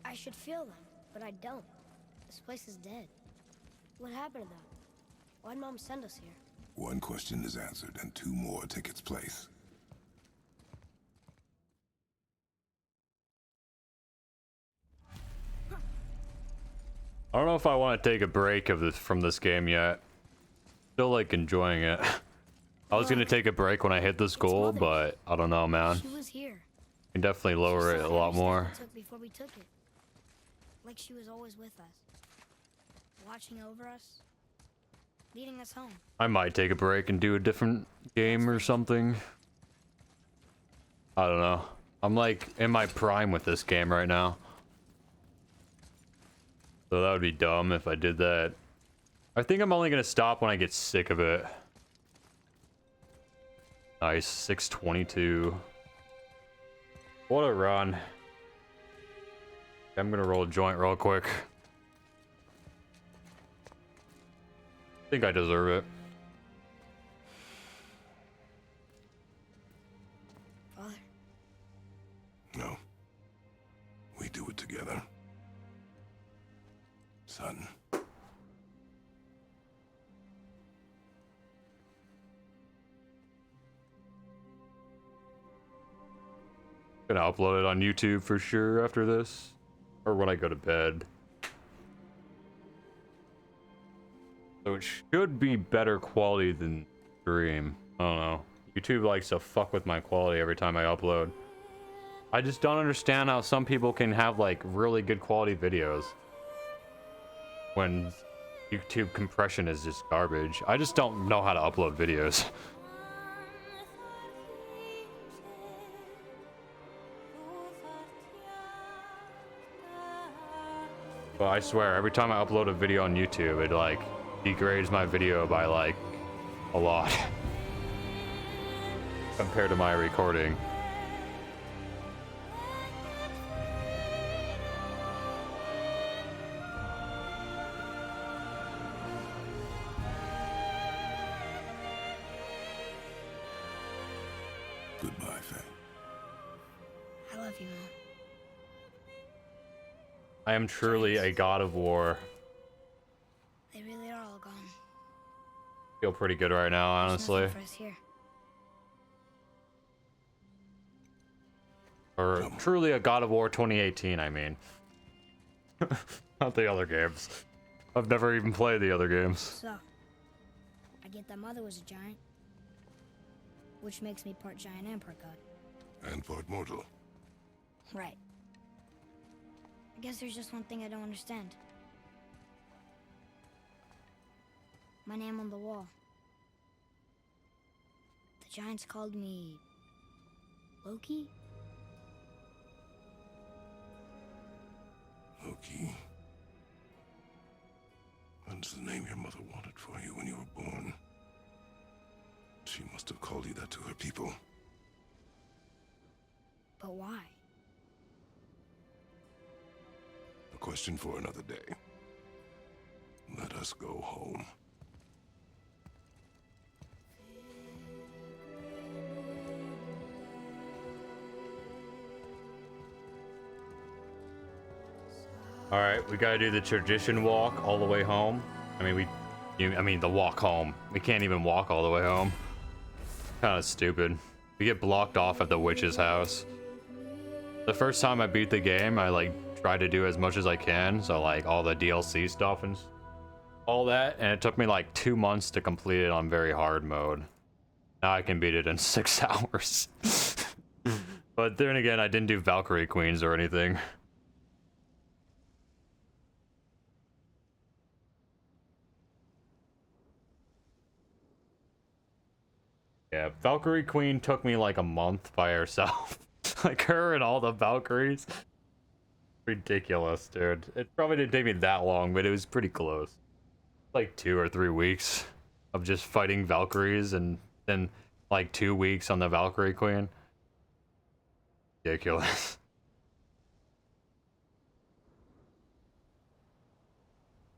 I should feel them, but I don't. This place is dead. What happened to them? Why'd Mom send us here? One question is answered, and two more take its place. I don't know if I want to take a break from this game yet. Still like enjoying it. I was gonna take a break when I hit this goal, but I don't know, man. She was here. Can definitely lower it a lot more. Took before we took it. Like she was always with us. Watching over us. Leading us home. I might take a break and do a different game or something. I don't know. I'm like in my prime with this game right now. So that would be dumb if I did that. I think I'm only gonna stop when I get sick of it. Nice, 622. What a run. I'm gonna roll a joint real quick. I think I deserve it. Father? No. We do it together. Son. Gonna upload it on YouTube for sure after this. Or when I go to bed. So it should be better quality than stream. I don't know. YouTube likes to fuck with my quality every time I upload. I just don't understand how some people can have like really good quality videos when YouTube compression is just garbage. I just don't know how to upload videos. But I swear, every time I upload a video on YouTube, it like degrades my video by like a lot compared to my recording. Goodbye, Faye. I love you, Mom. I am truly a god of war. They really are all gone. Feel pretty good right now, honestly. There's nothing for us here. Or truly a God of War 2018, I mean. Not the other games. I've never even played the other games. So, I get that Mother was a giant, which makes me part giant and part god. And part mortal. Right. I guess there's just one thing I don't understand. My name on the wall. The giants called me... Loki? Loki. That's the name your mother wanted for you when you were born. She must have called you that to her people. But why? A question for another day. Let us go home. All right, we gotta do the tradition walk all the way home. I mean, the walk home. We can't even walk all the way home. Kind of stupid. We get blocked off at the witch's house. The first time I beat the game, I like tried to do as much as I can, so like all the DLC stuff and all that, and it took me like 2 months to complete it on very hard mode. Now I can beat it in 6 hours. But then again, I didn't do Valkyrie Queens or anything. Yeah, Valkyrie Queen took me like a month by herself. Like her and all the Valkyries. Ridiculous, dude. It probably didn't take me that long, but it was pretty close. Like 2 or 3 weeks of just fighting Valkyries and then like 2 weeks on the Valkyrie Queen. Ridiculous.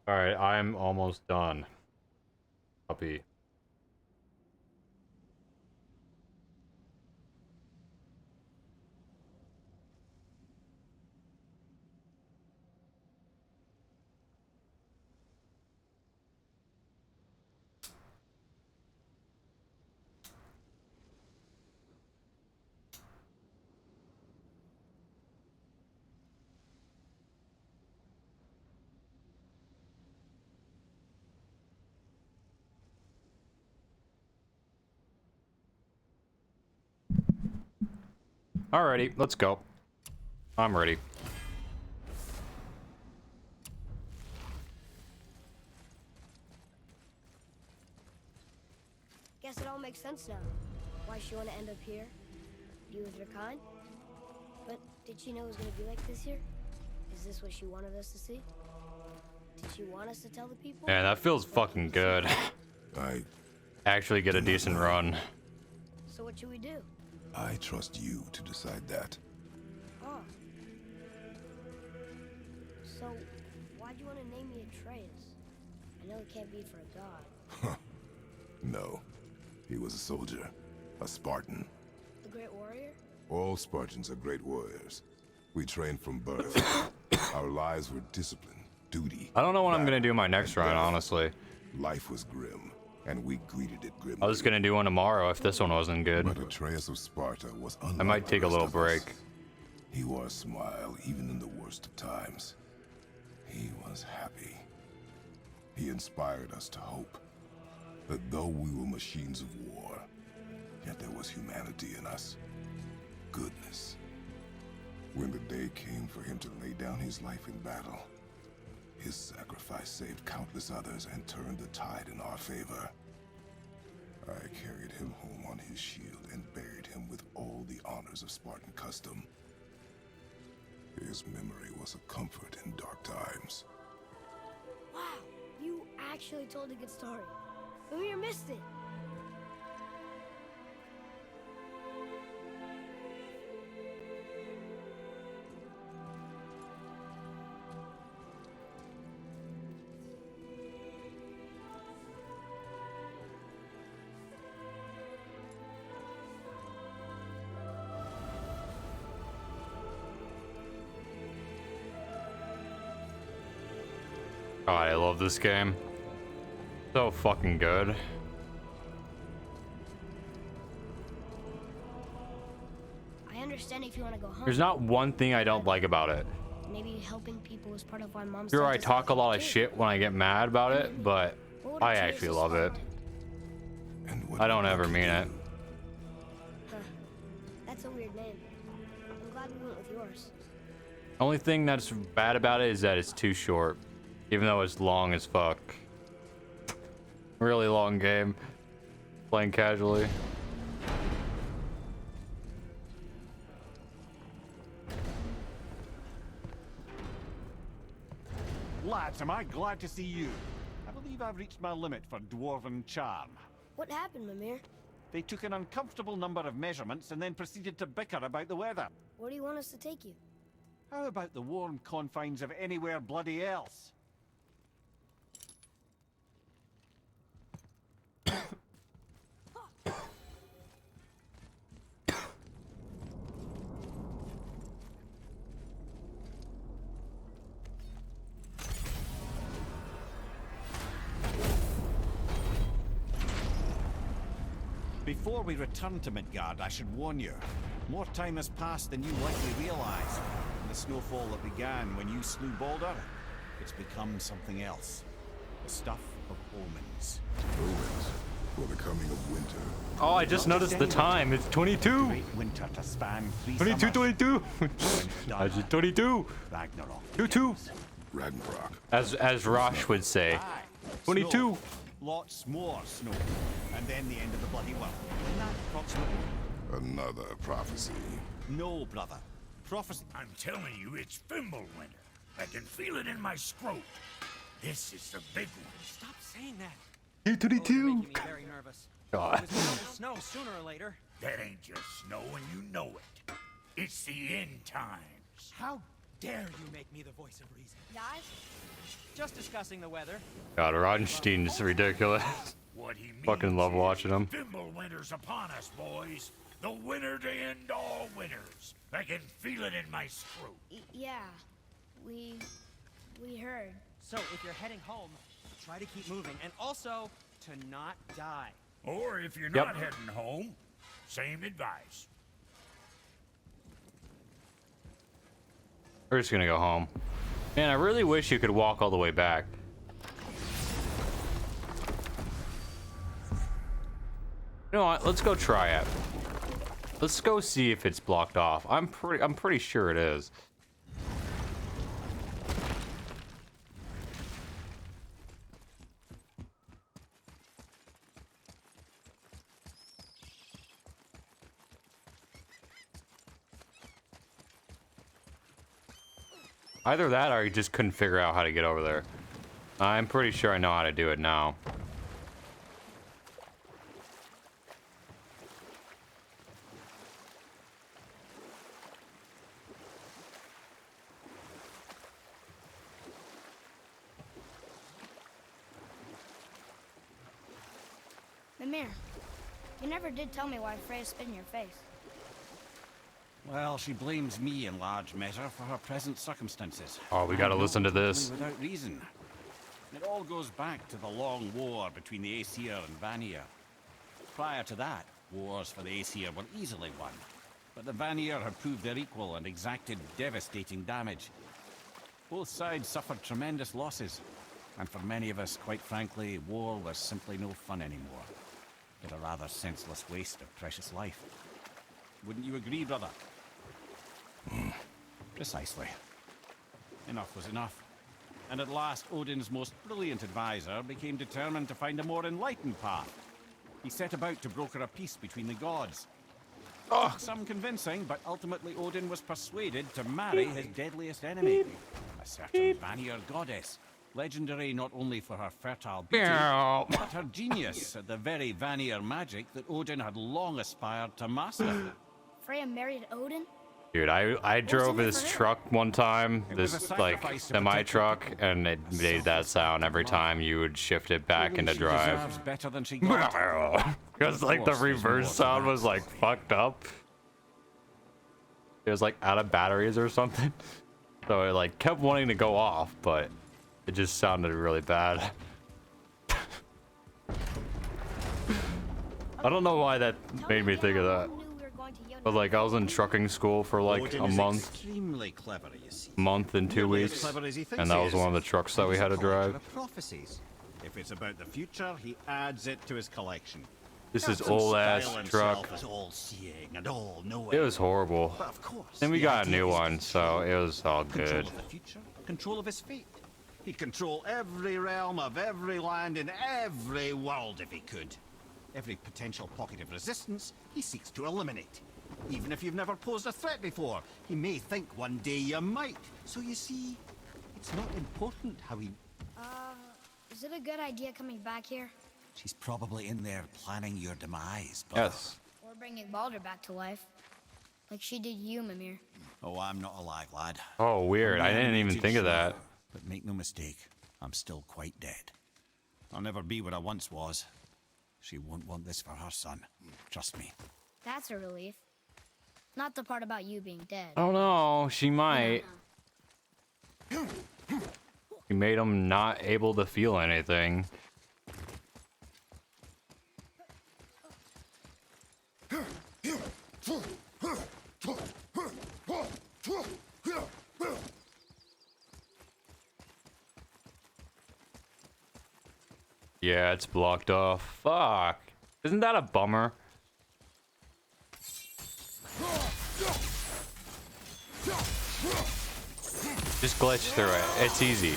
Alright, I'm almost done. Puppy. Alrighty, let's go. I'm ready. Guess it all makes sense now. Why she want to end up here? Be with her kind? But did she know it was going to be like this year? Is this what she wanted us to see? Did she want us to tell the people? Man, that feels fucking good. I actually get a decent run. So what should we do? I trust you to decide that. Oh. So, why'd you want to name me Atreus? I know it can't be for a god. No. He was a soldier. A Spartan. A great warrior? All Spartans are great warriors. We trained from birth. Our lives were discipline, duty. I don't know what I'm gonna do my next run, honestly. Life was grim, and we greeted it grimly. I was gonna do one tomorrow if this one wasn't good. But Atreus of Sparta was unlike I might take a little the rest of break. us. He wore a smile even in the worst of times. He was happy. He inspired us to hope that though we were machines of war, yet there was humanity in us. Goodness. When the day came for him to lay down his life in battle, his sacrifice saved countless others and turned the tide in our favor. I carried him home on his shield and buried him with all the honors of Spartan custom. His memory was a comfort in dark times. Wow, you actually told a good story. Amir missed it. God, I love this game. So fucking good. I understand if you want to go home. There's not one thing I don't like about it. Maybe helping people is part of why Mom Sure, I sent us talk a out lot of too. shit when I get mad about it, but What would I Atreus' actually love it. father I don't ever mean it. Huh. That's a weird name. I'm glad we went with yours. Only thing that's bad about it is that it's too short, even though it's long as fuck. Really long game, playing casually. Lads, am I glad to see you. I believe I've reached my limit for dwarven charm. What happened, Mimir? They took an uncomfortable number of measurements and then proceeded to bicker about the weather. Where do you want us to take you? How about the warm confines of anywhere bloody else? Before we return to Midgard, I should warn you. More time has passed than you likely realize. The snowfall that began when you slew Baldur, it's become something else. The stuff of omens. Omens for the coming of winter. Oh, I just noticed the time. It's 22. Great winter to span 3 22, summers. 22. Actually, 22. Ragnarok. 22. Ragnarok. As Rosh would say. Aye. 22. Snow. Lots more snow. And then the end of the bloody world. Isn't that approximately? Another prophecy. No, brother. Prophecy. I'm telling you, it's Fimbulwinter. I can feel it in my scrote. This is the big one. Stop saying that. You're 22. You're making me very nervous. God. It's bound to snow sooner or later. That ain't just snow and you know it. It's the end times. How dare you make me the voice of reason? Guys, Just discussing the weather. God, Rodenstein's ridiculous. What he means Fucking love is watching him. Fimbulwinter's upon us, boys. The winter to end all winters. I can feel it in my scrote. yeah, we heard. So if you're heading home, try to keep moving, and also to not die. Or if you're Yep. not heading home, same advice. We're just gonna go home. Man, I really wish you could walk all the way back. You know what? Let's go try it. Let's go see if it's blocked off. I'm pretty sure it is. Either that or I just couldn't figure out how to get over there. I'm pretty sure I know how to do it now. Mimir, you never did tell me why Freya spit in your face. Well, she blames me in large measure for her present circumstances. Oh, we gotta And listen to not this. totally without reason. It all goes back to the long war between the Aesir and Vanir. Prior to that, wars for the Aesir were easily won. But the Vanir had proved their equal and exacted devastating damage. Both sides suffered tremendous losses. And for many of us, quite frankly, war was simply no fun anymore. But a rather senseless waste of precious life. Wouldn't you agree, brother? Precisely. Enough was enough. And at last, Odin's most brilliant advisor became determined to find a more enlightened path. He set about to broker a peace between the gods. Took some convincing, but ultimately Odin was persuaded to marry his deadliest enemy, a certain Vanir goddess, legendary not only for her fertile beauty, but her genius at the very Vanir magic that Odin had long aspired to master. Freya married Odin? Dude, I drove in it this for her? truck one time, It was this a like sacrifice to semi protect truck, people. and it made that sound every time you would shift it back into She drive. deserves better than she got. Because like the course, there's reverse more to sound that. was like fucked up. It was like out of batteries or something. So it like kept wanting to go off, but it just sounded really bad. I don't know why that made me think of that. But like I was in trucking school for like Odin a is month. extremely clever, you see. Month and 2 Nearly as weeks, clever as he thinks and that he was is. one of the trucks that we He's had a to collector drive. of prophecies. If it's about the future, he adds it to his collection. This is Captain old ass Style truck. himself is all-seeing and all-knowing. It was horrible. But of course, And we the got a idea new is one, so it was all control good. of the future, control of his fate. He'd control every realm of every land in every world if he could. Every potential pocket of resistance, he seeks to eliminate. Even if you've never posed a threat before, he may think one day you might. So you see, it's not important how he... Is it a good idea coming back here? She's probably in there planning your demise, but... Yes. Or bringing Baldur back to life? Like she did you, Mimir. Oh, I'm not alive, lad. Oh, weird. I I'm didn't even animated, think of sure, that. But make no mistake, I'm still quite dead. I'll never be what I once was. She won't want this for her son. Trust me. That's a relief. Not the part about you being dead. Oh no, she might. She made him not able to feel anything. Yeah, it's blocked off. Fuck. Isn't that a bummer? Just glitch through it. It's easy.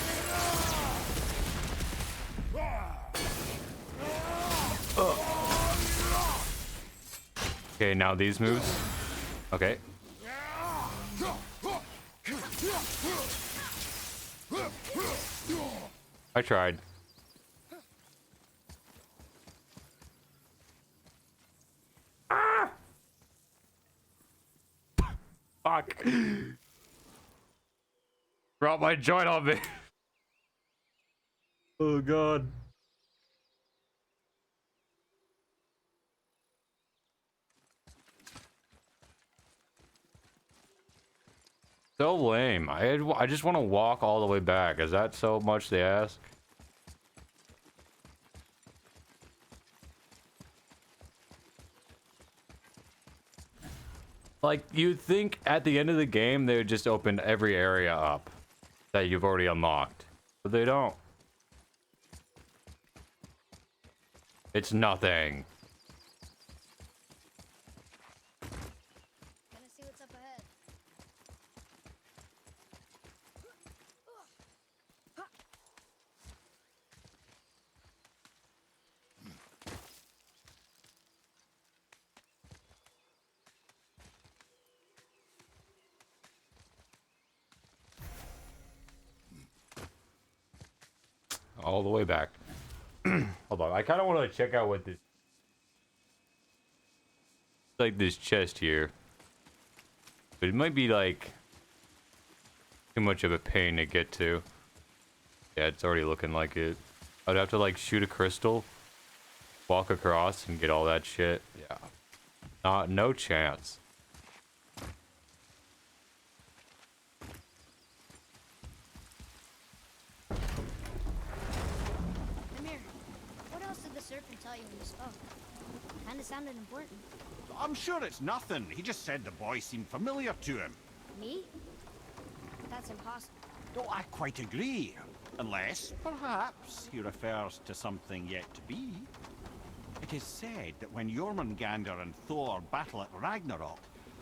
Okay, now these moves. Okay. I tried. Ah! Fuck. Drop my joint on me. Oh god. So lame. I just want to walk all the way back. Is that so much they ask? Like, you'd think at the end of the game they would just open every area up that you've already unlocked. But they don't. It's nothing. Gonna see what's up ahead. All the way back. Hold on. I kind of want to check out what this... like this chest here. But it might be like... too much of a pain to get to. Yeah, it's already looking like it. I'd have to like shoot a crystal, walk across, and get all that shit. Yeah. No chance. Amir, what else did the serpent tell you when you spoke? Kinda sounded important. I'm sure it's nothing. He just said the boy seemed familiar to him. Me? That's impossible. Don't I quite agree? Unless, perhaps, he refers to something yet to be. It is said that when Jormungandr and Thor battle at Ragnarok,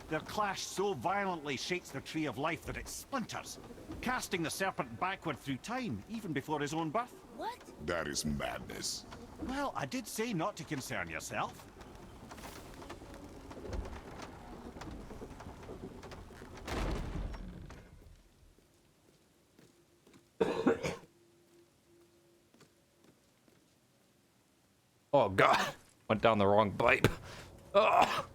their clash so violently shakes the Tree of Life that it splinters, casting the serpent backward through time, even before his own birth. What? That is madness. Well, I did say not to concern yourself. Oh god. Went down the wrong pipe. Ugh.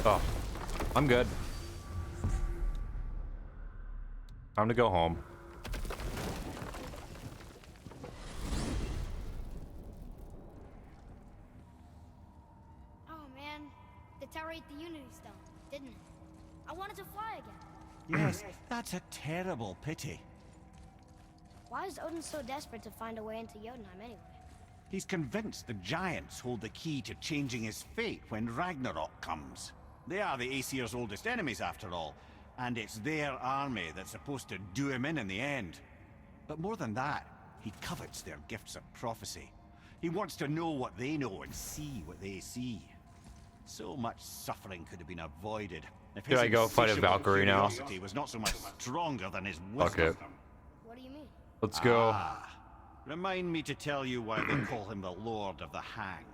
Oh. I'm good. Time to go home. Oh man, the tower ate the Unity Stone, didn't it? I wanted to fly again. Yes, that's a terrible pity. Why is Odin so desperate to find a way into Jotunheim anyway? He's convinced the giants hold the key to changing his fate when Ragnarok comes. They are the Aesir's oldest enemies, after all, and it's their army that's supposed to do him in the end. But more than that, he covets their gifts of prophecy. He wants to know what they know and see what they see. So much suffering could have been avoided if his Should I go fight a insatiable Valkyrie now? curiosity was not so much stronger than his Fuck wisdom. it. What do you mean? Let's go. Remind me to tell you why they call him the Lord of the Hanged.